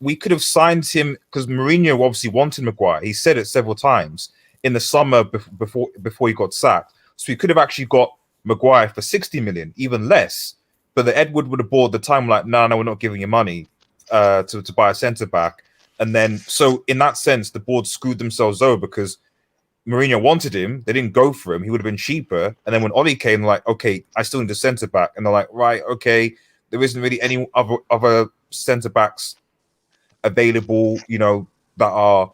we could have signed him because Mourinho obviously wanted Maguire. He said it several times in the summer before he got sacked. So we could have actually got Maguire for 60 million, even less. But the Edward would have bought the time like, no, we're not giving you money to buy a centre back. And then, so in that sense, the board screwed themselves over because Mourinho wanted him. They didn't go for him. He would have been cheaper. And then when Oli came, like, okay, I still need a centre back. And they're like, right, okay, there isn't really any other centre backs available, you know, that are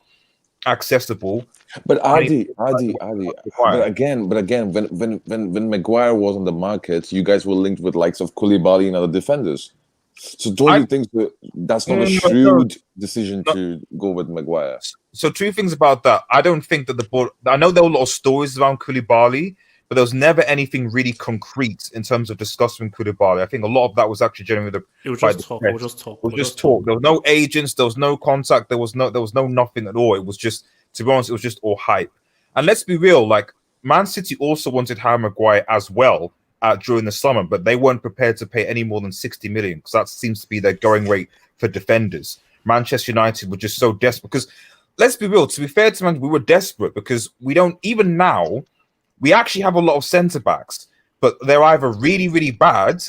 accessible. But Adi, but again, when Maguire was on the market, you guys were linked with likes of Koulibaly and other defenders. So don't you think that's not a shrewd decision to go with Maguire? So two things about that. I don't think that the board. I know there were a lot of stories around Koulibaly, but there was never anything really concrete in terms of discussing Koulibaly. I think a lot of that was actually generated. It was just talk. It was just talk. It was just talk. There was no agents. There was no contact. There was no nothing at all. It was just, to be honest, it was just all hype. And let's be real. Like Man City also wanted Harry Maguire as well during the summer, but they weren't prepared to pay any more than 60 million because that seems to be their going rate for defenders. Manchester United were just so desperate because, let's be real, to be fair to Man, we were desperate because we don't, even now, we actually have a lot of centre backs, but they're either really, really bad,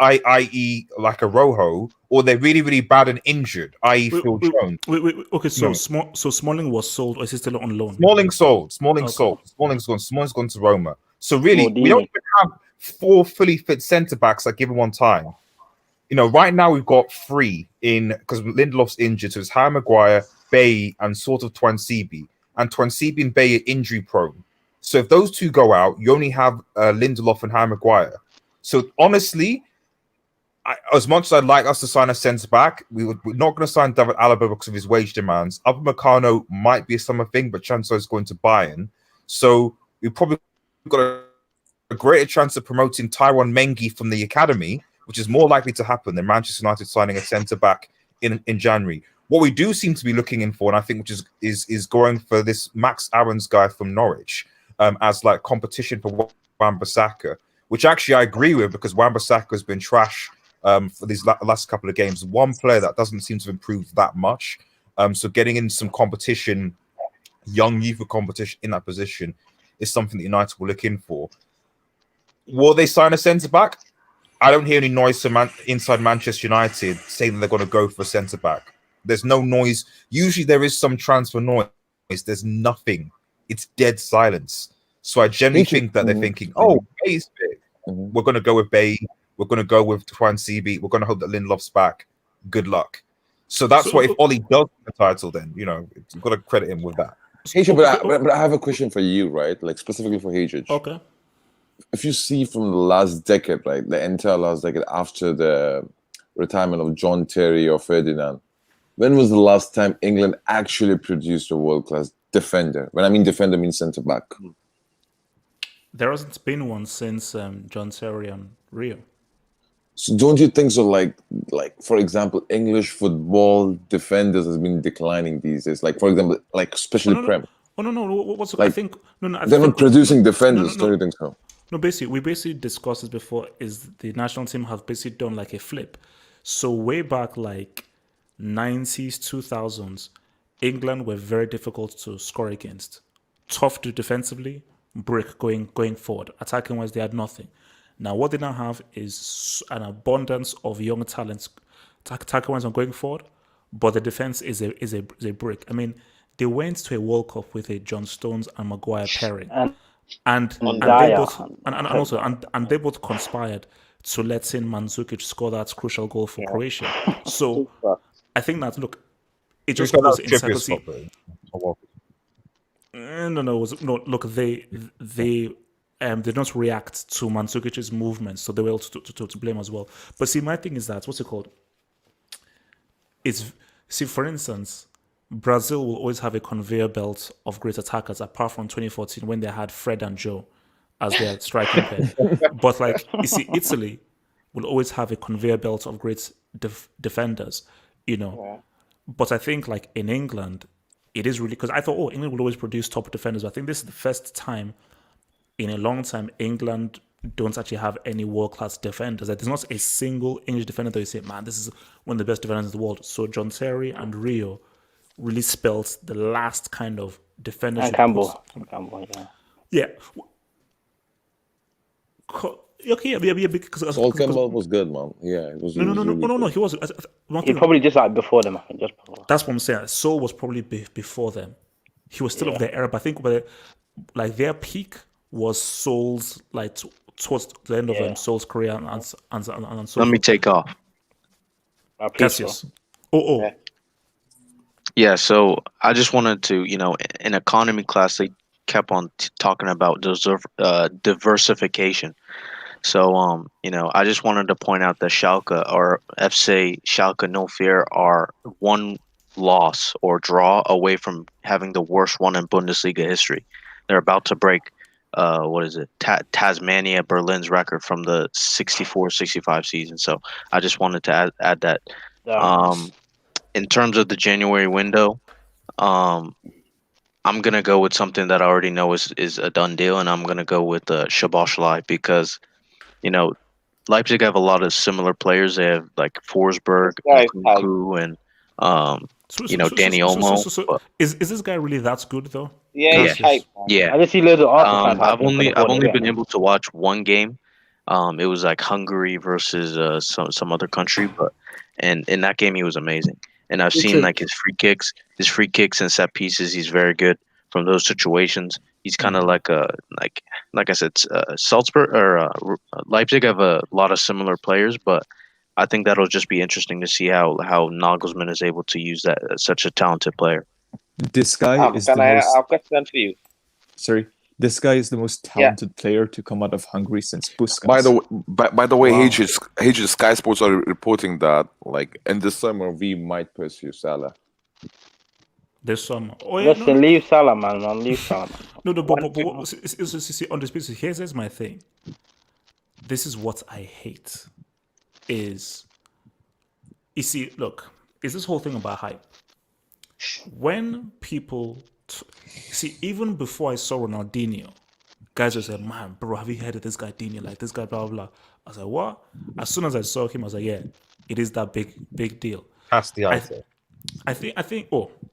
i.e. like a Rojo, or they're really, really bad and injured, i.e. Phil Jones. Okay, so so Smalling was sold, or is he still on loan? Smalling sold. Smalling's gone to Roma. So really, we don't even have 4 fully fit centre backs at given one time. You know, right now we've got 3 in because Lindelof's injured, so it's Harry Maguire, Bailly, and sort of Twansibi. And Twansibi and Bailly are injury prone. So if those 2 go out, you only have Lindelof and Harry Maguire. So honestly, as much as I'd like us to sign a centre back, we're not going to sign David Alaba because of his wage demands. Upamecano might be a summer thing, but Chancellor is going to Bayern. So we probably got a greater chance of promoting Tyrone Mengi from the academy, which is more likely to happen than Manchester United signing a centre back in January. What we do seem to be looking in for, and I think which is going for this Max Aarons guy from Norwich as like competition for Wan-Bissaka, which actually I agree with because Wan-Bissaka has been trash for these last couple of games. One player that doesn't seem to improve that much. So getting in some competition, young youth competition in that position is something that United will look in for. Will they sign a centre-back? I don't hear any noise from inside Manchester United saying that they're going to go for a centre-back. There's no noise. Usually there is some transfer noise. There's nothing. It's dead silence. So I generally think that they're thinking, oh, Bay's big. We're going to go with Bay. We're going to go with Twansibi. We're going to hope that Lindelof's back. Good luck. So that's why if Oli does win the title, then, you know, you've got to credit him with that. But I have a question for you, right? Like specifically for HH. Okay. If you see from the last decade, right, the entire last decade after the retirement of John Terry or Ferdinand, when was the last time England actually produced a world-class defender? When I mean defender, I mean centre-back. There hasn't been one since John Terry and Rio. So don't you think so? Like for example, English football defenders has been declining these days. Like for example, like especially Prem. Oh no! What's like, I think? No. They're not producing defenders. Don't you think so? No, we basically discussed this before. Is the national team have basically done like a flip? So way back like 90s, 2000s, England were very difficult to score against. Tough to defensively, brick going forward. Attacking wise, they had nothing. Now what they now have is an abundance of young talents. Attacking wise, going forward, but the defense is a brick. I mean, they went to a World Cup with a John Stones and Maguire pairing, and they both conspired to let in Mandzukic score that crucial goal for Croatia. So I think that it just goes in circles. No. Look, they did not react to Mandzukic's movement, so they were able to blame as well. But see, my thing is that what's it called? For instance, Brazil will always have a conveyor belt of great attackers, apart from 2014 when they had Fred and Joe as their striking pair. But like you see, Italy will always have a conveyor belt of great defenders, But I think like in England, it is really because I thought, England will always produce top defenders. But I think this is the first time in a long time England don't actually have any world-class defenders. Like, there's not a single English defender that you say, man, this is one of the best defenders in the world. So John Terry and Rio really spelt the last kind of defender. And Campbell, yeah. Okay, because Sol Campbell was good, man. Yeah, it was. No. He was. He probably just like before them. I think just before. That's what I'm saying. Sol was probably before them. He was still of their era, but I think like their peak was Sol's like towards the end of Sol's career and so. Let me take off. Cassius. Yeah, so I just wanted to, in economy class, they kept on talking about diversification. So, I just wanted to point out that Schalke or FC Schalke No Fear are one loss or draw away from having the worst one in Bundesliga history. They're about to break, Tasmania Berlin's record from the 64-65 season. So I just wanted to add that. In terms of the January window, I'm going to go with something that I already know is a done deal, and I'm going to go with Szoboszlai because, Leipzig have a lot of similar players. They have like Forsberg, Nkunku, and Danny Olmo. Is this guy really that good though? Yeah. I just see loads of Arsenal I've only been able to watch one game. It was like Hungary versus some other country, and in that game he was amazing. And I've seen like his free kicks and set pieces. He's very good from those situations. He's kind of like I said, Salzburg or Leipzig have a lot of similar players, but I think that'll just be interesting to see how Nagelsmann is able to use that such a talented player. This guy is I'll question for you. Sorry. This guy is the most talented player to come out of Hungary since Puskas. By the way, HG Sky Sports are reporting that like in the summer we might pursue Salah. This summer. Leave Salah, man. Leave Salah. No, but see, on this basis, here's my thing. This is what I hate. Is you see, look, is this whole thing about hype? When people see, even before I saw Ronaldinho, guys would say, man, bro, have you heard of this guy Dino? Like this guy, blah, blah, blah. I was like, what? As soon as I saw him, I was like, yeah, it is that big deal. That's the answer. I think,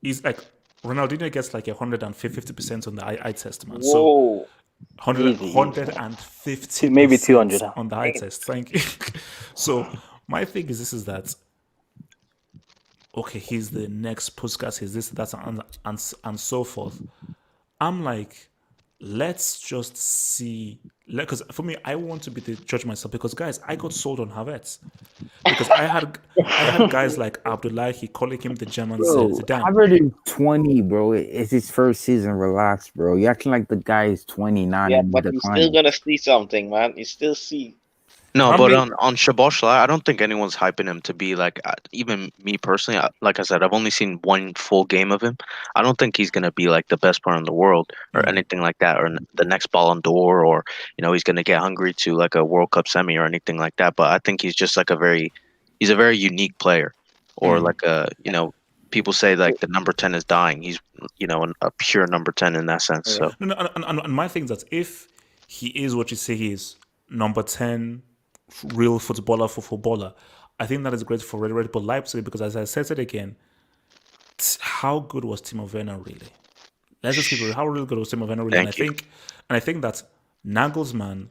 he's like, Ronaldinho gets like 150% on the eye test, man. Whoa. So 150, maybe 200 on the eye test. Thank you. So my thing is that, okay, he's the next Puskas, he's this, that, and so forth. I'm like, let's just see. Because for me, I want to be the judge myself. Because guys, I got sold on Havertz. Because I had guys like Abdullahi calling him the German Zidane. Havertz is 20, bro. It's his first season. Relax, bro. You acting like the guy is 29. Yeah, but you're still gonna see something, man. You still see. No, but on Szoboszlai, I don't think anyone's hyping him to be like, even me personally, like I said, I've only seen one full game of him. I don't think he's going to be like the best player in the world or anything like that, or the next Ballon d'Or, or, he's going to get hungry to like a World Cup semi or anything like that. But I think he's just like he's a very unique player, or like people say like the number 10 is dying. He's, a pure number 10 in that sense. So, and my thing is that if he is what you say he is, number 10, real footballer for footballer, I think that is great for Red Bull Leipzig, because as I said it again, how good was Timo Werner really? Let's just keep it. How really good was Timo Werner really? And I think that Nagelsmann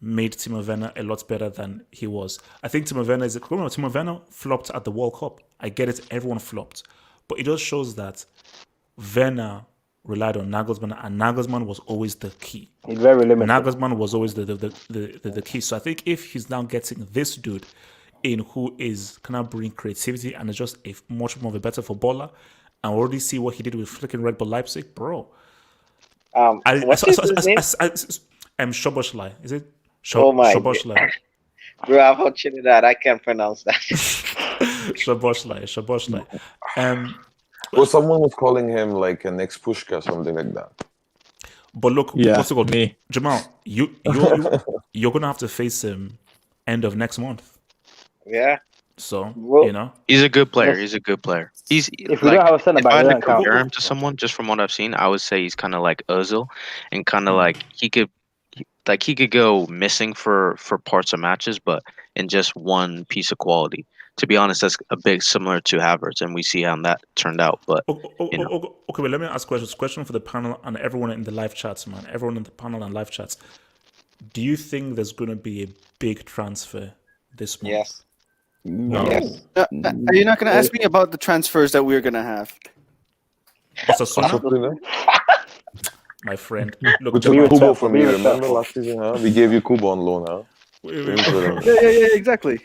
made Timo Werner a lot better than he was. I think Timo Werner flopped at the World Cup. I get it, everyone flopped, but it just shows that Werner relied on Nagelsmann, and Nagelsmann was always the key. He's very limited. Nagelsmann was always the key. So I think if he's now getting this dude in who is kind of bring creativity and is just a much more of a better footballer, and already see what he did with freaking Red Bull Leipzig, bro. What's his name? Szoboszlai. Is it? Oh my Szoboszlai. Bro, I'm from Trinidad. I can't pronounce that. Szoboszlai. Well, someone was calling him like an ex-Pushka, something like that. But look, what's it called? Me. Jamal, you're gonna have to face him end of next month. Yeah. So he's a good player. He's a good player. He's if we don't have a centre back, if I had to compare him to someone, just from what I've seen, I would say he's kind of like Ozil, and kind of like he could go missing for parts of matches, but in just one piece of quality. To be honest, that's a bit similar to Havertz, and we see how that turned out. But okay, but let me ask questions. Question for the panel and everyone in the live chats, man. Everyone in the panel and live chats. Do you think there's going to be a big transfer this month? Yes. No. Yes. Are you not going to ask me about the transfers that we're going to have? My friend, look, we took Kubo from you. Remember last season? Huh? We gave you Kubo on loan, huh? Yeah, exactly.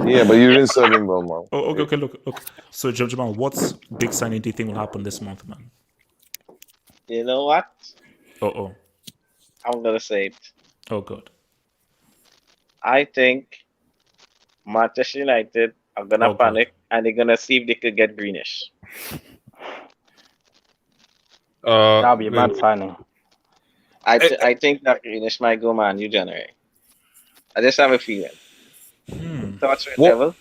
Yeah, but you didn't serve him well, man. Okay. Look. So, Jamal, what big signing do you think will happen this month, man? You know what? I'm gonna say it. Oh God. I think Manchester United are gonna panic and they're gonna see if they could get Greenish. That'll be a mad signing. I think that Greenish might go Man U January. I just have a feeling. Thoughts, Devil?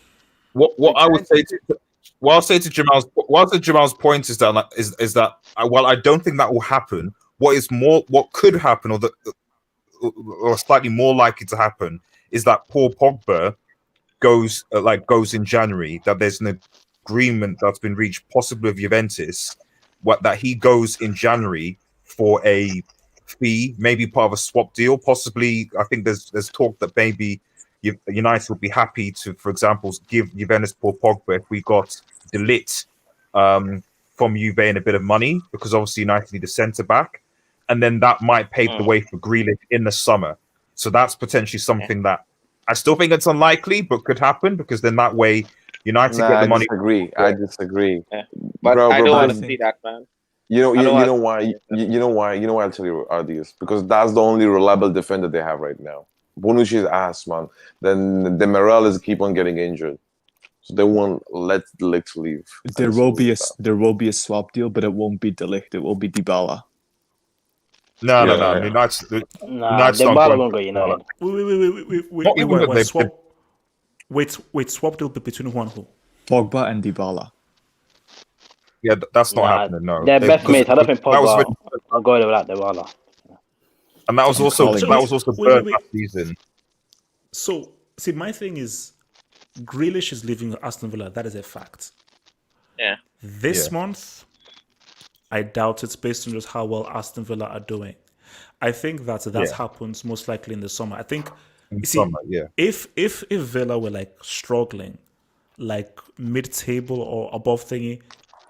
What I would say to Jamal's point is that while I don't think that will happen, what could happen, or slightly more likely to happen, is that Paul Pogba goes in January. That there's an agreement that's been reached, possibly with Juventus, that he goes in January for a fee, maybe part of a swap deal. Possibly, I think there's talk that maybe United would be happy to, for example, give Juventus Paul Pogba if we got De Ligt from Juve in a bit of money, because obviously United need a centre back, and then that might pave the way for Grealish in the summer. So that's potentially something that I still think it's unlikely, but could happen, because then that way United get the money. I disagree. Yeah. But I don't want to see that, man. You know why? I'll tell you this, because that's the only reliable defender they have right now. Bonucci's ass, man. Then the Morel is keep on getting injured, so they won't let De Ligt leave. There will be a swap deal, but it won't be De Ligt. It will be Dybala. No. United's Dybala won't go United. Wait, swap deal between who and who? Pogba and Dybala. Yeah, that's not happening. No, they're best mates. I don't think Pogba will go without Dybala. And that was also Burned last season. So, see, my thing is, Grealish is leaving Aston Villa. That is a fact. Yeah. This month, I doubt it's based on just how well Aston Villa are doing. I think that happens most likely in the summer. I think, if Villa were like struggling, like mid-table or above thingy,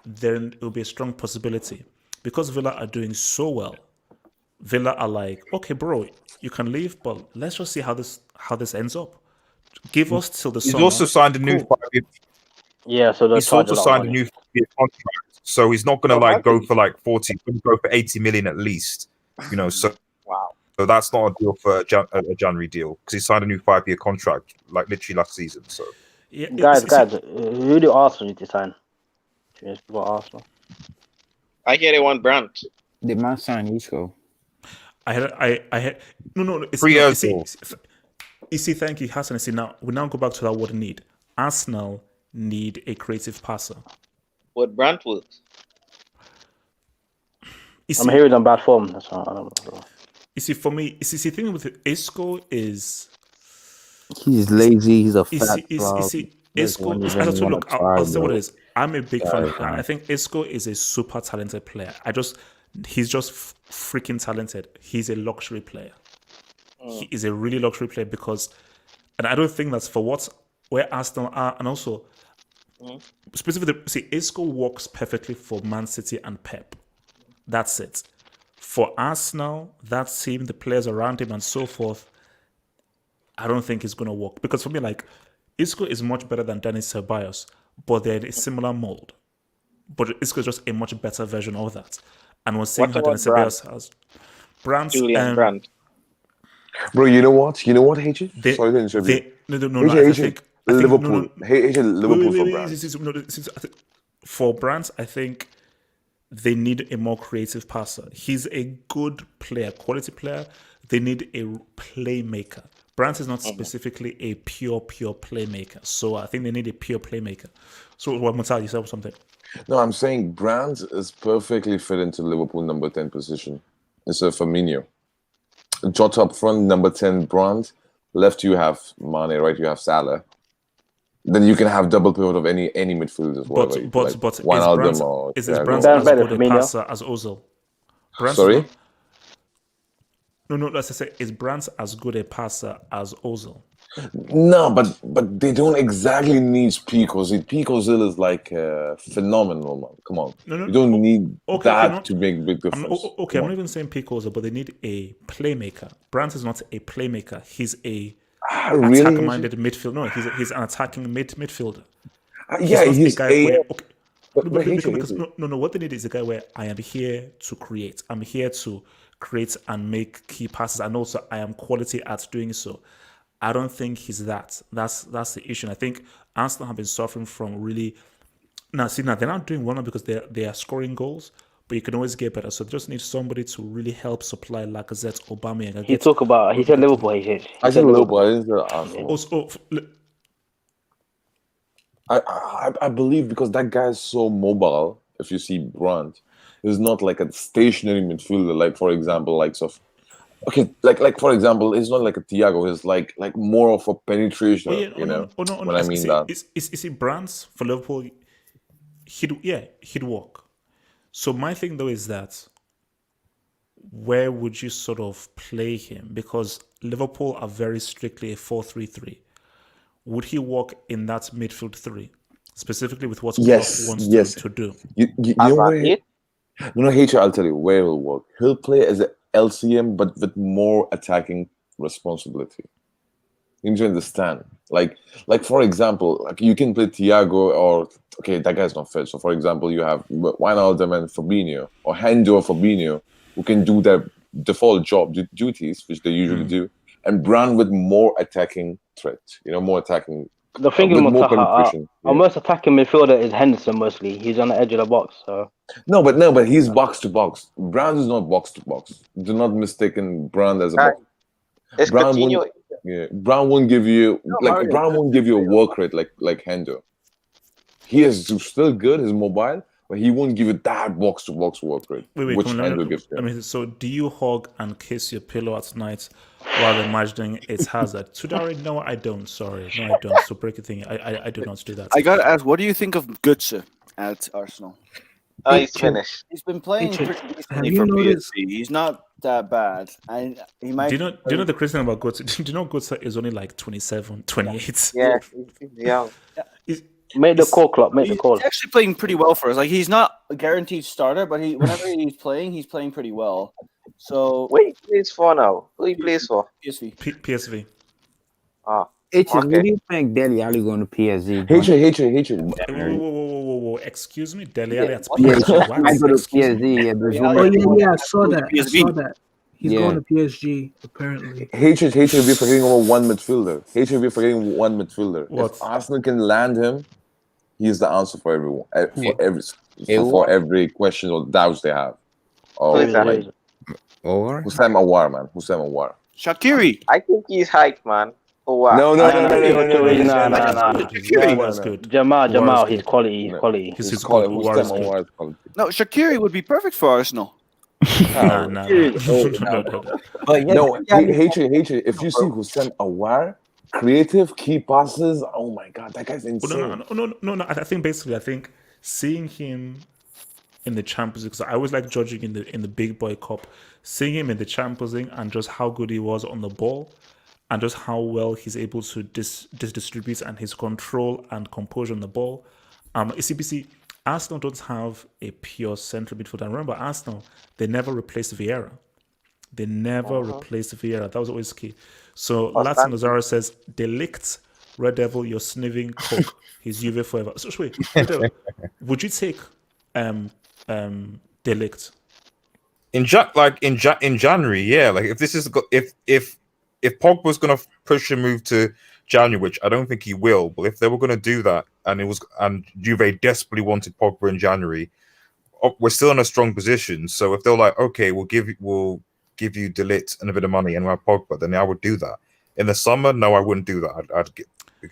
then it will be a strong possibility. Because Villa are doing so well, Villa are like, okay, bro, you can leave, but let's just see how this ends up. Give us till the summer. He's also signed a new 5-year. Yeah, so he's also signed a new 5-year contract. So he's not going to go for like 40. He's going to go for 80 million at least. So So that's not a deal for a January deal because he signed a new 5-year contract, like literally last season. So, yeah, guys, who do Arsenal need to sign? Arsenal. I hear they want Brandt. They might sign Isco. I had no. It's 3 years. You see, thank you, Hassan. See, now we now go back to that word need. Arsenal need a creative passer. What Brandt works? I'm hearing on bad form. That's why I don't know. You see, for me, the thing with Isco is he's lazy. He's a fat. Isco. Look, I'll say what it is. I'm a big fan. I think Isco is a super talented player. He's just freaking talented. He's a luxury player. He is a really luxury player and I don't think that's for where Arsenal are, and also specifically, see, Isco works perfectly for Man City and Pep. That's it. For Arsenal, that team, the players around him, and so forth, I don't think it's going to work. Because for me, like, Isco is much better than Denis Ceballos, but they're in a similar mold. But Isco is just a much better version of that. And we're seeing how Denis Ceballos has. Julian Brandt. Bro, you know what? HG? Sorry to interrupt you. No, I think Liverpool. Liverpool for Brandt. For Brandt, I think they need a more creative passer. He's a good player, quality player. They need a playmaker. Brandt is not specifically a pure playmaker. So I think they need a pure playmaker. So, Mutal, you said something? No, I'm saying Brandt is perfectly fit into Liverpool number 10 position instead of Firmino. Jota up front, number 10, Brandt. Left, you have Mane. Right, you have Salah. Then you can have double pivot of any midfield as well. But is Brandt as good a passer as Ozil? Sorry? No, let's just say, is Brandt as good a passer as Ozil? No, but they don't exactly need peak Ozil. Peak Ozil is like phenomenal, man. Come on. No, you don't need that to make big difference. I'm not even saying peak Ozil, but they need a playmaker. Brandt is not a playmaker. He's a attacker-minded midfield. No, he's an attacking midfielder. He's a guy what they need is a guy where I am here to create. I'm here to create and make key passes, and also I am quality at doing so. I don't think he's that. That's the issue. And I think Arsenal have been suffering from really. Now they're not doing well because they are scoring goals, but you can always get better. So they just need somebody to really help supply Lacazette, Aubameyang. He said Liverpool. I said Liverpool. I didn't say Arsenal. I believe because that guy is so mobile. If you see Brandt, he's not like a stationary midfielder. Like for example, like for example, it's not like a Thiago. It's like more of a penetration. I mean that. Is it Brandt for Liverpool? He'd work. So my thing though is that where would you sort of play him? Because Liverpool are very strictly a 4-3-3. Would he work in that midfield three, specifically with what Klopp wants to do? You know where? I'll tell you where he'll work. He'll play as a LCM, but with more attacking responsibility. You need to understand. Like for example, you can play Thiago or that guy's not fit. So for example, you have Wijnaldum and Fabinho, or Hendo or Fabinho, who can do their default job duties, which they usually do, and Brandt with more attacking threat. More attacking. The thing our most attacking midfielder is Henderson mostly. He's on the edge of the box. So No, but he's box to box. Brandt is not box to box. Do not mistaken Brandt as a box. Brandt won't give you Brandt won't give you a work rate like Hendo. He is still good. He's mobile, but he won't give you that box to box work rate, which Hendo gives you. So do you hug and kiss your pillow at night while imagining it's Hazard? Tudori, no, I don't. Sorry, no, I don't. So break a thing. I do not do that. I gotta ask, what do you think of Götze at Arsenal? He's finished. He's been playing pretty decently for PSG. He's not that bad. He might. Do you know the crazy thing about Götze? Do you know Götze is only like 27, 28? Yeah, he's young. Make the call, Klopp. Make the call. He's actually playing pretty well for us. Like he's not a guaranteed starter, but whenever he's playing pretty well. So wait, he plays for now. Who he plays for? PSV. PSV. What do you think Dele Alli going to PSG? Hatred. Whoa. Excuse me, Dele Alli at PSG. I go to PSG. I saw that. He's going to PSG apparently. HH will be forgetting over one midfielder. HH will be forgetting one midfielder. What? If Arsenal can land him, he's the answer for everyone. For every question or doubts they have. Oh, like Hussein Awar, man. Hussein Awar. Shaqiri. I think he's hyped, man. Awar. No. Jamal, he's quality. He's quality. No, Shaqiri would be perfect for Arsenal. Nah. But no, if you see Hussein Awar, creative key passes, oh my god, that guy's insane. No. I think seeing him in the Champions League, because I always like judging in the Big Boy Cup, seeing him in the Champions League and just how good he was on the ball, and just how well he's able to distribute and his control and composure on the ball. CBC, Arsenal don't have a pure central midfielder. And remember, Arsenal, they never replaced Vieira. Replaced Vieira. That was always key. So Latin Lazaro says, Delict, Red Devil, you're sniffing coke. He's Juve forever. So wait, would you take Delict? In January, yeah. Like if Pogba's gonna push a move to January, which I don't think he will, but if they were gonna do that and Juve desperately wanted Pogba in January, we're still in a strong position. So if they're like, okay, we'll give you De Ligt and a bit of money and we'll have Pogba, then I would do that. In the summer, no, I wouldn't do that. I'd get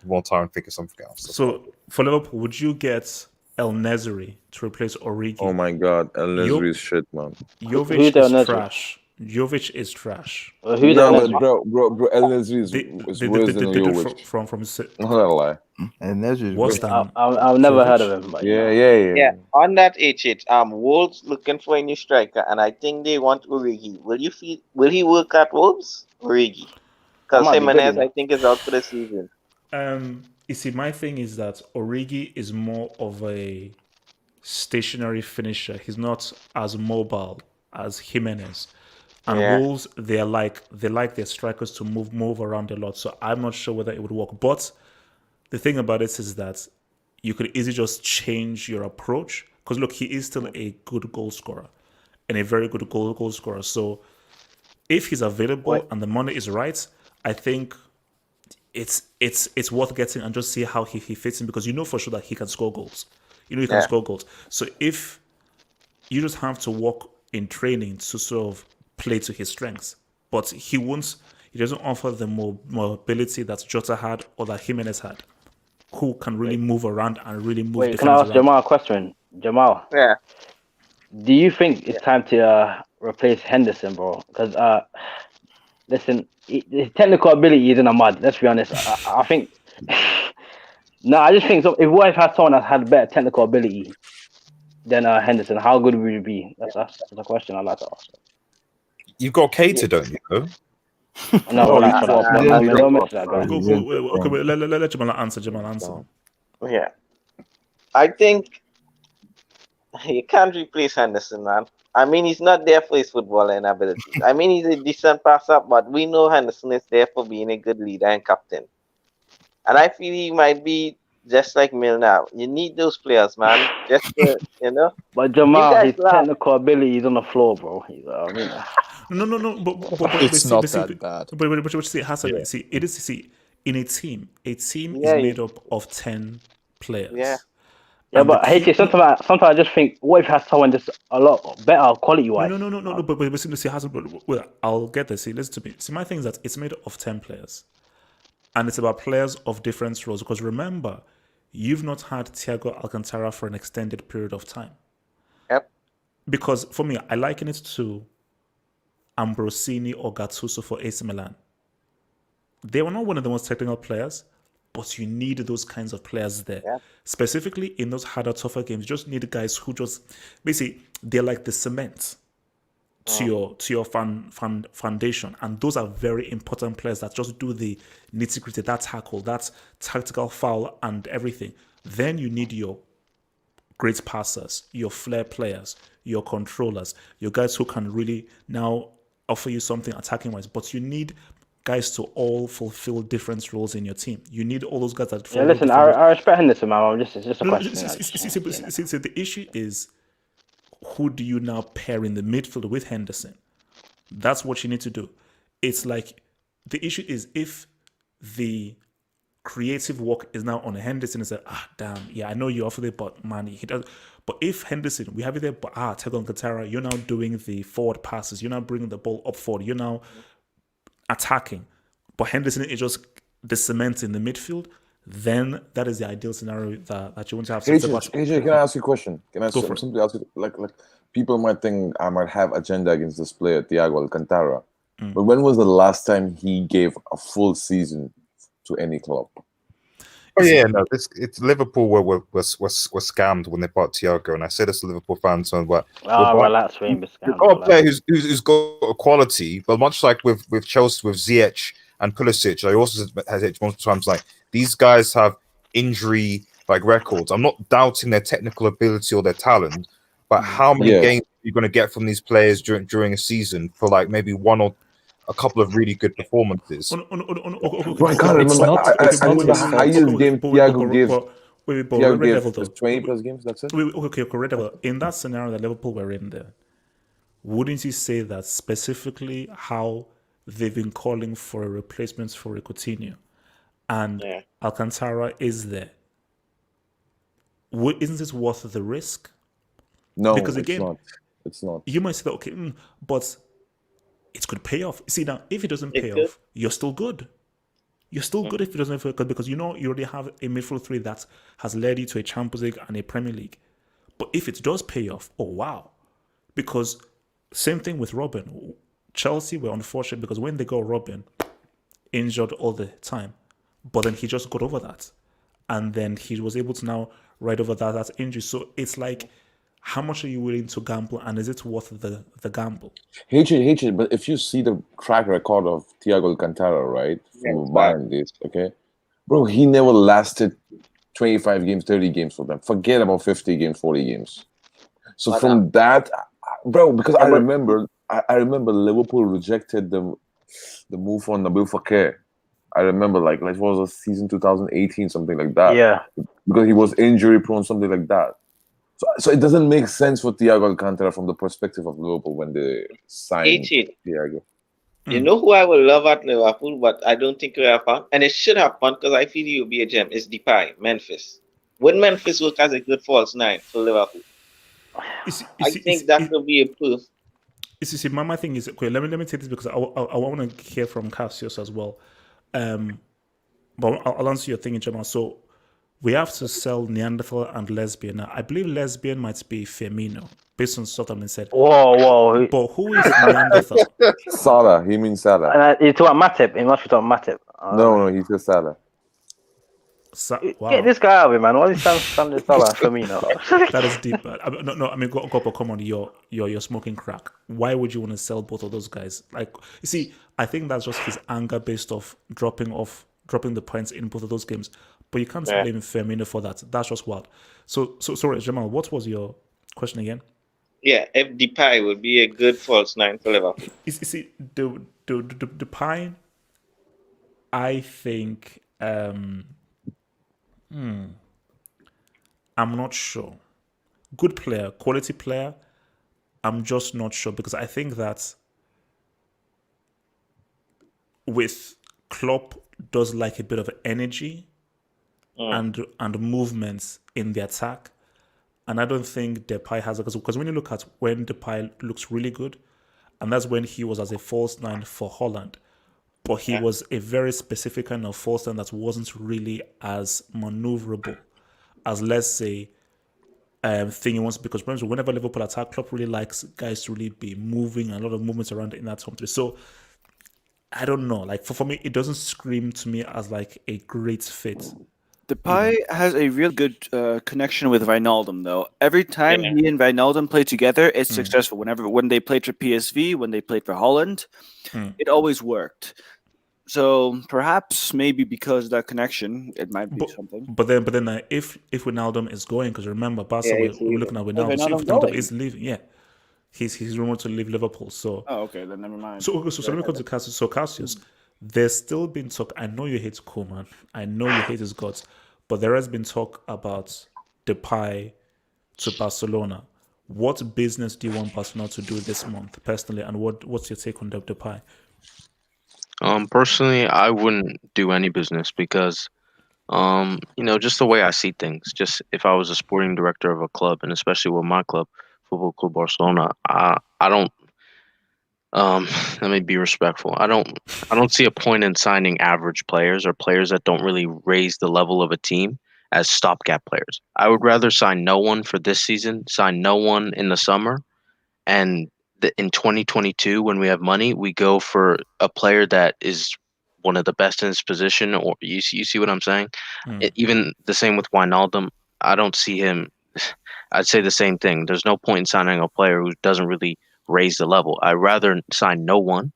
more time and think of something else. So for Liverpool, would you get El Nesri to replace Origi? Oh my god, El Nesri is shit, man. Jovic is trash. Jovic is trash. Bro, El Nesri is worse than Jovic. From I'm not gonna lie. El Nesri is worse than I've never heard of him. But yeah. On that Wolves looking for a new striker, and I think they want Origi. Will he work at Wolves? Origi, because Jimenez I think is out for the season. You see, my thing is that Origi is more of a stationary finisher. He's not as mobile as Jimenez. And Wolves, they like their strikers to move around a lot. So I'm not sure whether it would work. But the thing about it is that you could easily just change your approach. Because look, he is still a good goal scorer and a very good goal scorer. So if he's available and the money is right, I think it's worth getting and just see how he fits in, because you know for sure that he can score goals. Score goals. So if you just have to work in training to sort of play to his strengths, but he doesn't offer the mobility that Jota had or that Jimenez had, who can really move around and really move. Can I ask Jamal a question? Jamal, do you think it's time to replace Henderson, bro? Because listen, his technical ability is in a mud. Let's be honest. I think. No, I just think so. If Wolves had someone that had better technical ability than Henderson, how good would he be? That's the question I'd like to ask. You've got Keita, don't you? No, don't mention that, guys. Okay, let Jamal answer. Yeah, I think you can't replace Henderson, man. I mean, he's not there for his footballing abilities. I mean, he's a decent passer, but we know Henderson is there for being a good leader and captain. And I feel he might be just like Milner. You need those players, man. Just to, But Jamal, his technical ability is on the floor, bro. No. But it's not that bad. But see, Hassan, it is in a team. A team is made up of 10 players. Yeah, but sometimes I just think, what if you have someone just a lot better quality wise? No. But see, Hassan, I'll get this. See, listen to me. See, my thing is that it's made up of 10 players. And it's about players of different roles. Because remember, you've not had Thiago Alcantara for an extended period of time. Yep. Because for me, I liken it to Ambrosini or Gattuso for AC Milan. They were not one of the most technical players, but you need those kinds of players there. Yep. Specifically in those harder, tougher games, you just need guys who just, basically, they're like the cement to your foundation, and those are very important players that just do the nitty-gritty, that tackle, that tactical foul and everything. Then you need your great passers, your flair players, your controllers, your guys who can really now offer you something attacking wise, but you need guys to all fulfill different roles in your team. You need all those guys that listen, I respect Henderson, man. It's just a question. The issue is, who do you now pair in the midfield with Henderson? That's what you need to do. It's like the issue is if the creative work is now on Henderson and say, damn, yeah, I know you offered it, but man, he does. But if Henderson, we have it there, but Tego Katara, you're now doing the forward passes, you're now bringing the ball up forward, you're now attacking, but Henderson is just the cement in the midfield, then that is the ideal scenario that you want to have. AJ, can I ask you a question? Can I simply ask you, like people might think I might have agenda against this player, Thiago Alcantara, but when was the last time he gave a full season to any club? Oh yeah, no, it's Liverpool were scammed when they bought Thiago, and I say this to Liverpool fans, but relax, scammed. You've got a player who's got a quality, but much like with Chelsea, with Ziyech and Pulisic, I also has it multiple times. Like these guys have injury records. I'm not doubting their technical ability or their talent, but how many games are you going to get from these players during a season for maybe one or a couple of really good performances? I can't remember. I remember the highest game Thiago gave was 20 plus games. That's it. Okay. In that scenario that Liverpool were in there, wouldn't you say that specifically how they've been calling for a replacement for Coutinho and Alcantara is there? Isn't it worth the risk? No, because again, it's not. You might say that, okay, but it could pay off. See, now, if it doesn't pay off, you're still good. You're still good if it doesn't pay off because you already have a midfield three that has led you to a Champions League and a Premier League. But if it does pay off, oh wow. Because same thing with Robin. Chelsea were unfortunate because when they got Robin, injured all the time. But then he just got over that. And then he was able to now ride over that injury. So it's like, how much are you willing to gamble, and is it worth the gamble? HH, but if you see the track record of Thiago Alcantara, right, from Bayern days, okay, bro, he never lasted 25 games, 30 games for them. Forget about 50 games, 40 games. So from that, bro, because I remember Liverpool rejected the move on Nabil Fekir. I remember like it was a season 2018, something like that. Yeah, because he was injury prone, something like that. So it doesn't make sense for Thiago Alcantara from the perspective of Liverpool when they signed Thiago. You know who I would love at Liverpool, but I don't think we have fun, and it should have fun because I feel he will be a gem. Is Depay, Memphis. Would Memphis work as a good false nine for Liverpool? I think that will be a proof. See, my thing is, okay, let me take this because I want to hear from Cassius as well. But I'll answer your thing in German. So we have to sell Neanderthal and Lesbian. Now, I believe Lesbian might be Firmino, based on something said. Whoa. But who is Neanderthal? Salah. He means Salah. You're talking about Matip. He must be talking Matip. No, he says Salah. Wow. Get this guy out of here, man. Why is he sounding Salah Firmino? That is deep. No. I mean, Gopo, come on. You're smoking crack. Why would you want to sell both of those guys? Like, you see, I think that's just his anger based off dropping the points in both of those games. But you can't blame Firmino for that. That's just wild. So sorry, Jamal, what was your question again? Yeah, if Depay would be a good false nine for Liverpool. You see, the Depay, I think, I'm not sure. Good player, quality player. I'm just not sure because I think that with Klopp does like a bit of energy and movements in the attack. And I don't think Depay has because when you look at when Depay looks really good, and that's when he was as a false nine for Holland. But he was a very specific kind of false nine that wasn't really as maneuverable as, let's say, thing he wants, because whenever Liverpool attack, Klopp really likes guys to really be moving, a lot of movements around in that top three. So I don't know. Like for me, it doesn't scream to me as like a great fit. Depay has a real good connection with Wijnaldum, though. Every time he and Wijnaldum play together, it's successful. When they played for PSV, when they played for Holland, it always worked. So perhaps maybe because of that connection, it might be something. But then if Wijnaldum is going, because remember, Barca, we're looking at Wijnaldum. So if Wijnaldum is leaving, he's rumored to leave Liverpool. So okay, then never mind. So let me go to Cassius. So Cassius, there's still been talk. I know you hate Koeman. I know you hate his guts. But there has been talk about Depay to Barcelona. what business do you want Barcelona to do this month, personally, and what's your take on Depay? Personally, I wouldn't do any business because, just the way I see things. Just if I was a sporting director of a club, and especially with my club, Football Club Barcelona, I don't. Let me be respectful. I don't see a point in signing average players or players that don't really raise the level of a team as stopgap players. I would rather sign no one for this season, sign no one in the summer, and in 2022, when we have money, we go for a player that is one of the best in his position. Or you see what I'm saying? Even the same with Wijnaldum. I don't see him. I'd say the same thing. There's no point in signing a player who doesn't really raise the level. I'd rather sign no one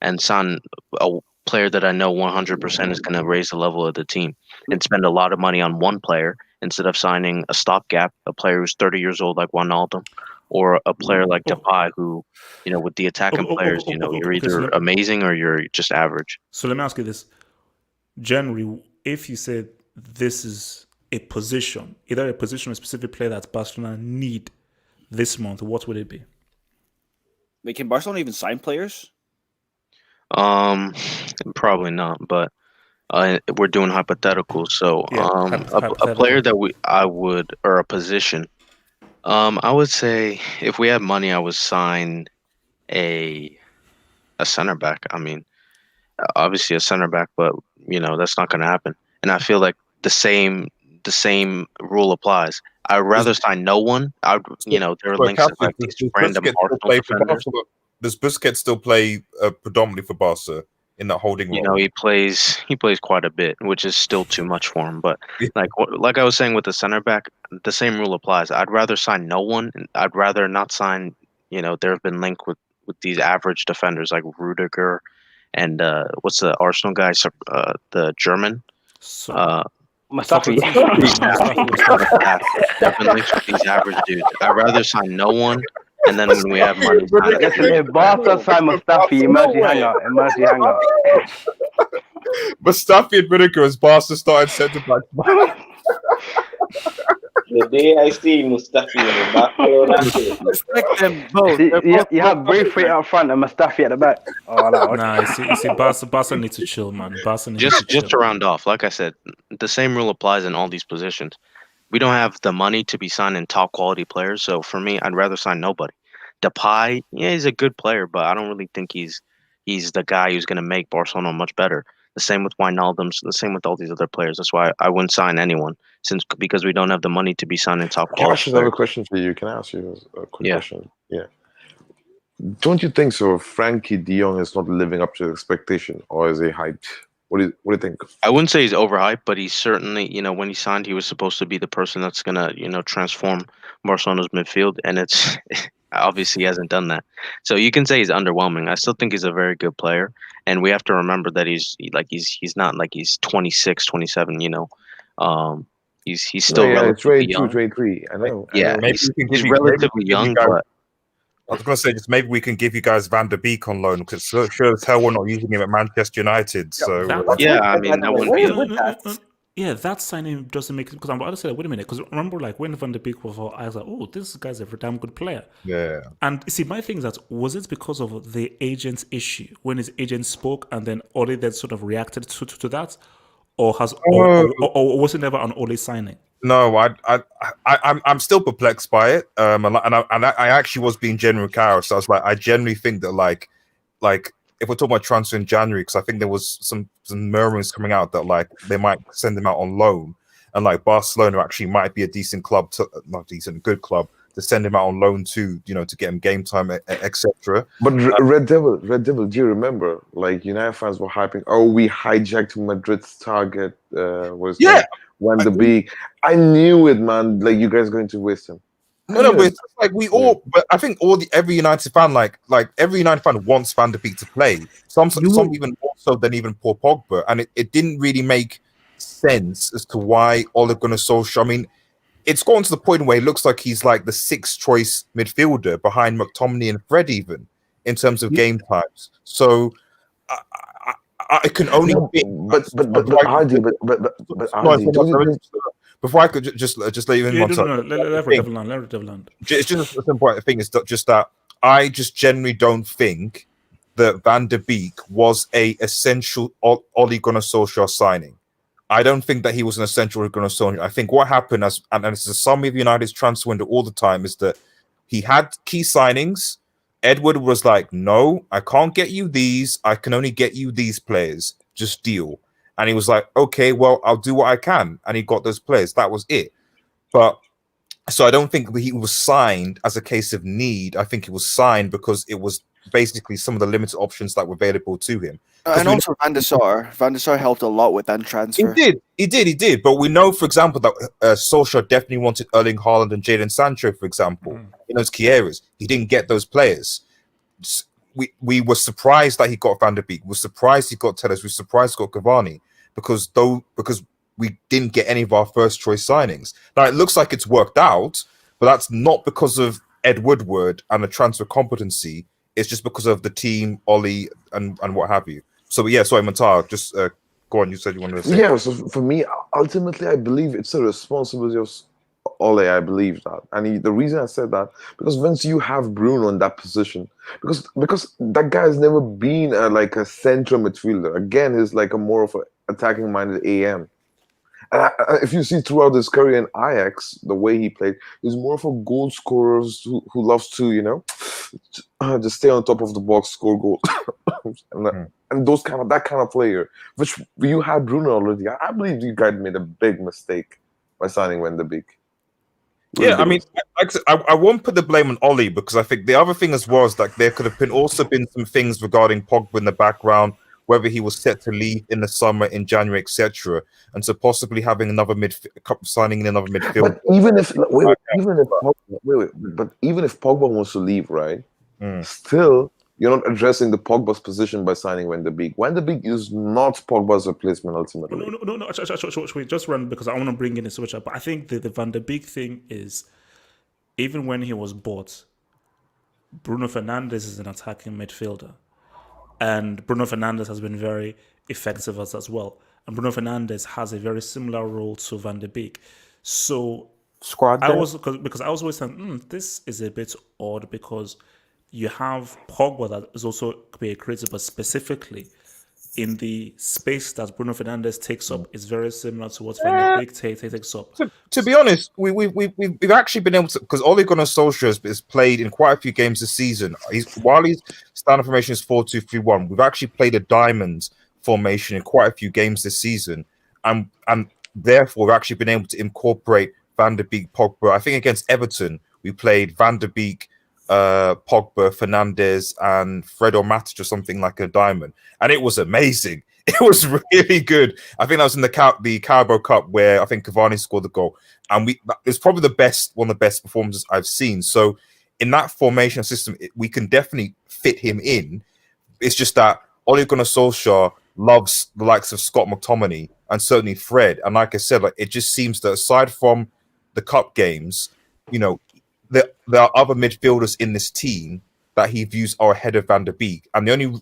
and sign a player that I know 100% is going to raise the level of the team and spend a lot of money on one player instead of signing a stopgap, a player who's 30 years old like Wijnaldum, or a player like Depay who, with the attacking players, you're either amazing or you're just average. So let me ask you this. Generally, if you said this is a position, either a position or a specific player that Barcelona need this month, what would it be? Wait, can Barcelona even sign players? Probably not, but we're doing hypotheticals. So a player that I would, or a position, I would say if we had money, I would sign a center back. I mean, obviously a center back, but that's not going to happen. And I feel like the same rule applies. I'd rather sign no one. There are links of like these random Arsenal defenders. Does Busquets still play predominantly for Barca in that holding role? He plays quite a bit, which is still too much for him. But like I was saying with the center back, the same rule applies. I'd rather sign no one. I'd rather not sign. There have been linked with these average defenders like Rudiger and what's the Arsenal guy? The German. Mustafi. Definitely with these average dudes. I'd rather sign no one. And then when we have money, if Barca sign Mustafi, emergency hangout. Mustafi and Rudiger as Barca started centre back. The day I see Mustafi in the Barcelona, respect them both. You have Braithwaite up front and Mustafi at the back. Oh, no. Nah, you see, Barca needs to chill, man. Just to round off, like I said, the same rule applies in all these positions. We don't have the money to be signing top quality players, so for me, I'd rather sign nobody. Depay, yeah, he's a good player, but I don't really think he's the guy who's going to make Barcelona much better. The same with Wijnaldum, the same with all these other players. That's why I wouldn't sign anyone, because we don't have the money to be signing top quality. Can I ask a question for you? Can I ask you a quick question? Yeah. Don't you think so? Frankie De Jong is not living up to expectation, or is he hyped? What do you think? I wouldn't say he's overhyped, but he's certainly, when he signed, he was supposed to be the person that's gonna, transform Barcelona's midfield, and it's obviously he hasn't done that. So you can say he's underwhelming. I still think he's a very good player, and we have to remember that he's not like he's 26, 27. He's still relatively young. 23. I know. Yeah, maybe he's relatively young, but. I was going to say, just maybe we can give you guys Van der Beek on loan, because sure as hell we're not using him at Manchester United. So that wouldn't be. Yeah, that signing doesn't make sense, because I'm about to say, wait a minute, because remember, like when Van der Beek was, I was like, oh, this guy's a damn good player. Yeah. And see, my thing is that, was it because of the agent's issue when his agent spoke and then Ole then sort of reacted to that, or was it never an Ole signing? No, I'm still perplexed by it. And I actually was being genuine, Carol. So I was like, I genuinely think that like if we're talking about transfer in January, because I think there was some murmurings coming out that like they might send him out on loan, and like Barcelona actually might be a decent club, good club to send him out on loan to get him game time, etc. But Red Devil, do you remember? Like United fans were hyping, oh, we hijacked Madrid's target. Van der Beek. I knew it, man. Like you guys are going to waste him. No, but it's like we all. But I think every United fan, like every United fan wants Van der Beek to play. Some even more so than even Paul Pogba, and it didn't really make sense as to why Ole Gunnar Solskjaer. I mean, it's gotten to the point where it looks like he's like the sixth choice midfielder behind McTominay and Fred, even in terms of game times. So I can only. before I could just let you in one time. Let Devland. It's just a simple thing. Is just that I just generally don't think that Van der Beek was a essential Ole Gunnar Solskjaer signing. I don't think that he was an essential Ole Gunnar Solskjaer. I think what happened, and this is a summary of United's transfer window all the time, is that he had key signings. Edward was like, no, I can't get you these. I can only get you these players. Just deal. And he was like, okay, well, I'll do what I can. And he got those players. That was it. But so I don't think that he was signed as a case of need. I think he was signed because it was basically some of the limited options that were available to him. And also Van der Sar. Van der Sar helped a lot with that transfer. He did. But we know, for example, that Solskjaer definitely wanted Erling Haaland and Jadon Sancho, for example, in those key areas. He didn't get those players. We were surprised that he got Van der Beek. We were surprised he got Telles. We were surprised he got Cavani because we didn't get any of our first choice signings. Now it looks like it's worked out, but that's not because of Ed Woodward and the transfer competency. It's just because of the team, Ollie, and what have you. So yeah, sorry, Matar, just go on. You said you wanted to say. Yeah, so for me, ultimately, I believe it's a responsibility of Ole. I believe that, and the reason I said that because once you have Bruno in that position, because that guy has never been like a central midfielder. Again, he's like a more of an attacking minded AM. And if you see throughout his career in Ajax, the way he played, he's more of a goal scorer who loves to, just stay on top of the box, score goals, and that kind of player. Which you had Bruno already. I believe you guys made a big mistake by signing Van der Beek. Yeah, I mean, I won't put the blame on Ollie because I think the other thing as well is that there could have also been some things regarding Pogba in the background, whether he was set to leave in the summer, in January, etc. And so possibly having signing in another midfield. But even if Pogba wants to leave, right? Still, you're not addressing the Pogba's position by signing Van der Beek. Van der Beek is not Pogba's replacement ultimately. No. Just run because I want to bring in a switch up. But I think the Van der Beek thing is, even when he was bought, Bruno Fernandes is an attacking midfielder. And Bruno Fernandes has been very effective as well. And Bruno Fernandes has a very similar role to Van der Beek. So because I was always saying, this is a bit odd because you have Pogba that is also creative, but specifically in the space that Bruno Fernandes takes up is very similar to what Van der Beek takes up. To be honest, we've actually been able to, because Ole Gunnar Solskjaer has played in quite a few games this season. While his standard formation is 4-2-3-1, we've actually played a diamond formation in quite a few games this season, and therefore we've actually been able to incorporate Van der Beek, Pogba. I think against Everton we played Van der Beek, Pogba, Fernandes, and Fred or Matic or something like a diamond, and it was amazing. It was really good. I think that was in the Carabao Cup where I think Cavani scored the goal, and it's probably one of the best performances I've seen. So in that formation system, we can definitely fit him in. It's just that Ole Gunnar Solskjaer loves the likes of Scott McTominay and certainly Fred, and like I said, it just seems that aside from the cup games, there are other midfielders in this team that he views are ahead of Van der Beek. And the only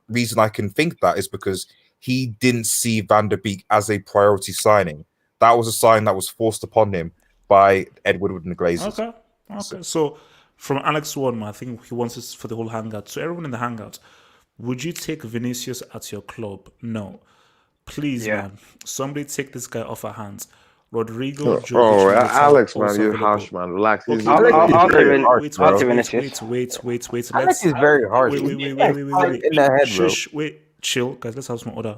reason I can think that is because he didn't see Van der Beek as a priority signing. That was a sign that was forced upon him by Ed Woodward and the Glazers. Okay. So from Alex Warman, I think he wants this for the whole Hangout. So everyone in the Hangout, would you take Vinicius at your club? No. Please, man. Somebody take this guy off our hands. Rodrigo. Alex, man, you're harsh, man. Relax. Wait. Alex is very harsh. Wait, chill, guys. Let's have some order.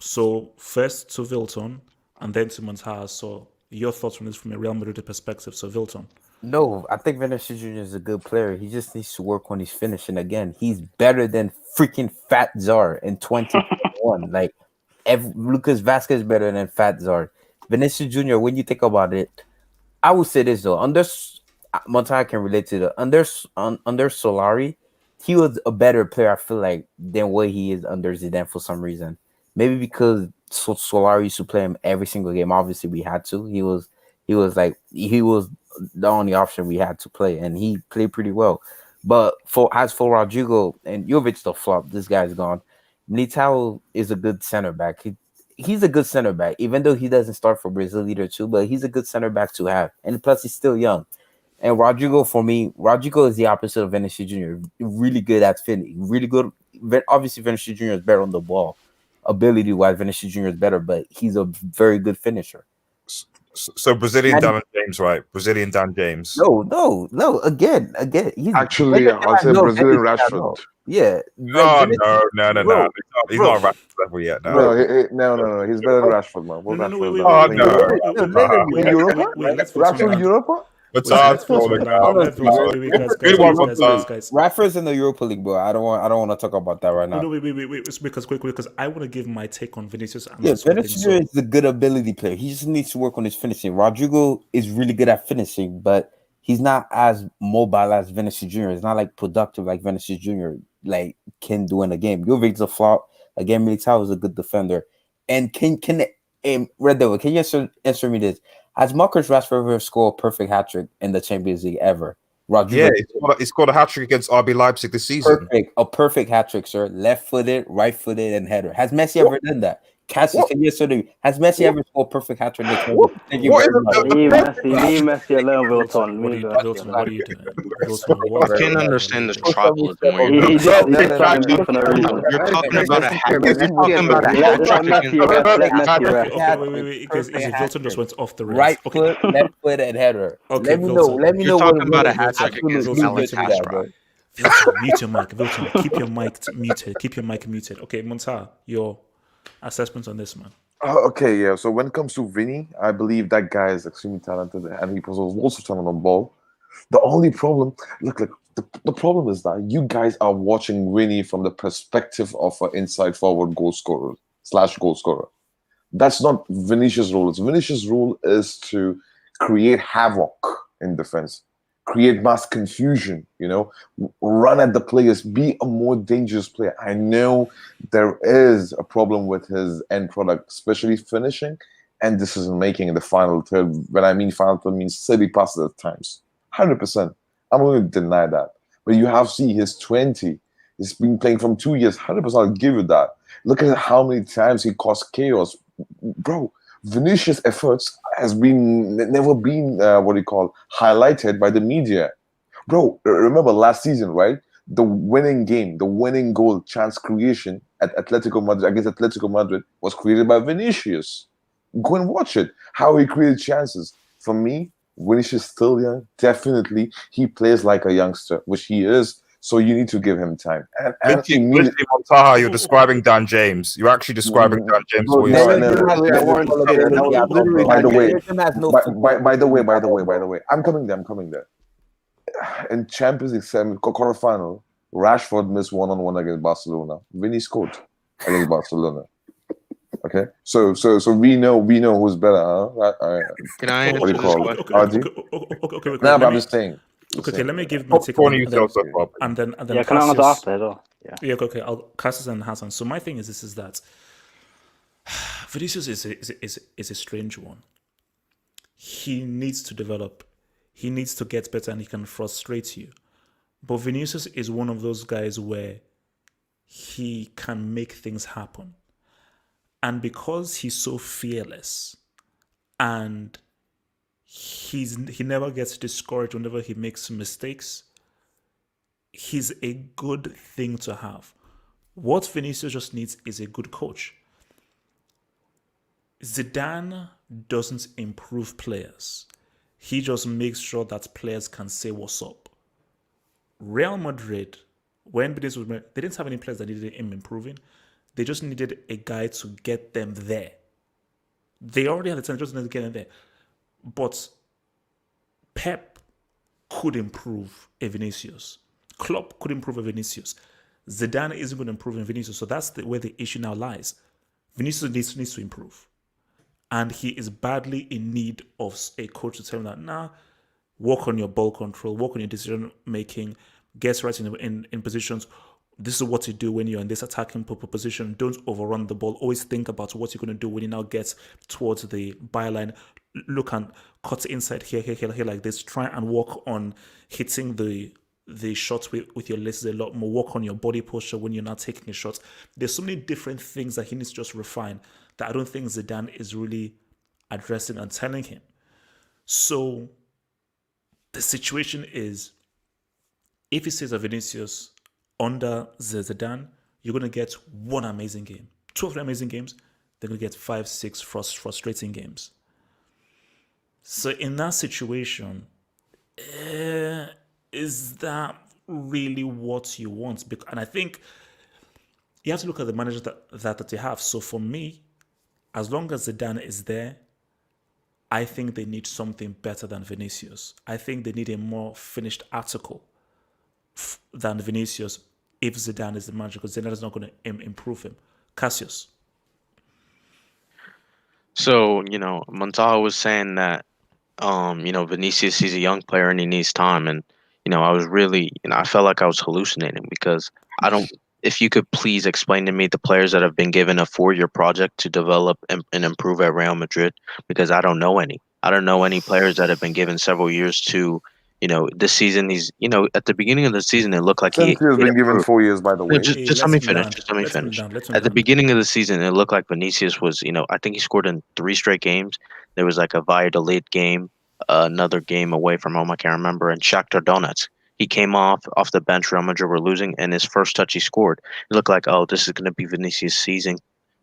So first to Vilton, and then to Montaz. So your thoughts on this from a Real Madrid perspective. So Vilton. No, I think Vinicius Jr. is a good player. He just needs to work on his finishing again. He's better than freaking Fat Czar in 2021. Lucas Vasquez is better than Fat Czar. Vinicius Jr., when you think about it, I would say this though. Monta can relate to the under Solari, he was a better player, I feel like, than what he is under Zidane for some reason. Maybe because Solari used to play him every single game. Obviously, we had to. He was the only option we had to play, and he played pretty well. But for Rodrigo and Jovic, the flop, this guy's gone. Militao is a good center back. he's a good center back, even though he doesn't start for Brazil either too. But he's a good center back to have, and plus he's still young. And Rodrigo, for me, Rodrigo is the opposite of Vinicius Jr. Really good at finishing, really good. Obviously, Vinicius Jr. is better on the ball, ability-wise. Vinicius Jr. is better, but he's a very good finisher. So Brazilian Dan James, right? Brazilian Dan James. No. Again, he's actually I'll say Brazilian Rashford. Yeah. No. He's not Rashford level yet. No. No. He's better than Rashford, man. Wait, let's Rashford in Europa? Rashford's in the Europa League, bro. I don't want to talk about that right now. No, wait, because I want to give my take on Vinicius. Vinicius is a good ability player. He just needs to work on his finishing. Rodrigo is really good at finishing, but he's not as mobile as Vinicius Jr. It's not like productive like Vinicius Jr. like can do in a game. Jovic's a flop. Again, Militao is a good defender. And Red Devil, can you answer me this? Has Marcus Rashford ever scored a perfect hat-trick in the Champions League ever? Rodrigo, he scored a hat-trick against RB Leipzig this season. A perfect hat-trick, sir. Left-footed, right-footed, and header. Has Messi ever done that? Cassius, can you answer me? Has Messi ever scored a perfect hat-trick in the Champions League? Thank you very much. Leave Messi alone, Wilton. What are you doing? I can't understand this tribalism. You're talking about a hat. Wait, because Wilton just went off the rails. Right foot, left foot, and header. Okay, let me know. You're talking about a hat trick against Alex Wilton, mute your mic. Wilton, keep your mic muted. Okay, Monta, your assessment on this, man. Okay, yeah. So when it comes to Vinny, I believe that guy is extremely talented, and he was also talented on ball. The only problem, the problem is that you guys are watching Vinny from the perspective of an inside forward goal scorer / goal scorer. That's not Vinicius' role. Vinicius' role is to create havoc in defense, create mass confusion, run at the players, be a more dangerous player. I know there is a problem with his end product, especially finishing and decision making in the final third. When I mean final third, means silly passes at times. 100%. I'm going to deny that. But you have to see he's 20. He's been playing from 2 years. 100% I'll give you that. Look at how many times he caused chaos. Bro, Vinicius' efforts never been highlighted by the media. Bro, remember last season, right? The winning game, the winning goal chance creation at Atletico Madrid against Atletico Madrid was created by Vinicius. Go and watch it. How he created chances. For me, Vinicius is still young. Definitely, he plays like a youngster, which he is. So you need to give him time. And Montaha, you're describing Dan James. You're actually describing Dan James. By the way, I'm coming there. In Champions League quarterfinal, Rashford missed one-on-one against Barcelona. Vinny scored against Barcelona. Okay, so we know who's better, huh? Can I answer what do you call it? Okay. Nah, but I'm just saying. Okay, let me give my take and then yeah, can I answer after as well? Yeah, okay. I'll Cassius and Hassan. So my thing is that Vinicius is a strange one. He needs to develop. He needs to get better, and he can frustrate you. But Vinicius is one of those guys where he can make things happen. And because he's so fearless and he never gets discouraged whenever he makes mistakes, he's a good thing to have. What Vinicius just needs is a good coach. Zidane doesn't improve players. He just makes sure that players can say what's up. Real Madrid, when Vinicius was there, they didn't have any players that needed him improving. They just needed a guy to get them there. They already had the talent, just needed to get them there. But Pep could improve a Vinicius. Klopp could improve a Vinicius. Zidane isn't going to improve a Vinicius. So that's where the issue now lies. Vinicius needs to improve. And he is badly in need of a coach to tell him that, work on your ball control, work on your decision making, get right in positions. This is what you do when you're in this attacking position. Don't overrun the ball. Always think about what you're going to do when you now get towards the byline. Look and cut inside here like this. Try and work on hitting the shots with your legs a lot more. Work on your body posture when you're not taking a shot. There's so many different things that he needs to just refine. that I don't think Zidane is really addressing and telling him. So the situation is, if he says of Vinicius under Zidane, you're going to get one amazing game. 2 or 3 amazing games, they're going to get 5, 6 frustrating games. So in that situation, is that really what you want? And I think you have to look at the managers that you have. So for me, as long as Zidane is there, I think they need something better than Vinicius. I think they need a more finished article than Vinicius if Zidane is the manager, because Zidane is not going to improve him. Cassius. So, Montalvo was saying that, Vinicius, he's a young player and he needs time. And, I was really, I felt like I was hallucinating because if you could please explain to me the players that have been given a 4-year project to develop and improve at Real Madrid, because I don't know any. I don't know any players that have been given several years to, this season, he's, at the beginning of the season, it looked like he has been given 4 years, by the way. Just let me finish. At the beginning of the season, it looked like Vinicius was, I think he scored in 3 straight games. There was like a Valladolid game, another game away from home, I can't remember, and Shakhtar Donetsk. He came off the bench. Real Madrid were losing, and his first touch he scored. It looked like, oh, this is going to be Vinicius' season,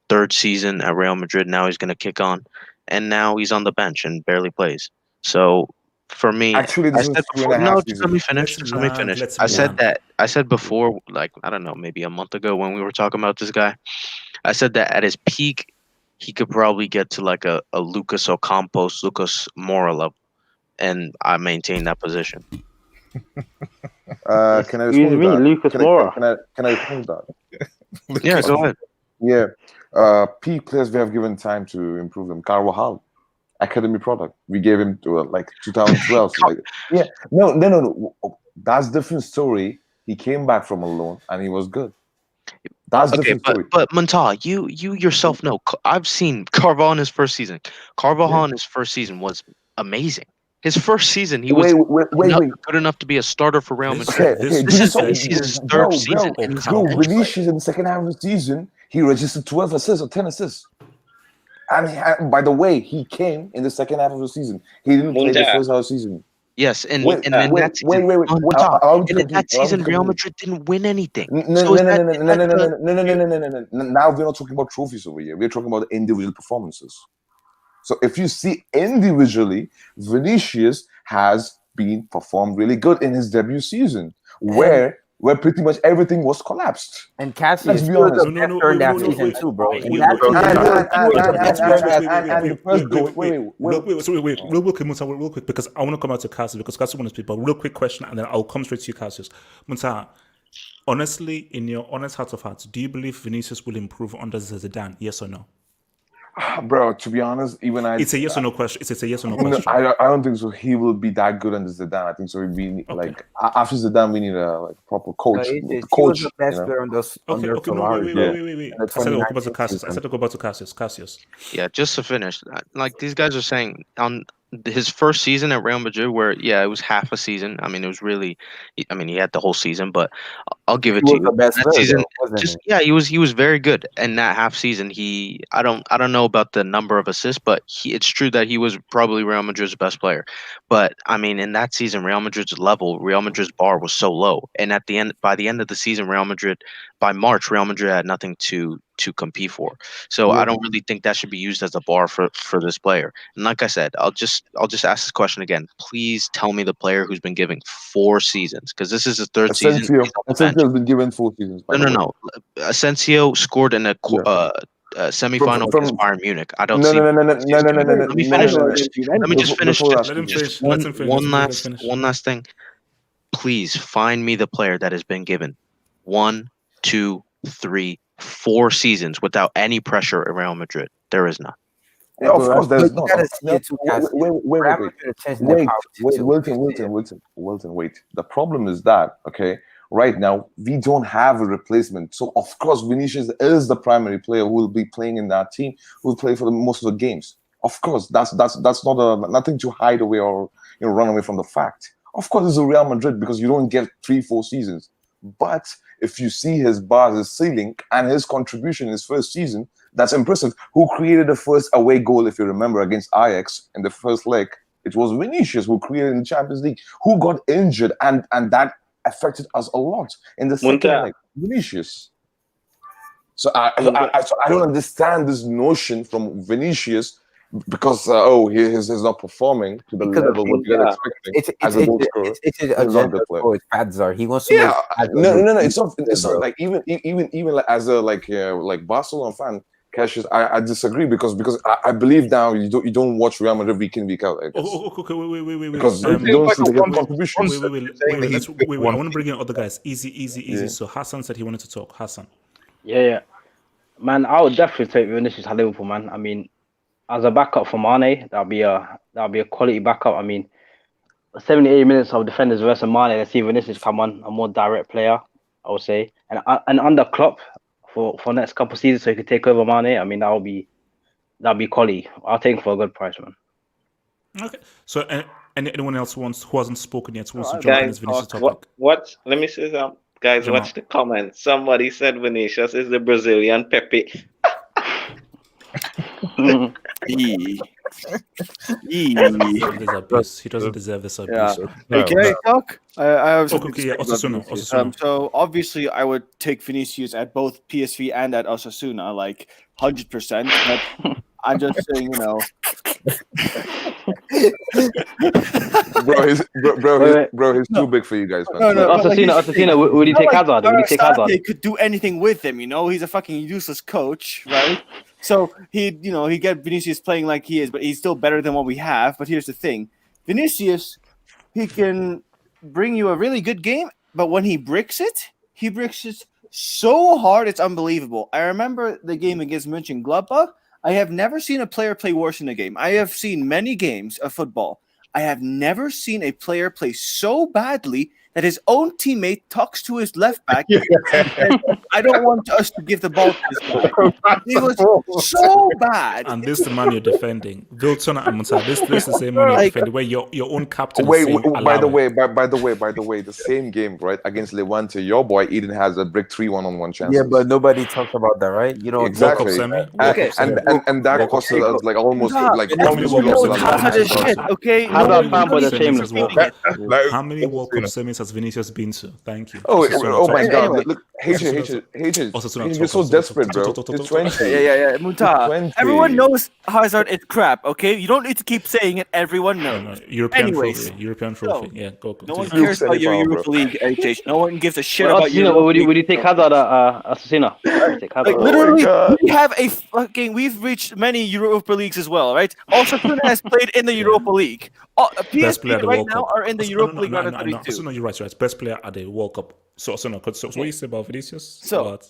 3rd season at Real Madrid. Now he's going to kick on, and now he's on the bench and barely plays. So for me, actually, I said before, just let me finish. I said before, like, I don't know, maybe a month ago when we were talking about this guy, I said that at his peak, he could probably get to like a Lucas Ocampos, Lucas Moura level, and I maintain that position. Can I respond to that? Lucas Moura. Can I respond to that? Yeah, go ahead. Yeah. Peak players we have given time to improve them. Carvajal, academy product. We gave him to like 2012. No. That's a different story. He came back from a loan and he was good. That's okay, but Monta, you yourself know. I've seen Carvajal in his first season. Carvajal in his first season was amazing. His first season, he was good enough to be a starter for Real Madrid. This is Vinicius' 3rd season. Vinicius in the second half of the season, he registered 12 assists or 10 assists. And by the way, he came in the second half of the season. He didn't play the first half of the season. Yes, and in that season, Real Madrid didn't win anything. No. Now we're not talking about trophies over here. We're talking about individual performances. So if you see individually, Vinicius has been performed really good in his debut season, where pretty much everything was collapsed. And Cassius was the best during that season too, bro. Real quick, because I want to come out to Cassius, because Cassius wants to speak, but real quick question, and then I'll come straight to you, Cassius. Muntaha, honestly, in your honest heart of hearts, do you believe Vinicius will improve under Zidane? Yes or no? Bro, to be honest, it's a yes or no question. It's a yes or no question. I don't think so. He will be that good under Zidane. I think so. Like after Zidane, we need a proper coach. He was the best player on those. Wait. I said to go back to Cassius. I said to go back to Cassius. Yeah, just to finish, like these guys are saying on his first season at Real Madrid, where it was half a season. I mean, it was really, he had the whole season, but I'll give it to you. That season, he was very good. And that half season, I don't know about the number of assists, but it's true that he was probably Real Madrid's best player. But I mean, in that season, Real Madrid's bar was so low, and by the end of the season, by March, Real Madrid had nothing to compete for. So I don't really think that should be used as a bar for this player. And like I said, I'll just ask this question again. Please tell me the player who's been given 4 seasons, because this is his 3rd season. Asensio's been given 4 seasons. No. Asensio scored in a semifinal against Bayern Munich. I don't see. No. Let me finish. Let me just finish. One last thing. Please find me the player that has been given 1, 2, 3, 4 seasons without any pressure at Real Madrid. There is none. Yeah, of course, there's not. Wait. The problem is that, right now we don't have a replacement. So of course, Vinicius is the primary player who will be playing in that team, who will play for most of the games. Of course, that's not nothing to hide away or run away from the fact. Of course, it's a Real Madrid because you don't get 3-4 seasons. But if you see his bars, his ceiling, and his contribution in his first season, that's impressive. Who created the first away goal, if you remember, against Ajax in the first leg? It was Vinicius who created in the Champions League, who got injured, and that affected us a lot in the second leg. Vinicius. So I don't understand this notion from Vinicius because he's not performing to the level what you're expecting as a goal scorer. It's an agenda for his Padzar. He wants to. No. It's not like even like as a like Barcelona fan. Cassius, I disagree because I believe now you don't watch Real Madrid week in week out. Okay, wait. Because you don't see the contributions. Wait. I want to bring in other guys. Easy. So Hassan said he wanted to talk. Hassan. Yeah. Man, I would definitely take Vinicius at Liverpool, man. I mean, as a backup for Mane, that'll be a quality backup. I mean, 78 minutes of defenders versus Mane. Let's see Vinicius come on, a more direct player, I would say, and under Klopp for next couple of seasons, so he could take over Mane. I mean, that'll be quality. I'll take him for a good price, man. Okay. So, anyone else who hasn't spoken yet wants to jump in this Vinicius topic? What? Let me say something. Guys, watch the comments. Somebody said Vinicius is the Brazilian Pepe. He doesn't deserve this abuse. Hey, can I talk? I have Osasuna. So obviously, I would take Vinicius at both PSV and at Osasuna, like 100%. But I'm just saying, bro, he's too big for you guys, man. No, Osasuna, would he take Hazard? Would he take Hazard? They could do anything with him, he's a fucking useless coach, right? So he get Vinicius playing like he is, but he's still better than what we have. But here's the thing. Vinicius, he can bring you a really good game, but when he bricks it so hard, it's unbelievable. I remember the game against Mönchengladbach. I have never seen a player play worse in a game. I have seen many games of football. I have never seen a player play so badly that his own teammate talks to his left back. I don't want us to give the ball to this guy. He was so bad. And this is the man you're defending. Viltona and Monta. This is the same man you're defending where your own captain is saying, by the way, the same game, right, against Levante, your boy Eden has a brick 3-1-on-1 chance. Yeah, but nobody talks about that, right? You know exactly. Okay. And that cost us like almost like how many World Cup semis has Vinicius been to? Thank you. Oh my God! Look, H. You're so desperate, bro. It's 20. Yeah. Muta. Everyone knows Hazard is crap. Okay, you don't need to keep saying it. Everyone knows. European trophy. Yeah, go. No one cares about your Europa League, HH. No one gives a shit about you. Would you take Hazard at Assassina? Literally, we've reached many Europa Leagues as well, right? Osasuna has played in the Europa League. PSG right now are in the Europa League. No, you're right. Best player at the World Cup. So what do you say about Vinicius?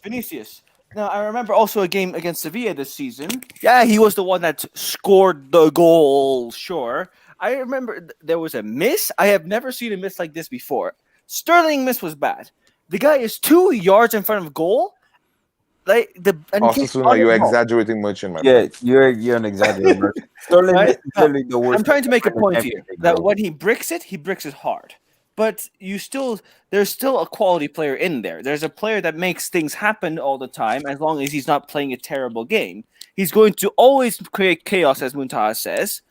Vinicius. Now, I remember also a game against Sevilla this season. Yeah, he was the one that scored the goal, sure. I remember there was a miss. I have never seen a miss like this before. Sterling miss was bad. The guy is 2 yards in front of goal. Osasuna, you're exaggerating much in my mind. Yeah, you're an exaggerator. Sterling is literally the worst. I'm trying to make a point here that when he bricks it hard. But there's still a quality player in there. There's a player that makes things happen all the time, as long as he's not playing a terrible game. He's going to always create chaos, as Muntaha says.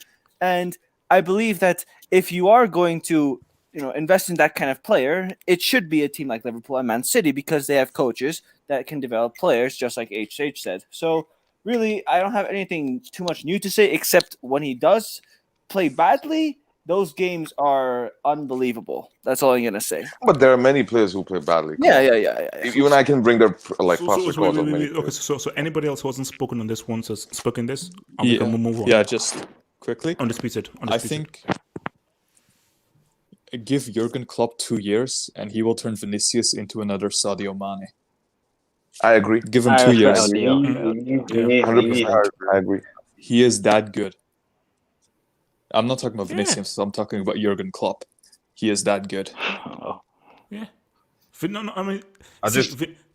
And I believe that if you are going to, invest in that kind of player, it should be a team like Liverpool and Man City because they have coaches that can develop players, just like HH said. So really, I don't have anything too much new to say, except when he does play badly, those games are unbelievable. That's all I'm gonna say. But there are many players who play badly. Yeah. Even I can bring their past records. Okay, so anybody else who hasn't spoken on this once has spoken this? We can move on. Yeah, just quickly. Undisputed. I think give Jurgen Klopp 2 years and he will turn Vinicius into another Sadio Mane. I agree. Give him 2 years. 100%. I agree. He is that good. I'm not talking about Vinicius. I'm talking about Jurgen Klopp. He is that good. Yeah. No, I mean,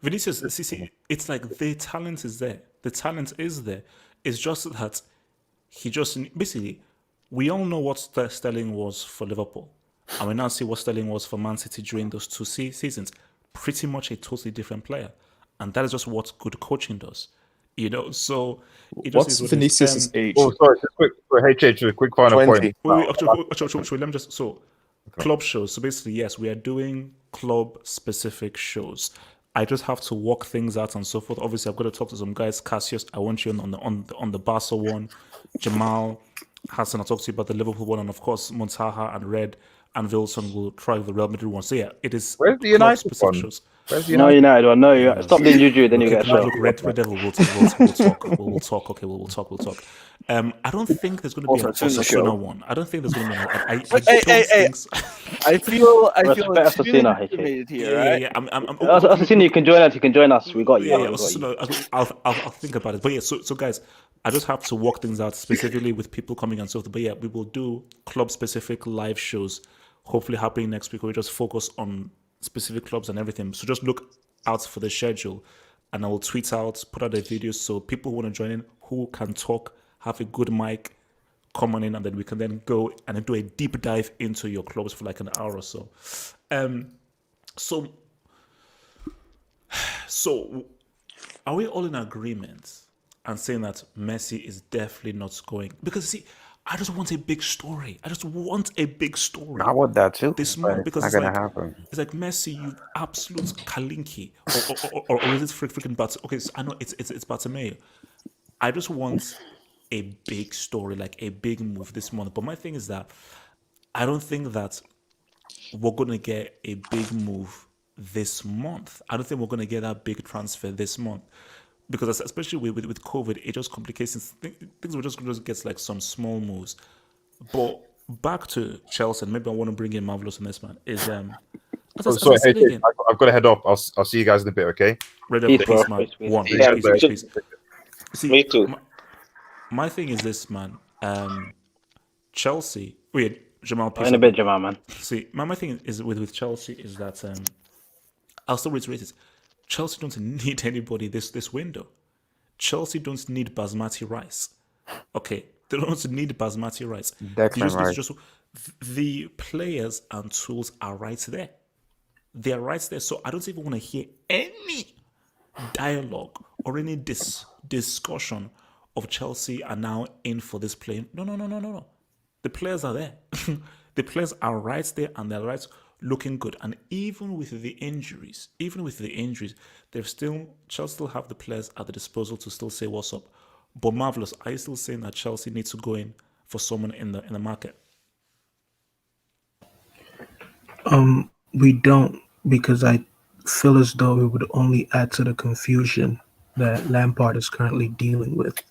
Vinicius. See, it's like the talent is there. The talent is there. It's just that he just basically. We all know what Sterling was for Liverpool, and we now see what Sterling was for Man City during those 2 seasons. pretty much a totally different player. And that is just what good coaching does. So it just What's is what Vinicius' age? Oh, sorry, just quick, HH, a quick final 20. point. Wait, actually, let me just club shows. So basically, yes, we are doing club specific shows. I just have to work things out and so forth. Obviously, I've got to talk to some guys. Cassius, I want you on the Barca one. Jamal, Hassan, I'll talk to you about the Liverpool one, and of course, Montaha and Red and Wilson will try the Real Madrid one. So yeah, it is Where's the club United specific one? shows. Where's the No, United one. No, Yeah. stop being juju. Then you get shot. Look, Red Devil. We'll talk. We'll talk. Okay, we'll talk. I don't think there's going to be an Osasuna one. I don't think there's going to be. I don't think. So. I feel Respect extremely Osasuna, intimidated here. Right? Yeah. Osasuna, you can join us. You can join us. We got you. Yeah. Osasuna, I'll think about it. But yeah, so guys, I just have to work things out specifically with people coming and so forth. But yeah, we will do club specific live shows. Hopefully happening next week. Where we just focus on specific clubs and everything. So just look out for the schedule, and I will tweet out, put out a video so people who want to join in, who can talk, have a good mic, come on in, and then we can then go and do a deep dive into your clubs for like an hour or so. So are we all in agreement and saying that Messi is definitely not going? Because see, I just want a big story. I want that too. This month, because it's not gonna happen. It's like Messi, you absolute Kalinki, or is it freaking Bat? Okay, so I know it's Bartomeu. I just want a big story, like a big move this month. But my thing is that I don't think that we're gonna get a big move this month. I don't think we're gonna get that big transfer this month. Because especially with COVID, it just complicates things. Things will just get like some small moves. But back to Chelsea, and maybe I want to bring in Marvelous on this, man. Sorry, hey, I've got to head off. I'll see you guys in a bit, okay? Peace, man. Peace. See, me too. My thing is this, man. Chelsea. Wait, Jamal. Peace. In a bit, Jamal, man. See, my thing is with Chelsea is that I'll still reiterate it. Chelsea don't need anybody this window. Chelsea don't need basmati rice. Okay, they don't need basmati rice. The players and tools are right there. They are right there. So I don't even want to hear any dialogue or any discussion of Chelsea are now in for this play. No. The players are there. The players are right there, and they're right looking good. And even with the injuries, Chelsea still have the players at the disposal to still say what's up. But Marvelous, are you still saying that Chelsea needs to go in for someone in the market? We don't, because I feel as though it would only add to the confusion that Lampard is currently dealing with.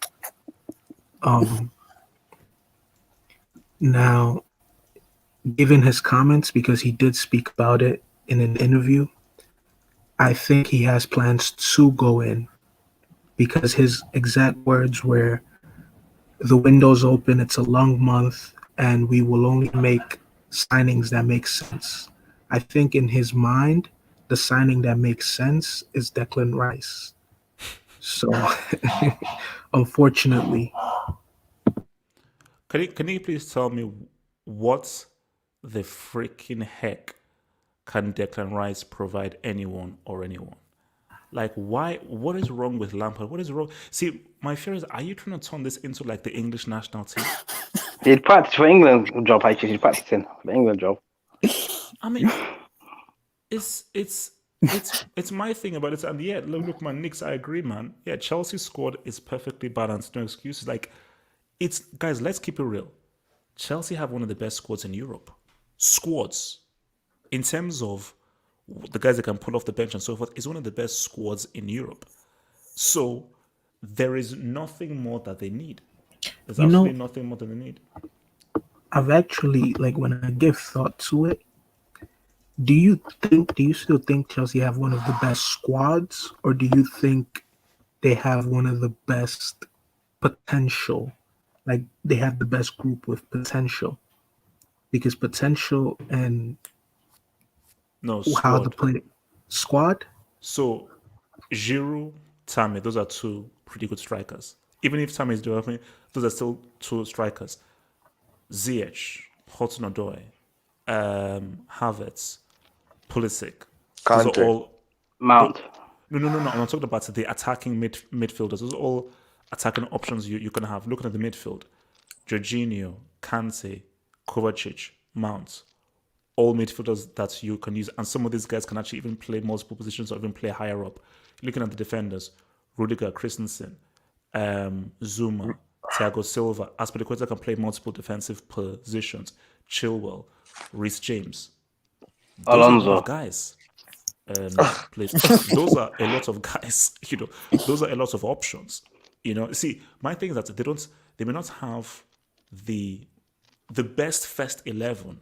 Now, given his comments, because he did speak about it in an interview, I think he has plans to go in, because his exact words were, the window's open, it's a long month, and we will only make signings that make sense. I think in his mind, the signing that makes sense is Declan Rice. So, unfortunately. Can you please tell me what the freaking heck can Declan Rice provide anyone? Like, why? What is wrong with Lampard? What is wrong? See, my fear is, are you trying to turn this into like the English national team? He'd practice for England job, actually. He's practicing for the England job. I mean, it's my thing about it. And yeah, look, man, Knicks, I agree, man. Yeah, Chelsea's squad is perfectly balanced. No excuses. Like, guys, let's keep it real. Chelsea have one of the best squads in Europe. Squads, in terms of the guys that can pull off the bench and so forth, is one of the best squads in Europe. So there is nothing more that they need. There's absolutely nothing more than they need. I've actually, when I give thought to it, do you still think Chelsea have one of the best squads, or do you think they have one of the best potential? Like, they have the best group with potential? Because potential and how to play squad. So Giroud, Tammy, those are two pretty good strikers. Even if Tammy is developing, those are still two strikers. Ziyech, Hudson-Odoi, Havertz, Pulisic. Those are all Mount. No. I'm not talking about the attacking midfielders. Those are all attacking options you can have. Looking at the midfield, Jorginho, Kante, Kovacic, Mount, all midfielders that you can use. And some of these guys can actually even play multiple positions or even play higher up. Looking at the defenders, Rudiger, Christensen, Zuma, Thiago Silva, Aspilicueta can play multiple defensive positions. Chilwell, Reece James. Those Alonso. are a lot of guys. Please. Those are a lot of guys. Those are a lot of options. See, my thing is that they may not have the best first 11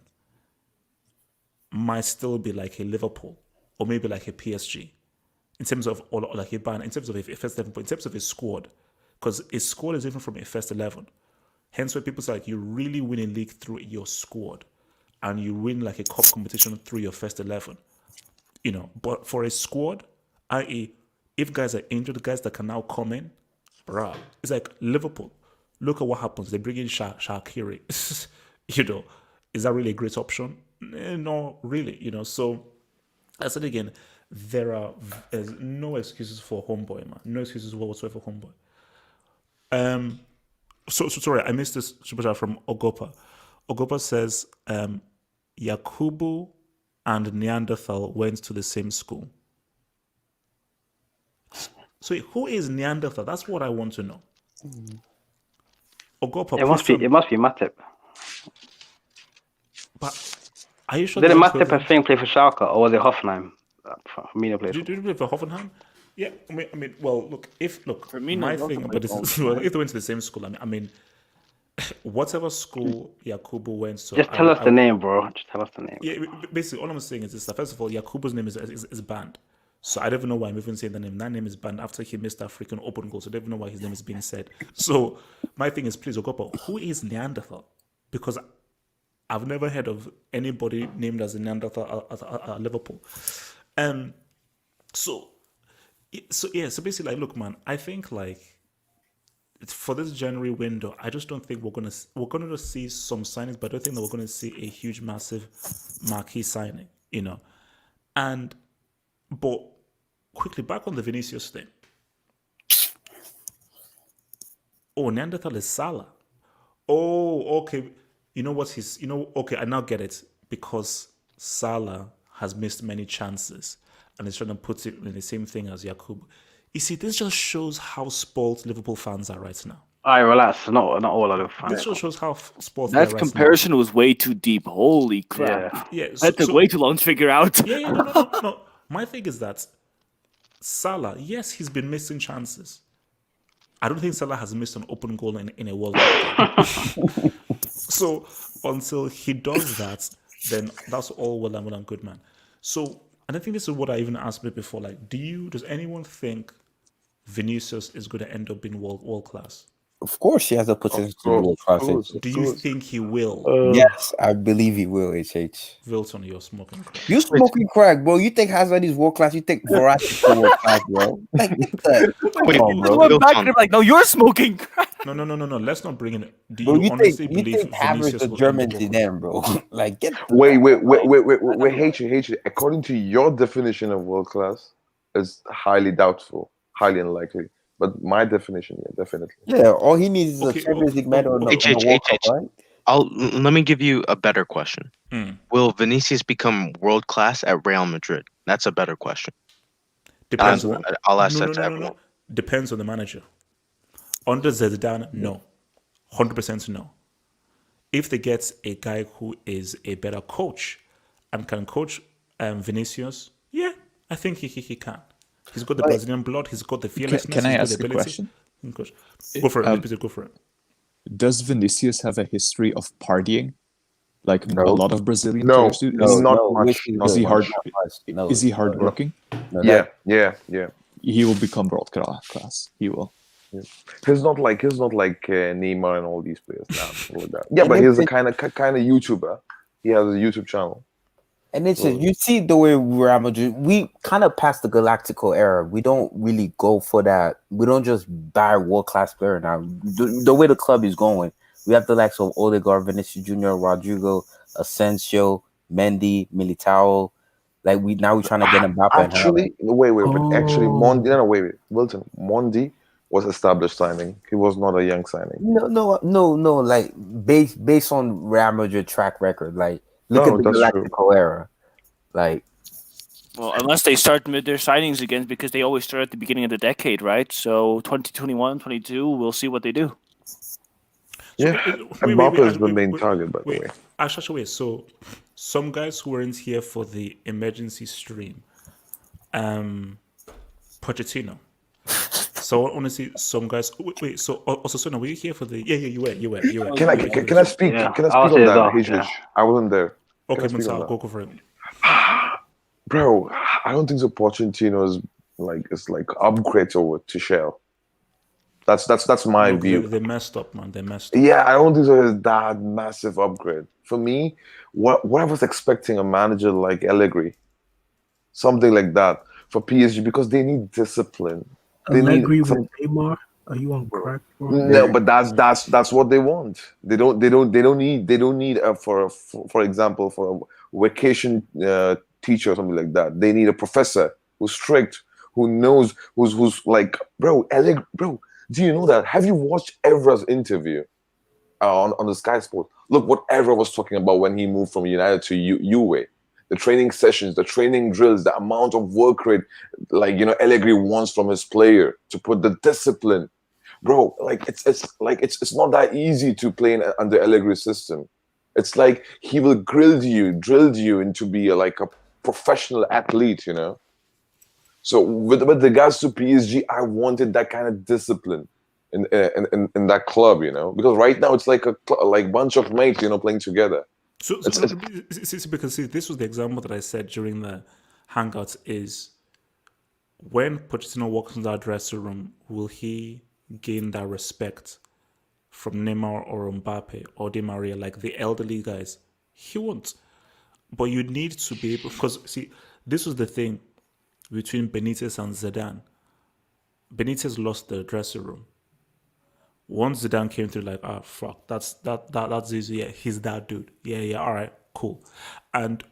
might still be like a Liverpool or maybe like a PSG in terms of, or like a Bayern, in terms of a first 11, but in terms of a squad, because a squad is different from a first 11. Hence why people say like you really win a league through your squad and you win like a cup competition through your first 11. But for a squad, i.e., if guys are injured, guys that can now come in, bruh, it's like Liverpool. Look at what happens. They bring in Shaqiri. Is that really a great option? No, really. So I said again, there's no excuses for homeboy, man. No excuses whatsoever for homeboy. So sorry, I missed this super chat from Ogopa. Ogopa says, Yakubu and Neanderthal went to the same school. So who is Neanderthal? That's what I want to know. Ogopa. It must be Matip. But are you sure? Did Matip I think play for Schalke or was it Hoffenheim? Did you play for Hoffenheim? Yeah, I mean, well, look, my thing, but if they went to the same school, I mean, whatever school Yakubu went to. Just tell us the name, bro. Just tell us the name. Yeah, basically, all I'm saying is this: first of all, Yakubu's name is banned, so I don't even know why I'm even saying the name. That name is banned after he missed that freaking open goal, so I don't even know why his name is being said. So my thing is, please, Ogopa, who is Neanderthal? Because I've never heard of anybody named as a Neanderthal at Liverpool. So basically, look, man, I think for this January window, I just don't think we're gonna see some signings, but I don't think that we're gonna see a huge, massive marquee signing, But quickly back on the Vinicius thing. Oh, Neanderthal is Salah. Oh, okay. You know what okay, I now get it. Because Salah has missed many chances and is trying to put it in the same thing as Yakubu. You see, this just shows how spoiled Liverpool fans are right now. Alright, relax. Not all of the fans. This just shows how spoiled they are right now. That comparison was way too deep. Holy crap. Yeah. That took way too long to figure out. No. My thing is that Salah, yes, he's been missing chances. I don't think Salah has missed an open goal in a World Cup. So until he does that, then that's all well and good, man. So, and I think this is what I even asked me before. Does anyone think Vinicius is going to end up being world class? Of course, he has a potential to be world class. Do you think he will? Yes, I believe he will. HH. Wilton, you're smoking crack. You smoking crack, bro. You think Hazard is world class? You think Verratti is world class, bro? No, you're smoking crack. No. Let's not bring in. Do bro, you honestly think believe Vinicius the German to them, bro? Get wait. H. According to your definition of world class, is highly doubtful, highly unlikely. But my definition, yeah, definitely. Yeah, all he needs is a Champions League medal. Let me give you a better question. Will Vinicius become world class at Real Madrid? That's a better question. Depends. I'll ask that to everyone. Depends on the manager. Under Zidane, no. 100% no. If they get a guy who is a better coach and can coach Vinicius, yeah, I think he can. He's got the Brazilian blood. He's got the fearlessness. Can I ask a question? Go for it. Go for it. Does Vinicius have a history of partying, like a lot of Brazilian players do? Not much. Is he hardworking? Yeah. He will become world class. He will. Yeah. He's not like Neymar and all these players now. Like that. Yeah, but he's a kind of YouTuber. He has a YouTube channel. And it's you see the way Real Madrid, we kind of passed the Galactico era. We don't really go for that. We don't just buy a world-class player now. The way the club is going, we have the likes of Odegaard, Vinicius Jr., Rodrigo, Asensio, Mendy, Militao, Like we're trying to get Mbappe. Actually, wait. But actually, wait. Wilton, Mondi was established signing. He was not a young signing. No. Like based on Real Madrid track record, like look at the Galactico era, like. Well, unless they start their signings again, because they always start at the beginning of the decade, right? So 2021, 22, we'll see what they do. Yeah, Mbappe is the main target, by the way. Actually, so some guys who weren't here for the emergency stream, Pochettino. So honestly, some guys. Wait. So also, were you here for the? Yeah, you were. Can I speak? Yeah, Can I speak on that? Yeah. I wasn't there. Okay, Monsal, go for it. Bro, I don't think so. Pochettino is like upgrade over Tuchel. That's my view. They messed up, man. They messed up. Yeah, I don't think so. It's that massive upgrade for me. What I was expecting a manager like Allegri, something like that for PSG, because they need discipline. Allegri with Neymar. Are you on crack? No, but that's what they want. They don't need for example for a vacation teacher or something like that. They need a professor who's strict, who knows, who's like, bro. Do you know that? Have you watched Evra's interview on the Sky Sports? Look what Evra was talking about when he moved from United to Juve. The training sessions, the training drills, the amount of work rate, Allegri wants from his player to put the discipline. Bro, it's not that easy to play under Allegri's system. It's like he will drill you into be a professional athlete, So with regards to PSG, I wanted that kind of discipline in that club, because right now it's like a bunch of mates, playing together. So because this was the example that I said during the Hangouts is when Pochettino walks in that dressing room, will he gain that respect from Neymar or Mbappe or Di Maria, like the elderly guys? He won't. But you need to be able, because this was the thing between Benitez and Zidane. Benitez lost the dressing room. Once Zidane came through, fuck, that's easy. Yeah, he's that dude. Yeah, all right, cool. And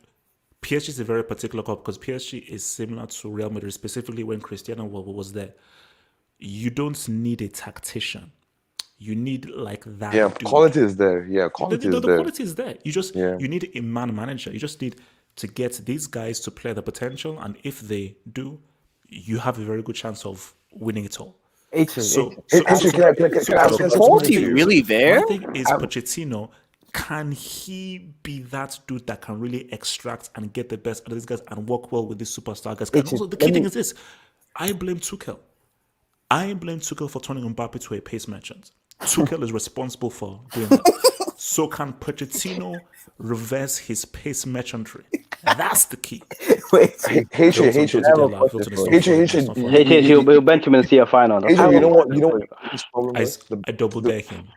PSG is a very particular club because PSG is similar to Real Madrid, specifically when Cristiano was there. You don't need a tactician. You need that. Yeah, dude. Quality is there. Yeah, quality is there. The quality is there. You need a man manager. You just need to get these guys to play the potential, and if they do, you have a very good chance of winning it all. Quality really there? One thing is Pochettino. Can he be that dude that can really extract and get the best out of these guys and work well with these superstar guys? And also, the key thing is this: I blame Tuchel. I blame Tuchel for turning Mbappe to a pace merchant. Tuchel is responsible for doing that. So can Pochettino reverse his pace merchantry? That's the key. Wait, he'll bench him and see a final. You know what? I double dare him.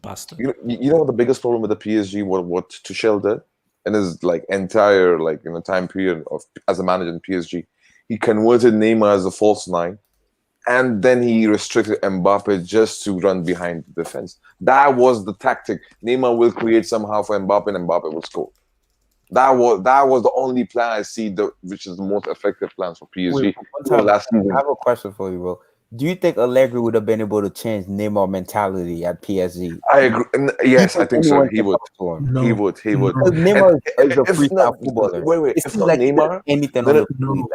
Bastard. You know what the biggest problem with the PSG? What Tuchel did in his entire time period as a manager in PSG, he converted Neymar as a false nine. And then he restricted Mbappe just to run behind the defense. That was the tactic. Neymar will create somehow for Mbappe, and Mbappe will score. That was the only plan I see, which is the most effective plan for PSG. I have a question for you, bro. Do you think Allegri would have been able to change Neymar mentality at PSG? I agree. Yes, I think so. He would. No. He would. Neymar is a freestyle footballer. Wait. If not Neymar, anything. No.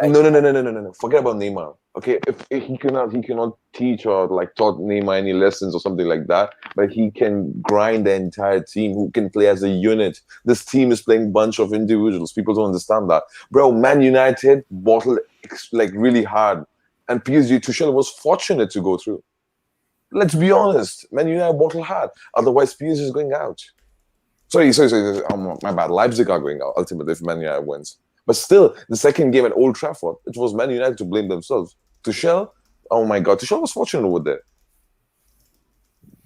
Forget about Neymar. Okay, if he cannot teach or taught Neymar any lessons or something like that, but he can grind the entire team who can play as a unit. This team is playing bunch of individuals. People don't understand that, bro. Man United bottled really hard. And PSG, Tuchel was fortunate to go through. Let's be honest. Man United bottle hard. Otherwise, PSG is going out. Sorry. My bad. Leipzig are going out, ultimately, if Man United wins. But still, the second game at Old Trafford, it was Man United to blame themselves. Tuchel, oh my God. Tuchel was fortunate over there.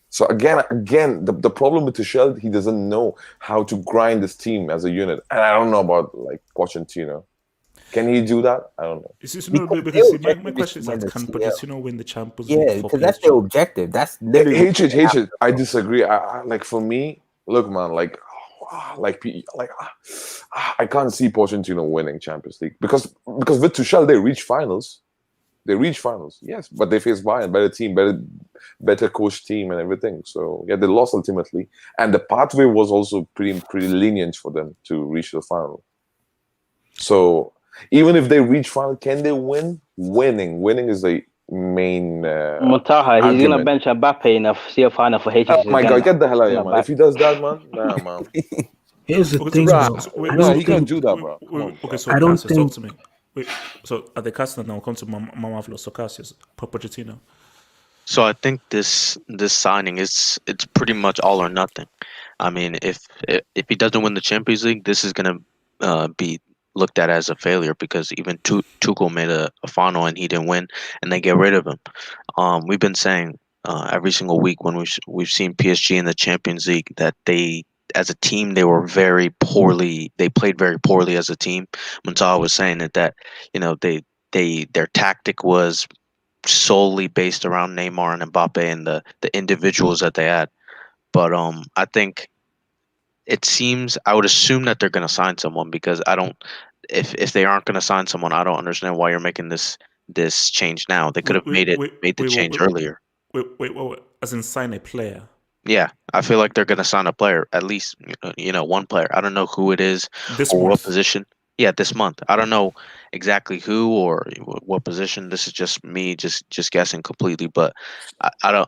So again, the problem with Tuchel, he doesn't know how to grind this team as a unit. And I don't know about Pochettino. Can he do that? I don't know. My question is can Pochettino win the Champions League? Yeah, because that's their objective. That's literally hatred. I disagree. For me, look, man, I can't see Pochettino winning Champions League because with Tuchel they reach finals. Yes, but they face Bayern, better team, better coach team, and everything. So yeah, they lost ultimately, and the pathway was also pretty lenient for them to reach the final. So even if they reach final, can they win? Winning is the main. Mutaha, he's gonna bench Mbappe in a CL final for HH. Oh my God, get the hell out of here, man! If he does that, man, nah, man. Here's the thing, bro. He can't do that, bro. Okay, so I don't Cassius, think. talk to me. Wait, so at the casting now, come to Mama Flo. So Cassius, Pochettino. So I think this signing it's pretty much all or nothing. I mean, if he doesn't win the Champions League, this is gonna be looked at as a failure because even Tuchel made a final and he didn't win, and they get rid of him. We've been saying every single week when we've seen PSG in the Champions League that they, as a team, they were very poorly. They played very poorly as a team. Muntaha was saying that their tactic was solely based around Neymar and Mbappe and the individuals that they had. But I think it seems, I would assume that they're going to sign someone because I don't. If they aren't going to sign someone, I don't understand why you're making this change now. They could have made the change earlier. Wait, as in sign a player. Yeah, I feel like they're going to sign a player, at least one player. I don't know who it is or what position. Yeah, this month. I don't know exactly who or what position. This is just me just guessing completely. But I don't.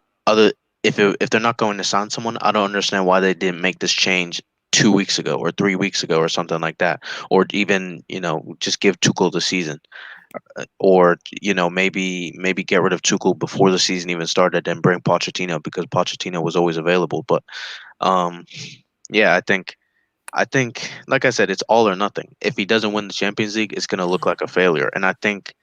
If they're not going to sign someone, I don't understand why they didn't make this change 2 weeks ago or 3 weeks ago or something like that, or even just give Tuchel the season, or maybe get rid of Tuchel before the season even started and bring Pochettino because Pochettino was always available. But yeah, I think, like I said, it's all or nothing. If he doesn't win the Champions League, it's going to look like a failure. And I think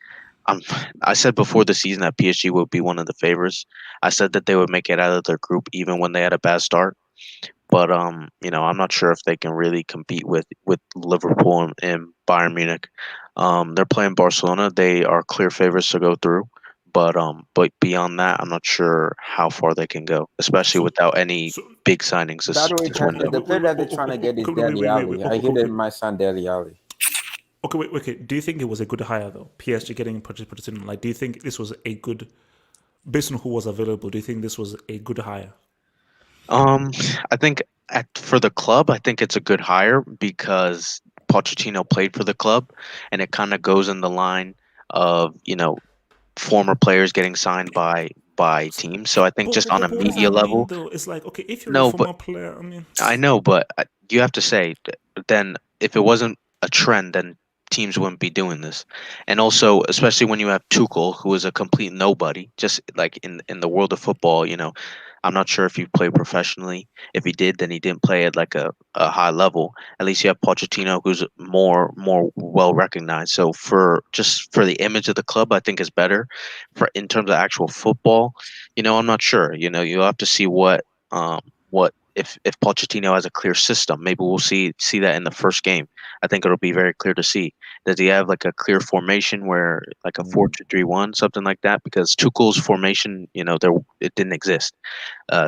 I said before the season that PSG would be one of the favorites. I said that they would make it out of their group even when they had a bad start. But I'm not sure if they can really compete with Liverpool and Bayern Munich. They're playing Barcelona. They are clear favorites to go through. But beyond that, I'm not sure how far they can go, especially without any big signings this window. The player that they're trying to get is Dele Alli. I hear they might sign Dele Alli. Okay. Do you think it was a good hire though? PSG getting Pochettino. Like, do you think this was a good, based on who was available? Do you think this was a good hire? I think for the club, I think it's a good hire because Pochettino played for the club, and it kind of goes in the line of former players getting signed by teams. So I think just on a media level, it's like, okay, if you're a former player, I mean, I know, but you have to say then if it wasn't a trend, then teams wouldn't be doing this. And also, especially when you have Tuchel, who is a complete nobody, just like in the world of football, I'm not sure if he played professionally. If he did, then he didn't play at like a high level. At least you have Pochettino, who's more well recognized. So for the image of the club, I think is better. For in terms of actual football, I'm not sure. You'll have to see what if Pochettino has a clear system. Maybe we'll see that in the first game. I think it'll be very clear to see. Does he have like a clear formation where like a 4-2-3-1, something like that? Because Tuchel's formation, it didn't exist.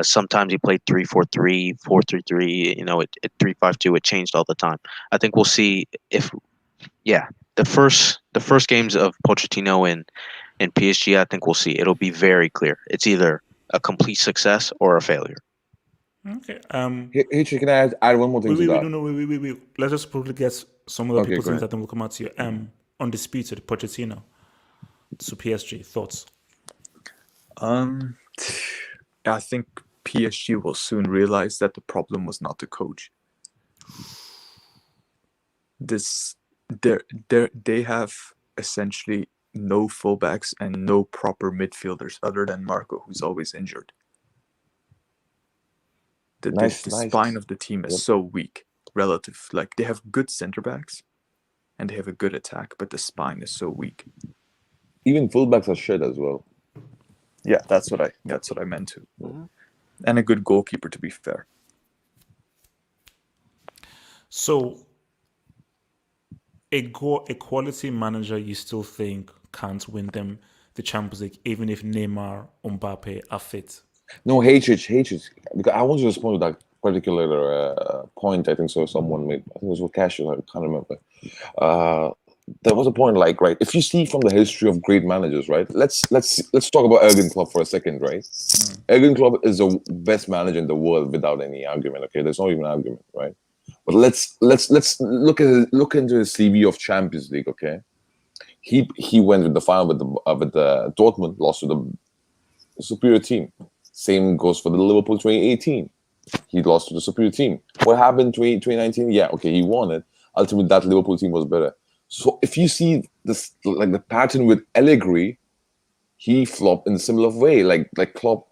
Sometimes he played 3-4-3, 4-3-3. It 3-5-2. It changed all the time. I think we'll see if, the first games of Pochettino in PSG. I think we'll see. It'll be very clear. It's either a complete success or a failure. Okay. Can I add one more thing to that? Wait. Let's just probably get some other people's things that then we'll come out to you. Undisputed Pochettino to PSG. Thoughts? I think PSG will soon realize that the problem was not the coach. They have essentially no fullbacks and no proper midfielders other than Marco, who's always injured. The spine of the team is so weak relative. Like, they have good center backs and they have a good attack, but the spine is so weak. Even fullbacks are shit as well. Yeah, that's what I meant to. Mm-hmm. And a good goalkeeper, to be fair. So a quality manager, you still think can't win them the Champions League, even if Neymar, Mbappe are fit? No, HH. Because I want to respond to that particular point. I think so. Someone made. I think it was Cassius. I can't remember. There was a point like, right, if you see from the history of great managers, right, let's talk about Jurgen Klopp for a second, right? Jurgen Klopp is the best manager in the world without any argument. Okay, there's not even an argument, right? But let's look into his CV of Champions League. Okay, he went with the final with the Dortmund, lost to the superior team. Same goes for the Liverpool 2018. He lost to the superior team. What happened 2019? Yeah, okay, he won it. Ultimately, that Liverpool team was better. So if you see this, like the pattern with Allegri, he flopped in a similar way. Like Klopp,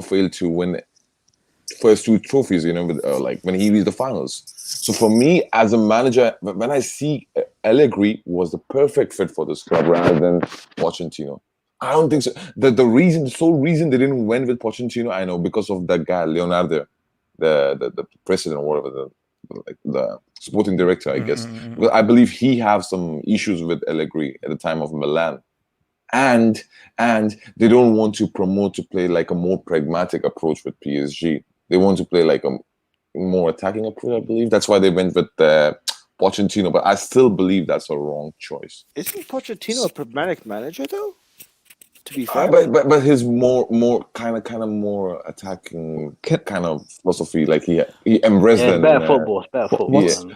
failed to win first 2 trophies. With, like when he reached the finals. So for me, as a manager, when I see Allegri was the perfect fit for this club rather than Pochettino. I don't think so. The sole reason they didn't win with Pochettino, I know, because of that guy Leonardo, the president or whatever, the sporting director, I guess. Well, I believe he have some issues with Allegri at the time of Milan, and they don't want to promote to play like a more pragmatic approach with PSG. They want to play like a more attacking approach. I believe that's why they went with Pochettino. But I still believe that's a wrong choice. Isn't Pochettino a pragmatic manager though? To be fair, but his more kind of more attacking kind of philosophy, like he embraced it. Better football.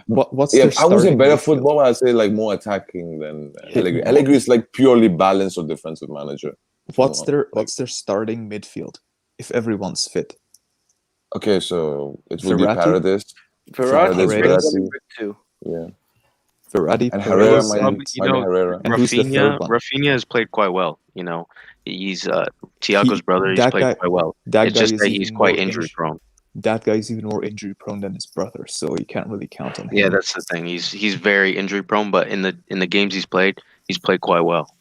What's I would say better football. I'd say like more attacking than Allegri. Allegri is like purely balanced or defensive manager. What's their starting midfield if everyone's fit? Okay, so it will be Paredes. Verratti too. Yeah. Verratti and Herrera, Herrera. Rafinha has played quite well. He's Thiago's brother. He's played quite well. It's just that he's quite injury prone. That guy's even more injury prone than his brother, so you can't really count on him. Yeah, that's the thing. He's very injury prone, but in the games he's played quite well.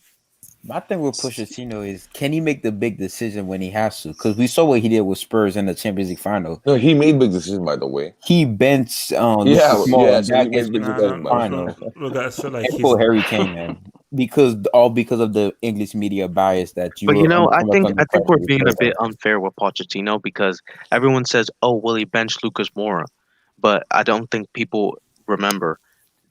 My thing with Pochettino is, can he make the big decision when he has to? Because we saw what he did with Spurs in the Champions League final. No, he made big decisions, by the way. He benched final. Look, I feel like he's Harry Kane, man. Because of the English media bias that you. But I think we're being a bit unfair with Pochettino because everyone says, "Oh, will he bench Lucas Moura?" But I don't think people remember.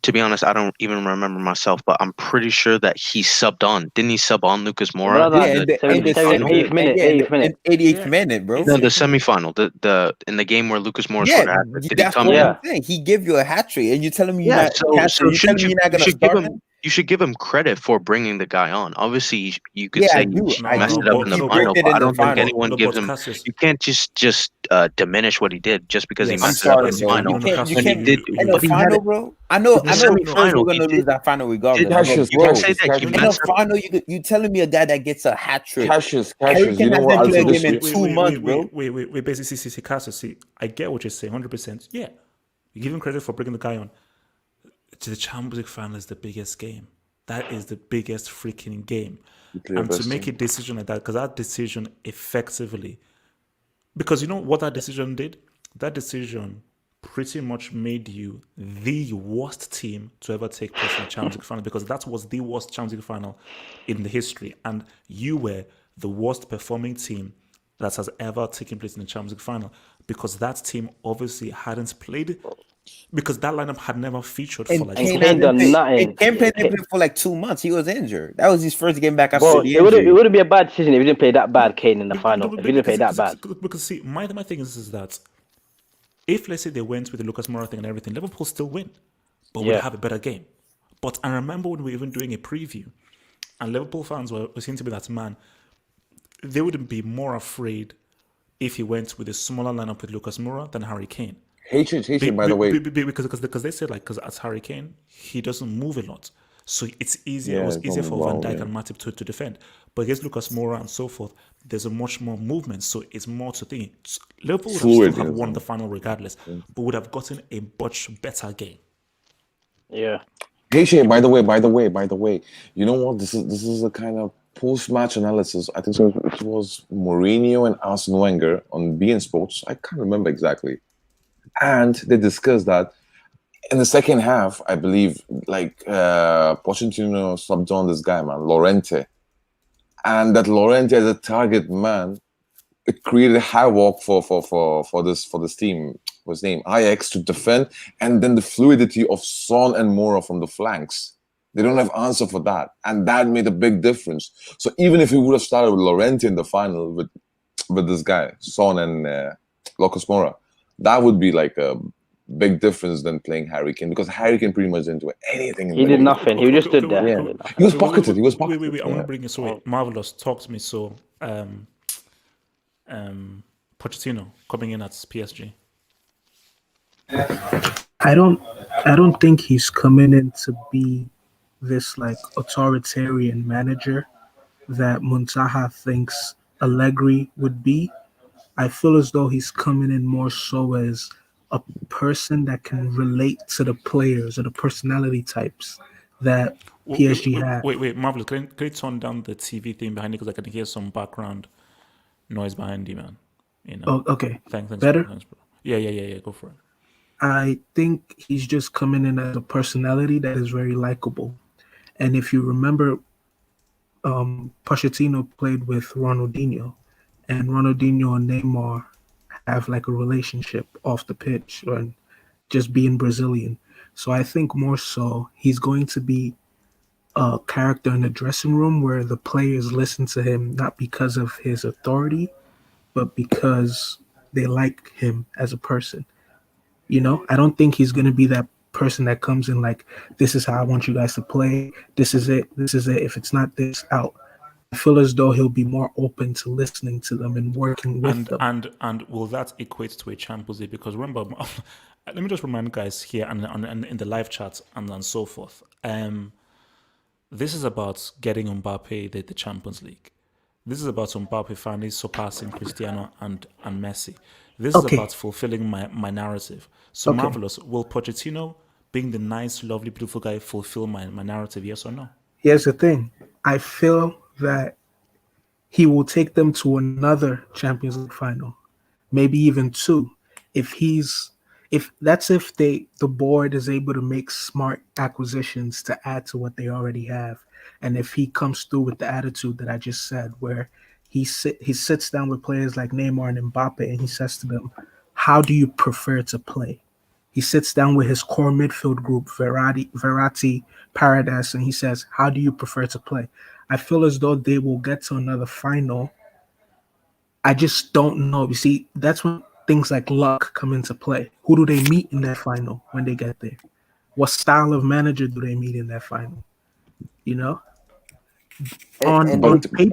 To be honest, I don't even remember myself, but I'm pretty sure that he subbed on. Didn't he sub on Lucas Moura? Yeah, 88th minute. 88th minute, bro. No, the semifinal. The in the game where Lucas Moura scored a hat trick. Did he come in? He gave you a hat trick, and you're telling me you're not going to start him? You should give him credit for bringing the guy on. Obviously, you could say he messed it up in the final, but I don't think anyone gives him. You can't just diminish what he did just because he messed it up in the final. You can't in the final, bro. I know. We're going to lose that final regardless. You can't say that he messed up. In the final, you telling me a guy that gets a hat trick? Cassius, you know what? Play a game in 2 months, bro. Wait, basically, Cassius, see, I get what you're saying, 100%. Yeah, you give him credit for bringing the guy on. To the Champions League final is the biggest game. That is the biggest freaking game. And to make a decision like that, because that decision effectively, because you know what that decision did? That decision pretty much made you the worst team to ever take place in the Champions League final, because that was the worst Champions League final in the history. And you were the worst performing team that has ever taken place in the Champions League final, because that team obviously hadn't played. Because that lineup had never featured for like Kane played for like 2 months. He was injured. That was his first game back after the injury. It wouldn't be a bad decision if he didn't play that bad, Kane, in the final. If he didn't play that bad. Because see, my thing is that if, let's say, they went with the Lucas Moura thing and everything, Liverpool still win, but would have a better game. But I remember when we were even doing a preview, and Liverpool fans were seem to be that man, they wouldn't be more afraid if he went with a smaller lineup with Lucas Moura than Harry Kane. Hatred, by the way. Because they said, like, because as Harry Kane, he doesn't move a lot. So it's easier. It was easier for Van Dijk and Matip to defend. But against Lucas Moura and so forth, there's a much more movement. So it's more to think. Liverpool would still have won the final regardless, but would have gotten a much better game. Yeah. Hey, by the way, you know what? This is a kind of post-match analysis. I think it was Mourinho and Arsene Wenger on beIN Sports. I can't remember exactly. And they discussed that in the second half, I believe, like Pochettino subbed on this guy, man, Llorente. And that Llorente as a target man, it created havoc for this team. what's his name, Ajax to defend, and then the fluidity of Son and Mora from the flanks. They don't have answer for that, and that made a big difference. So even if we would have started with Llorente in the final with this guy Son and Lucas Moura, that would be like a big difference than playing Harry Kane, because Harry Kane pretty much didn't do anything. He did nothing. He just stood there. Yeah. He was pocketed. He was pocketed. Wait. I want to bring it. So Marvelous, talk to me. So, Pochettino coming in at PSG. I don't think he's coming in to be this like authoritarian manager that Muntaha thinks Allegri would be. I feel as though he's coming in more so as a person that can relate to the players or the personality types that PSG has. Wait, Marvelous, can you turn down the TV thing behind you, because I can hear some background noise behind you, man. You know. Oh, okay. Thanks. Better? Thanks, bro. Yeah. Go for it. I think he's just coming in as a personality that is very likable. And if you remember, Pochettino played with Ronaldinho, and Ronaldinho and Neymar have like a relationship off the pitch and just being Brazilian. So I think more so he's going to be a character in the dressing room where the players listen to him not because of his authority, but because they like him as a person. You know, I don't think he's going to be that person that comes in like, this is how I want you guys to play. This is it. If it's not this, out. I feel as though he'll be more open to listening to them and working with them. And will that equate to a Champions League? Because remember, let me just remind guys here and in the live chats and so forth. This is about getting Mbappe the Champions League. This is about Mbappe finally surpassing Cristiano and Messi. This is about fulfilling my narrative. So Marvelous, will Pochettino, being the nice, lovely, beautiful guy, fulfill my narrative, yes or no? Here's the thing. I feel that he will take them to another Champions League final, maybe even two. If the board is able to make smart acquisitions to add to what they already have. And if he comes through with the attitude that I just said, where he sits down with players like Neymar and Mbappe and he says to them, how do you prefer to play? He sits down with his core midfield group, Verratti, Paredes, and he says, how do you prefer to play? I feel as though they will get to another final. I just don't know. You see, that's when things like luck come into play. Who do they meet in that final when they get there? What style of manager do they meet in that final? You know? Marvelous. The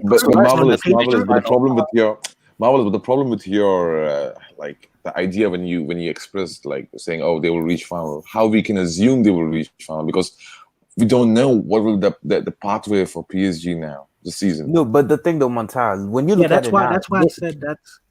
problem with your like the idea when you express like saying, oh, they will reach final, how we can assume they will reach final, because we don't know what will the pathway for PSG now this season. No, but the thing though, Montal, when you look at it now, that's why I said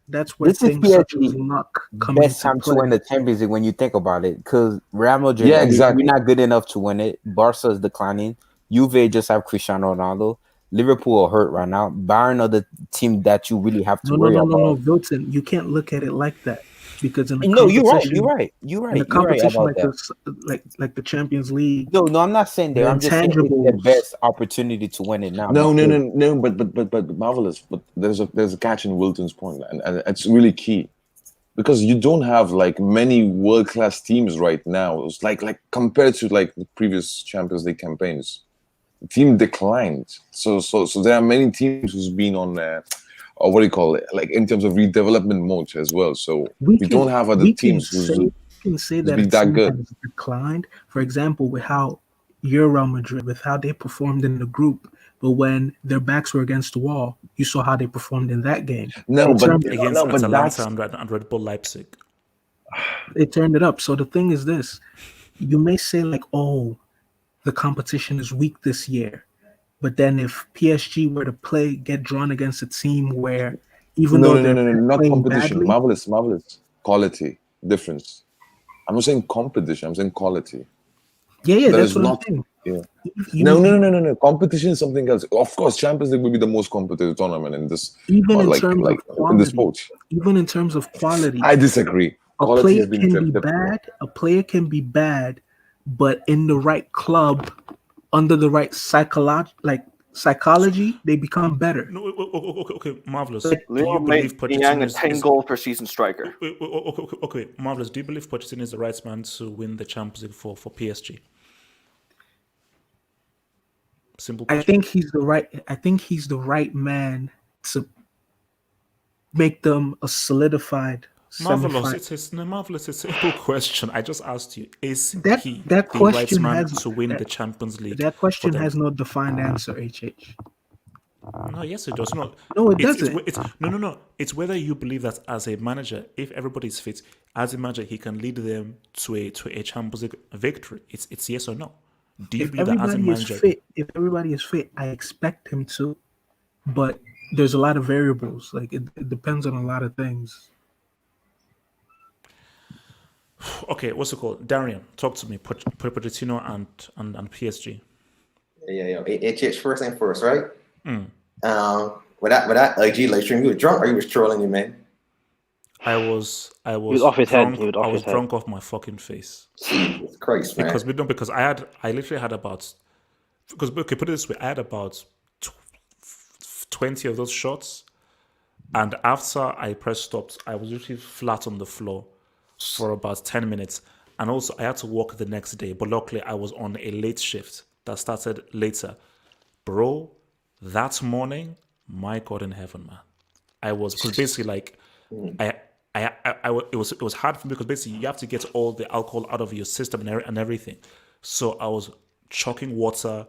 that's where things such as luck come into best time play. to win the Champions League when you think about it, because Real Madrid, yeah, exactly, we're not good enough to win it. Barca is declining. Juve just have Cristiano Ronaldo. Liverpool are hurt right now. Bayern are the team that you really have to worry about. No, Wilton, you can't look at it like that, because in the you're right. In the competition like the Champions League. No, I'm not saying that. I'm just saying it's the best opportunity to win it now. No. But Marvelous. But there's a catch in Wilton's point, and it's really key, because you don't have like many world-class teams right now. It's like compared to like the previous Champions League campaigns. The team declined, so there are many teams who's been on or what do you call it, like in terms of redevelopment mode as well. So we don't have other teams who can say that it's that good. Has declined. For example, with how Real Madrid, with how they performed in the group, but when their backs were against the wall, you saw how they performed in that game. Against Atalanta and Red Bull Leipzig, they turned it up. So the thing is this: you may say like, oh, the competition is weak this year. But then if PSG were to get drawn against a team where even though they're not competition, badly, marvelous quality difference. I'm not saying competition, I'm saying quality. Yeah, that's what I'm saying. Yeah. No. Competition is something else. Of course, Champions League will be the most competitive tournament in this. Even in terms of quality, in this sport. Even in terms of quality, I disagree. A player can be bad, but in the right club, under the right psychology, they become better. No, okay, marvelous. Like, Do you believe Pochettino is 10 goal per season striker? Okay, marvelous. Do you believe Pochettino is the right man to win the Champions League for PSG? Simple question. I think he's the right man to make them a solidified Marvelous. It's a simple question. I just asked you: is he that the right question man has to win the Champions League? That question has no defined answer. HH. No, yes, it does not. No, it doesn't. No. It's whether you believe that as a manager, if everybody's fit, as a manager, he can lead them to a Champions League victory. It's yes or no. Do you believe that as a manager? If everybody is fit, I expect him to, but there's a lot of variables. Like it depends on a lot of things. Okay, what's it called? Darian, talk to me. Pochettino and PSG. Yeah. It's first thing first, right? With that IG live stream, you were drunk or you was trolling you, man? I was off his drunk. head. I was drunk off my fucking face. Jesus Christ, man. Because I literally had about, because okay, put it this way, I had about 20 of those shots, and after I pressed stopped, I was literally flat on the floor for about 10 minutes, and also I had to work the next day. But luckily, I was on a late shift that started later, bro. That morning, my God in heaven, man, I was because basically like it was hard for me because basically you have to get all the alcohol out of your system and everything. So I was chucking water,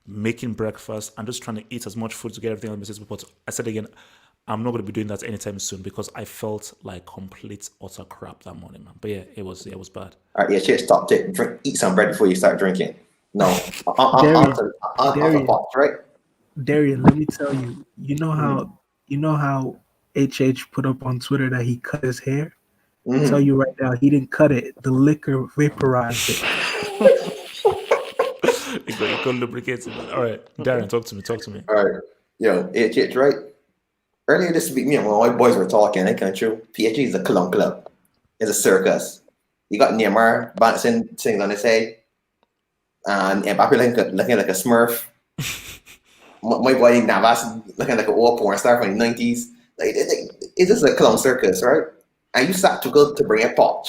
making breakfast, and just trying to eat as much food to get everything on my system. But I said again, I'm not going to be doing that anytime soon because I felt like complete utter crap that morning, man. But yeah, it was bad. All right, cheers. Stop it. Eat some bread before you start drinking. No, right? Darian, let me tell you. You know how HH put up on Twitter that he cut his hair. I'll tell you right now, he didn't cut it. The liquor vaporized it. You got lubricated. All right, Darren, talk to me. All right, yo, HH, right? Earlier this week, me and my boys were talking. I can't true. PSG is a clown club. It's a circus. You got Neymar bouncing things on his head, and Mbappe looking like a Smurf. My boy Navas looking like an old porn star from the 90s. Like, it's just a clown circus, right? And you start to go to bring a Poch,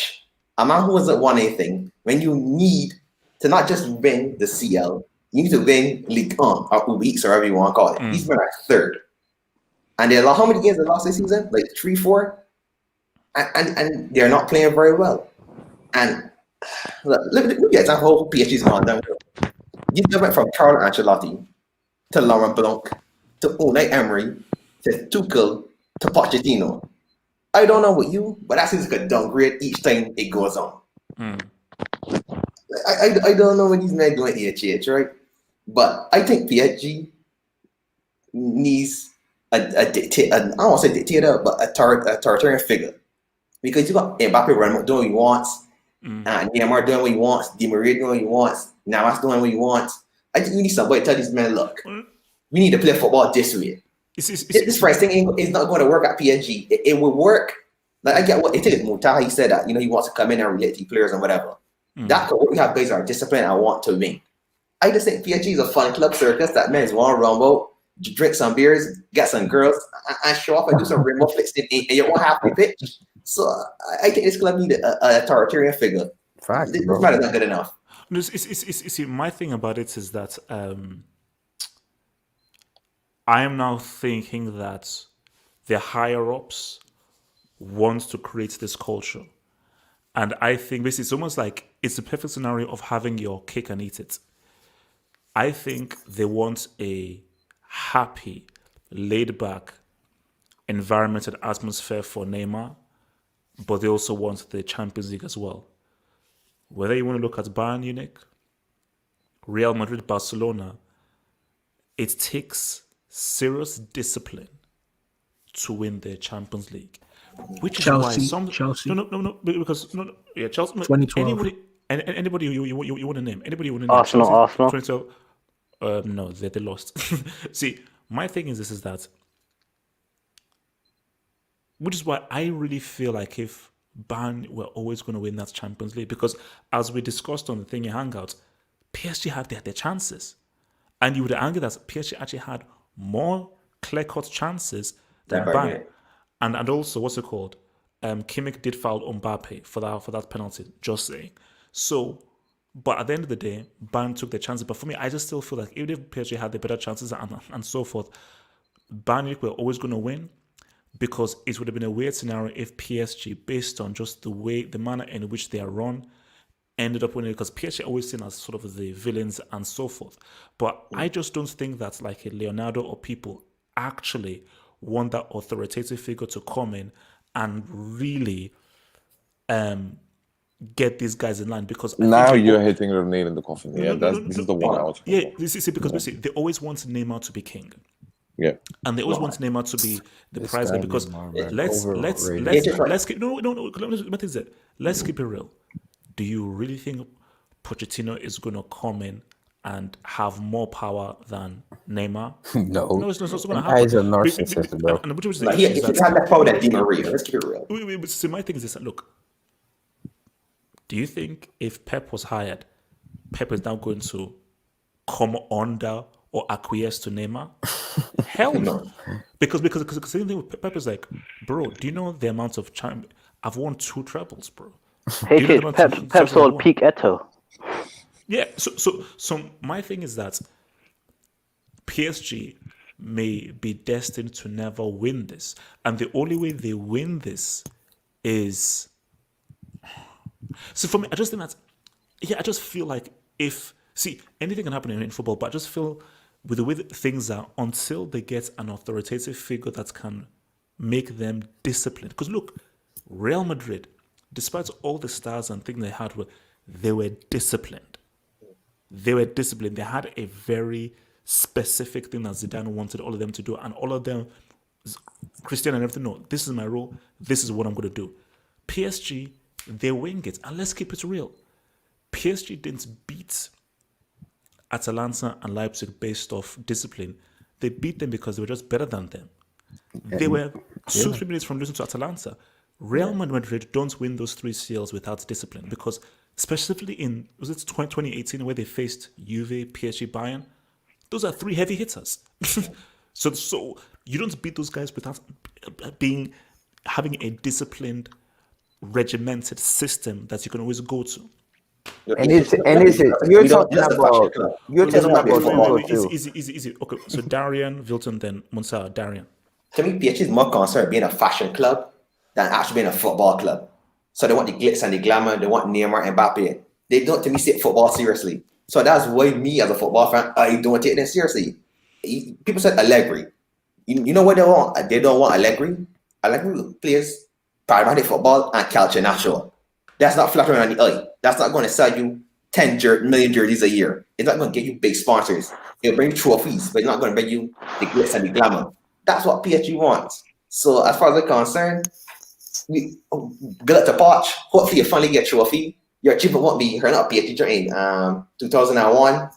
a man who hasn't won anything. When you need to not just win the CL, you need to win Ligue 1 or Weeks or whatever you want to call it. He's been like third. And they're how many games they lost this season? Like 3, 4? And they're not playing very well. And let me get an example of how PSG's gone down. You went from Carlo Ancelotti to Laurent Blanc to Unai Emery to Tuchel to Pochettino. I don't know what you, but that seems like a downgrade each time it goes on. I don't know what these men doing HH, right? But I think PSG needs a dictator. I don't want to say dictator, but a authoritarian figure. Because you got Mbappe running doing what he wants, Neymar doing what he wants, Di Maria doing what he wants, Navas doing what he wants. I think you need somebody to tell these men, look, we need to play football this way. This price thing is not going to work at PSG. It will work. Like I get what it is. Muta, he said that, he wants to come in and relate to players and whatever. That's what we have guys are disciplined and want to win. I just think PSG is a fun club circus that men want to rumble, drink some beers, get some girls, and show up and do some rainbow flicks and you won't have to pitch. So I think this club needs an authoritarian figure. Fact, this matter is not good enough. See, my thing about it is that I am now thinking that the higher ups want to create this culture. And I think basically it's almost like it's the perfect scenario of having your cake and eat it. I think they want a happy, laid-back environment and atmosphere for Neymar, but they also want the Champions League as well. Whether you want to look at Bayern Munich, Real Madrid, Barcelona, it takes serious discipline to win the Champions League. Which is why Chelsea. No, because Chelsea. 2012. Anybody you want to name? Anybody you want to name? Arsenal. 2012. No, they lost. See, my thing is that, which is why I really feel like if Bayern were always going to win that Champions League, because as we discussed on the thing in Hangout, PSG have their chances. And you would argue that PSG actually had more clear-cut chances than Never Bayern. did. And also, what's it called? Kimmich did foul on Mbappe for that penalty, just saying. So, but at the end of the day, Bayern took their chances. But for me, I just still feel like even if PSG had the better chances and so forth, Bayern were always going to win, because it would have been a weird scenario if PSG, based on just the manner in which they are run, ended up winning, because PSG are always seen as sort of the villains and so forth. But I just don't think that like a Leonardo or people actually want that authoritative figure to come in and really get these guys in line, because now you're hitting the nail in the coffin. Yeah, this is the one I was. Yeah, this is because basically they always want Neymar to be king. Yeah, and they always want Neymar to be the prize guy, because let's keep it real. Do you really think Pochettino is going to come in and have more power than Neymar? No, it's not going to happen. He's a narcissist, bro. He had that power that Di Maria. Let's keep it real. So my thing is this: look, do you think if Pep was hired, Pep is now going to come under or acquiesce to Neymar? Hell no. Because the same thing with Pep is like, bro, do you know the amount of time I've won 2 trebles, bro? Pep sold peak Eto. Yeah, so my thing is that PSG may be destined to never win this, and the only way they win this is. So for me, I just think that, I just feel like anything can happen in football, but I just feel with the way that things are, until they get an authoritative figure that can make them disciplined. Because look, Real Madrid, despite all the stars and things they had, they were disciplined. They were disciplined. They had a very specific thing that Zidane wanted all of them to do, and all of them, Cristiano and everything, no, this is my role, this is what I'm going to do. PSG, they wing it, and let's keep it real. PSG didn't beat Atalanta and Leipzig based off discipline. They beat them because they were just better than them. They were 2-3 minutes from losing to Atalanta. Real Madrid don't win those 3 CLs without discipline, because specifically in 2018 where they faced Juve, PSG, Bayern, those are 3 heavy hitters. so you don't beat those guys without having a disciplined, regimented system that you can always go to. You're talking about easy. Okay, so Darian, Vilton, then Monsar, Darian. To me, PSG is more concerned being a fashion club than actually being a football club. So they want the glitz and the glamour. They want Neymar and Mbappe. They don't, to me, take football seriously. So that's why me, as a football fan, I don't take them seriously. People said Allegri. You know what they want? They don't want Allegri. Allegri plays pragmatic football and culture natural. That's not flattering on the eye. That's not going to sell you 10 million jerseys a year. It's not going to get you big sponsors. It'll bring you trophies, but it's not going to bring you the glitz and the glamour. That's what PSG wants. So as far as I'm concerned, good luck to Poch. Hopefully you finally get a trophy. Your achievement won't be you're not PSG in 2001,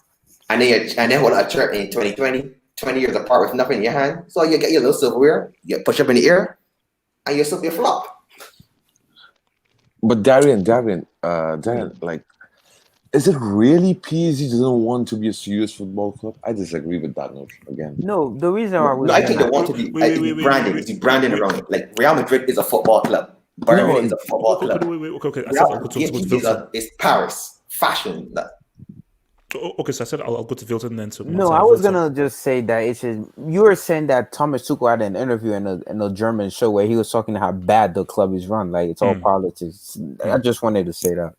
and then hold a shirt in 2020, 20 years apart with nothing in your hand. So you get your little silverware, you push up in the air, and you'll still be a flop. But Darian, like, is it really PSG doesn't want to be a serious football club? I disagree with that notion again. No, the reason why I think they want to be branding. It's the branding around it. Like Real Madrid is a football club. Bayern Munich is a football club. Okay. It's Paris fashion. Okay, so I said I'll go to Vilton then. No, I was gonna just say that it's just, you were saying that Thomas Tuchel had an interview in a German show where he was talking how bad the club is run, like it's all politics. I just wanted to say that.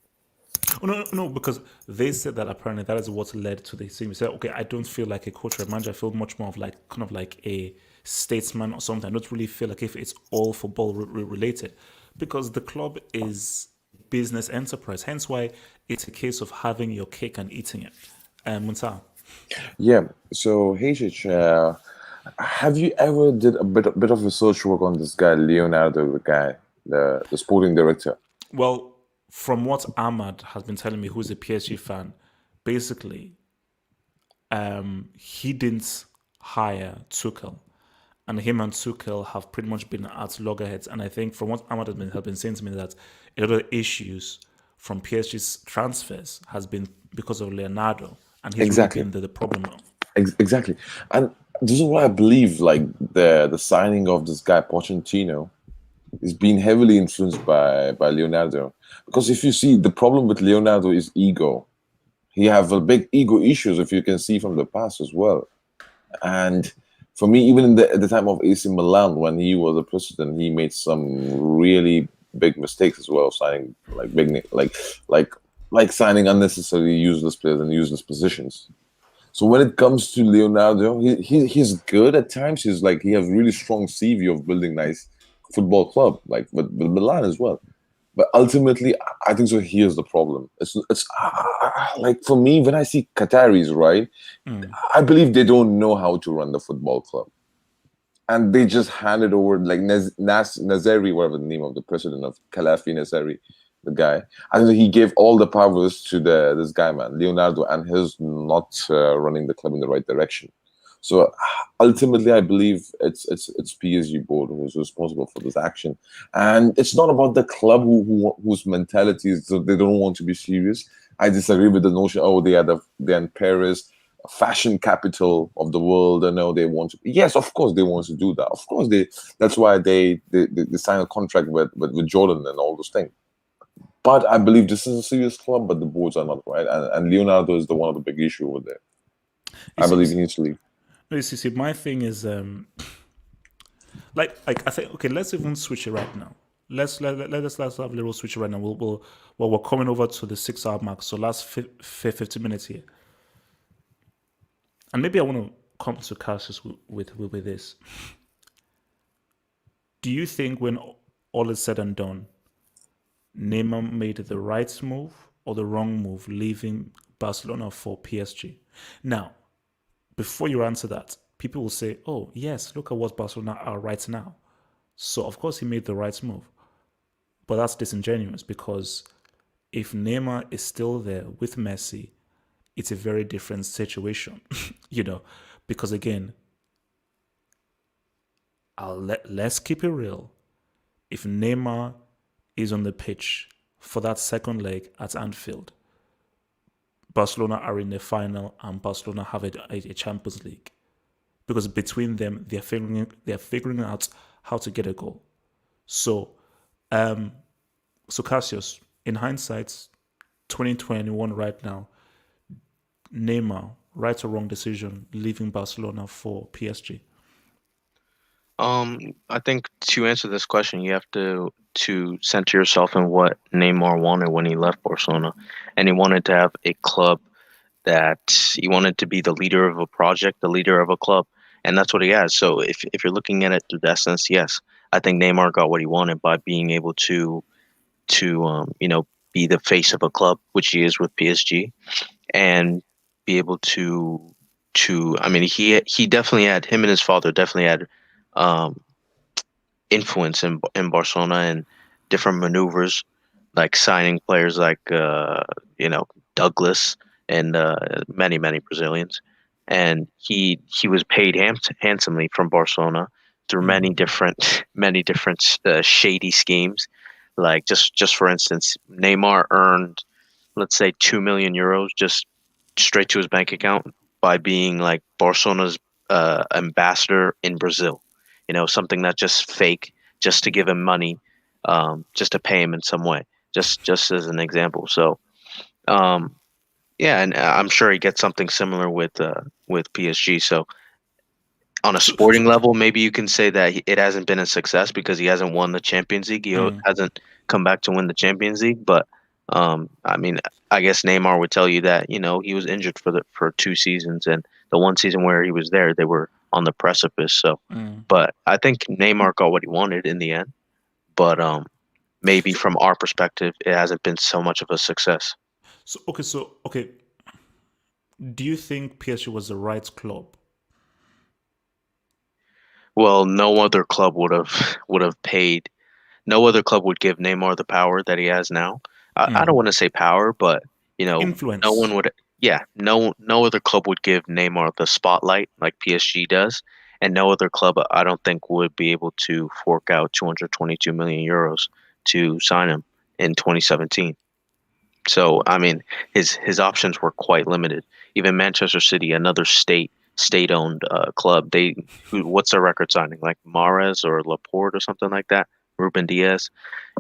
Oh, no, because they said that apparently that is what led to the thing. We said, okay, I don't feel like a coach or a manager. I feel much more of like kind of like a statesman or something. I don't really feel like if it's all football related, because the club is business enterprise. Hence why it's a case of having your cake and eating it. Munsar. Yeah. So HH, have you ever did a bit of research work on this guy Leonardo, the sporting director? Well, from what Ahmad has been telling me, who's a PSG fan, basically, he didn't hire Tuchel, and him and Tuchel have pretty much been at loggerheads. And I think from what Ahmad has been saying to me, that a lot of issues from PSG's transfers has been because of Leonardo, and he's really been the problem. Exactly, and this is why I believe like the signing of this guy Pochettino is being heavily influenced by Leonardo. Because if you see, the problem with Leonardo is ego. He have a big ego issues, if you can see from the past as well. And for me, even at the time of AC Milan, when he was a president, he made some really big mistakes as well, signing like like signing unnecessarily useless players in useless positions. So when it comes to Leonardo, he's good at times. He has really strong CV of building nice football club, like with Milan as well. But ultimately, I think so. Here's the problem. It's like for me when I see Qataris, right? I believe they don't know how to run the football club, and they just hand it over like Nazari, whatever the name of the president of Khalafi Nazari, the guy. I think he gave all the powers to this guy, man, Leonardo, and he's not running the club in the right direction. So ultimately, I believe it's PSG board who's responsible for this action, and it's not about the club whose mentality is so they don't want to be serious. I disagree with the notion. Oh, they're in Paris, fashion capital of the world. I know they want to. Yes, of course they want to do that. Of course they. That's why they sign a contract with Jordan and all those things. But I believe this is a serious club, but the boards are not right, and Leonardo is the one of the big issue over there. I believe he needs to leave. No, you see, my thing is, like I think, okay, let's even switch it right now. Let's have a little switch right now. We're coming over to the 6-hour mark, so last 50 minutes here, and maybe I want to come to Cassius with this. Do you think when all is said and done, Neymar made the right move or the wrong move, leaving Barcelona for PSG? Now, before you answer that, people will say, oh, yes, look at what Barcelona are right now. So, of course, he made the right move. But that's disingenuous because if Neymar is still there with Messi, it's a very different situation, because again, let's keep it real. If Neymar is on the pitch for that second leg at Anfield, Barcelona are in the final and Barcelona have a Champions League, because between them they're figuring out how to get a goal. So Cassius, in hindsight, 2021 right now, Neymar, right or wrong decision leaving Barcelona for PSG? I think to answer this question, you have to center yourself in what Neymar wanted when he left Barcelona, and he wanted to have a club that he wanted to be the leader of a project, the leader of a club, and that's what he has. So if you're looking at it through that sense, yes, I think Neymar got what he wanted by being able to be the face of a club, which he is with PSG, and be able to I mean, he definitely had, him and his father definitely had influence in Barcelona and different maneuvers, like signing players like Douglas and many Brazilians, and he was paid handsomely from Barcelona through many different shady schemes. Like just for instance, Neymar earned, let's say, 2 million euros just straight to his bank account by being like Barcelona's ambassador in Brazil. Something that's just fake, just to give him money, just to pay him in some way, just as an example. So, yeah, and I'm sure he gets something similar with PSG. So, on a sporting level, maybe you can say that it hasn't been a success because he hasn't won the Champions League. He hasn't come back to win the Champions League. But I mean, I guess Neymar would tell you that he was injured for 2 seasons, and the one season where he was there, they were on the precipice. So, but I think Neymar got what he wanted in the end. But maybe from our perspective, it hasn't been so much of a success. So okay. Do you think PSG was the right club? Well, no other club would have paid. No other club would give Neymar the power that he has now. I don't want to say power, but influence. No one would. Yeah, no other club would give Neymar the spotlight like PSG does, and no other club, I don't think, would be able to fork out 222 million euros to sign him in 2017. So, I mean, his options were quite limited. Even Manchester City, another state state-owned club. What's their record signing? Like Mahrez or Laporte or something like that. Ruben Diaz.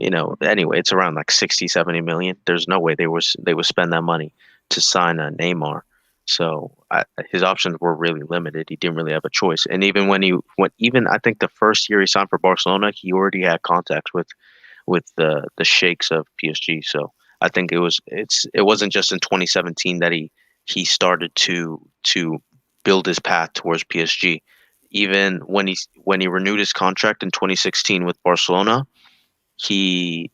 Anyway, it's around like 60, 70 million. There's no way they would spend that money to sign a Neymar. So his options were really limited. He didn't really have a choice. And even even I think the first year he signed for Barcelona, he already had contact with the sheikhs of PSG. So I think it wasn't just in 2017 that he started to build his path towards PSG. Even when he renewed his contract in 2016 with Barcelona, he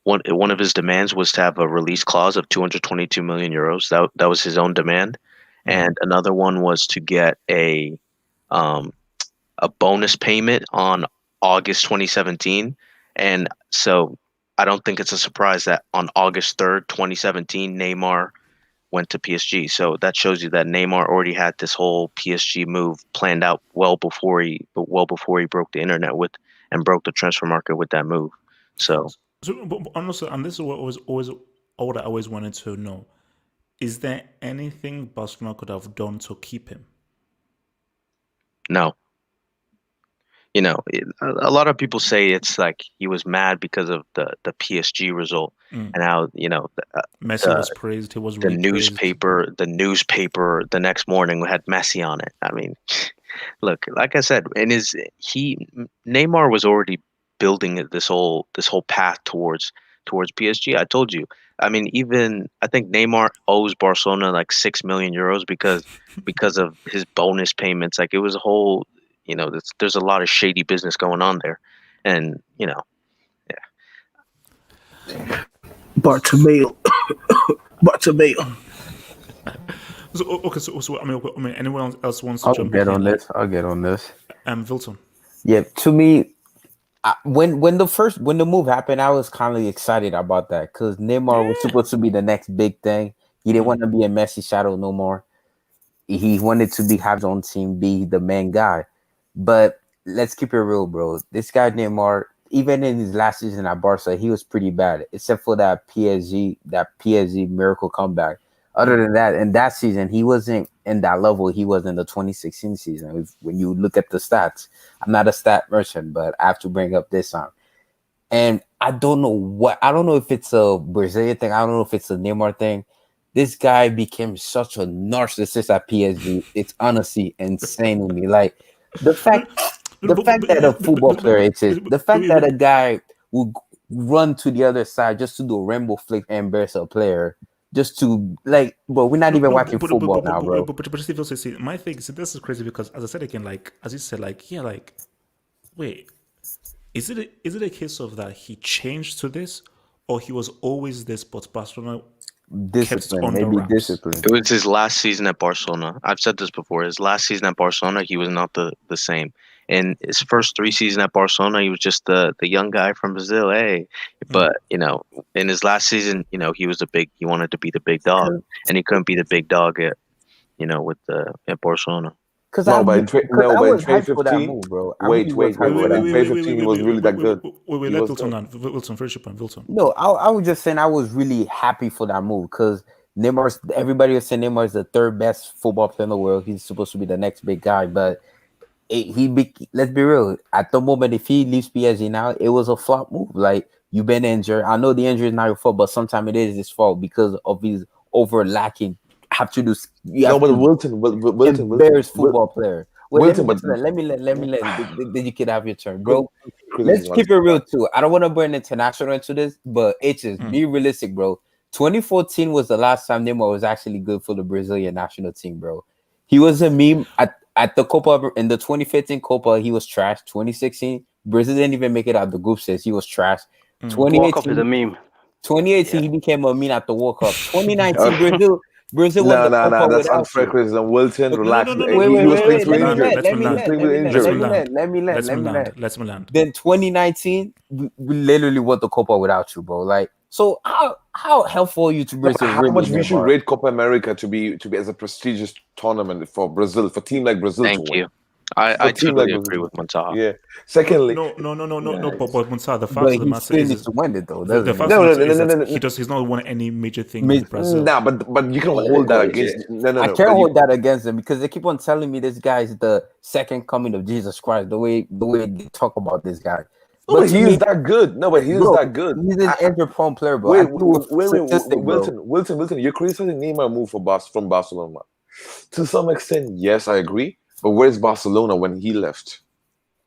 one of his demands was to have a release clause of 222 million euros. That was his own demand, and another one was to get a bonus payment on August 2017. And so I don't think it's a surprise that on August 3rd, 2017, Neymar went to PSG. So that shows you that Neymar already had this whole PSG move planned out well before he broke the internet and broke the transfer market with that move. So but honestly, and this is what was always all that I always wanted to know: is there anything Barcelona could have done to keep him? No. A lot of people say it's like he was mad because of the PSG result and how Messi was praised. He was really the newspaper the next morning had Messi on it. I mean, look, like I said, Neymar was already building this whole path towards PSG. I told you. I mean, I think Neymar owes Barcelona like 6 million euros because of his bonus payments. Like it was a whole. There's a lot of shady business going on there, and yeah. Bartomeu. So I mean, anyone else wants to jump in? I'll get on this. Vilton. Yeah, to me, when the move happened, I was kind of excited about that because Neymar was supposed to be the next big thing. He didn't want to be a Messi shadow no more. He wanted to have his own team, be the main guy. But let's keep it real, bro. This guy Neymar, even in his last season at Barca, he was pretty bad, except for that PSG miracle comeback. Other than that, in that season, he wasn't in that level he was in the 2016 season. When you look at the stats, I'm not a stat merchant, but I have to bring up this on. And I don't know if it's a Brazilian thing. I don't know if it's a Neymar thing. This guy became such a narcissist at PSG. It's honestly insane to me. Like, the fact that a football player the fact that a guy would run to the other side just to do a rainbow flick and embarrass a player, just to like, bro, we're not even watching football now, bro. But Steve also see my thing. So this is crazy because, as I said again, like as you said, like yeah, like wait, is it a case of that he changed to this, or he was always this, but Barcelona discipline, maybe discipline. It was his last season at Barcelona. I've said this before. His last season at Barcelona, he was not the same. In his first 3 seasons at Barcelona, he was just the young guy from Brazil. Hey, but in his last season, he was he wanted to be the big dog, and he couldn't be the big dog at Barcelona. But in 2015, bro. Wait, 2015 he was really that good. Wait, let Wilton finish up on Wilton. No, I was just saying I was really happy for that move because everybody was saying Neymar is the 3rd best football player in the world. He's supposed to be the next big guy, but let's be real. At the moment, if he leaves PSG now, it was a flop move. Like, you've been injured. I know the injury is not your fault, but sometimes it is his fault because of his overlacking. Wilton, embarrassed football player. Let me let you kid have your turn, bro. Let's keep it real too. I don't want to bring international into this, but it's just be realistic, bro. 2014 was the last time Neymar was actually good for the Brazilian national team, bro. He was a meme at the Copa in the 2015 Copa. He was trash. 2016 Brazil didn't even make it out the group stage. He was trash. 2018 World Cup is a meme. 2018 he became a meme at the World Cup. 2019 Brazil no, that's unfair criticism. Wilton, relax. Let me land. Then 2019, we literally won the Copa without you, bro. Like, so how helpful are you to Brazil? How much we should rate Copa America to be as a prestigious tournament for Brazil, for a team like Brazil? Thank you. I totally agree with Muntaha. Yeah. Secondly, no. But Muntaha, the fact But of the he matter still is needs to win it, though, the doesn't fact he? of the matter is that he's not won any major thing with Brazil. Nah, but you can hold that against. No. I can't hold that against him because they keep on telling me this guy is the second coming of Jesus Christ. The way they talk about this guy. No, but he is that good. No, but he is that good. He's an injury-prone player, bro. Wait, Wilton, you're criticizing Neymar move from Barcelona. To some extent, yes, I agree. But where's Barcelona when he left?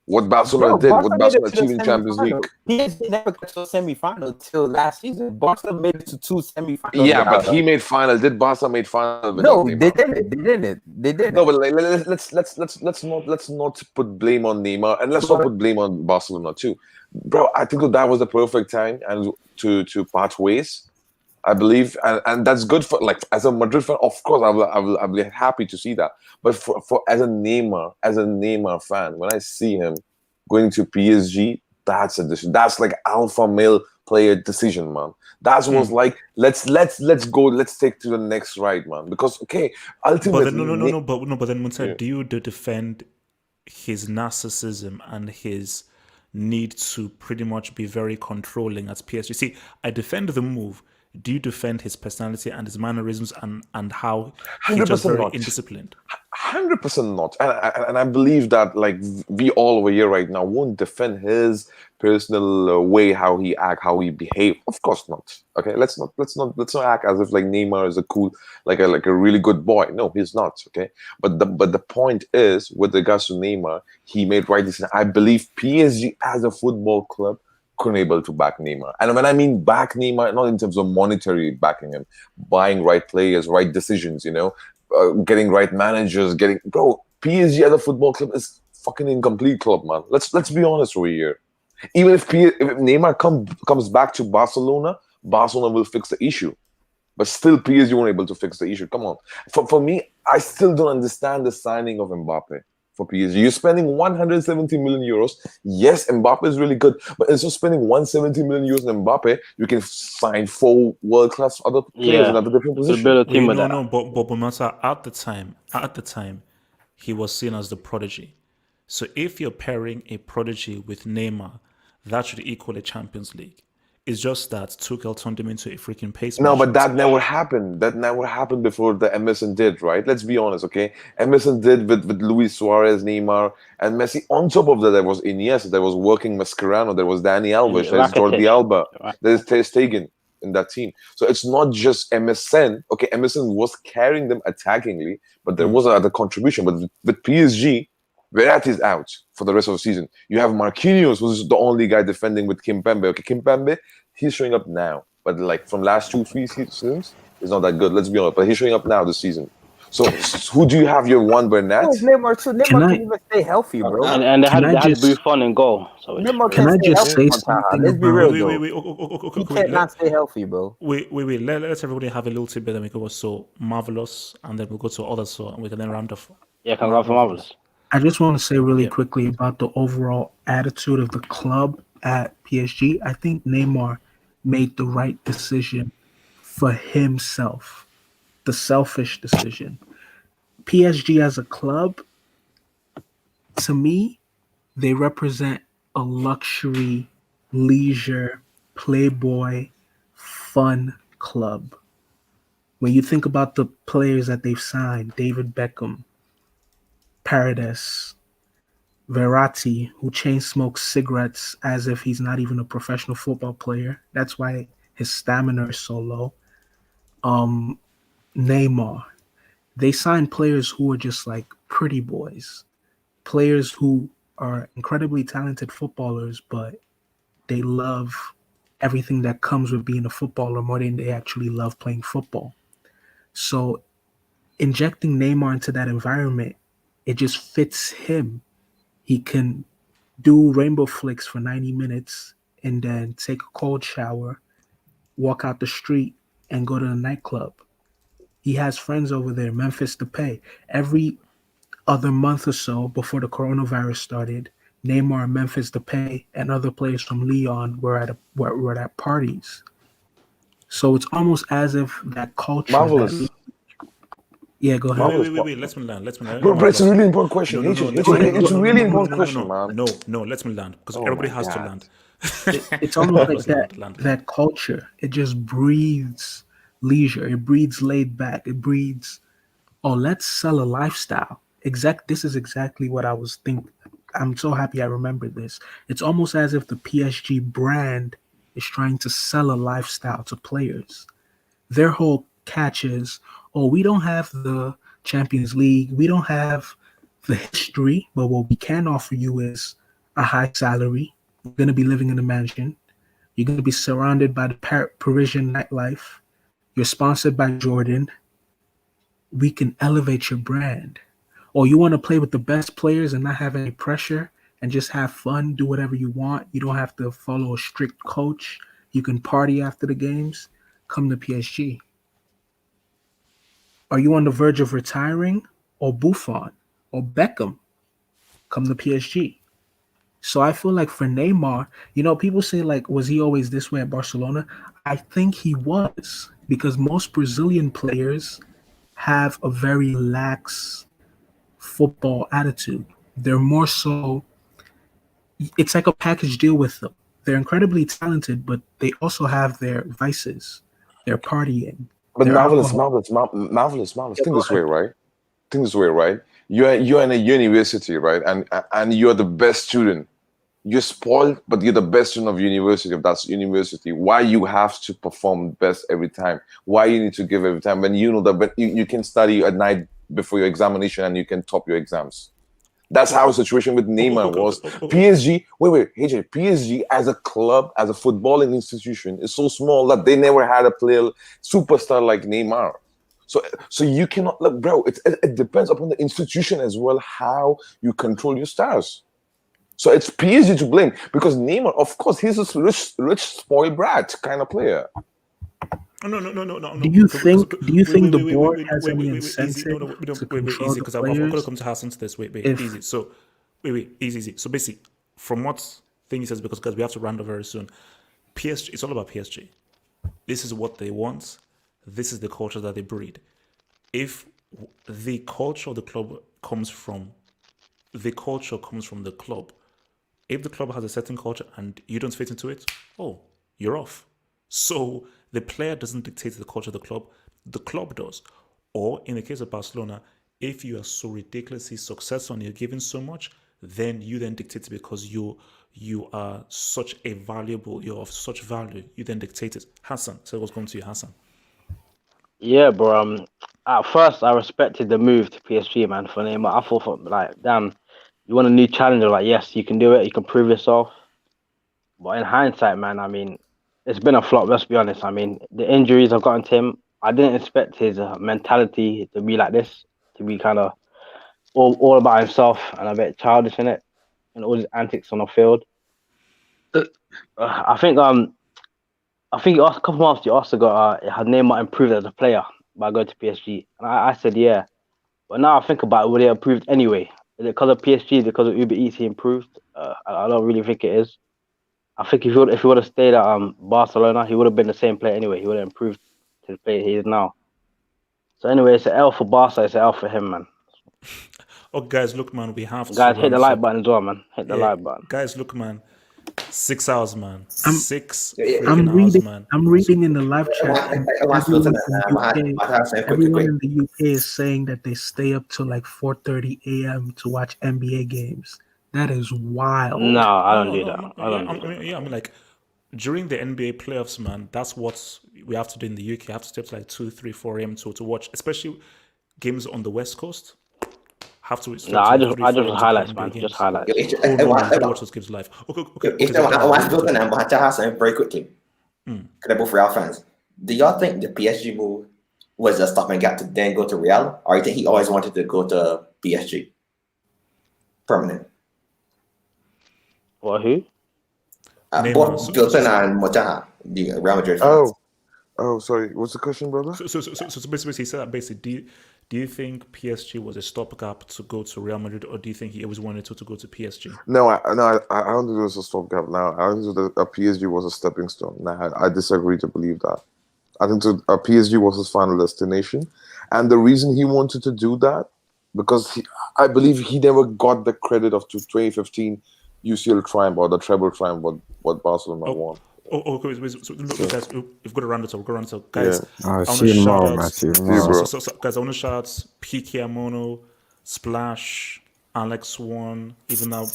What Barcelona did, what Barcelona achieved in Champions League. PSG never got to a semi-final till last season. Barcelona made it to 2 semi-finals. Yeah, but he made final. Did Barca made final? No, they didn't. No, but like, let's not put blame on Neymar, and let's not put blame on Barcelona too, bro. I think that was the perfect time and to part ways. I believe, and that's good for, like, as a Madrid fan. Of course, I'll be happy to see that. But for as a Neymar fan, when I see him going to PSG, that's a decision. That's like alpha male player decision, man. That's what's like. Let's go. Let's take to the next ride, man. Because ultimately, but then Muntaha, do you defend his narcissism and his need to pretty much be very controlling as PSG? See, I defend the move. Do you defend his personality and his mannerisms and how he's just very indisciplined? 100% not. And I believe that, like, we all over here right now won't defend his personal way, how he act, how he behave. Of course not. Okay, let's not act as if like Neymar is a cool, like a really good boy. No, he's not. Okay, but the point is, with regards to Neymar, he made right decision. I believe PSG as a football club couldn't able to back Neymar. And when I mean back Neymar, not in terms of monetary backing him, buying right players, right decisions, getting right managers, PSG as a football club is fucking incomplete club, man. Let's be honest over here. Even if Neymar comes back to Barcelona will fix the issue. But still PSG weren't able to fix the issue. Come on. For me, I still don't understand the signing of Mbappe. For PSG, you're spending 170 million euros. Yes, Mbappe is really good, but instead of spending 170 million euros on Mbappe, you can sign 4 world-class other players in other different positions. But at the time, he was seen as the prodigy. So if you're pairing a prodigy with Neymar, that should equal a Champions League. It's just that Tuchel turned him into a freaking pace No, machine. but that never happened. That never happened before the Emerson did, right? Let's be honest, okay? Emerson did with Luis Suarez, Neymar, and Messi. On top of that, there was Iniesta, there was working Mascherano, there was Dani Alves, there's Jordi Alba, there's Ter Stegen in that team. So it's not just Emerson. Okay, Emerson was carrying them attackingly, but there was another contribution. But with PSG, Verratti's out for the rest of the season. You have Marquinhos, who's the only guy defending with Kimpembe. Okay, Kimpembe, he's showing up now. But like from last 2-3 seasons, it's not that good. Let's be honest. But he's showing up now this season. So who do you have? Your one Bernat? Neymar too. Neymar can't even stay healthy, bro. And they had Buffon and goal. So Neymar can't stay healthy. Let's be real, he can't not stay healthy, bro. Wait. Let's everybody have a little tidbit, then we go so marvelous, and then we'll go to others, so we can then round off. Yeah, can go for marvelous. I just want to say really quickly about the overall attitude of the club at PSG. I think Neymar made the right decision for himself, the selfish decision. PSG as a club, to me, they represent a luxury, leisure, playboy, fun club. When you think about the players that they've signed, David Beckham, Paredes, Verratti, who chain smokes cigarettes as if he's not even a professional football player. That's why his stamina is so low. Neymar. They sign players who are just like pretty boys. Players who are incredibly talented footballers, but they love everything that comes with being a footballer more than they actually love playing football. So injecting Neymar into that environment, it just fits him. He can do rainbow flicks for 90 minutes and then take a cold shower, walk out the street, and go to the nightclub. He has friends over there, Memphis Depay. Every other month or so before the coronavirus started, Neymar, Memphis Depay, and other players from Lyon were at parties. So it's almost as if that culture... Marvelous. Yeah, go ahead. Wait. Let me land. But it's a really important question. It's a really important question, man. No. Let me land because everybody has to land. It's almost like that culture. It just breathes leisure. It breeds laid back. It breeds, oh, let's sell a lifestyle. This is exactly what I was thinking. I'm so happy I remembered this. It's almost as if the PSG brand is trying to sell a lifestyle to players. Their whole catch is, oh, we don't have the Champions League. We don't have the history, but what we can offer you is a high salary. You're going to be living in a mansion. You're going to be surrounded by the Parisian nightlife. You're sponsored by Jordan. We can elevate your brand. Or you want to play with the best players and not have any pressure and just have fun, do whatever you want. You don't have to follow a strict coach. You can party after the games. Come to PSG. Are you on the verge of retiring? Or Buffon? Or Beckham? Come to PSG. So I feel like for Neymar, people say like, was he always this way at Barcelona? I think he was, because most Brazilian players have a very lax football attitude. They're more so, it's like a package deal with them. They're incredibly talented, but they also have their vices. They're partying. But marvelous. Think this way, right? You're in a university, right? And you're the best student. You're spoiled, but you're the best student of university. If that's university, why you have to perform best every time? Why you need to give every time? When you know that, but you can study at night before your examination and you can top your exams. That's how the situation with Neymar was. PSG, AJ, PSG as a club, as a footballing institution, is so small that they never had a player superstar like Neymar. So you cannot look, bro. It depends upon the institution as well how you control your stars. So it's PSG to blame because Neymar, of course, he's a rich spoiled brat kind of player. No. Do you think the board has any incentive to control easy, the players? I'm going to come to Hassan to this. Wait, easy. So, easy. So basically, from what thing he says, because we have to round up very soon, PSG, it's all about PSG. This is what they want. This is the culture that they breed. If the culture of the club comes from the club, if the club has a certain culture and you don't fit into it, you're off. So the player doesn't dictate the culture of the club does. Or in the case of Barcelona, if you are so ridiculously successful and you're giving so much, then you then dictate it because you are such a valuable, you're of such value, you then dictate it. Hassan, so what's going to you, Hassan? Yeah, bro. At first, I respected the move to PSG, man, for Neymar. I thought, like, damn, you want a new challenger? Like, yes, you can do it. You can prove yourself. But in hindsight, man, I mean, it's been a flop. Let's be honest. I mean, the injuries have gotten to him. I didn't expect his mentality to be like this, to be kind of all about himself and a bit childish in it, and all his antics on the field. I think a couple months you also got had Neymar improved as a player by going to PSG, and I said yeah, but now I think about it, would he have improved anyway? Is it because of PSG? Because of Uber Eats he improved? I don't really think it is. I think if he would have stayed at Barcelona, he would have been the same player anyway. He would have improved to the player he is now. So anyway, it's an L for Barca. It's an L for him, man. Oh, guys, look, man, we have to. Guys, hit the like button as well, man. Hit the like button. Guys, look, man. 6 hours, man. I'm reading in the live chat. Everyone in the UK is saying that they stay up till like 4:30 a.m. to watch NBA games. That is wild. No, I don't do that. I mean, like, during the NBA playoffs, man, that's what we have to do in the UK. I have to stay up to like 2, 3, 4 a.m. to watch, especially games on the West Coast. Have to. No, I just highlights, man. Just highlights. Watch those games live. Okay. Very quickly. Because they're both Real fans. Do y'all think the PSG move was a stopping gap to then go to Real, or you think he always wanted to go to PSG? Permanent. What, who? Both Wilson and Motaha, the Real Madrid fans. Oh, sorry. What's the question, brother? So basically, he said that basically, do you think PSG was a stopgap to go to Real Madrid, or do you think he always wanted to go to PSG? No, I don't think it was a stopgap. Now I think that PSG was a stepping stone. Now I disagree to believe that. I think PSG was his final destination, And the reason he wanted to do that, because I believe he never got the credit of 2015 UCL triumph or the treble triumph what Barcelona won. Okay, look, guys, we've got to round it up. Guys, I want to shout out. Guys, I want to shout out PK Amono, Splash, Alex One, even now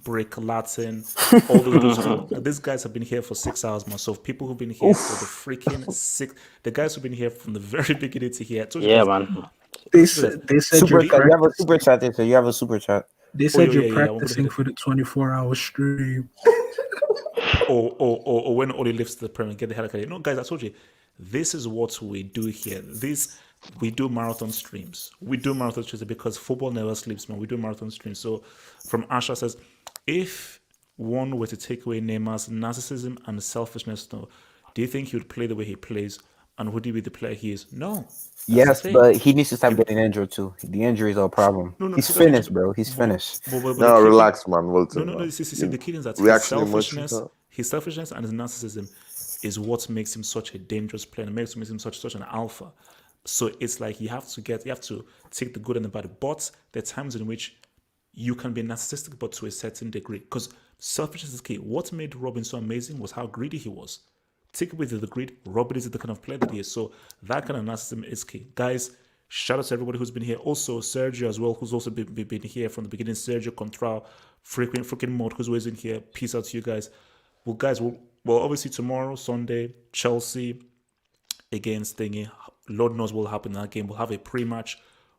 Break Latin, all those people. These guys have been here for 6 hours, man. So people who've been here for the freaking the guys who've been here from the very beginning to here. Yeah, man. They said super chat. You have a super chat. You have a super chat. They said you're practicing for the 24-hour stream. or when Oli lifts the Premier, get the hell out of here. No, guys, I told you, this is what we do here. We do marathon streams. We do marathon streams because football never sleeps, man. We do marathon streams. So from Asha says, if one were to take away Neymar's narcissism and selfishness, no, do you think he would play the way he plays? And would he be the player he is? No. Yes, but he needs to stop getting injured too. The injury is our problem. He's finished, bro. He's finished. No, relax, man. Wilton, no. See, the key is that his selfishness and his narcissism is what makes him such a dangerous player. It makes him such an alpha. So it's like you have to take the good and the bad. But there are times in which you can be narcissistic, but to a certain degree. Because selfishness is key. What made Robin so amazing was how greedy he was. Take away the greed, Robin is the kind of player that he is. So that kind of narcissism is key. Guys, shout out to everybody who's been here. Also, Sergio as well, who's also been here from the beginning. Sergio Contral, freaking mod, who's always in here. Peace out to you guys. Well, guys, well, obviously tomorrow, Sunday, Chelsea against Thingy. Lord knows what will happen in that game. We'll have a pre-match,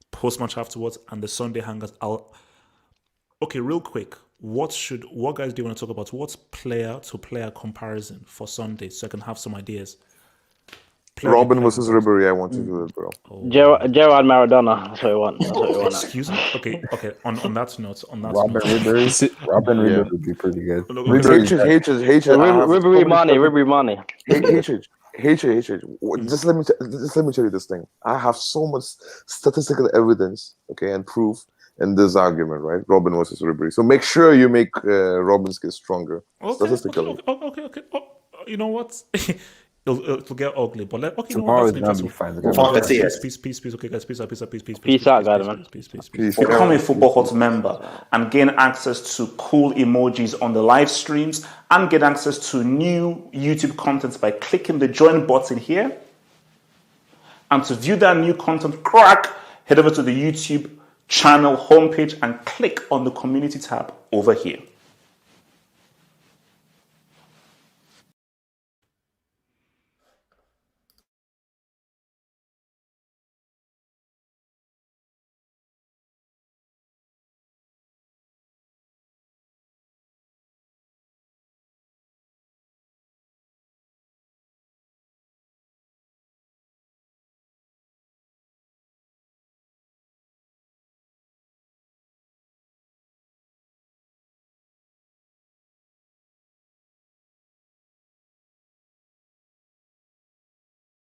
post-match afterwards, and the Sunday hangers. Okay, real quick. What guys do you want to talk about? What's player-to-player comparison for Sunday, so I can have some ideas? Robin versus Ribery. I want to do it, bro. Gerard Maradona. That's what I want. Excuse me. Okay. On that note, Robin Ribery would be pretty good. Ribery Mane. Just let me tell you this thing. I have so much statistical evidence, okay, and proof in this argument, right? Robin versus Ribery. So make sure you make Robin's case stronger statistically. Okay. You know what? It'll get ugly, but tomorrow is gonna be fine. Peace. Okay, guys, peace out. Peace out, guys, man. Peace. Become a Football Hut member and gain access to cool emojis on the live streams and get access to new YouTube content by clicking the join button here. And to view that new content, head over to the YouTube channel homepage and click on the community tab over here.